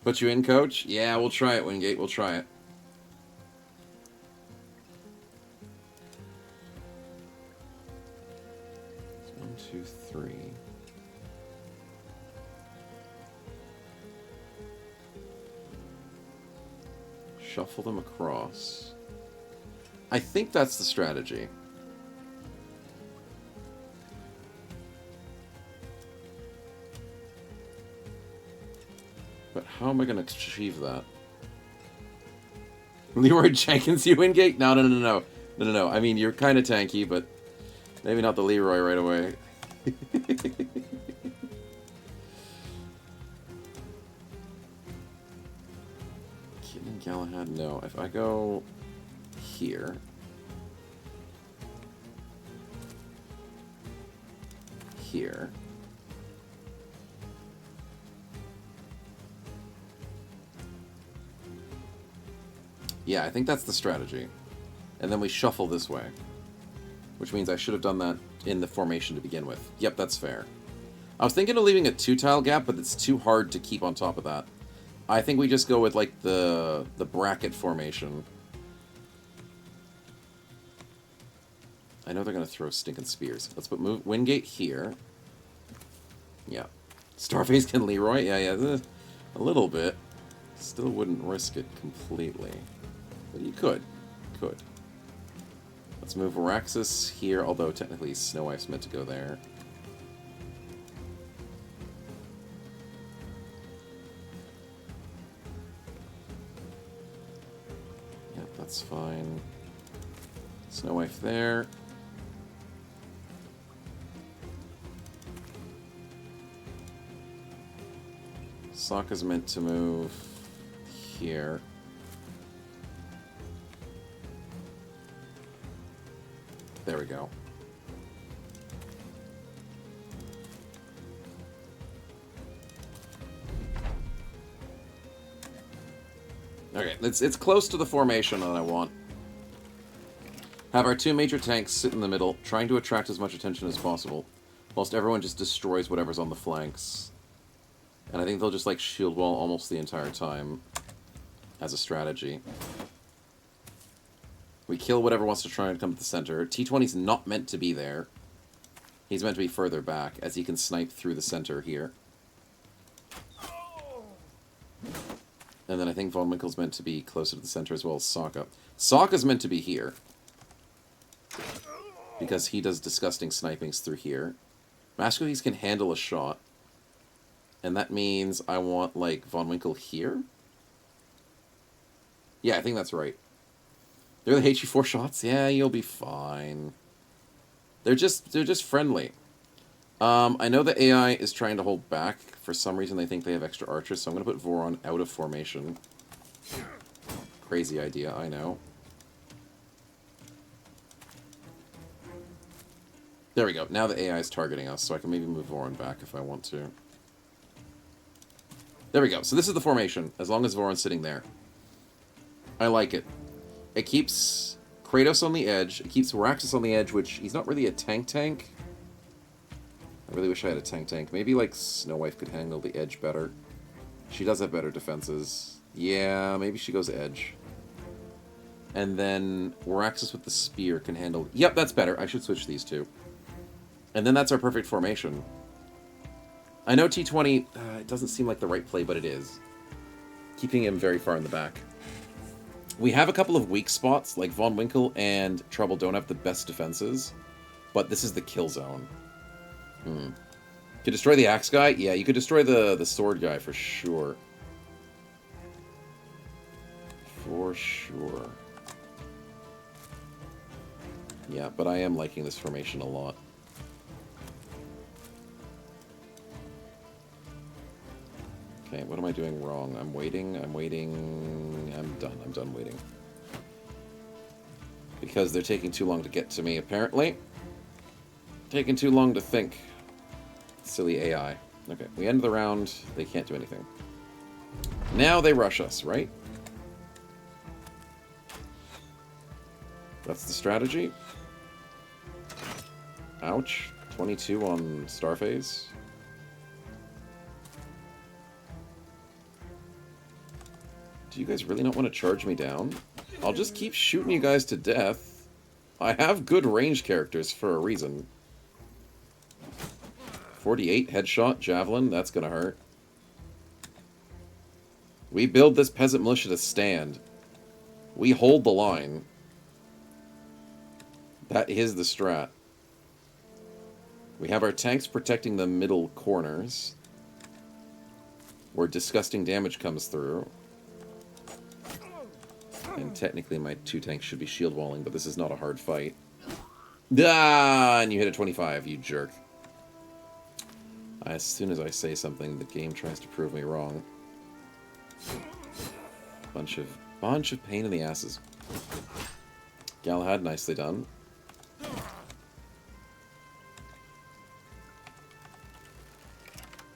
Put you in, coach? Yeah, we'll try it, Wingate. We'll try it. It's 1, 2, 3. Shuffle them across. I think that's the strategy. But how am I going to achieve that? Leroy Jenkins, you Wingate? No. No. I mean, you're kind of tanky, but maybe not the Leroy right away. Kitten Galahad, no. If I go here... Here... Yeah, I think that's the strategy. And then we shuffle this way. Which means I should have done that in the formation to begin with. Yep, that's fair. I was thinking of leaving a 2-tile gap, but it's too hard to keep on top of that. I think we just go with, like, the bracket formation. I know they're going to throw stinking spears. Let's put Wingate here. Yeah. Starface can Leroy? Yeah, a little bit. Still wouldn't risk it completely. But you could. Let's move Araxis here, although technically Snow Wife's meant to go there. Yep, that's fine. Snow Wife there. Sokka's meant to move here. There we go. Okay, it's close to the formation that I want. Have our 2 major tanks sit in the middle, trying to attract as much attention as possible, whilst everyone just destroys whatever's on the flanks. And I think they'll just, like, shield wall almost the entire time as a strategy. We kill whatever wants to try and come to the center. T20's not meant to be there. He's meant to be further back, as he can snipe through the center here. And then I think Von Winkle's meant to be closer to the center as well as Sokka. Sokka's meant to be here, because he does disgusting snipings through here. Master can handle a shot. And that means I want, like, Von Winkle here? Yeah, I think that's right. They're the HE4 shots? Yeah, you'll be fine. They're just friendly. I know the AI is trying to hold back. For some reason, they think they have extra archers, so I'm going to put Voron out of formation. Crazy idea, I know. There we go. Now the AI is targeting us, so I can maybe move Voron back if I want to. There we go. So this is the formation, as long as Voron's sitting there. I like it. It keeps Kratos on the edge. It keeps Raxus on the edge, which he's not really a tank. I really wish I had a tank. Maybe, like, Snow Wife could handle the edge better. She does have better defenses. Yeah, maybe she goes edge. And then Raxus with the spear can handle... Yep, that's better. I should switch these two. And then that's our perfect formation. I know T20, it doesn't seem like the right play, but it is. Keeping him very far in the back. We have a couple of weak spots, like Von Winkle and Trouble don't have the best defenses, but this is the kill zone. Could destroy the axe guy? Yeah, you could destroy the sword guy for sure. For sure. Yeah, but I am liking this formation a lot. Okay, what am I doing wrong? I'm waiting. I'm done waiting. Because they're taking too long to get to me, apparently. Taking too long to think. Silly AI. Okay, we end the round. They can't do anything. Now they rush us, right? That's the strategy. Ouch. 22 on Starface. Do you guys really not want to charge me down? I'll just keep shooting you guys to death. I have good range characters for a reason. 48 headshot, javelin, that's gonna hurt. We build this peasant militia to stand. We hold the line. That is the strat. We have our tanks protecting the middle corners, where disgusting damage comes through. And technically my 2 tanks should be shield walling, but this is not a hard fight. Ah, and you hit a 25, you jerk. As soon as I say something, the game tries to prove me wrong. Bunch of pain in the asses. Galahad, nicely done.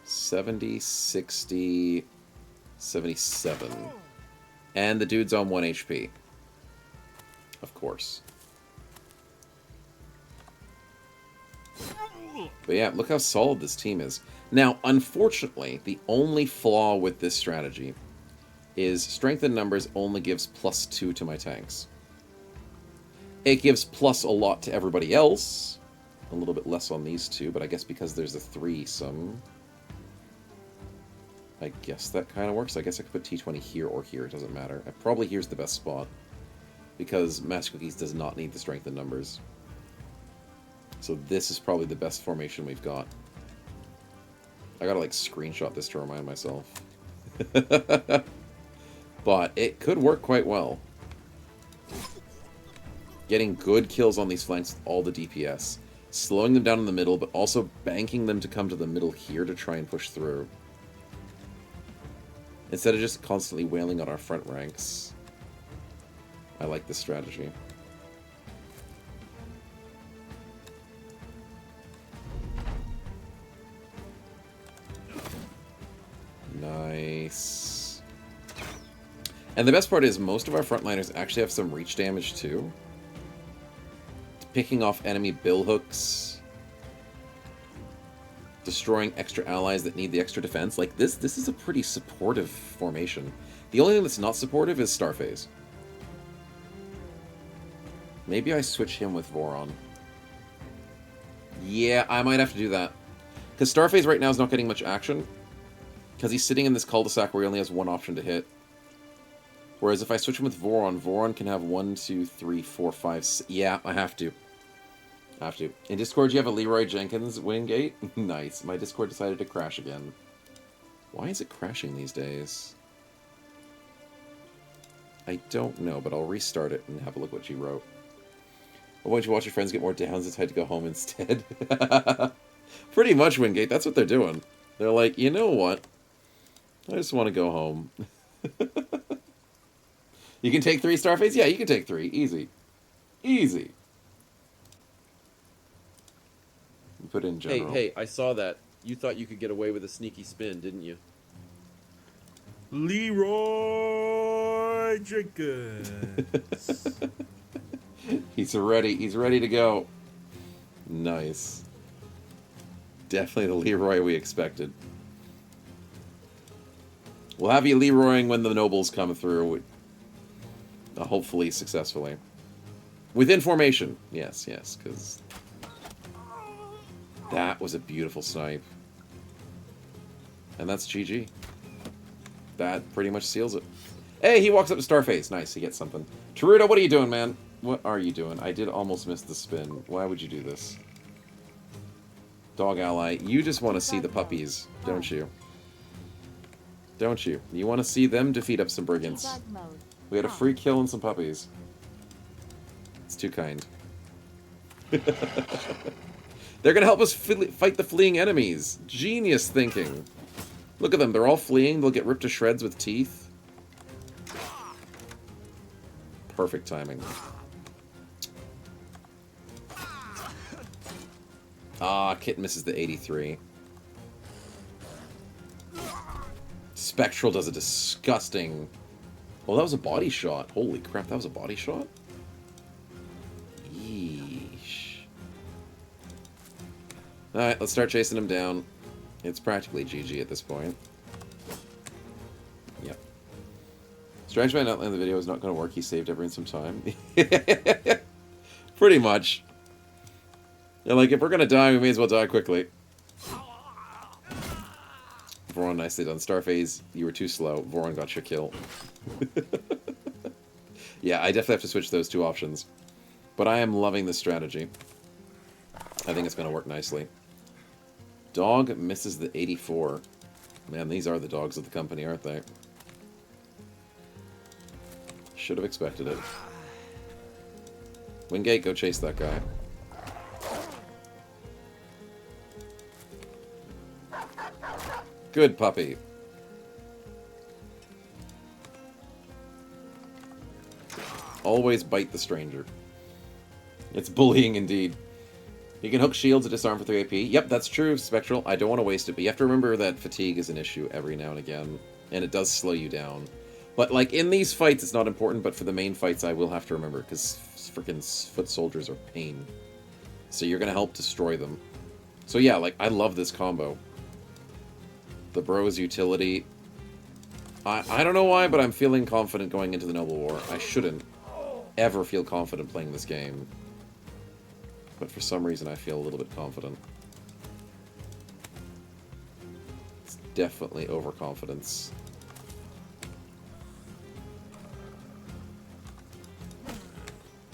$70, 60, 77. And the dude's on 1 HP. Of course. But yeah, look how solid this team is. Now, unfortunately, the only flaw with this strategy is strength in numbers only gives +2 to my tanks. It gives plus a lot to everybody else. A little bit less on these two, but I guess because there's a 3-some... I guess that kind of works. I guess I could put T20 here or here. It doesn't matter. Probably here's the best spot, because Master Cookies does not need the strength in numbers. So this is probably the best formation we've got. I gotta, like, screenshot this to remind myself. But it could work quite well. Getting good kills on these flanks with all the DPS. Slowing them down in the middle, but also banking them to come to the middle here to try and push through. Instead of just constantly wailing on our front ranks. I like this strategy. Nice. And the best part is most of our frontliners actually have some reach damage too. picking off enemy billhooks, destroying extra allies that need the extra defense. Like, this is a pretty supportive formation. The only thing that's not supportive is Starface. Maybe I switch him with Voron. Yeah, I might have to do that. Because Starface right now is not getting much action. Because he's sitting in this cul-de-sac where he only has one option to hit. Whereas if I switch him with Voron, Voron can have 1, 2, 3, 4, 5, 6. Yeah, I have to. I have to. In Discord, you have a Leroy Jenkins Wingate? Nice. My Discord decided to crash again. Why is it crashing these days? I don't know, but I'll restart it and have a look what you wrote. Why don't you watch your friends get more downs and decide to go home instead? Pretty much, Wingate. That's what they're doing. They're like, you know what? I just want to go home. You can take 3 Starface? Yeah, you can take 3. Easy. Easy. Put in general. Hey, I saw that. You thought you could get away with a sneaky spin, didn't you? Leroy Jenkins. He's ready. He's ready to go. Nice. Definitely the Leroy we expected. We'll have you Leroying when the nobles come through. Hopefully successfully. Within formation. Yes, because... that was a beautiful snipe. And that's GG. That pretty much seals it. Hey, he walks up to Starface. Nice, he gets something. Teruto, what are you doing, man? What are you doing? I did almost miss the spin. Why would you do this? Dog ally, you just want to see the puppies, don't you? Don't you? You want to see them defeat up some brigands. We had a free kill and some puppies. It's too kind. They're going to help us fight the fleeing enemies. Genius thinking. Look at them. They're all fleeing. They'll get ripped to shreds with teeth. Perfect timing. Ah, Kit misses the 83. Spectral does a disgusting... well, that was a body shot. Holy crap, that was a body shot? Yeesh. Alright, let's start chasing him down. It's practically GG at this point. Yep. Strange Man outline the video is not going to work. He saved everyone some time. Pretty much. Yeah, like, if we're going to die, we may as well die quickly. Voron, nicely done. Starface, you were too slow. Voron got your kill. Yeah, I definitely have to switch those 2 options. But I am loving this strategy. I think it's going to work nicely. Dog misses the 84. Man, these are the dogs of the company, aren't they? Should have expected it. Wingate, go chase that guy. Good puppy. Always bite the stranger. It's bullying indeed. You can hook shields to disarm for 3 AP. Yep, that's true, Spectral. I don't want to waste it, but you have to remember that fatigue is an issue every now and again, and it does slow you down. But, like, in these fights, it's not important, but for the main fights, I will have to remember, because freaking foot soldiers are pain. So you're going to help destroy them. So yeah, like, I love this combo. The Bro's utility. I don't know why, but I'm feeling confident going into the Noble War. I shouldn't ever feel confident playing this game. But for some reason I feel a little bit confident. It's definitely overconfidence.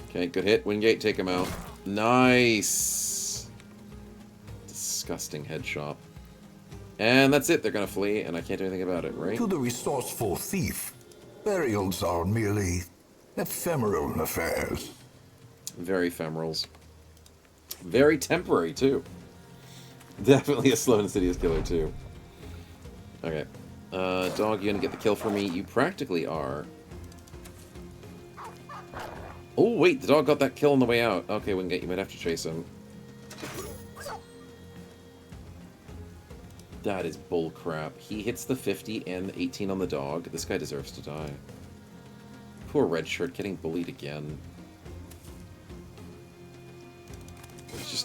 Okay, good hit. Wingate, take him out. Nice! Disgusting headshot. And that's it. They're gonna flee, and I can't do anything about it, right? To the resourceful thief, burials are merely ephemeral affairs. Very ephemerals. Very temporary, too. Definitely a slow and insidious killer, too. Okay. Dog, you gonna get the kill for me? You practically are. Oh, wait, the dog got that kill on the way out. Okay, Wingate, you might have to chase him. That is bullcrap. He hits the 50 and the 18 on the dog. This guy deserves to die. Poor red shirt getting bullied again.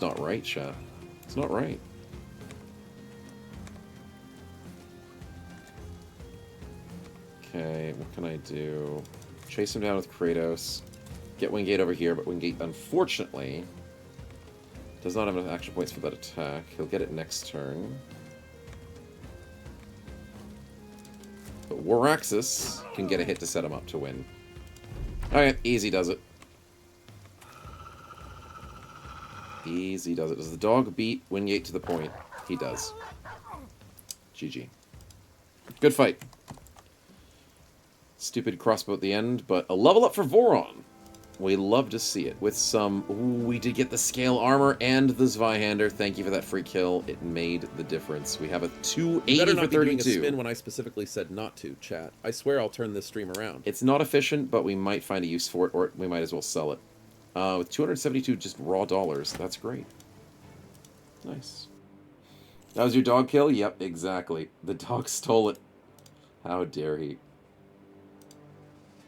just not right, chat. It's not right. Okay, what can I do? Chase him down with Kratos. Get Wingate over here, but Wingate, unfortunately, does not have enough action points for that attack. He'll get it next turn. But Waraxis can get a hit to set him up to win. Alright, easy does it. Easy does it. Does the dog beat Wingate to the point? He does. GG. Good fight. Stupid crossbow at the end, but a level up for Voron. We love to see it. With some... Ooh, we did get the scale armor and the Zweihander. Thank you for that free kill. It made the difference. We have a 280 Better for not be doing 32. a spin when I specifically said not to, chat. I swear I'll turn this stream around. It's not efficient, but we might find a use for it, or we might as well sell it. With 272 just raw dollars, that's great. Nice. That was your dog kill? Yep, exactly. The dog stole it. How dare he.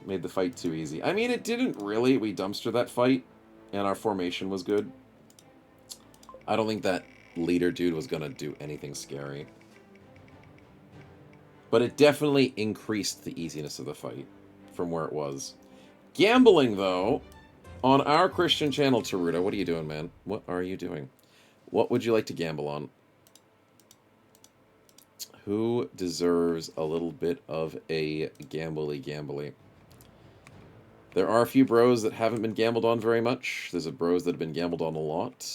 Made the fight too easy. I mean, it didn't really. We dumpstered that fight, and our formation was good. I don't think that leader dude was going to do anything scary. But it definitely increased the easiness of the fight from where it was. Gambling, though, on our Christian channel, Taruta. What are you doing, man? What are you doing? What would you like to gamble on? Who deserves a little bit of a gambly? There are a few bros that haven't been gambled on very much. There's a bros that have been gambled on a lot.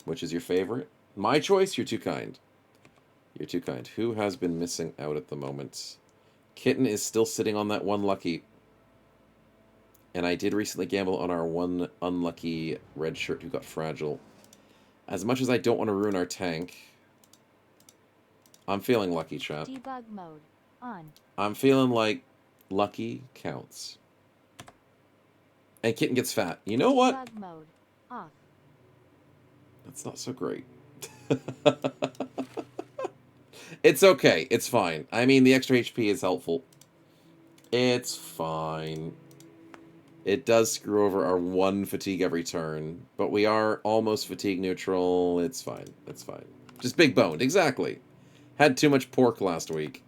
Which is your favorite? My choice? You're too kind. You're too kind. Who has been missing out at the moment? Kitten is still sitting on that one lucky. And I did recently gamble on our one unlucky red shirt who got fragile. As much as I don't want to ruin our tank, I'm feeling lucky, chat. Debug mode on. I'm feeling like lucky counts. And Kitten gets fat. You know what? Debug mode off. That's not so great. It's okay. It's fine. I mean, the extra HP is helpful. It's fine. It does screw over our one fatigue every turn, but we are almost fatigue neutral. It's fine. It's fine. Just big boned. Exactly. Had too much pork last week.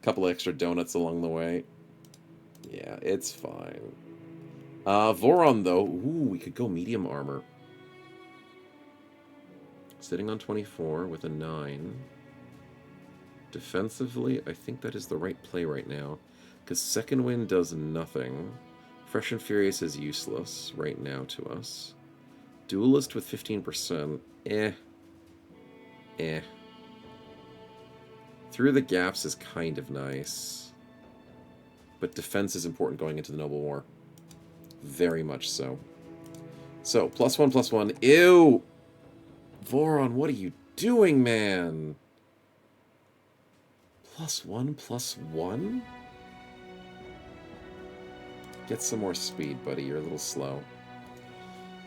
Couple extra donuts along the way. Yeah, it's fine. Voron, though. Ooh, we could go medium armor. Sitting on 24 with a 9. Defensively, I think that is the right play right now. Because Second Wind does nothing. Fresh and Furious is useless right now to us. Duelist with 15%. Eh. Through the Gaps is kind of nice. But defense is important going into the Noble War. Very much so. So, +1/+1. Ew! Voron, what are you doing, man? +1/+1? Get some more speed, buddy. You're a little slow.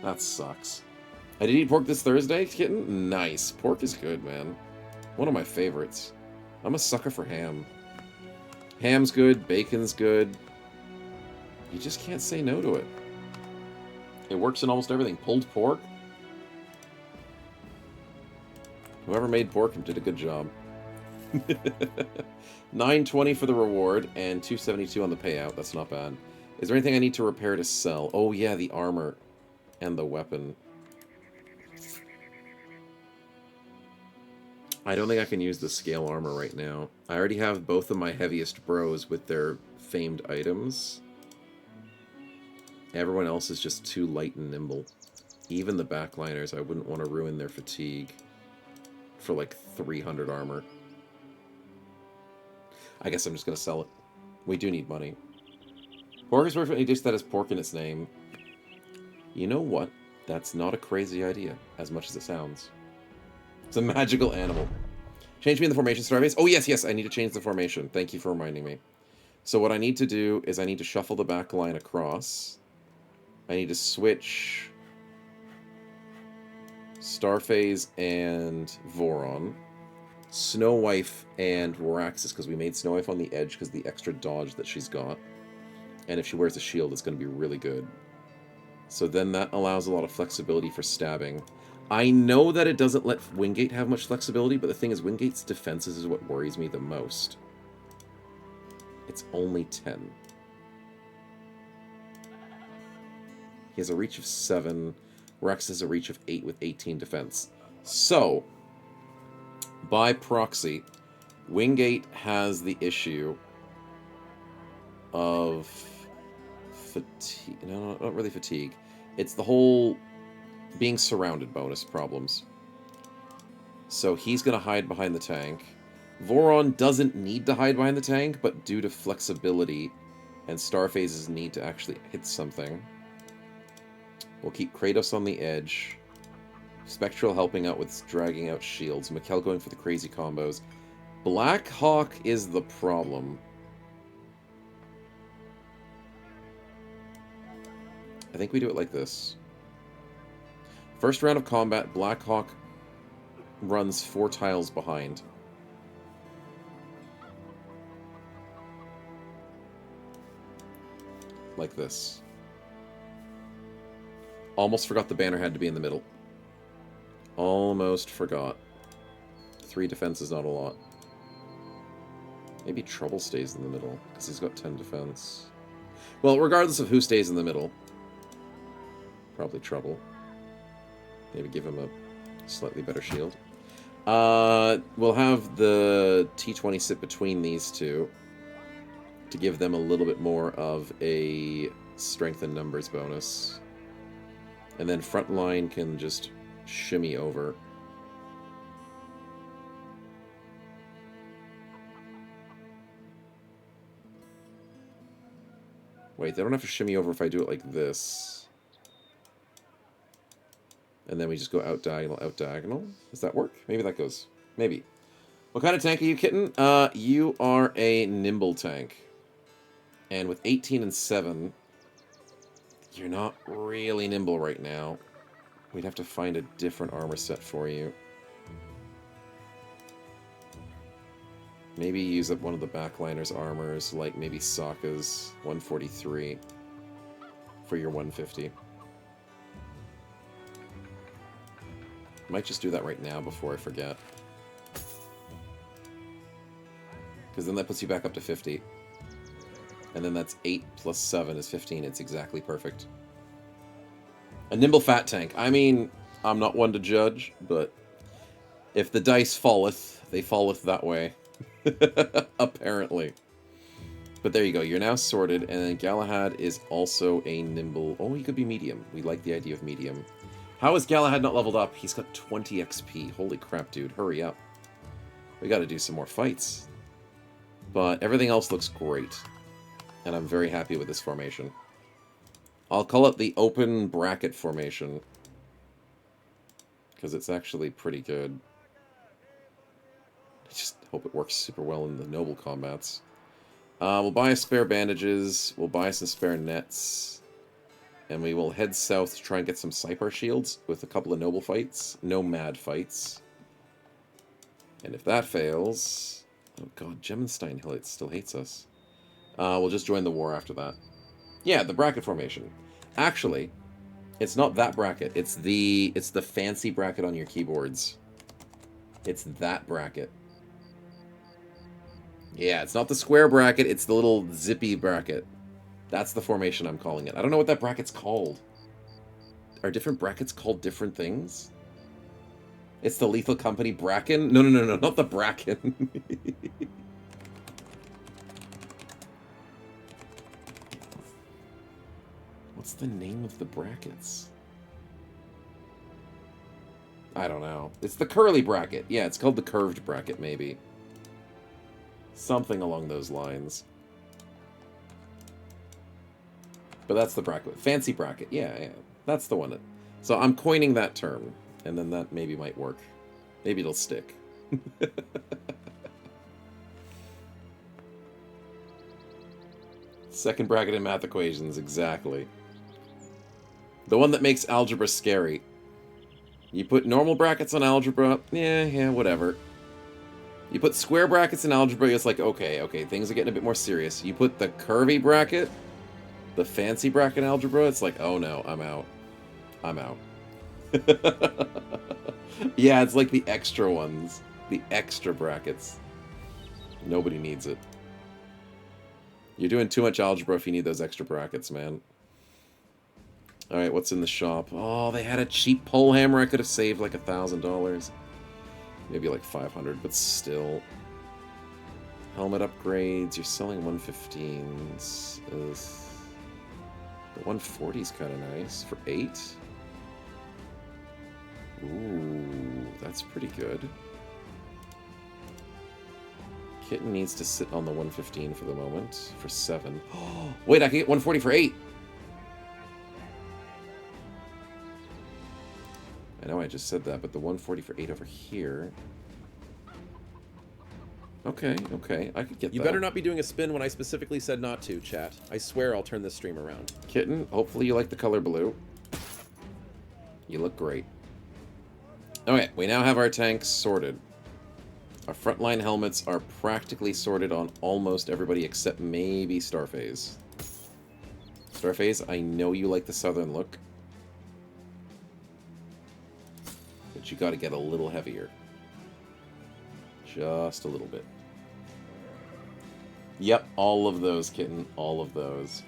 That sucks. I did eat pork this Thursday, Kitten? Nice. Pork is good, man. One of my favorites. I'm a sucker for ham. Ham's good. Bacon's good. You just can't say no to it. It works in almost everything. Pulled pork? Whoever made pork did a good job. $9.20 for the reward and $2.72 on the payout. That's not bad. Is there anything I need to repair to sell? Oh yeah, the armor and the weapon. I don't think I can use the scale armor right now. I already have both of my heaviest bros with their famed items. Everyone else is just too light and nimble. Even the backliners, I wouldn't want to ruin their fatigue for like 300 armor. I guess I'm just going to sell it. We do need money. Pork is perfectly dish that has pork in its name. You know what? That's not a crazy idea, as much as it sounds. It's a magical animal. Change me in the formation, Starbase. Oh, yes, I need to change the formation. Thank you for reminding me. So what I need to do is I need to shuffle the back line across. I need to switch Starphase and Voron. Snowwife and Waraxis, because we made Snowwife on the edge because of the extra dodge that she's got. And if she wears a shield, it's going to be really good. So then that allows a lot of flexibility for stabbing. I know that it doesn't let Wingate have much flexibility, but the thing is, Wingate's defenses is what worries me the most. It's only 10. He has a reach of 7. Rex has a reach of 8 with 18 defense. So, by proxy, Wingate has the issue of fatigue. No, not really fatigue. It's the whole being surrounded bonus problems. So he's going to hide behind the tank. Voron doesn't need to hide behind the tank, but due to flexibility and Starphase's need to actually hit something, we'll keep Kratos on the edge. Spectral helping out with dragging out shields. Mikkel going for the crazy combos. Black Hawk is the problem. I think we do it like this. First round of combat, Black Hawk runs 4 tiles behind. Like this. Almost forgot the banner had to be in the middle. Almost forgot. 3 defense is not a lot. Maybe Trouble stays in the middle, because he's got 10 defense. Well, regardless of who stays in the middle. Probably Trouble. Maybe give him a slightly better shield. We'll have the T20 sit between these two to give them a little bit more of a strength and numbers bonus. And then Frontline can just shimmy over. Wait, they don't have to shimmy over if I do it like this. And then we just go out diagonal, out diagonal. Does that work? Maybe that goes. Maybe. What kind of tank are you, Kitten? You are a nimble tank. And with 18 and 7, you're not really nimble right now. We'd have to find a different armor set for you. Maybe use up one of the backliner's armors, like maybe Sokka's 143 for your 150. Might just do that right now before I forget. Because then that puts you back up to 50. And then that's 8 plus 7 is 15. It's exactly perfect. A nimble fat tank. I mean, I'm not one to judge, but if the dice falleth, they falleth that way. Apparently. But there you go. You're now sorted, and then Galahad is also a nimble... Oh, he could be medium. We like the idea of medium. How is Galahad not leveled up? He's got 20 XP. Holy crap, dude. Hurry up. We gotta do some more fights. But everything else looks great. And I'm very happy with this formation. I'll call it the open bracket formation. Because it's actually pretty good. I just hope it works super well in the noble combats. We'll buy spare bandages. We'll buy some spare nets. And we will head south to try and get some Cypher shields with a couple of noble fights. No mad fights. And if that fails... Oh god, Gemenstein still hates us. We'll just join the war after that. Yeah, the bracket formation. Actually, it's not that bracket. It's the fancy bracket on your keyboards. It's that bracket. Yeah, it's not the square bracket. It's the little zippy bracket. That's the formation I'm calling it. I don't know what that bracket's called. Are different brackets called different things? It's the Lethal Company Bracken? No, not the Bracken. What's the name of the brackets? I don't know. It's the curly bracket. Yeah, it's called the curved bracket, maybe. Something along those lines. But that's the bracket. Fancy bracket. Yeah. That's the one. So I'm coining that term. And then that maybe might work. Maybe it'll stick. Second bracket in math equations, exactly. The one that makes algebra scary. You put normal brackets on algebra, yeah, whatever. You put square brackets in algebra, it's like, okay, things are getting a bit more serious. You put the curvy bracket, The fancy bracket algebra, it's like, oh no, I'm out. I'm out. Yeah, it's like the extra ones. The extra brackets. Nobody needs it. You're doing too much algebra if you need those extra brackets, man. Alright, what's in the shop? Oh, they had a cheap pole hammer. I could have saved like $1,000. Maybe like 500, but still. Helmet upgrades. You're selling 115s. The 140's kind of nice. For 8? Ooh, that's pretty good. Kitten needs to sit on the 115 for the moment. For 7. Oh, wait, I can get 140 for 8! I know I just said that, but the 140 for 8 over here... Okay, okay, I could get that. You better not be doing a spin when I specifically said not to, chat. I swear I'll turn this stream around. Kitten, hopefully you like the color blue. You look great. Okay, we now have our tanks sorted. Our frontline helmets are practically sorted on almost everybody except maybe Starfaze. Starfaze, I know you like the southern look. But you gotta get a little heavier. Just a little bit. Yep, all of those, Kitten. All of those.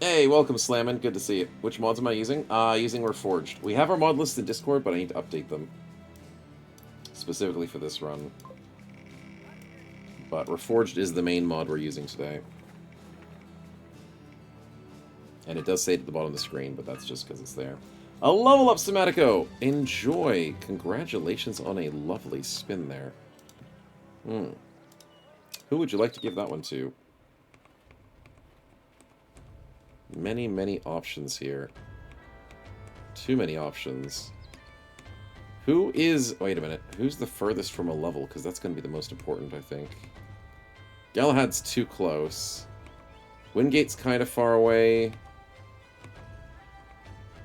Hey, welcome, Slammin'. Good to see you. Which mods am I using? Using Reforged. We have our mod list in Discord, but I need to update them. Specifically for this run. But Reforged is the main mod we're using today. And it does say it at the bottom of the screen, but that's just because it's there. A level up, Somatico! Enjoy! Congratulations on a lovely spin there. Who would you like to give that one to? Many, many options here. Too many options. Who is... Wait a minute. Who's the furthest from a level? Because that's going to be the most important, I think. Galahad's too close. Wingate's kind of far away.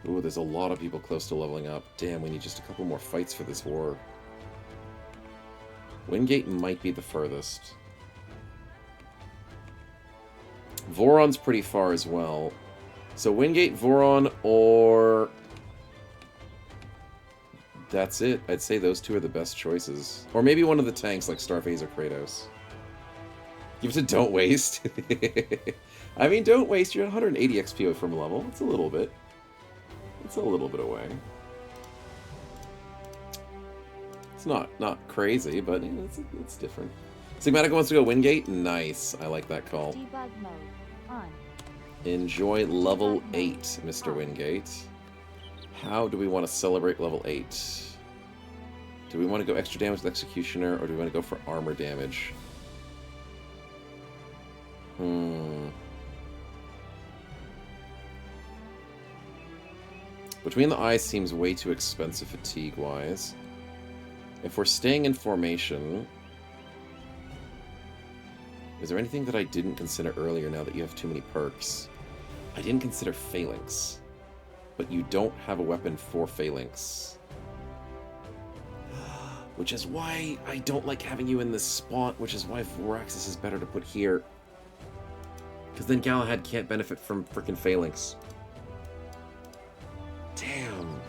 Ooh, there's a lot of people close to leveling up. Damn, we need just a couple more fights for this war. Wingate might be the furthest. Voron's pretty far as well. So Wingate, Voron, or... That's it. I'd say those two are the best choices. Or maybe one of the tanks like Starfaze or Kratos. Give it to Don't Waste. I mean, Don't Waste. You're 180 XP away from level. It's a little bit. It's a little bit away. It's not crazy, but it's different. Sigmatic wants to go Wingate. Nice. I like that call. Debug mode on. Enjoy level 8, Mr. Wingate. How do we want to celebrate level 8? Do we want to go extra damage with Executioner, or do we want to go for armor damage? Between the Eyes seems way too expensive fatigue-wise. If we're staying in formation... Is there anything that I didn't consider earlier now that you have too many perks? I didn't consider Phalanx. But you don't have a weapon for Phalanx. Which is why I don't like having you in this spot, which is why Voraxis is better to put here. Because then Galahad can't benefit from frickin' Phalanx. Damn.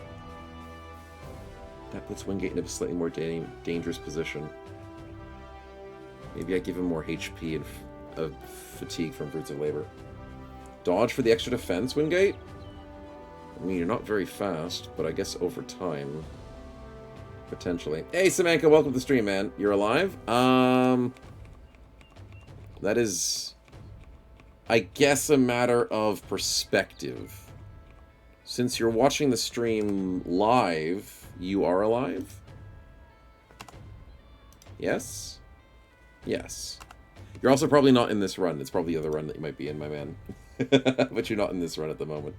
That puts Wingate in a slightly more dangerous position. Maybe I give him more HP and fatigue from Fruits of Labor. Dodge for the extra defense, Wingate? I mean, you're not very fast, but I guess over time... Potentially. Hey, Samanka, welcome to the stream, man. You're alive? That is... I guess a matter of perspective. Since you're watching the stream live, you are alive? Yes? Yes. You're also probably not in this run. It's probably the other run that you might be in, my man. But you're not in this run at the moment.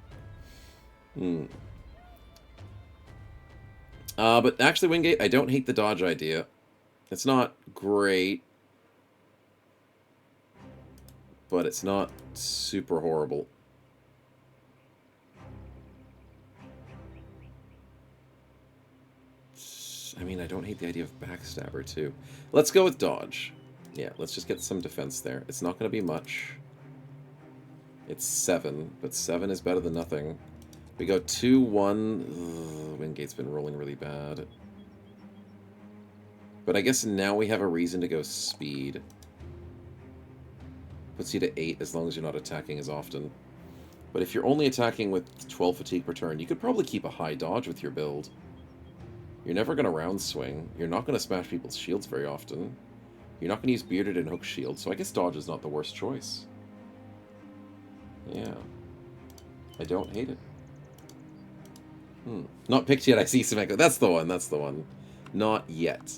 But actually, Wingate, I don't hate the dodge idea. It's not great. But it's not super horrible. I mean, I don't hate the idea of Backstabber, too. Let's go with dodge. Yeah, let's just get some defense there. It's not going to be much. It's 7, but 7 is better than nothing. We go 2-1. Wingate's been rolling really bad. But I guess now we have a reason to go speed. Puts you to 8 as long as you're not attacking as often. But if you're only attacking with 12 fatigue per turn, you could probably keep a high dodge with your build. You're never going to round swing. You're not going to smash people's shields very often. You're not going to use bearded and hook shield, so I guess dodge is not the worst choice. Yeah. I don't hate it. Not picked yet, I see some echo. That's the one, that's the one. Not yet.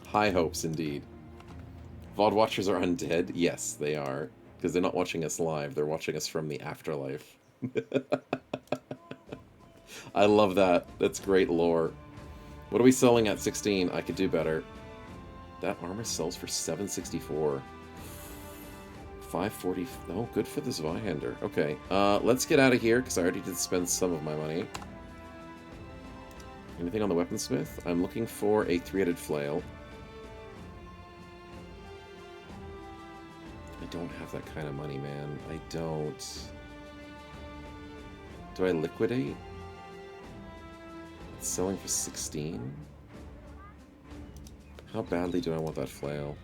High hopes, indeed. VOD watchers are undead? Yes, they are. Because they're not watching us live, they're watching us from the afterlife. I love that. That's great lore. What are we selling at 16? I could do better. That armor sells for 764. 540. Oh, good for the Zweihander. Okay, let's get out of here, because I already did spend some of my money. Anything on the weaponsmith? I'm looking for a 3-headed flail. I don't have that kind of money, man. I don't. Do I liquidate? It's selling for 16? How badly do I want that flail?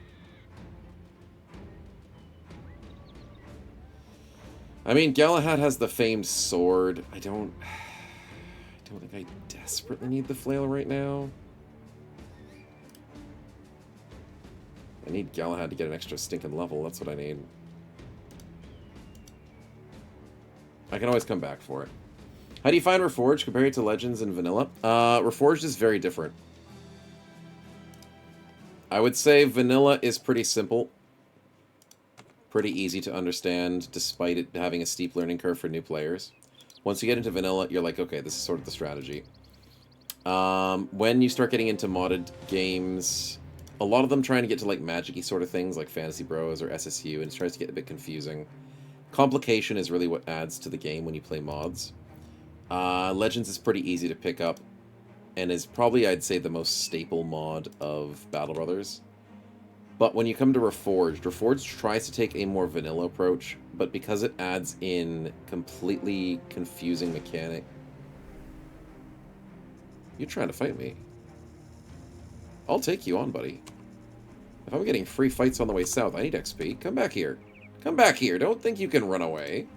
I mean, Galahad has the famed sword. I don't think I desperately need the flail right now. I need Galahad to get an extra stinking level. That's what I need. I can always come back for it. How do you find Reforged compared to Legends and Vanilla? Reforged is very different. I would say Vanilla is pretty simple. Pretty easy to understand, despite it having a steep learning curve for new players. Once you get into Vanilla, you're like, okay, this is sort of the strategy. When you start getting into modded games, a lot of them trying to get to like magic-y sort of things, like Fantasy Bros or SSU, and it tries to get a bit confusing. Complication is really what adds to the game when you play mods. Legends is pretty easy to pick up, and is probably, I'd say, the most staple mod of Battle Brothers. But when you come to Reforged, Reforged tries to take a more vanilla approach, but because it adds in completely confusing mechanic... You're trying to fight me. I'll take you on, buddy. If I'm getting free fights on the way south, I need XP. Come back here. Come back here. Don't think you can run away.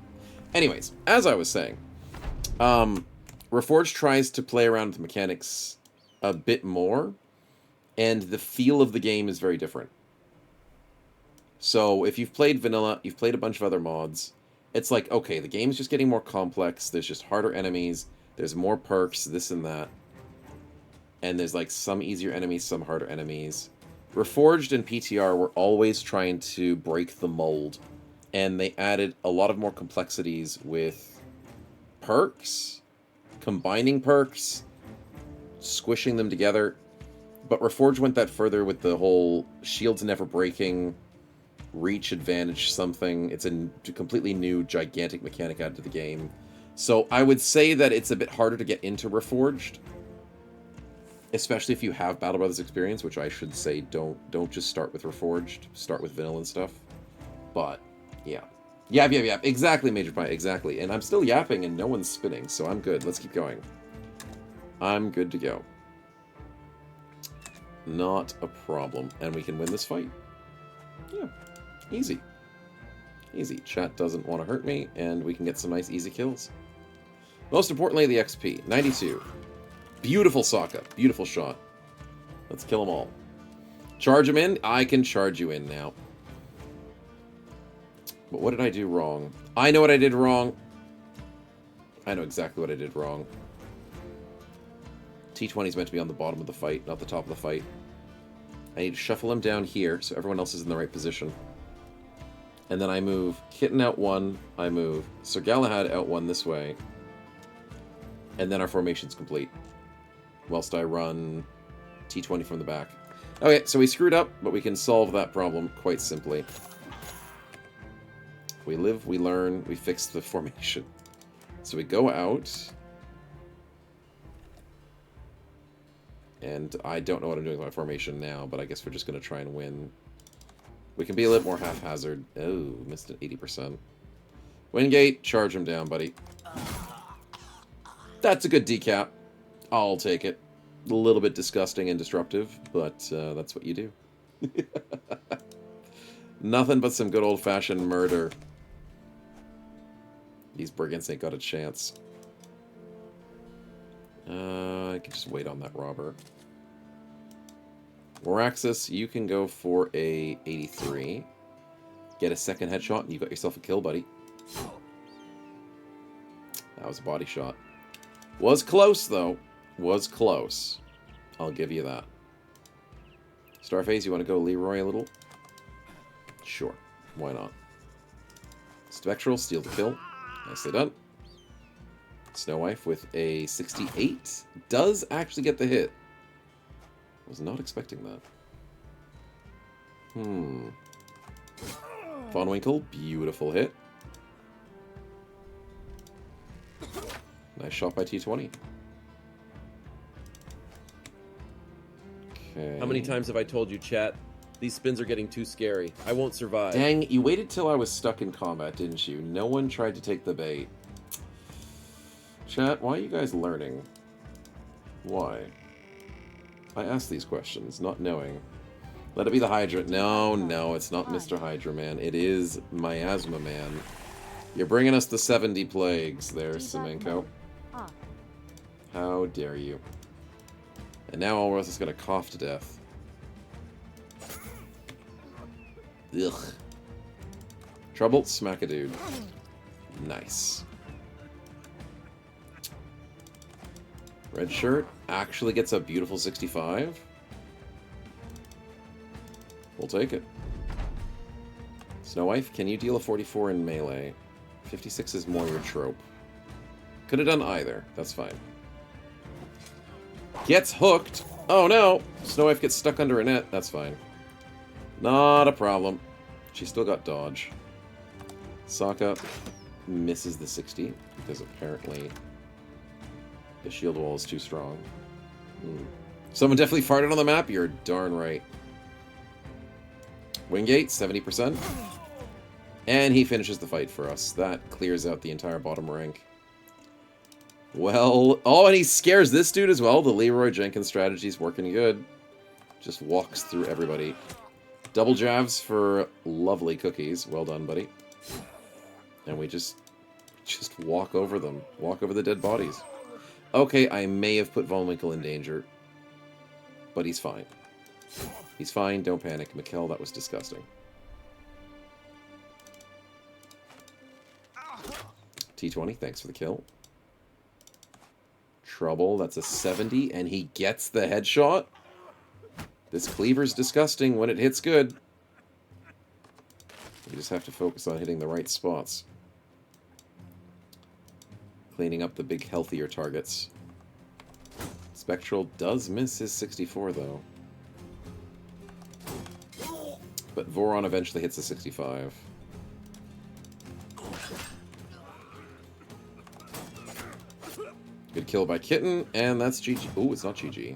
Anyways, as I was saying, Reforged tries to play around with mechanics a bit more, and the feel of the game is very different. So, if you've played Vanilla, you've played a bunch of other mods, it's like, okay, the game's just getting more complex, there's just harder enemies, there's more perks, this and that. And there's like some easier enemies, some harder enemies. Reforged and PTR were always trying to break the mold, and they added a lot of more complexities with perks, combining perks, squishing them together. But Reforged went that further with the whole shields never breaking, reach advantage something. It's a completely new, gigantic mechanic added to the game. So I would say that it's a bit harder to get into Reforged, especially if you have Battle Brothers experience, which I should say don't just start with Reforged, start with vanilla and stuff. But yeah. Yap, exactly, Major Pie, exactly. And I'm still yapping and no one's spinning, so I'm good. Let's keep going. I'm good to go. Not a problem. And we can win this fight. Yeah. Easy. Easy. Chat doesn't want to hurt me, and we can get some nice easy kills. Most importantly, the XP. 92. Beautiful Sokka. Beautiful shot. Let's kill them all. Charge him in? I can charge you in now. But what did I do wrong? I know what I did wrong. I know exactly what I did wrong. T20 is meant to be on the bottom of the fight, not the top of the fight. I need to shuffle him down here so everyone else is in the right position. And then I move Kitten out one, I move Sir Galahad out one this way. And then our formation's complete. Whilst I run T20 from the back. Okay, so we screwed up, but we can solve that problem quite simply. We live, we learn, we fix the formation. So we go out. And I don't know what I'm doing with my formation now, but I guess we're just going to try and win We can be a little more haphazard. Oh, missed an 80%. Wingate, charge him down, buddy. That's a good decap. I'll take it. A little bit disgusting and disruptive, but that's what you do. Nothing but some good old-fashioned murder. These brigands ain't got a chance. I can just wait on that robber. Waraxis, you can go for a 83. Get a second headshot, and you got yourself a kill, buddy. That was a body shot. Was close, though. Was close. I'll give you that. Starface, you want to go Leroy a little? Sure. Why not? Spectral, steal the kill. Nicely done. Snow Wife with a 68. Does actually get the hit. Was not expecting that. Von Winkle, beautiful hit. Nice shot by T20. Okay. How many times have I told you, chat? These spins are getting too scary. I won't survive. Dang, you waited till I was stuck in combat, didn't you? No one tried to take the bait. Chat, why are you guys learning? Why? I ask these questions, not knowing. Let it be the Hydra. No, no, it's not Mr. Hydra Man. It is Miasma Man. You're bringing us the 70 plagues there, Semenko. How dare you. And now all of us is going to cough to death. Ugh. Trouble, smack a dude. Nice. Red shirt actually gets a beautiful 65. We'll take it. Snow Wife, can you deal a 44 in melee? 56 is more your trope. Could have done either. That's fine. Gets hooked. Oh no! Snow Wife gets stuck under a net. That's fine. Not a problem. She's still got dodge. Sokka misses the 60 because apparently the shield wall is too strong. Someone definitely farted on the map? You're darn right. Wingate, 70%. And he finishes the fight for us. That clears out the entire bottom rank. Well, oh, and he scares this dude as well. The Leroy Jenkins strategy's working good. Just walks through everybody. Double jabs for lovely cookies. Well done, buddy. And we just walk over them. Walk over the dead bodies. Okay, I may have put Von Winkle in danger. But he's fine. He's fine, don't panic. Mikkel, that was disgusting. T20, thanks for the kill. Trouble, that's a 70, and he gets the headshot? This cleaver's disgusting when it hits good. You just have to focus on hitting the right spots. Cleaning up the big, healthier targets. Spectral does miss his 64, though. But Voron eventually hits a 65. Good kill by Kitten, and that's GG. Oh, it's not GG.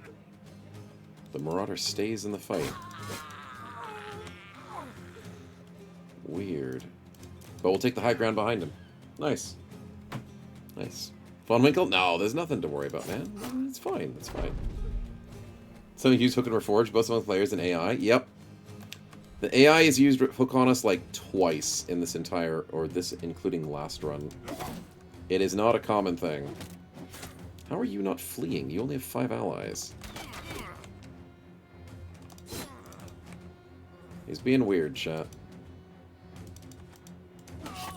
The Marauder stays in the fight. Weird. But we'll take the high ground behind him. Nice. Nice. Von Winkle? No, there's nothing to worry about, man. It's fine. It's fine. Some use Hook and Reforged, both among players and AI. Yep. The AI has used Hook on us like twice in this entire, or this including last run. It is not a common thing. How are you not fleeing? You only have 5 allies. He's being weird, chat.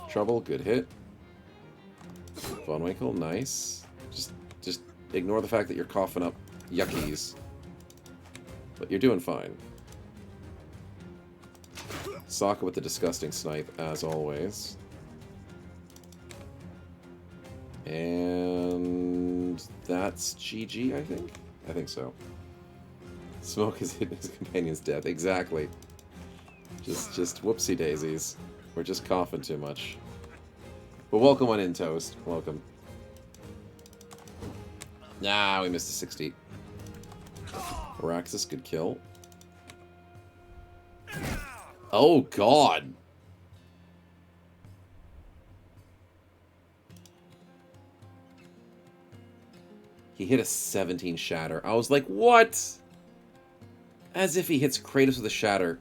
Trouble, good hit. Von Winkle, nice. Just ignore the fact that you're coughing up yuckies. But you're doing fine. Sokka with the disgusting snipe, as always. And that's GG, I think? I think so. Smoke has hidden his companion's death. Exactly. Just whoopsie daisies. We're just coughing too much. But welcome on in, Toast. Welcome. Nah, we missed a 60. Araxis, good kill. Oh, God. He hit a 17 shatter. I was like, what? As if he hits Kratos with a shatter.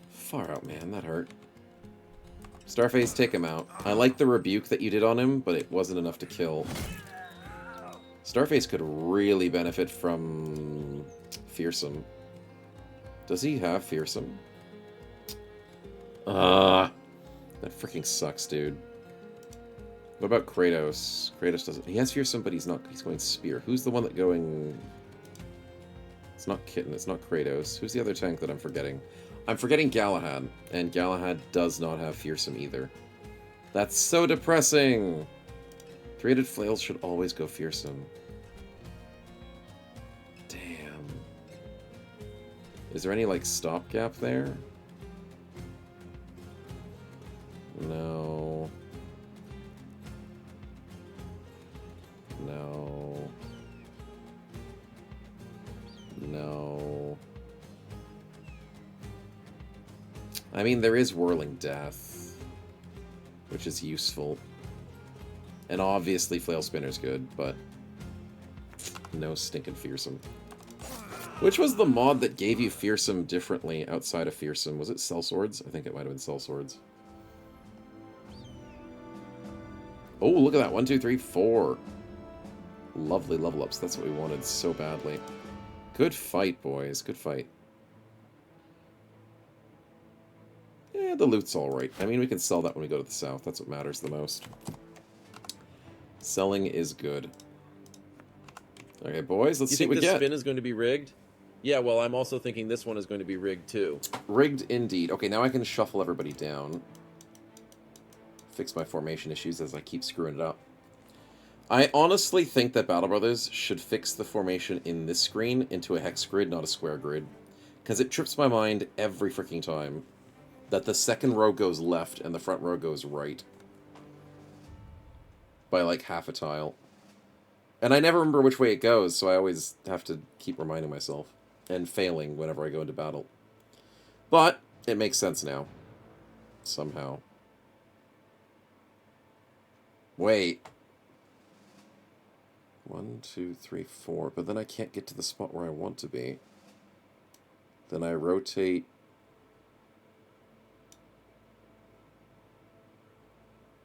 Far out, man. That hurt. Starface, take him out. I like the rebuke that you did on him, but it wasn't enough to kill. Starface could really benefit from Fearsome. Does he have Fearsome? That freaking sucks, dude. What about Kratos? Kratos doesn't... He has Fearsome, but he's not... He's going Spear. Who's the one that going... It's not Kitten. It's not Kratos. Who's the other tank that I'm forgetting? I'm forgetting Galahad. And Galahad does not have Fearsome either. That's so depressing! Three-headed flails should always go Fearsome. Damn. Is there any, like, stopgap there? No. No. No. I mean, there is Whirling Death, which is useful. And obviously Flail Spinner's good, but no stinking Fearsome. Which was the mod that gave you Fearsome differently outside of Fearsome? Was it Sellswords? I think it might have been Sellswords. Oh, look at that. 1, 2, 3, 4. Lovely level ups. That's what we wanted so badly. Good fight, boys. Good fight. Yeah, the loot's alright. I mean, we can sell that when we go to the south. That's what matters the most. Selling is good. Okay, boys, let's see what we get. You think this spin is going to be rigged? Yeah, well, I'm also thinking this one is going to be rigged, too. Rigged indeed. Okay, now I can shuffle everybody down. Fix my formation issues as I keep screwing it up. I honestly think that Battle Brothers should fix the formation in this screen into a hex grid, not a square grid. Because it trips my mind every freaking time that the second row goes left and the front row goes right. By like half a tile. And I never remember which way it goes, so I always have to keep reminding myself. And failing whenever I go into battle. But it makes sense now. Somehow. Wait. 1, 2, 3, 4. But then I can't get to the spot where I want to be. Then I rotate.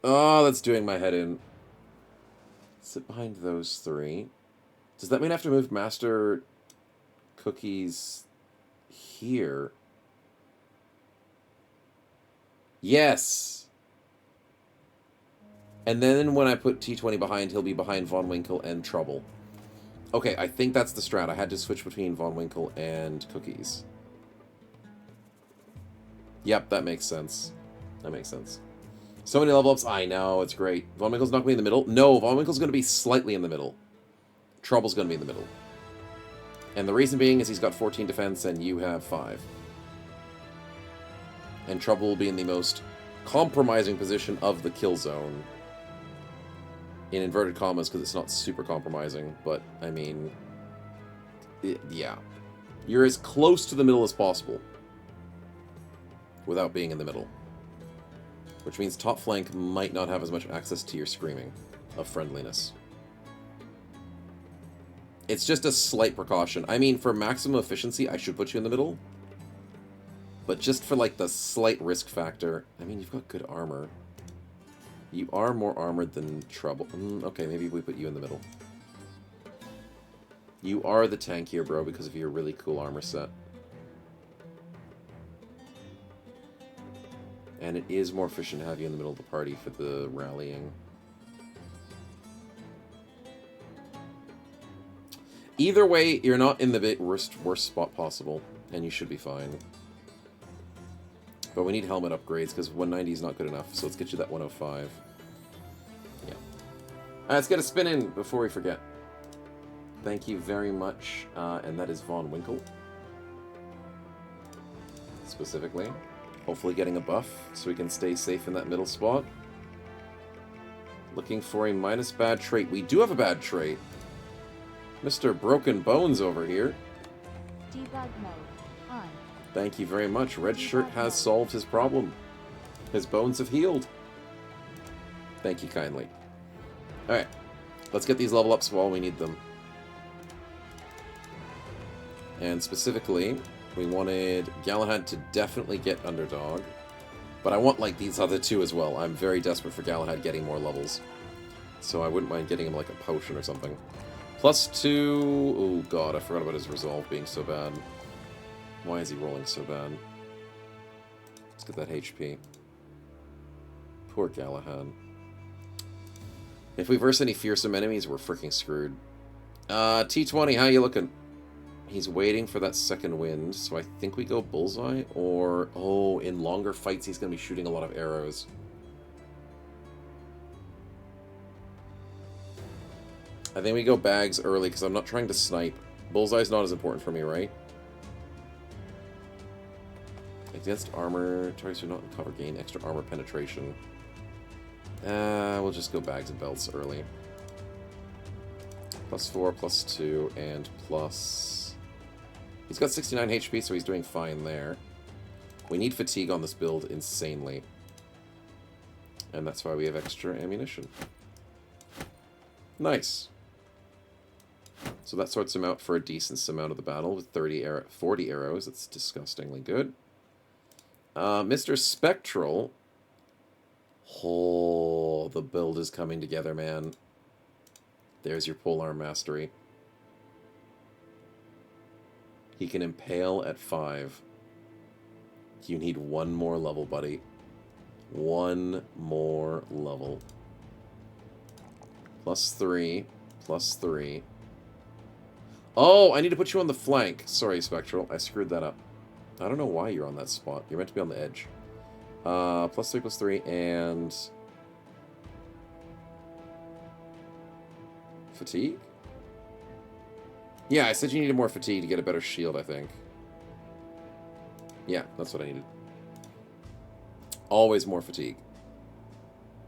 Oh, that's doing my head in. Sit behind those three. Does that mean I have to move Master Cookies here? Yes! And then when I put T20 behind, he'll be behind Von Winkle and Trouble. Okay, I think that's the strat. I had to switch between Von Winkle and Cookies. Yep, that makes sense. That makes sense. So many level ups. I know, it's great. Von Winkle's not going to be in the middle. No, Von Winkle's going to be slightly in the middle. Trouble's going to be in the middle. And the reason being is he's got 14 defense and you have 5. And Trouble will be in the most compromising position of the kill zone. In inverted commas, because it's not super compromising, but, I mean... yeah. You're as close to the middle as possible. Without being in the middle. Which means top flank might not have as much access to your screaming of friendliness. It's just a slight precaution. I mean, for maximum efficiency, I should put you in the middle. But just for, like, the slight risk factor... I mean, you've got good armor. You are more armored than Trouble. Okay, maybe we put you in the middle. You are the tank here, bro, because of your really cool armor set. And it is more efficient to have you in the middle of the party for the rallying. Either way, you're not in the worst spot possible, and you should be fine. But we need helmet upgrades, because 190 is not good enough, so let's get you that 105. Yeah. Alright, let's get a spin in before we forget. Thank you very much, and that is Von Winkle. Specifically. Hopefully getting a buff, so we can stay safe in that middle spot. Looking for a minus bad trait. We do have a bad trait. Mr. Broken Bones over here. Debug mode on. Thank you very much. Red Shirt has solved his problem. His bones have healed. Thank you kindly. Alright. Let's get these level ups while we need them. And specifically, we wanted Galahad to definitely get Underdog. But I want, like, these other two as well. I'm very desperate for Galahad getting more levels. So I wouldn't mind getting him, like, a potion or something. +2... Oh, God, I forgot about his resolve being so bad. Why is he rolling so bad? Let's get that HP. Poor Galahad. If we verse any fearsome enemies, we're freaking screwed. T20, how you looking? He's waiting for that second wind, so I think we go Bullseye, or... Oh, in longer fights he's going to be shooting a lot of arrows. I think we go Bags early, because I'm not trying to snipe. Bullseye's not as important for me, right? Against armor, targets are not in cover, gain extra armor penetration. We'll just go Bags and Belts early. +4, +2, and plus... He's got 69 HP, so he's doing fine there. We need fatigue on this build insanely. And that's why we have extra ammunition. Nice. So that sorts him out for a decent amount of the battle with 40 arrows. That's disgustingly good. Mr. Spectral. Oh, the build is coming together, man. There's your polearm mastery. He can impale at 5. You need one more level, buddy. One more level. +3, +3. Oh, I need to put you on the flank. Sorry, Spectral. I screwed that up. I don't know why you're on that spot. You're meant to be on the edge. +3, +3, and... Fatigue? Yeah, I said you needed more fatigue to get a better shield, I think. Yeah, that's what I needed. Always more fatigue.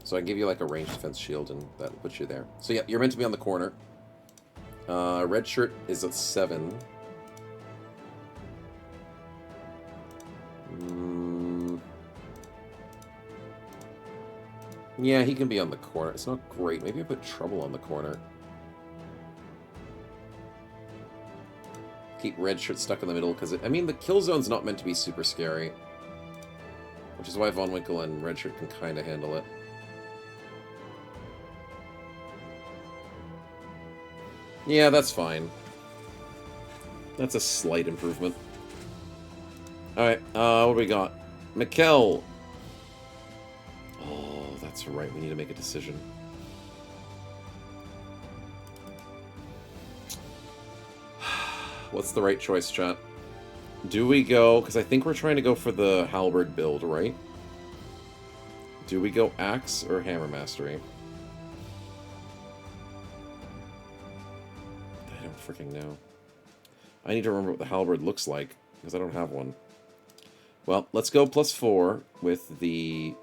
So I can give you like a ranged defense shield and that'll put you there. So yeah, you're meant to be on the corner. Red Shirt is at 7. Yeah, he can be on the corner. It's not great. Maybe I put Trouble on the corner. Keep Red Shirt stuck in the middle, because, I mean, the kill zone's not meant to be super scary. Which is why Von Winkle and Red Shirt can kind of handle it. Yeah, that's fine. That's a slight improvement. Alright, what do we got? Mikkel! Oh, that's right, we need to make a decision. What's the right choice, chat? Do we go... Because I think we're trying to go for the halberd build, right? Do we go axe or hammer mastery? I don't freaking know. I need to remember what the halberd looks like, because I don't have one. Well, let's go +4 with the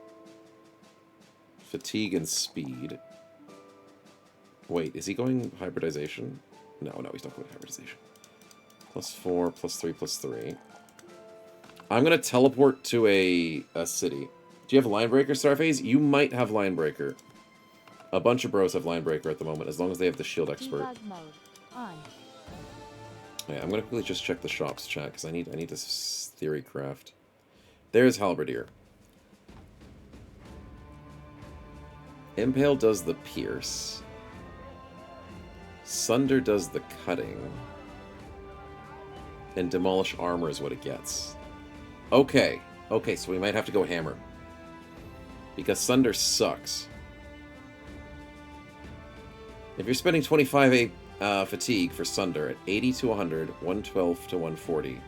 fatigue and speed. Wait, is he going hybridization? No, he's not going hybridization. +4, +3, +3. I'm going to teleport to a city. Do you have Linebreaker, Starface? You might have Linebreaker. A bunch of bros have Linebreaker at the moment, as long as they have the Shield Expert. Debug mode on. Yeah, I'm going to quickly just check the shops, chat, because I need this theory craft. There's Halberdier. Impale does the pierce. Sunder does the cutting. And demolish armor is what it gets. Okay. Okay, so we might have to go hammer. Because Sunder sucks. If you're spending 25 fatigue for Sunder at 80 to 100, 112 to 140.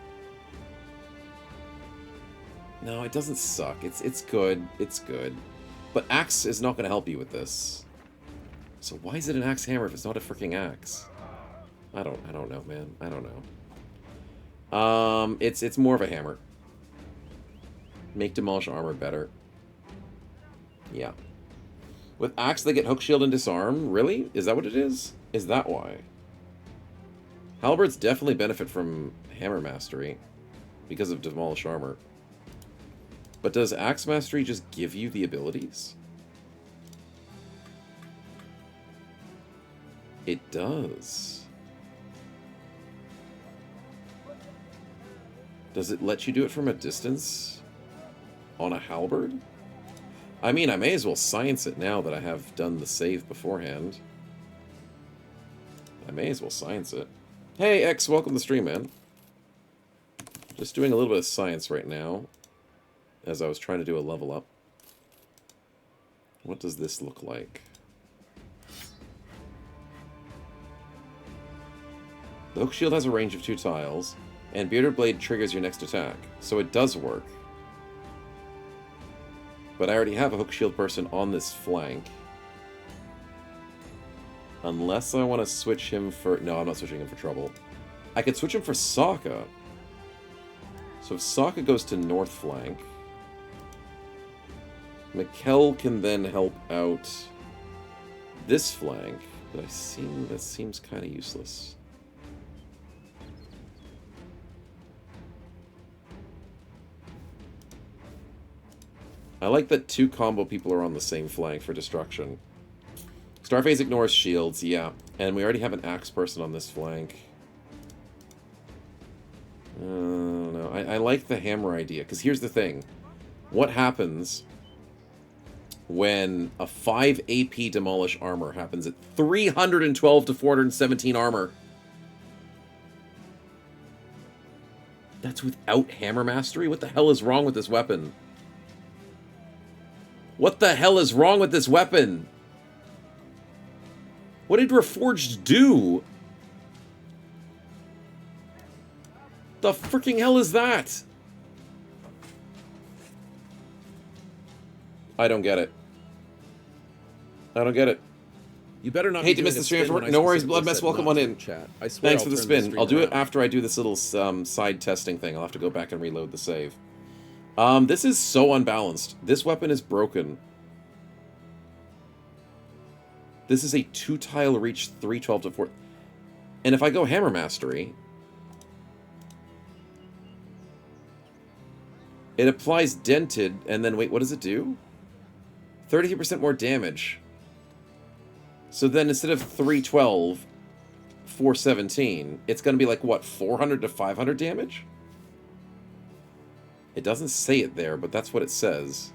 No, it doesn't suck. It's good. It's good. But Axe is not going to help you with this. So why is it an Axe Hammer if it's not a freaking Axe? I don't know, man. I don't know. It's more of a hammer. Make demolish armor better. Yeah. With axe, they get hook, shield, and disarm. Really? Is that what it is? Is that why? Halberds definitely benefit from hammer mastery because of Demolish Armor. But does Axe Mastery just give you the abilities? It does. Does it let you do it from a distance? On a halberd? I mean, I may as well science it now that I have done the save beforehand. I may as well science it. Hey, X, welcome to the stream, man. Just doing a little bit of science right now, as I was trying to do a level up. What does this look like? The hook shield has a range of 2 tiles, and Bearded Blade triggers your next attack, so it does work. But I already have a hook shield person on this flank. Unless I want to switch him for... No, I'm not switching him for trouble. I could switch him for Sokka. So if Sokka goes to north flank, Mikkel can then help out this flank. But that seems kind of useless. I like that 2 combo people are on the same flank for destruction. Starface ignores shields, yeah. And we already have an axe person on this flank. No, I like the hammer idea, because here's the thing. What happens when a 5 AP Demolish Armor happens at 312 to 417 armor? That's without Hammer Mastery? What the hell is wrong with this weapon? What the hell is wrong with this weapon? What did Reforged do? The freaking hell is that? I don't get it. I don't get it. You better not hate be to miss the stream. No worries, Bloodmess. Welcome on in. Chat. I swear Thanks I'll for the turn spin. stream I'll do it around. after I do this little side testing thing. I'll have to go back and reload the save. This is so unbalanced. This weapon is broken. This is a 2-tile reach 312 to 4. And if I go Hammer Mastery, it applies dented, and then wait, what does it do? 33% more damage. So then instead of 312, 417, it's going to be like, what, 400 to 500 damage? It doesn't say it there, but that's what it says.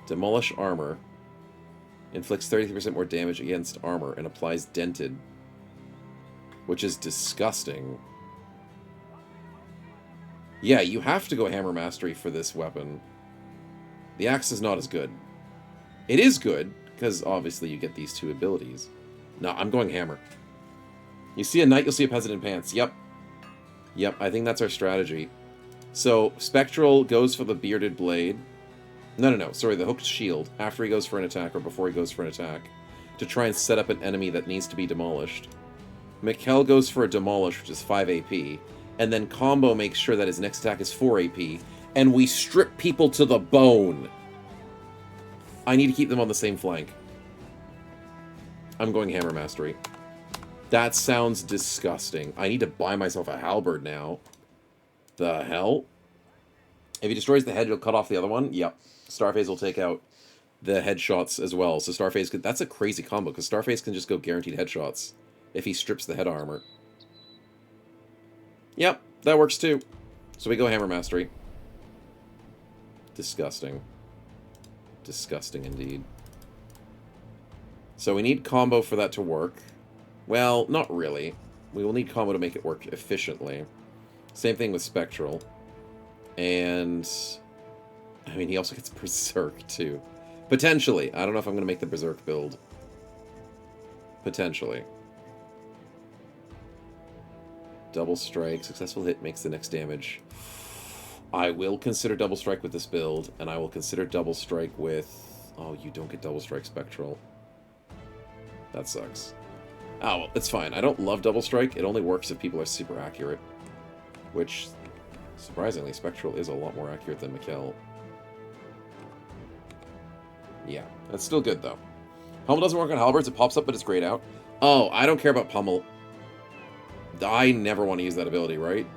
Demolish Armor. Inflicts 33% more damage against armor and applies dented. Which is disgusting. Yeah, you have to go Hammer Mastery for this weapon. The axe is not as good. It is good, because obviously you get these 2 abilities. No, I'm going Hammer. You see a knight, you'll see a peasant in pants. Yep. Yep, I think that's our strategy. So, Spectral goes for the Bearded Blade. No, sorry, the hooked shield, after he goes for an attack, or before he goes for an attack, to try and set up an enemy that needs to be demolished. Mikkel goes for a Demolish, which is 5 AP, and then Combo makes sure that his next attack is 4 AP, and we strip people to the bone! I need to keep them on the same flank. I'm going Hammer Mastery. That sounds disgusting. I need to buy myself a halberd now. The hell? If he destroys the head, he'll cut off the other one? Yep. Starface will take out the headshots as well. So Starface could... That's a crazy combo, because Starface can just go guaranteed headshots if he strips the head armor. Yep, that works too. So we go Hammer Mastery. Disgusting. Disgusting indeed. So we need combo for that to work. Well, not really. We will need combo to make it work efficiently. Same thing with Spectral. And... I mean, he also gets Berserk, too. Potentially. I don't know if I'm going to make the Berserk build. Potentially. Double Strike. Successful hit makes the next damage. I will consider Double Strike with this build, and I will consider Double Strike with... Oh, you don't get Double Strike Spectral. That sucks. Oh, well, it's fine. I don't love Double Strike. It only works if people are super accurate. Which, surprisingly, Spectral is a lot more accurate than Mikkel. Yeah, that's still good, though. Pummel doesn't work on halberds. It pops up, but it's grayed out. Oh, I don't care about Pummel. I never want to use that ability, right?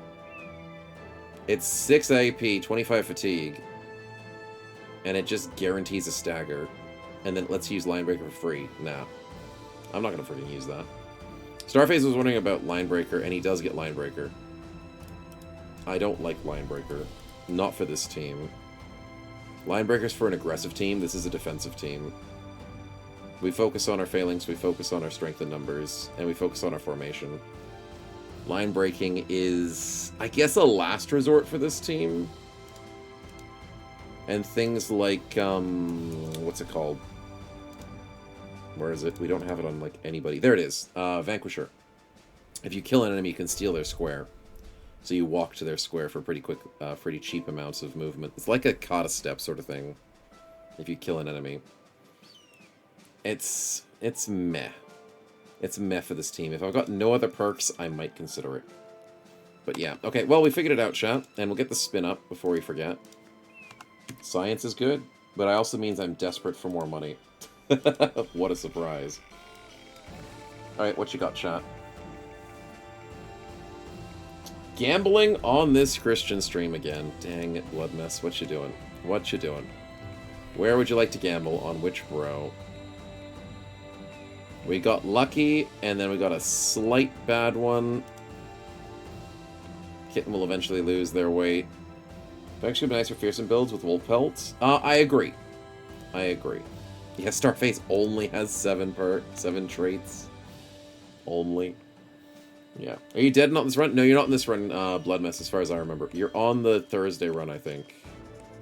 It's 6 AP, 25 fatigue, and it just guarantees a stagger. And then it lets you use Linebreaker for free. Nah. I'm not going to freaking use that. Starface was wondering about Linebreaker, and he does get Linebreaker. I don't like Linebreaker. Not for this team. Linebreaker's for an aggressive team. This is a defensive team. We focus on our phalanx, we focus on our strength in numbers, and we focus on our formation. Line breaking is, I guess, a last resort for this team. And things like, what's it called? Where is it? We don't have it on, like, anybody. There it is. Vanquisher. If you kill an enemy, you can steal their square. So you walk to their square for pretty quick, pretty cheap amounts of movement. It's like a kata step sort of thing. If you kill an enemy. It's meh. It's meh for this team. If I've got no other perks, I might consider it. But yeah. Okay, well, we figured it out, chat. And we'll get the spin up before we forget. Science is good, but it also means I'm desperate for more money. What a surprise. Alright, what you got, chat? Gambling on this Christian stream again. Dang it, Blood Mess. What you doing? What you doing? Where would you like to gamble? On which bro? We got lucky, and then we got a slight bad one. Kitten will eventually lose their weight. It'd actually be nice for fearsome builds with wolf pelts. I agree. I agree. Yeah, Starface only has 7 traits. Only. Yeah. Are you dead not in this run? No, you're not in this run, Blood Mess, as far as I remember. You're on the Thursday run, I think.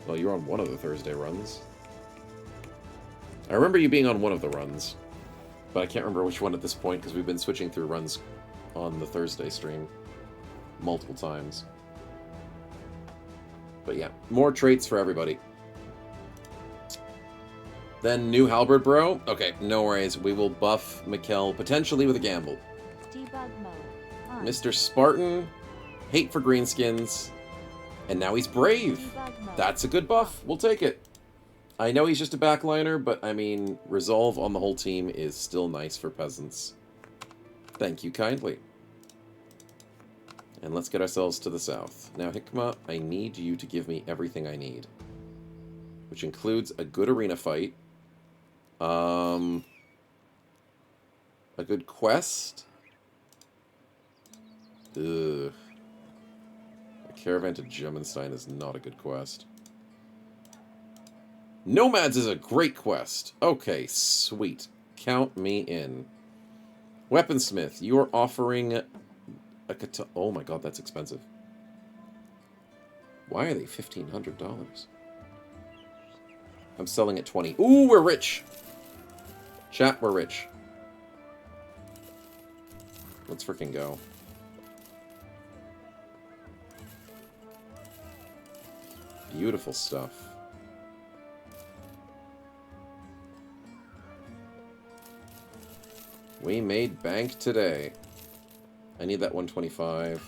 Well, you're on one of the Thursday runs. I remember you being on one of the runs. But I can't remember which one at this point, because we've been switching through runs on the Thursday stream multiple times. But yeah, more traits for everybody. Then new halberd bro. Okay, no worries. We will buff Mikkel potentially with a gamble. Debug mode. On. Mr. Spartan, hate for greenskins, and now he's brave. Debug mode. That's a good buff. We'll take it. I know he's just a backliner, but I mean, resolve on the whole team is still nice for peasants. Thank you kindly. And let's get ourselves to the south. Now, Hikma, I need you to give me everything I need. Which includes a good arena fight. A good quest. Ugh. A caravan to Gemmenstein is not a good quest. Nomads is a great quest. Okay, sweet. Count me in. Weaponsmith, you are offering a katana. Oh my god, that's expensive. Why are they $1,500? I'm selling at 20. Ooh, we're rich. Chat, we're rich. Let's freaking go. Beautiful stuff. We made bank today. I need that 125.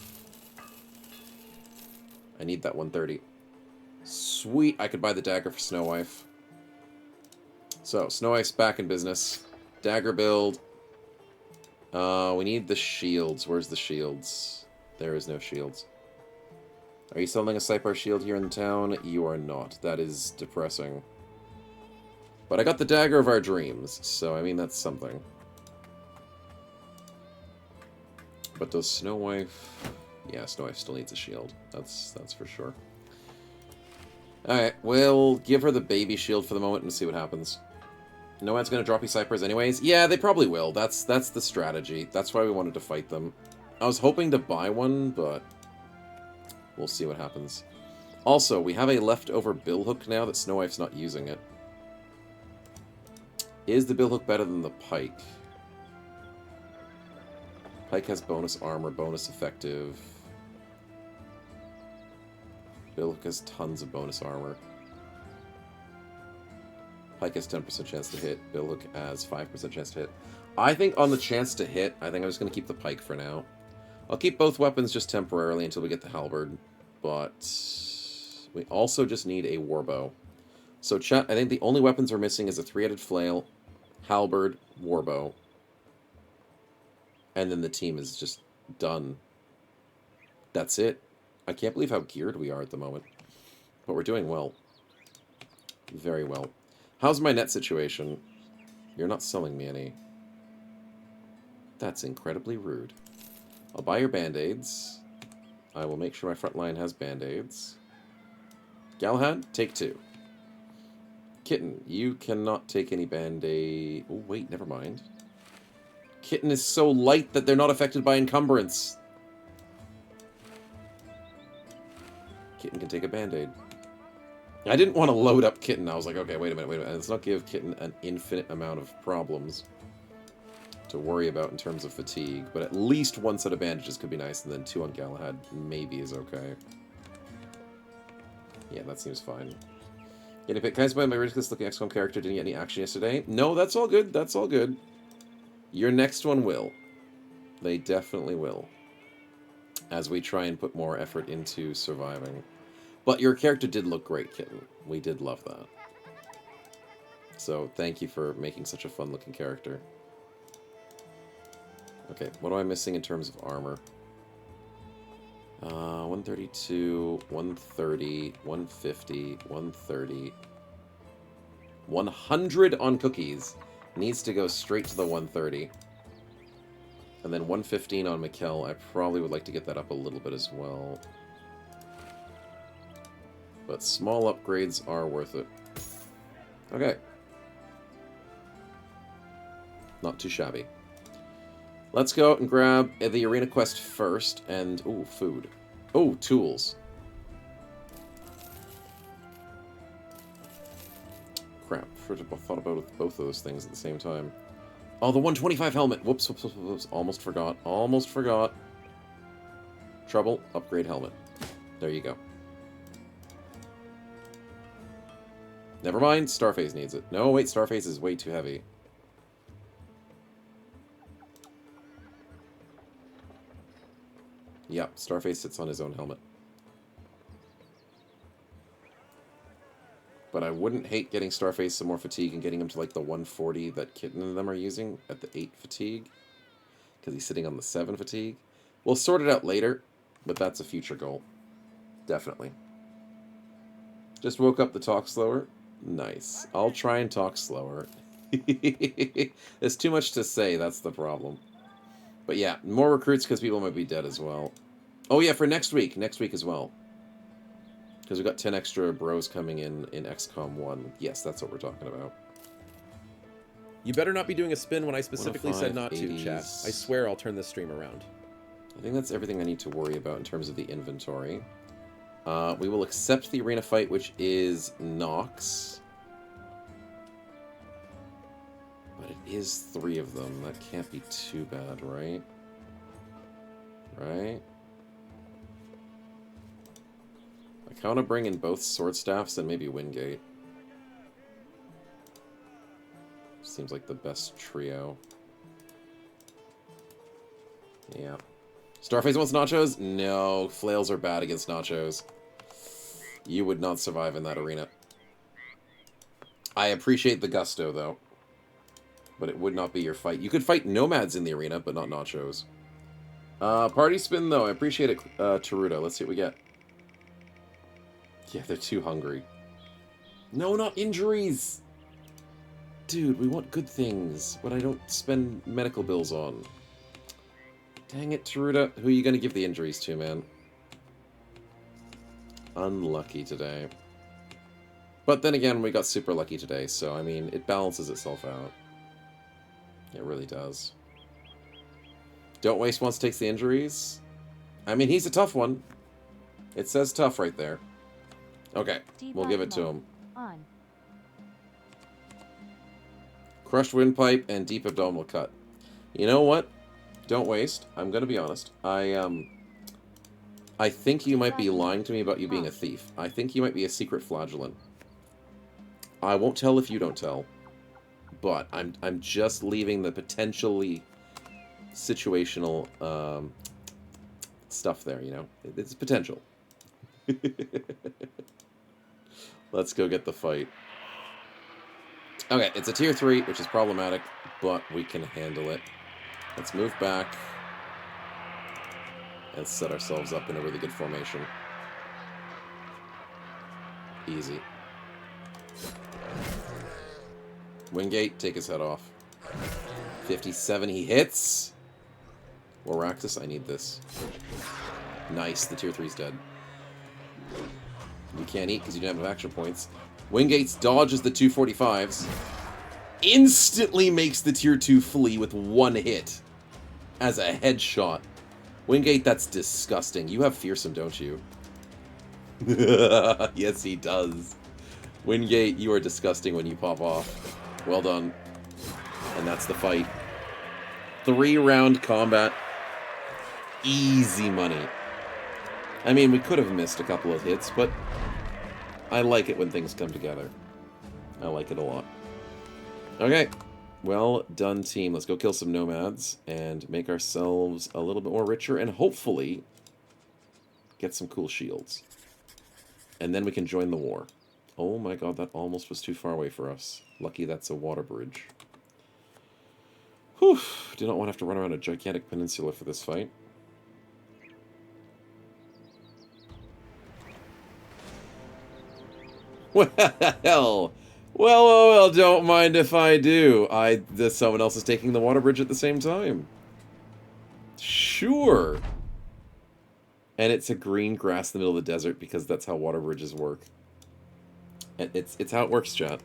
I need that 130. Sweet, I could buy the dagger for Snow Wife. So, Snow Wife's back in business. Dagger build. We need the shields. Where's the shields? There is no shields. Are you selling a Cypar shield here in town? You are not. That is depressing. But I got the dagger of our dreams, so I mean that's something. But does Snow Wife... Yeah, Snow Wife still needs a shield. That's for sure. Alright, we'll give her the baby shield for the moment and see what happens. No one's going to drop you Cypers anyways? Yeah, they probably will. That's the strategy. That's why we wanted to fight them. I was hoping to buy one, but... we'll see what happens. Also, we have a leftover billhook now that Snow Wife's not using it. Is the billhook better than the pike? Pike has bonus armor, bonus effective. Billhook has tons of bonus armor. Pike has 10% chance to hit. Billhook has 5% chance to hit. I think on the chance to hit, I think I'm just going to keep the pike for now. I'll keep both weapons just temporarily until we get the halberd. But we also just need a warbow. So chat, I think the only weapons we're missing is a 3-headed flail, halberd, warbow. And then the team is just done. That's it. I can't believe how geared we are at the moment. But we're doing well. Very well. How's my net situation? You're not selling me any. That's incredibly rude. I'll buy your band-aids. I will make sure my front line has band-aids. Galahad, take 2. Kitten, you cannot take any band-aid... Oh, wait, never mind. Kitten is so light that they're not affected by encumbrance. Kitten can take a band-aid. I didn't want to load up Kitten. I was like, okay, wait a minute. Let's not give Kitten an infinite amount of problems to worry about in terms of fatigue. But at least 1 set of bandages could be nice, and then 2 on Galahad maybe is okay. Yeah, that seems fine. Getting picked. Can I spy my ridiculous looking XCOM character didn't get any action yesterday? No, that's all good. That's all good. Your next one will. They definitely will. As we try and put more effort into surviving. But your character did look great, Kitten. We did love that. So, thank you for making such a fun-looking character. Okay, what am I missing in terms of armor? 132, 130, 150, 130. 100 on cookies. Needs to go straight to the 130. And then 115 on Mikkel. I probably would like to get that up a little bit as well. But small upgrades are worth it. Okay. Not too shabby. Let's go out and grab the arena quest first. And, ooh, food. Oh, tools. Crap. I thought about both of those things at the same time. Oh, the 125 helmet. Whoops, whoops, whoops, whoops. Almost forgot. Almost forgot. Trouble. Upgrade helmet. There you go. Never mind. Starface needs it. No, wait. Starface is way too heavy. Yep. Starface sits on his own helmet. But I wouldn't hate getting Starface some more fatigue and getting him to like the 140 that Kitten and them are using at the 8 fatigue. Because he's sitting on the 7 fatigue. We'll sort it out later, but that's a future goal. Definitely. Just woke up to talk slower. Nice. I'll try and talk slower. There's too much to say, that's the problem. But yeah, more recruits because people might be dead as well. Oh yeah, for next week. Next week as well. Because we've got 10 extra bros coming in XCOM 1. Yes, that's what we're talking about. You better not be doing a spin when I specifically said not 105, to, chat. I swear I'll turn this stream around. I think that's everything I need to worry about in terms of the inventory. We will accept the arena fight, which is Nox. But it is 3 of them. That can't be too bad, right? Right? I want to bring in both sword staffs and maybe Wingate. Seems like the best trio. Yeah. Starface wants nachos? No, flails are bad against nachos. You would not survive in that arena. I appreciate the gusto, though. But it would not be your fight. You could fight nomads in the arena, but not nachos. Party spin, though. I appreciate it, Taruto. Let's see what we get. Yeah, they're too hungry. No, not injuries! Dude, we want good things, but I don't spend medical bills on. Dang it, Taruta. Who are you going to give the injuries to, man? Unlucky today. But then again, we got super lucky today, so, I mean, it balances itself out. It really does. Don't waste once takes the injuries. I mean, he's a tough one. It says tough right there. Okay, we'll give it to him. On. Crushed windpipe and deep abdominal cut. You know what? Don't waste. I'm gonna be honest. I think you might be lying to me about you being a thief. I think you might be a secret flagellant. I won't tell if you don't tell. But I'm just leaving the potentially situational stuff there, you know? It's potential. Let's go get the fight. Okay, it's a tier 3, which is problematic, but we can handle it. Let's move back. and set ourselves up in a really good formation. Easy. Wingate, take his head off. 57, he hits! Oraxis, I need this. Nice, the tier 3's dead. You can't eat because you don't have action points. Wingate's dodges the 245s. Instantly makes the tier 2 flee with one hit. As a headshot. Wingate, that's disgusting. You have fearsome, don't you? Yes, he does. Wingate, you are disgusting when you pop off. Well done. And that's the fight. 3-round combat. Easy money. I mean, we could have missed a couple of hits, but I like it when things come together. I like it a lot. Okay. Well done, team. Let's go kill some nomads and make ourselves a little bit more richer and hopefully get some cool shields. And then we can join the war. Oh my god, that almost was too far away for us. Lucky that's a water bridge. Whew. Do not want to have to run around a gigantic peninsula for this fight. Well, well, don't mind if I do. Someone else is taking the water bridge at the same time. Sure. And it's a green grass in the middle of the desert because that's how water bridges work. It's how it works, chat.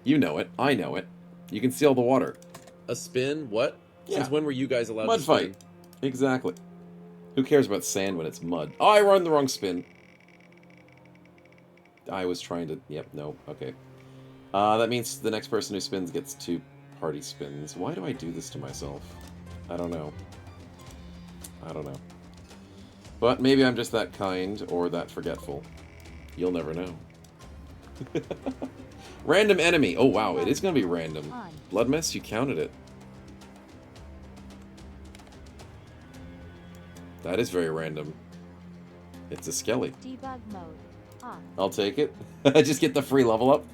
You know it. I know it. You can see all the water. A spin? What? Yeah. Since when were you guys allowed Mud to spin? fight. Exactly. Who cares about sand when it's mud? Oh, I run the wrong spin. I was trying to... Yep, no. Okay. That means the next person who spins gets 2 party spins. Why do I do this to myself? I don't know. I don't know. But maybe I'm just that kind or that forgetful. You'll never know. Random enemy. Oh, wow. It is going to be random. Blood mess, you counted it. That is very random. It's a skelly. Debug mode. On. I'll take it. I just get the free level up.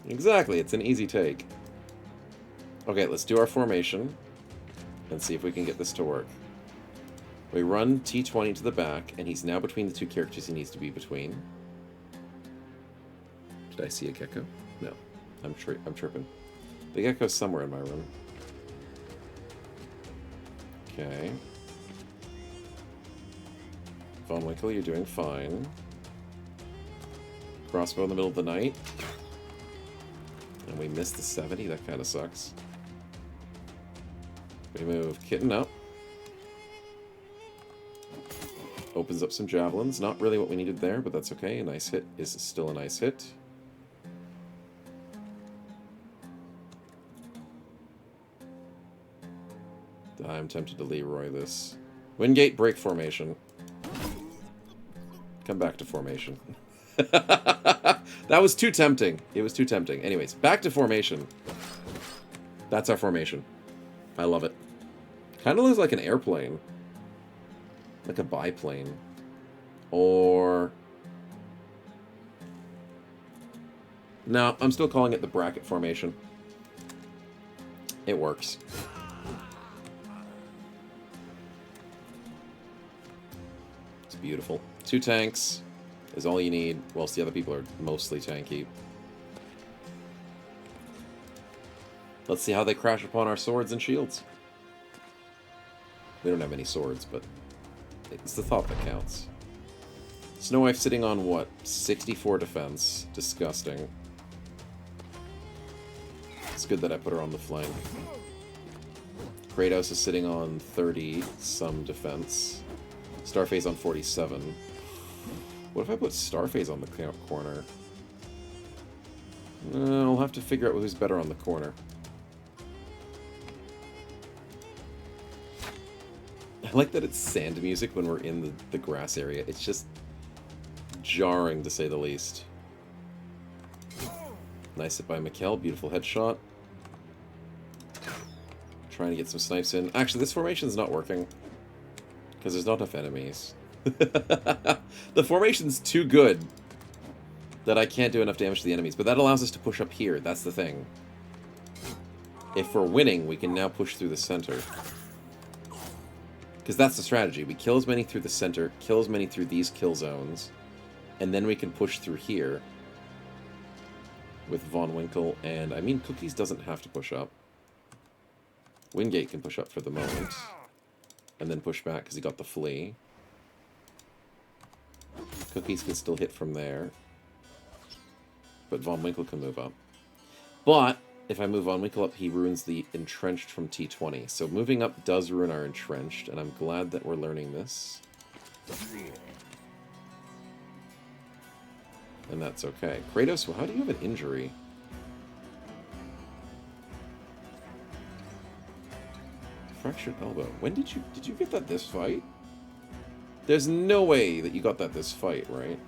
Exactly. It's an easy take. Okay, let's do our formation and see if we can get this to work. We run T20 to the back, and he's now between the 2 characters he needs to be between. Did I see a gecko? No. I'm tripping. The gecko's somewhere in my room. Okay. Von Winkle, you're doing fine. Crossbow in the middle of the night. And we missed the 70. That kind of sucks. We move Kitten up. Opens up some javelins. Not really what we needed there, but that's okay. A nice hit is still a nice hit. I'm tempted to Leroy this. Wingate, break formation. Come back to formation. That was too tempting. It was too tempting. Anyways, back to formation. That's our formation. I love it. Kind of looks like an airplane. Like a biplane. Or... No, I'm still calling it the bracket formation. It works. It's beautiful. 2 tanks is all you need, whilst the other people are mostly tanky. Let's see how they crash upon our swords and shields. We don't have any swords, but it's the thought that counts. Snow Wife sitting on what? 64 defense. Disgusting. It's good that I put her on the flank. Kratos is sitting on 30 some defense. Starface on 47. What if I put Starface on the corner? I'll have to figure out who's better on the corner. I like that it's sand music when we're in the grass area. It's just jarring, to say the least. Nice hit by Mikkel. Beautiful headshot. Trying to get some snipes in. Actually, this formation's not working. Because there's not enough enemies. The formation's too good that I can't do enough damage to the enemies. But that allows us to push up here. That's the thing. If we're winning, we can now push through the center. Because that's the strategy. We kill as many through the center, kill as many through these kill zones, and then we can push through here with Von Winkle. And, I mean, Cookies doesn't have to push up. Wingate can push up for the moment. And then push back because he got the flea. Cookies can still hit from there. But Von Winkle can move up. But if I move Von Winkle up, he ruins the entrenched from T20. So moving up does ruin our entrenched, and I'm glad that we're learning this. And that's okay. Kratos, well, how do you have an injury? Fractured elbow. When did you get that this fight? There's no way that you got that this fight, right?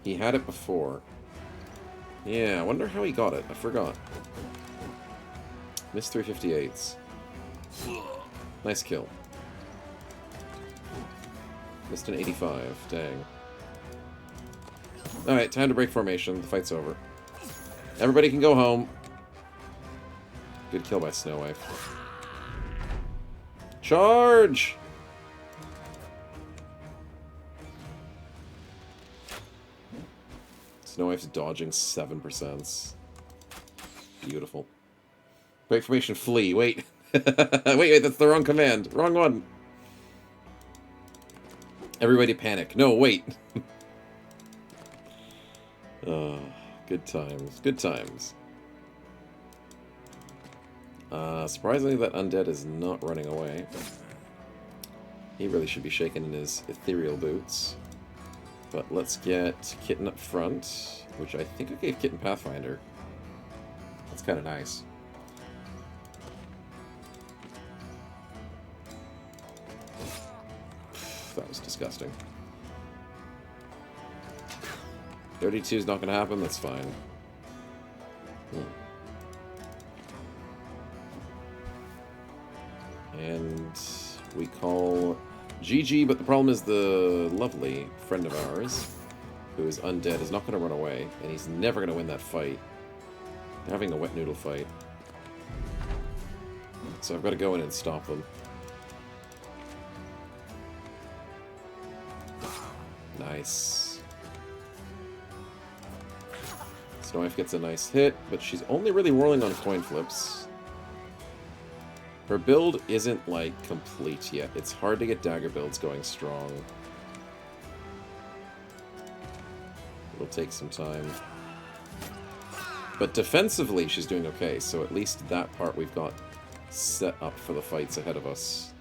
He had it before. Yeah, I wonder how he got it. I forgot. Missed 358s. Nice kill. Missed an 85. Dang. Alright, time to break formation. The fight's over. Everybody can go home. Good kill by Snow Wife. Charge! Snow Wife's dodging 7%. Beautiful. Break formation, flee. Wait. wait, that's the wrong command. Wrong one. Everybody panic. No, wait. Oh, good times. Good times. Surprisingly, that undead is not running away. He really should be shaking in his ethereal boots. But let's get Kitten up front, which I think I gave Kitten Pathfinder. That's kind of nice. That was disgusting. 32 is not going to happen, that's fine. And we call GG, but the problem is the lovely friend of ours, who is undead, is not going to run away, and he's never going to win that fight. They're having a wet noodle fight. So I've got to go in and stop them. Nice. Snow Wife gets a nice hit, but she's only really rolling on coin flips. Her build isn't, like, complete yet. It's hard to get dagger builds going strong. It'll take some time. But defensively, she's doing okay, so at least that part we've got set up for the fights ahead of us.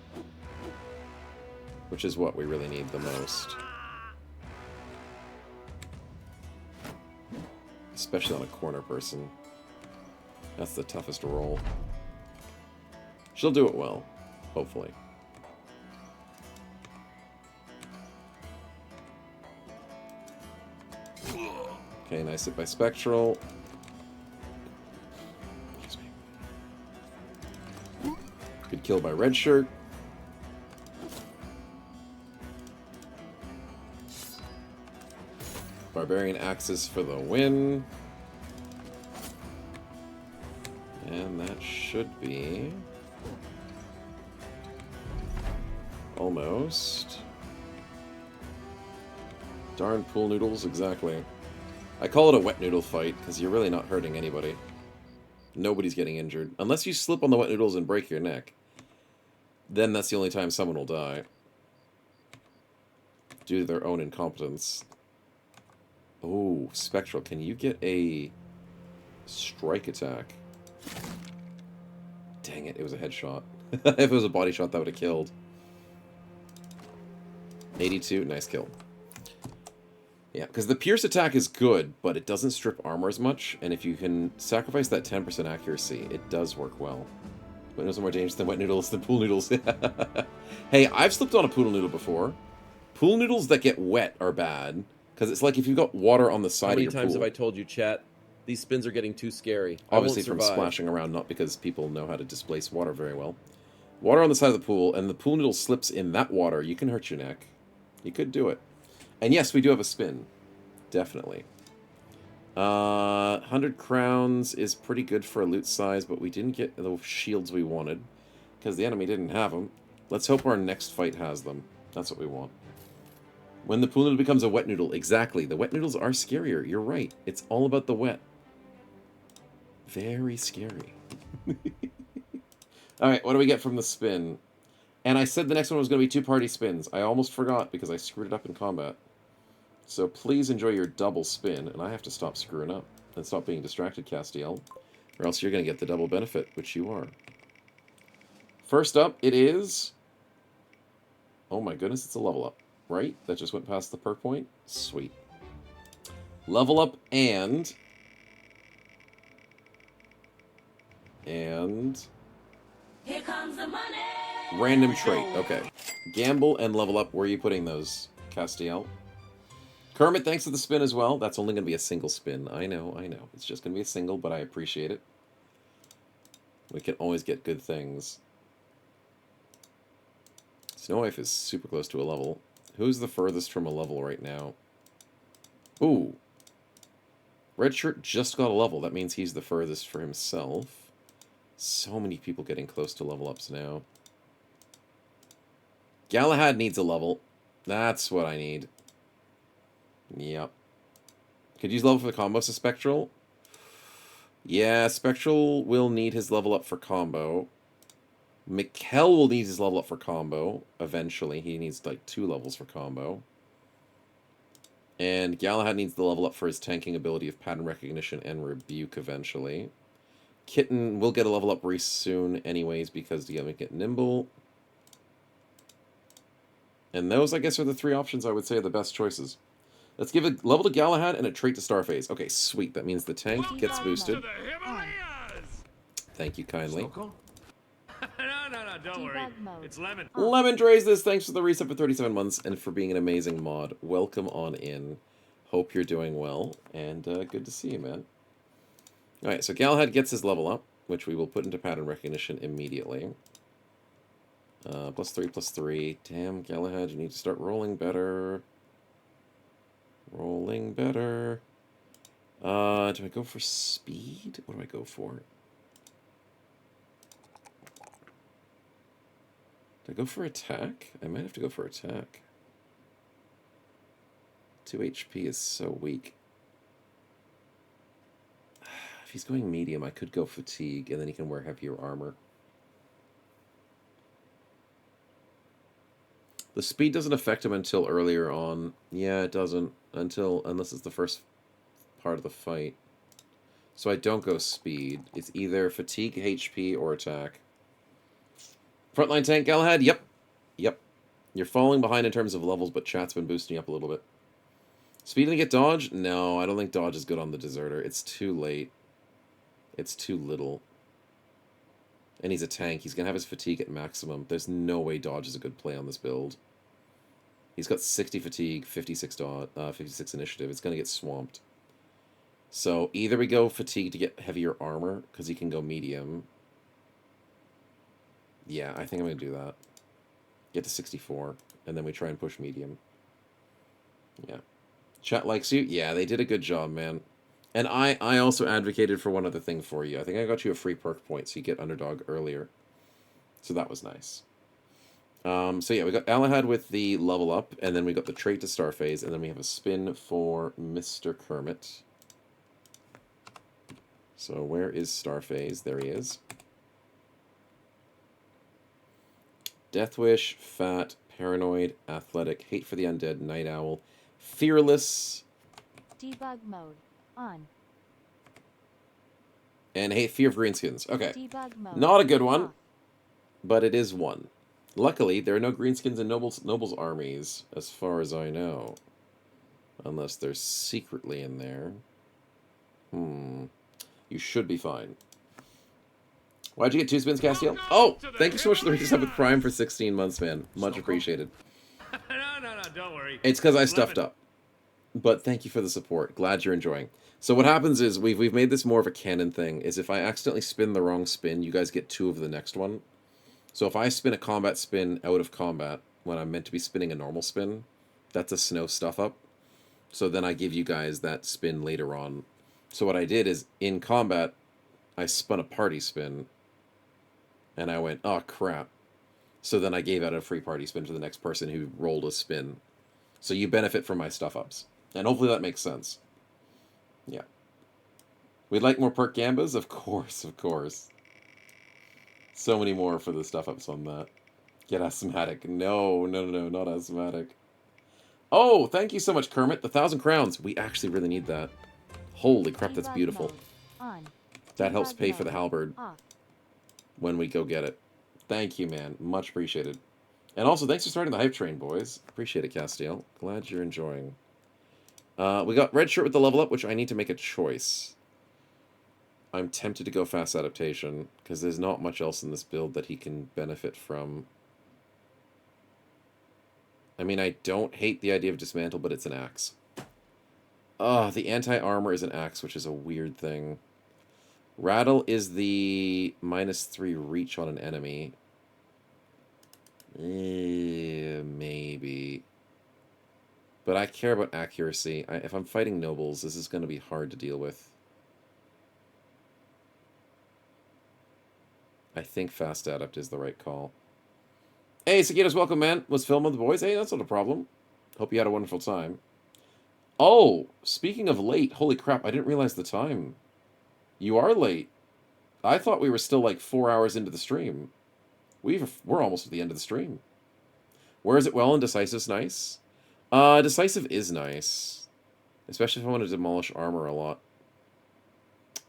Which is what we really need the most. Especially on a corner person. That's the toughest role. She'll do it well, hopefully. Okay, nice hit by Spectral. Excuse me. Good kill by Red Shirt. Barbarian Axis for the win. And that should be... almost. Darn pool noodles, exactly. I call it a wet noodle fight, because you're really not hurting anybody. Nobody's getting injured. Unless you slip on the wet noodles and break your neck. Then that's the only time someone will die. Due to their own incompetence. Oh, Spectral, can you get a strike attack? Dang it, it was a headshot. If it was a body shot, that would have killed. 82, nice kill. Yeah, because the pierce attack is good, but it doesn't strip armor as much, and if you can sacrifice that 10% accuracy, it does work well. But it's more dangerous than wet noodles than pool noodles. Hey, I've slipped on a pool noodle before. Pool noodles that get wet are bad, because it's like if you've got water on the side of your pool. How many times have I told you, chat? These spins are getting too scary. Obviously from splashing around, not because people know how to displace water very well. Water on the side of the pool, and the pool noodle slips in that water, you can hurt your neck. You could do it. And yes, we do have a spin. Definitely. 100 crowns is pretty good for a loot size, but we didn't get the shields we wanted because the enemy didn't have them. Let's hope our next fight has them. That's what we want. When the pool noodle becomes a wet noodle. Exactly. The wet noodles are scarier. You're right. It's all about the wet. Very scary. Alright, what do we get from the spin? And I said the next one was going to be 2 party spins. I almost forgot because I screwed it up in combat. So please enjoy your double spin, and I have to stop screwing up and stop being distracted, Castiel, or else you're going to get the double benefit, which you are. First up, it is... Oh my goodness, it's a level up, right? That just went past the perk point? Sweet. Level up and... Here comes the money. Random trait, okay. Gamble and level up, where are you putting those, Castiel? Kermit, thanks for the spin as well. That's only going to be a single spin. I know. It's just going to be a single, but I appreciate it. We can always get good things. Snow Wife is super close to a level. Who's the furthest from a level right now? Ooh. Red Shirt just got a level. That means he's the furthest for himself. So many people getting close to level ups now. Galahad needs a level. That's what I need. Yep. Could use level for the combo, so Spectral. Yeah, Spectral will need his level up for combo. Mikkel will need his level up for combo. Eventually. He needs like 2 levels for combo. And Galahad needs the level up for his tanking ability of pattern recognition and rebuke eventually. Kitten will get a level up very soon anyways because you gotta get nimble. And those, I guess, are the 3 options I would say are the best choices. Let's give a level to Galahad and a trait to Starface. Okay, sweet. That means the tank gets boosted. To the Himalayas! Thank you kindly. no, don't worry. Debug mode. It's Lemon. Lemon Drays this. Thanks for the reset for 37 months and for being an amazing mod. Welcome on in. Hope you're doing well. And good to see you, man. Alright, so Galahad gets his level up, which we will put into pattern recognition immediately. +3/+3. Damn, Galahad, you need to start rolling better. Rolling better. Do I go for speed? What do I go for? Do I go for attack? I might have to go for attack. 2 HP is so weak. If he's going medium, I could go fatigue, and then he can wear heavier armor. The speed doesn't affect him until earlier on. Yeah, it doesn't. Unless it's the first part of the fight. So I don't go speed. It's either fatigue, HP, or attack. Frontline tank, Galahad? Yep. Yep. You're falling behind in terms of levels, but chat's been boosting you up a little bit. Speed and get dodge? No, I don't think dodge is good on the Deserter. It's too late. It's too little. And he's a tank. He's going to have his fatigue at maximum. There's no way dodge is a good play on this build. He's got 60 fatigue, 56 initiative. It's going to get swamped. So either we go fatigue to get heavier armor, because he can go medium. Yeah, I think I'm going to do that. Get to 64, and then we try and push medium. Yeah. Chat likes you? Yeah, they did a good job, man. And I also advocated for one other thing for you. I think I got you a free perk point, so you get Underdog earlier. So that was nice. So yeah, we got Galahad with the level up, and then we got the trait to Starphase, and then we have a spin for Mr. Kermit. So where is Starphase? There he is. Deathwish, Fat, Paranoid, Athletic, Hate for the Undead, Night Owl, Fearless, Debug mode on. and Hate Fear of Greenskins. Okay. Debug mode. Not a good one, off. but it is one. Luckily, there are no Greenskins in Nobles armies, as far as I know. Unless they're secretly in there. You should be fine. Why'd you get 2 spins, Castiel? Oh, thank you so much for the reset with Prime for 16 months, man. Much appreciated. no, don't worry. It's because I stuffed up. But thank you for the support. Glad you're enjoying. So what happens is, we've made this more of a canon thing, is if I accidentally spin the wrong spin, you guys get 2 of the next one. So if I spin a combat spin out of combat, when I'm meant to be spinning a normal spin, that's a snow stuff up. So then I give you guys that spin later on. So what I did is, in combat, I spun a party spin, and I went, oh crap. So then I gave out a free party spin to the next person who rolled a spin. So you benefit from my stuff-ups. And hopefully that makes sense. Yeah. We'd like more perk gambas? Of course, of course. So many more for the stuff-ups on that. Get asthmatic. No, no, no, no, not asthmatic. Oh, thank you so much, Kermit. The 1,000 crowns. We actually really need that. Holy crap, that's Debug beautiful. mode on. That helps Debug pay for the mode halberd off. when we go get it. Thank you, man. Much appreciated. And also, thanks for starting the hype train, boys. Appreciate it, Castiel. Glad you're enjoying. We got red shirt with the level up, which I need to make a choice. I'm tempted to go fast adaptation, because there's not much else in this build that he can benefit from. I mean, I don't hate the idea of dismantle, but it's an axe. The anti-armor is an axe, which is a weird thing. Rattle is the -3 reach on an enemy. Maybe. But I care about accuracy. If I'm fighting nobles, this is going to be hard to deal with. I think fast adapt is the right call. Hey, Cicadas, welcome, man. Was film with the boys? Hey, that's not a problem. Hope you had a wonderful time. Oh, speaking of late, holy crap, I didn't realize the time. You are late. I thought we were still like 4 hours into the stream. We're almost at the end of the stream. Where is it well and decisive's nice? Decisive is nice. Especially if I want to demolish armor a lot.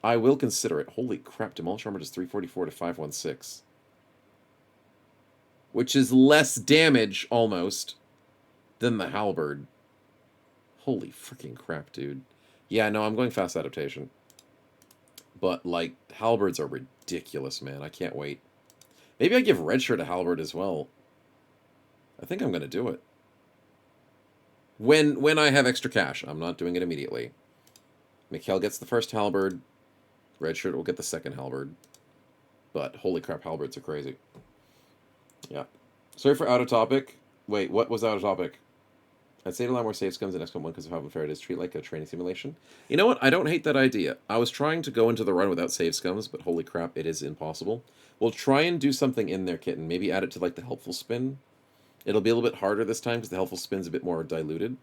I will consider it. Holy crap, demolish armor does 344 to 516. Which is less damage, almost, than the halberd. Holy freaking crap, dude. Yeah, no, I'm going fast adaptation. But, like, halberds are ridiculous, man. I can't wait. Maybe I give red shirt a halberd as well. I think I'm going to do it. When I have extra cash. I'm not doing it immediately. Mikhail gets the first halberd. Red shirt will get the second halberd. But, holy crap, halberds are crazy. Yeah. Sorry for out of topic. Wait, what was out of topic? I'd say to allow more save scums in XCOM 1 because of how unfair it is. Treat it like a training simulation. You know what? I don't hate that idea. I was trying to go into the run without save scums, but holy crap, it is impossible. We'll try and do something in there, Kitten. Maybe add it to, like, the helpful spin. It'll be a little bit harder this time because the helpful spin's a bit more diluted.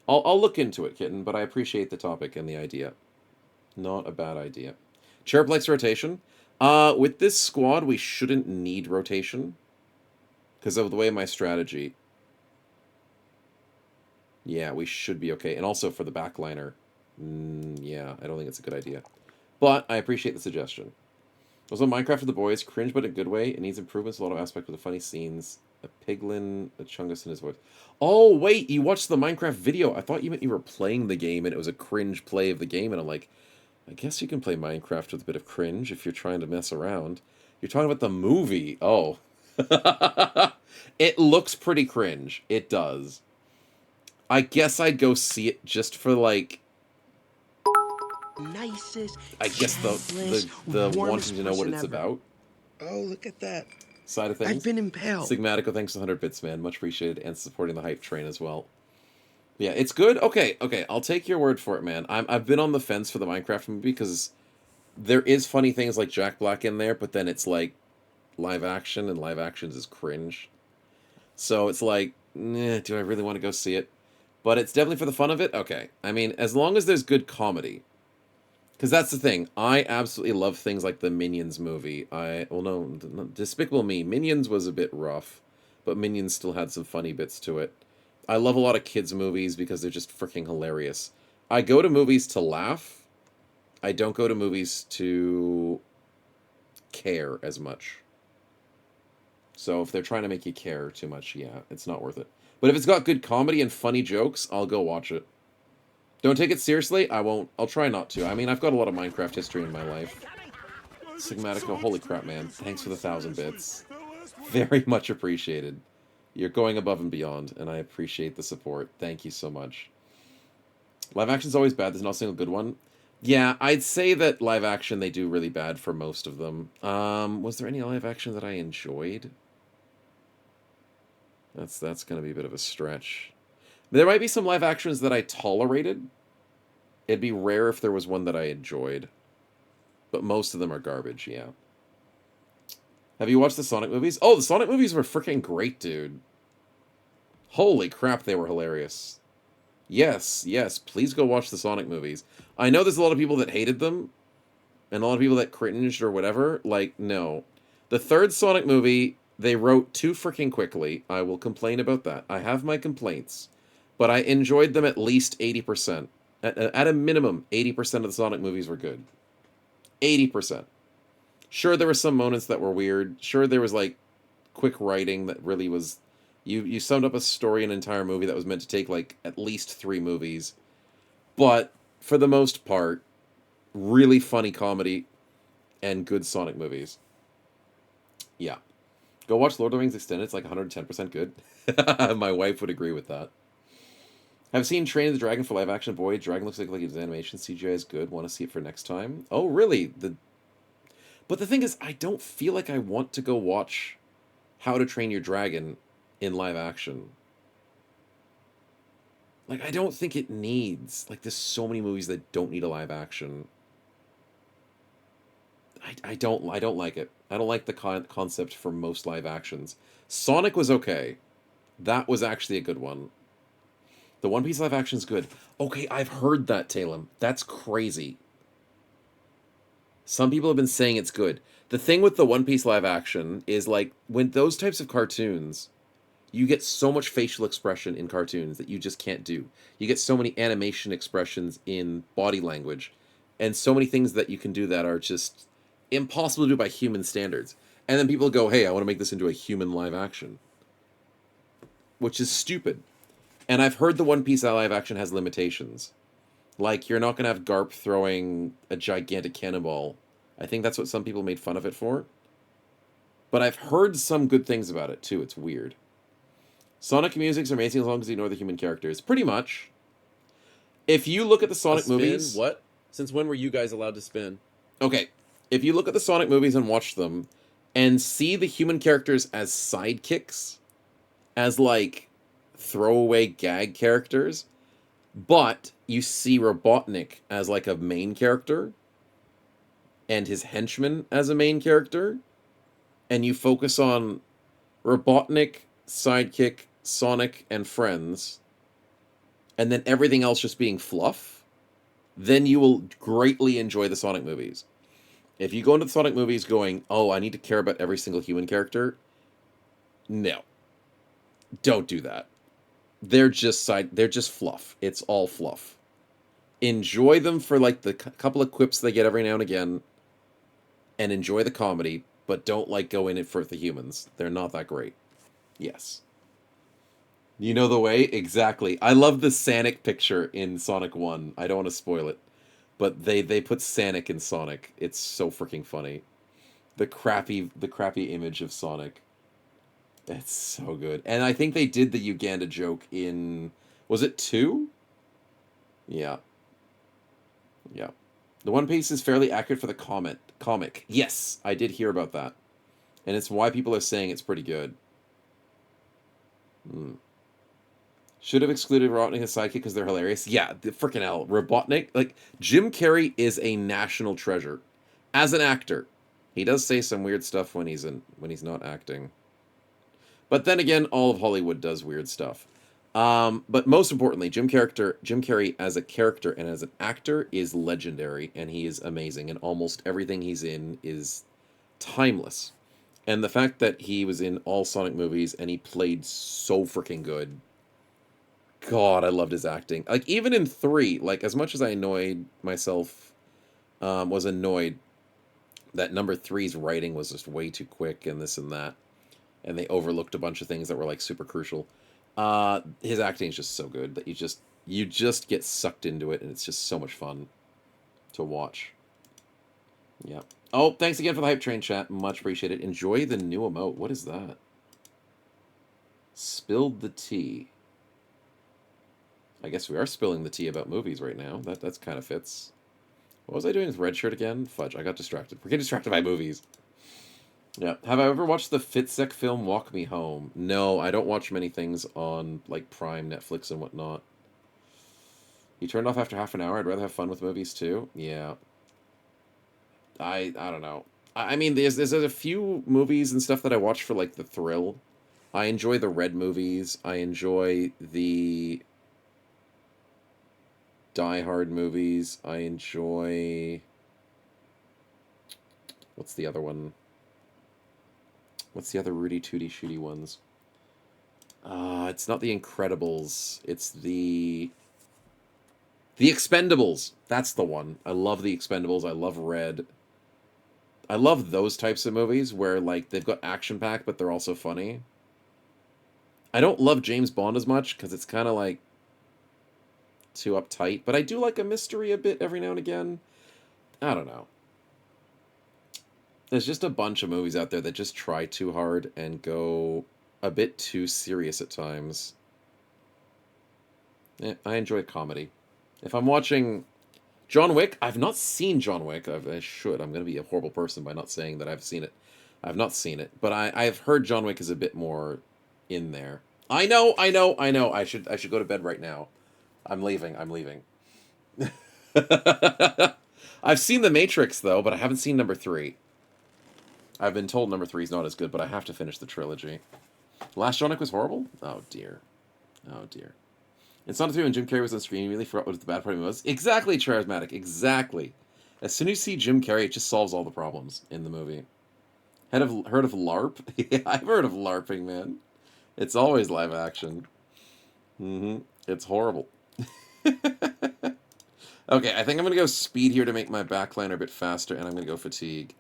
I'll look into it, Kitten, but I appreciate the topic and the idea. Not a bad idea. Chirp likes rotation. With this squad, we shouldn't need rotation because of the way my strategy... Yeah, we should be okay. And also for the backliner. Yeah, I don't think it's a good idea. But I appreciate the suggestion. Also, Minecraft for the boys. Cringe, but in a good way. It needs improvements. A lot of aspects with the funny scenes. A piglin, a chungus in his voice. Oh, wait! You watched the Minecraft video. I thought you meant you were playing the game and it was a cringe play of the game. And I'm like, I guess you can play Minecraft with a bit of cringe if you're trying to mess around. You're talking about the movie. Oh. It looks pretty cringe. It does. I guess I'd go see it just for, like, nicest, I guess the wanting to know what it's about. Oh, look at that. Side of things. I've been impaled. Sigmatico, thanks for 100 bits, man. Much appreciated, and supporting the hype train as well. Yeah, it's good. Okay, I'll take your word for it, man. I've been on the fence for the Minecraft movie because there is funny things like Jack Black in there, but then it's like live action, and live actions is cringe. So it's like, do I really want to go see it? But it's definitely for the fun of it? Okay. I mean, as long as there's good comedy. Because that's the thing. I absolutely love things like the Minions movie. Despicable Me. Minions was a bit rough. But Minions still had some funny bits to it. I love a lot of kids' movies because they're just freaking hilarious. I go to movies to laugh. I don't go to movies to care as much. So if they're trying to make you care too much, yeah, it's not worth it. But if it's got good comedy and funny jokes, I'll go watch it. Don't take it seriously? I won't. I'll try not to. I mean, I've got a lot of Minecraft history in my life. Sigmatico, holy crap, man. Thanks for the 1,000 bits. Very much appreciated. You're going above and beyond, and I appreciate the support. Thank you so much. Live action's always bad. There's not a single good one. Yeah, I'd say that live action, they do really bad for most of them. Was there any live action that I enjoyed? That's going to be a bit of a stretch. There might be some live actions that I tolerated. It'd be rare if there was one that I enjoyed. But most of them are garbage, yeah. Have you watched the Sonic movies? Oh, the Sonic movies were freaking great, dude. Holy crap, they were hilarious. Yes, yes, please go watch the Sonic movies. I know there's a lot of people that hated them, and a lot of people that cringed or whatever. Like, no. The third Sonic movie, they wrote too freaking quickly. I will complain about that. I have my complaints. But I enjoyed them at least 80%. At a minimum, 80% of the Sonic movies were good. 80%. Sure, there were some moments that were weird. Sure, there was, like, quick writing that really was... You summed up a story, an entire movie that was meant to take, like, at least 3 movies. But, for the most part, really funny comedy and good Sonic movies. Yeah. Go watch Lord of the Rings Extended. It's like 110% good. My wife would agree with that. I've seen Train of the Dragon for live action. Boy, Dragon looks like his animation. CGI is good. Want to see it for next time. Oh, really? But the thing is, I don't feel like I want to go watch How to Train Your Dragon in live action. Like, I don't think it needs... Like, there's so many movies that don't need a live action. I don't like it. I don't like the concept for most live actions. Sonic was okay. That was actually a good one. The One Piece live action's good. Okay, I've heard that, Talem. That's crazy. Some people have been saying it's good. The thing with the One Piece live action is, like, when those types of cartoons, you get so much facial expression in cartoons that you just can't do. You get so many animation expressions in body language, and so many things that you can do that are just impossible to do by human standards. And then people go, hey, I want to make this into a human live action. Which is stupid. And I've heard the One Piece live action has limitations. Like, you're not going to have Garp throwing a gigantic cannonball. I think that's what some people made fun of it for. But I've heard some good things about it, too. It's weird. Sonic music's amazing as long as you ignore the human characters. Pretty much. If you look at the Sonic movies... What? Since when were you guys allowed to spin? Okay. If you look at the Sonic movies and watch them, and see the human characters as sidekicks, as, like, throwaway gag characters, but you see Robotnik as, like, a main character, and his henchman as a main character, and you focus on Robotnik, sidekick, Sonic, and friends, and then everything else just being fluff, then you will greatly enjoy the Sonic movies. If you go into the Sonic movies going, oh, I need to care about every single human character, no. Don't do that. They're just fluff. It's all fluff. Enjoy them for, like, the couple of quips they get every now and again, and enjoy the comedy, but don't, like, go in it for the humans. They're not that great. Yes. You know the way? Exactly. I love the Sonic picture in Sonic 1. I don't want to spoil it. But they put Sonic in Sonic. It's so freaking funny. The crappy image of Sonic. It's so good. And I think they did the Uganda joke in... Was it 2? Yeah. Yeah. The One Piece is fairly accurate for the comic. Yes, I did hear about that. And it's why people are saying it's pretty good. Should have excluded Robotnik as sidekick because they're hilarious. Yeah, the freaking hell. Robotnik, like, Jim Carrey is a national treasure. As an actor. He does say some weird stuff when he's not acting. But then again, all of Hollywood does weird stuff. But most importantly, Jim Carrey as a character and as an actor is legendary, and he is amazing, and almost everything he's in is timeless. And the fact that he was in all Sonic movies and he played so freaking good. God, I loved his acting. Like, even in 3, like, as much as I annoyed myself, was annoyed that number 3's writing was just way too quick and this and that, and they overlooked a bunch of things that were, like, super crucial. His acting is just so good that you just get sucked into it, and it's just so much fun to watch. Yeah. Oh, thanks again for the hype train chat. Much appreciated. Enjoy the new emote. What is that? Spilled the tea. I guess we are spilling the tea about movies right now. That's kind of fits. What was I doing with Red Shirt again? Fudge, I got distracted. We're getting distracted by movies. Yeah. Have I ever watched the Fitzek film Walk Me Home? No, I don't watch many things on, like, Prime, Netflix, and whatnot. You turned off after half an hour? I'd rather have fun with movies, too. Yeah. I don't know. I mean, there's a few movies and stuff that I watch for, like, the thrill. I enjoy the Red movies. I enjoy the Die Hard movies. I enjoy... What's the other one? What's the other Rudy Tooty Shooty ones? It's not The Incredibles. It's the Expendables. That's the one. I love The Expendables. I love Red. I love those types of movies where, like, they've got action-packed, but they're also funny. I don't love James Bond as much, because it's kind of, like, too uptight. But I do like a mystery a bit every now and again. I don't know. There's just a bunch of movies out there that just try too hard and go a bit too serious at times. I enjoy comedy. If I'm watching John Wick, I've not seen John Wick. I should. I'm going to be a horrible person by not saying that I've seen it. I've not seen it. But I've heard John Wick is a bit more in there. I know. I should go to bed right now. I'm leaving. I've seen The Matrix, though, but I haven't seen number 3. I've been told number 3 is not as good, but I have to finish the trilogy. Last John Wick was horrible? Oh, dear. Oh, dear. It's not a thing when Jim Carrey was on screen, you really forgot what the bad part of it was. Exactly, Charismatic, exactly. As soon as you see Jim Carrey, it just solves all the problems in the movie. Heard of LARP? Yeah, I've heard of LARPing, man. It's always live action. It's horrible. Okay, I think I'm going to go speed here to make my backliner a bit faster, and I'm going to go fatigue.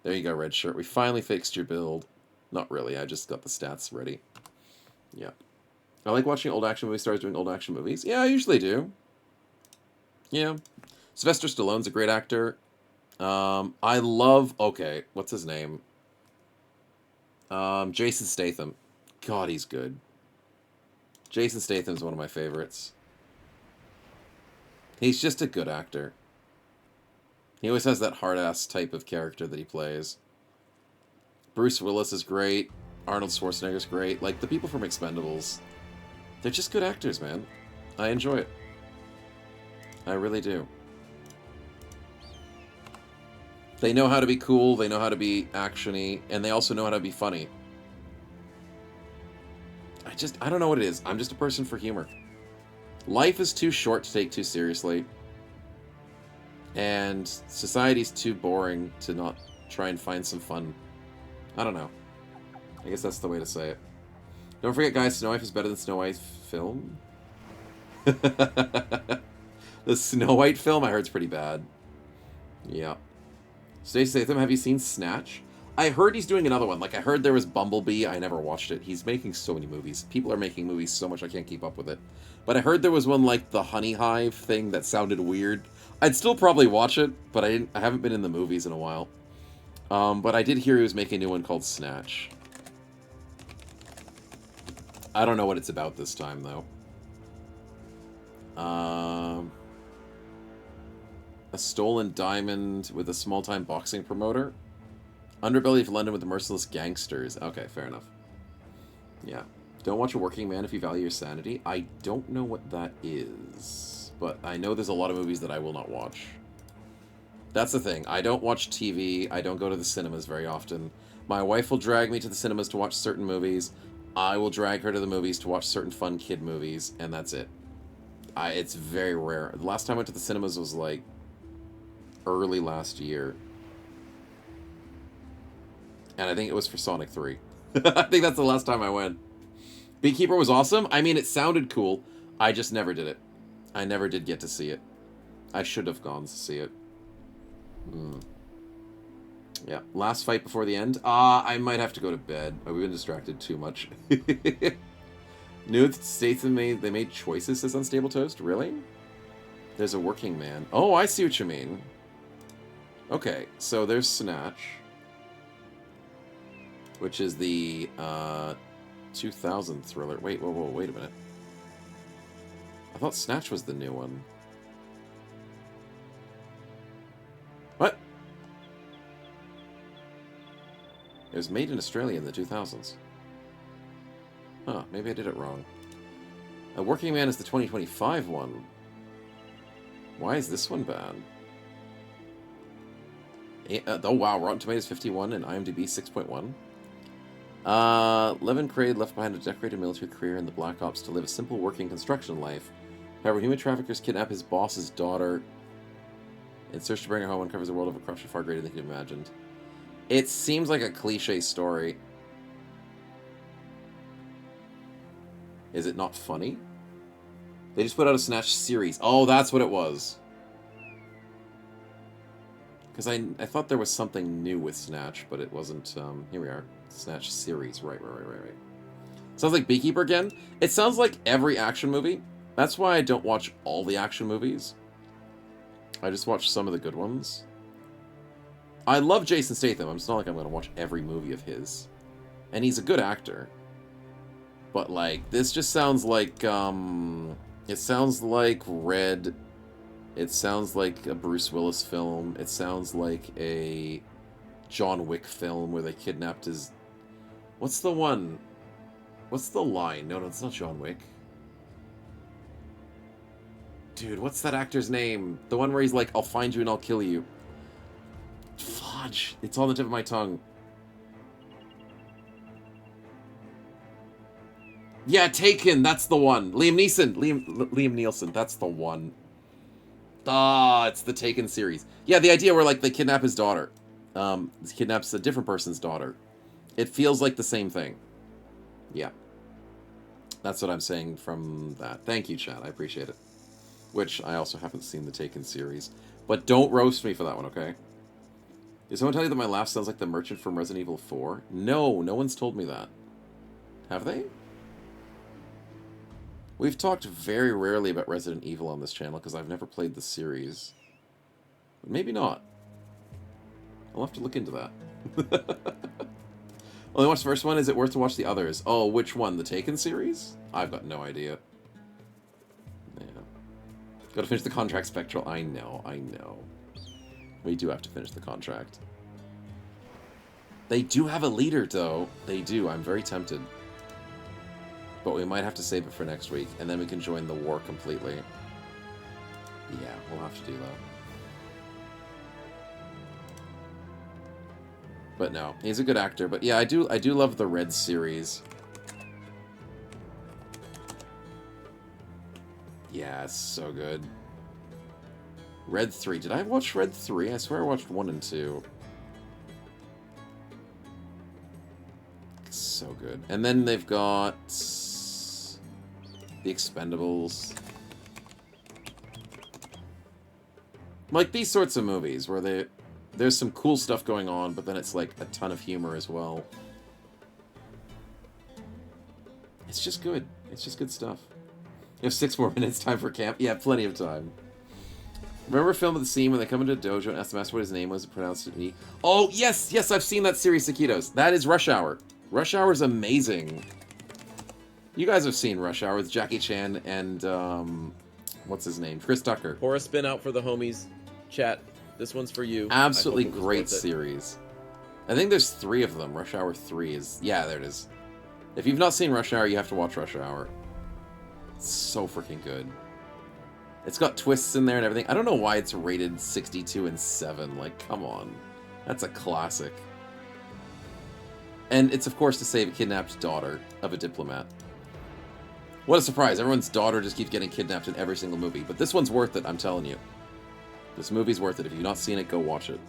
There you go, red shirt. We finally fixed your build. Not really, I just got the stats ready. Yeah. I like watching old action movie stars doing old action movies. Yeah, I usually do. Yeah. Sylvester Stallone's a great actor. I love... Okay, what's his name? Jason Statham. God, he's good. Jason Statham's one of my favorites. He's just a good actor. He always has that hard-ass type of character that he plays. Bruce Willis is great. Arnold Schwarzenegger's great. Like, the people from Expendables, they're just good actors, man. I enjoy it. I really do. They know how to be cool, they know how to be action-y, and they also know how to be funny. I don't know what it is. I'm just a person for humor. Life is too short to take too seriously. And society's too boring to not try and find some fun. I don't know. I guess that's the way to say it. Don't forget, guys, Snow White is better than Snow White film. The Snow White film I heard's pretty bad. Yeah. Stacey Statham, have you seen Snatch? I heard he's doing another one. Like, I heard there was Bumblebee. I never watched it. He's making so many movies. People are making movies so much I can't keep up with it. But I heard there was one like the Honey Hive thing that sounded weird. I'd still probably watch it, but I haven't been in the movies in a while. But I did hear he was making a new one called Snatch. I don't know what it's about this time, though. A stolen diamond with a small-time boxing promoter. Underbelly of London with the merciless gangsters. Okay, fair enough. Yeah. Don't watch A Working Man if you value your sanity. I don't know what that is. But I know there's a lot of movies that I will not watch. That's the thing. I don't watch TV. I don't go to the cinemas very often. My wife will drag me to the cinemas to watch certain movies. I will drag her to the movies to watch certain fun kid movies. And that's it. It's very rare. The last time I went to the cinemas was like early last year. And I think it was for Sonic 3. I think that's the last time I went. Beekeeper was awesome. I mean, it sounded cool. I just never did it. I never did get to see it. I should have gone to see it. Yeah. Last fight before the end. I might have to go to bed. We've been distracted too much. New states they made choices, says Unstable Toast. Really? There's A Working Man. Oh, I see what you mean. Okay, so there's Snatch. Which is the 2000 thriller. Wait, whoa, wait a minute. I thought Snatch was the new one. What? It was made in Australia in the 2000s. Huh, maybe I did it wrong. A Working Man is the 2025 one. Why is this one bad? Oh wow, Rotten Tomatoes 51 and IMDb 6.1. Levin Craig left behind a decorated military career in the Black Ops to live a simple working construction life. However, human traffickers kidnap his boss's daughter in search to bring her home and covers the world of a corruption far greater than he could have imagined. It seems like a cliche story. Is it not funny? They just put out a Snatch series. Oh, that's what it was. Because I thought there was something new with Snatch, but it wasn't. Here we are. Snatch series. Right. Sounds like Beekeeper again. It sounds like every action movie. That's why I don't watch all the action movies. I just watch some of the good ones. I love Jason Statham. It's not like I'm going to watch every movie of his. And he's a good actor. But, like, this just sounds like, it sounds like Red. It sounds like a Bruce Willis film. It sounds like a John Wick film where they kidnapped his... What's the one? What's the line? No, it's not John Wick. Dude, what's that actor's name? The one where he's like, I'll find you and I'll kill you. Fudge. It's on the tip of my tongue. Yeah, Taken. That's the one. Liam Neeson. That's the one. Ah, it's the Taken series. Yeah, the idea where, like, they kidnap his daughter. He kidnaps a different person's daughter. It feels like the same thing. Yeah. That's what I'm saying from that. Thank you, chat. I appreciate it. Which, I also haven't seen the Taken series. But don't roast me for that one, okay? Did someone tell you that my laugh sounds like the merchant from Resident Evil 4? No, no one's told me that. Have they? We've talked very rarely about Resident Evil on this channel because I've never played the series. But maybe not. I'll have to look into that. Only watched the first one. Is it worth to watch the others? Oh, which one? The Taken series? I've got no idea. Yeah. Gotta finish the contract, Spectral. I know. We do have to finish the contract. They do have a leader, though. They do. I'm very tempted. But we might have to save it for next week, and then we can join the war completely. Yeah, we'll have to do that. But no, he's a good actor. But yeah, I do love the Red series. Yeah, it's so good. Red 3. Did I watch Red 3? I swear I watched 1 and 2. So good. And then they've got the Expendables. Like these sorts of movies where there's some cool stuff going on, but then it's like a ton of humor as well. It's just good. It's just good stuff. You have 6 more minutes, time for camp. Yeah, plenty of time. Remember filming the scene when they come into a dojo and ask the master what his name was and pronounced it in E? Oh, yes, yes, I've seen that series, Sakitos. That is Rush Hour. Rush Hour is amazing. You guys have seen Rush Hour with Jackie Chan and, what's his name? Chris Tucker. Pour a spin out for the homies. Chat, this one's for you. Absolutely great series. I think there's 3 of them. Rush Hour 3 is... Yeah, there it is. If you've not seen Rush Hour, you have to watch Rush Hour. It's so freaking good. It's got twists in there and everything. I don't know why it's rated 62 and 7. Like, come on. That's a classic. And it's, of course, to save a kidnapped daughter of a diplomat. What a surprise. Everyone's daughter just keeps getting kidnapped in every single movie. But this one's worth it, I'm telling you. This movie's worth it. If you've not seen it, go watch it.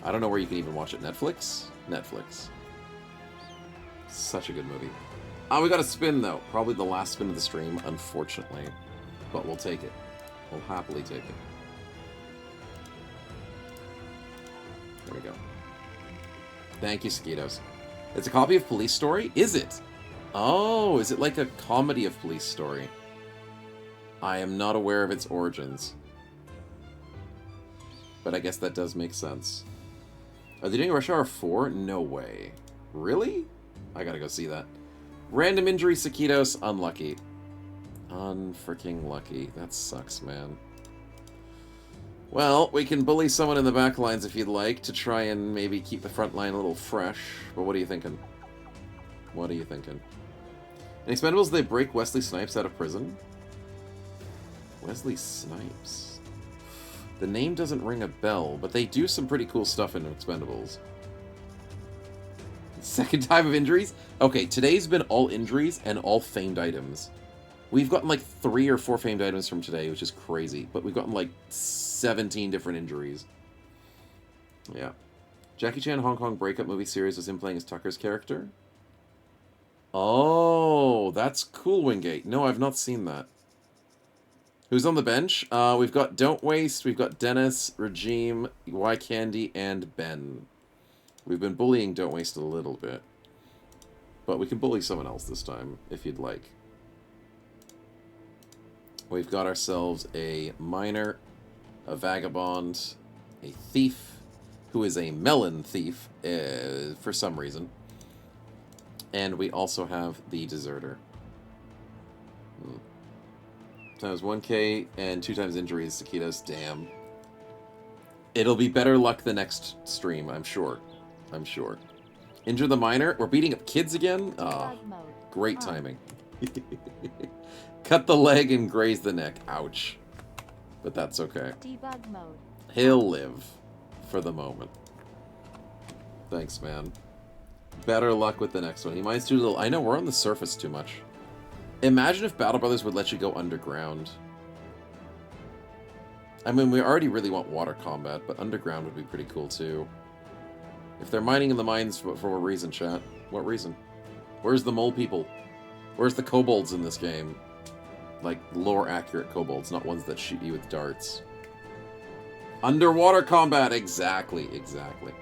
I don't know where you can even watch it. Netflix? Netflix. Such a good movie. We got a spin, though. Probably the last spin of the stream, unfortunately. But we'll take it. We'll happily take it. There we go. Thank you, Skitos. It's a copy of Police Story? Is it? Oh, is it like a comedy of Police Story? I am not aware of its origins. But I guess that does make sense. Are they doing Rush Hour 4? No way. Really? I gotta go see that. Random injury, Sakitos. Unlucky. Unfreaking lucky. That sucks, man. Well, we can bully someone in the back lines if you'd like to try and maybe keep the front line a little fresh. But what are you thinking? What are you thinking? In Expendables, they break Wesley Snipes out of prison? Wesley Snipes? The name doesn't ring a bell, but they do some pretty cool stuff in Expendables. Second time of injuries? Okay, today's been all injuries and all famed items. We've gotten like 3 or 4 famed items from today, which is crazy. But we've gotten like 17 different injuries. Yeah. Jackie Chan Hong Kong breakup movie series was him playing as Tucker's character? Oh, that's cool, Wingate. No, I've not seen that. Who's on the bench? We've got Don't Waste, we've got Dennis, Regime, Y Candy, and Ben. We've been bullying Don't Waste a little bit. But we can bully someone else this time, if you'd like. We've got ourselves a miner, a vagabond, a thief, who is a melon thief, for some reason. And we also have the deserter. Times 1k and 2 times injuries, Taquitos. Damn. It'll be better luck the next stream, I'm sure. I'm sure. Injure the miner. We're beating up kids again? Ah, great timing. Cut the leg and graze the neck. Ouch. But that's okay. Debug mode. He'll live for the moment. Thanks, man. Better luck with the next one. He might do a little... I know, we're on the surface too much. Imagine if Battle Brothers would let you go underground. I mean, we already really want water combat, but underground would be pretty cool too. If they're mining in the mines for what reason, chat? What reason? Where's the mole people? Where's the kobolds in this game? Like, lore-accurate kobolds, not ones that shoot you with darts. Underwater combat! Exactly, exactly.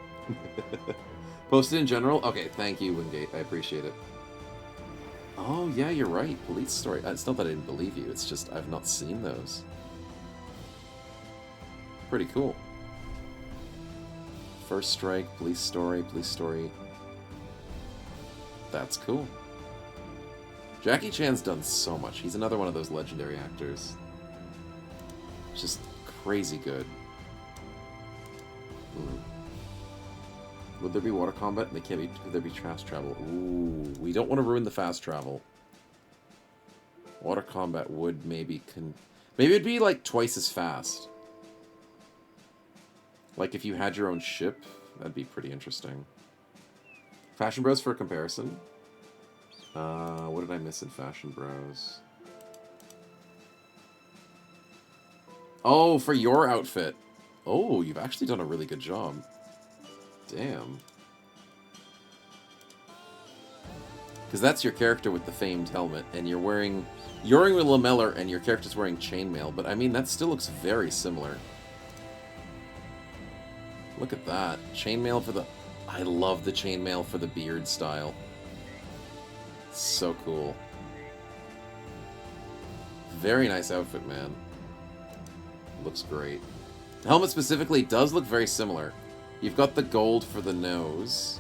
Posted in general? Okay, thank you, Wingate. I appreciate it. Oh, yeah, you're right. Police story. It's not that I didn't believe you. It's just I've not seen those. Pretty cool. First Strike, police story, police story. That's cool. Jackie Chan's done so much. He's another one of those legendary actors. Just crazy good. Would there be water combat? They can't be. Could there be fast travel? Ooh, we don't want to ruin the fast travel. Water combat would maybe maybe it'd be like twice as fast. Like if you had your own ship, that'd be pretty interesting. Fashion Bros for a comparison. What did I miss in Fashion Bros? Oh, for your outfit. Oh, you've actually done a really good job. Damn. Because that's your character with the famed helmet, and you're wearing with lamellar, and your character's wearing chainmail, but I mean, that still looks very similar. Look at that. Chainmail for the... I love the chainmail for the beard style. So cool. Very nice outfit, man. Looks great. The helmet specifically does look very similar. You've got the gold for the nose.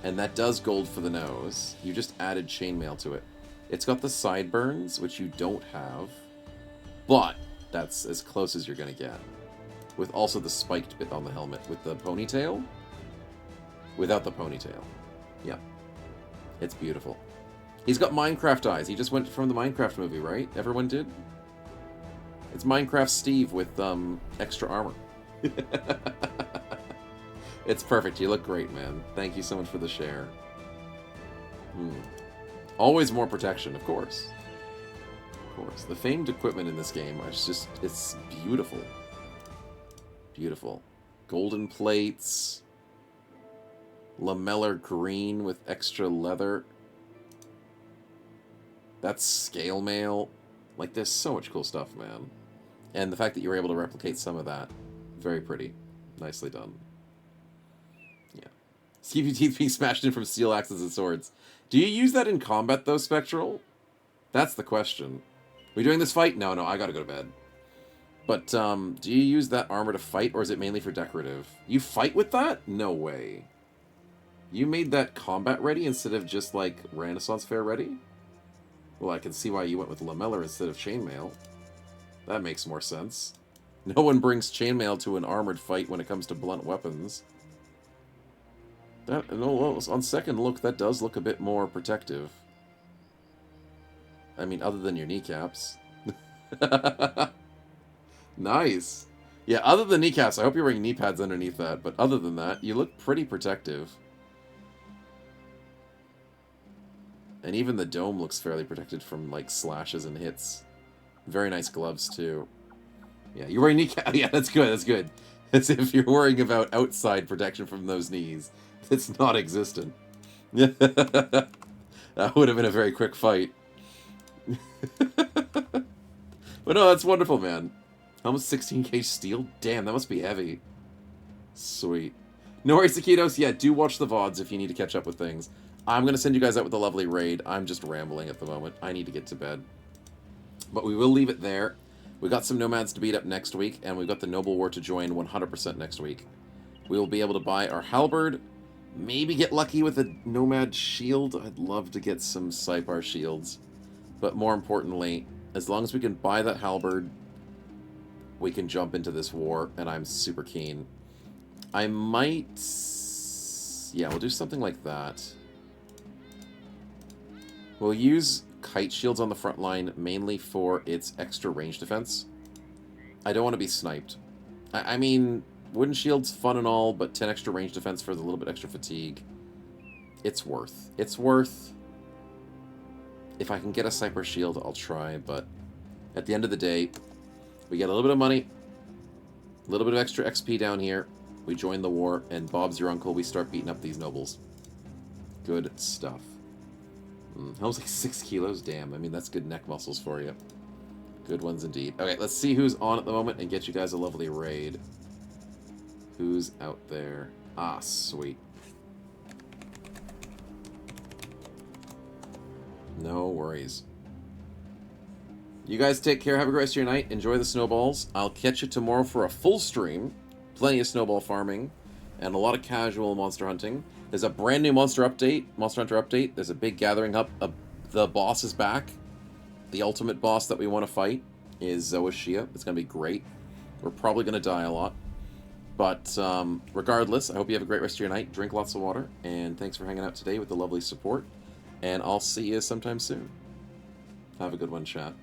And that does gold for the nose. You just added chainmail to it. It's got the sideburns, which you don't have. But that's as close as you're going to get. With also the spiked bit on the helmet. With the ponytail. Without the ponytail. Yeah. It's beautiful. He's got Minecraft eyes. He just went from the Minecraft movie, right? Everyone did? It's Minecraft Steve with extra armor. It's perfect. You look great, man. Thank you so much for the share. Always more protection, of course. Of course. The famed equipment in this game is just... It's beautiful. Beautiful. Golden plates. Lamellar green with extra leather. That's scale mail. Like, there's so much cool stuff, man. And the fact that you were able to replicate some of that. Very pretty. Nicely done. Yeah. Keep your teeth being smashed in from steel axes and swords. Do you use that in combat, though, Spectral? That's the question. Are we doing this fight? No, I gotta go to bed. But, do you use that armor to fight, or is it mainly for decorative? You fight with that? No way. You made that combat ready instead of just, like, Renaissance Fair ready? Well, I can see why you went with lamellar instead of chainmail. That makes more sense. No one brings chainmail to an armored fight when it comes to blunt weapons. That, no, on second look, that does look a bit more protective. I mean, other than your kneecaps. Nice. Yeah, other than kneecaps, I hope you're wearing knee pads underneath that. But other than that, you look pretty protective. And even the dome looks fairly protected from, like, slashes and hits. Very nice gloves, too. Yeah, you're wearing kneecap. Yeah, that's good, that's good. As if you're worrying about outside protection from those knees. It's not existent. That would have been a very quick fight. But no, that's wonderful, man. Almost 16k steel? Damn, that must be heavy. Sweet. No worries, Taquitos. Yeah, do watch the VODs if you need to catch up with things. I'm going to send you guys out with a lovely raid. I'm just rambling at the moment. I need to get to bed. But we will leave it there. We got some nomads to beat up next week, and we've got the Noble War to join 100% next week. We will be able to buy our halberd, maybe get lucky with a nomad shield. I'd love to get some Sipar shields. But more importantly, as long as we can buy that halberd, we can jump into this war, and I'm super keen. I might... Yeah, we'll do something like that. We'll use kite shields on the front line mainly for its extra range defense. I don't want to be sniped. I mean, wooden shields fun and all, but 10 extra range defense for the little bit extra fatigue. It's worth. It's worth. If I can get a Sniper shield, I'll try, but at the end of the day, we get a little bit of money, a little bit of extra XP down here, we join the war, and Bob's your uncle, we start beating up these nobles. Good stuff. Almost like 6 kilos, damn. I mean, that's good neck muscles for you. Good ones indeed. Okay, let's see who's on at the moment and get you guys a lovely raid. Who's out there? Ah, sweet. No worries. You guys take care. Have a great rest of your night. Enjoy the snowballs. I'll catch you tomorrow for a full stream. Plenty of snowball farming. And a lot of casual monster hunting. There's a brand new Monster Hunter update. There's a big gathering up. The boss is back. The ultimate boss that we want to fight is Zoashia. It's going to be great. We're probably going to die a lot. But regardless, I hope you have a great rest of your night. Drink lots of water. And thanks for hanging out today with the lovely support. And I'll see you sometime soon. Have a good one, chat.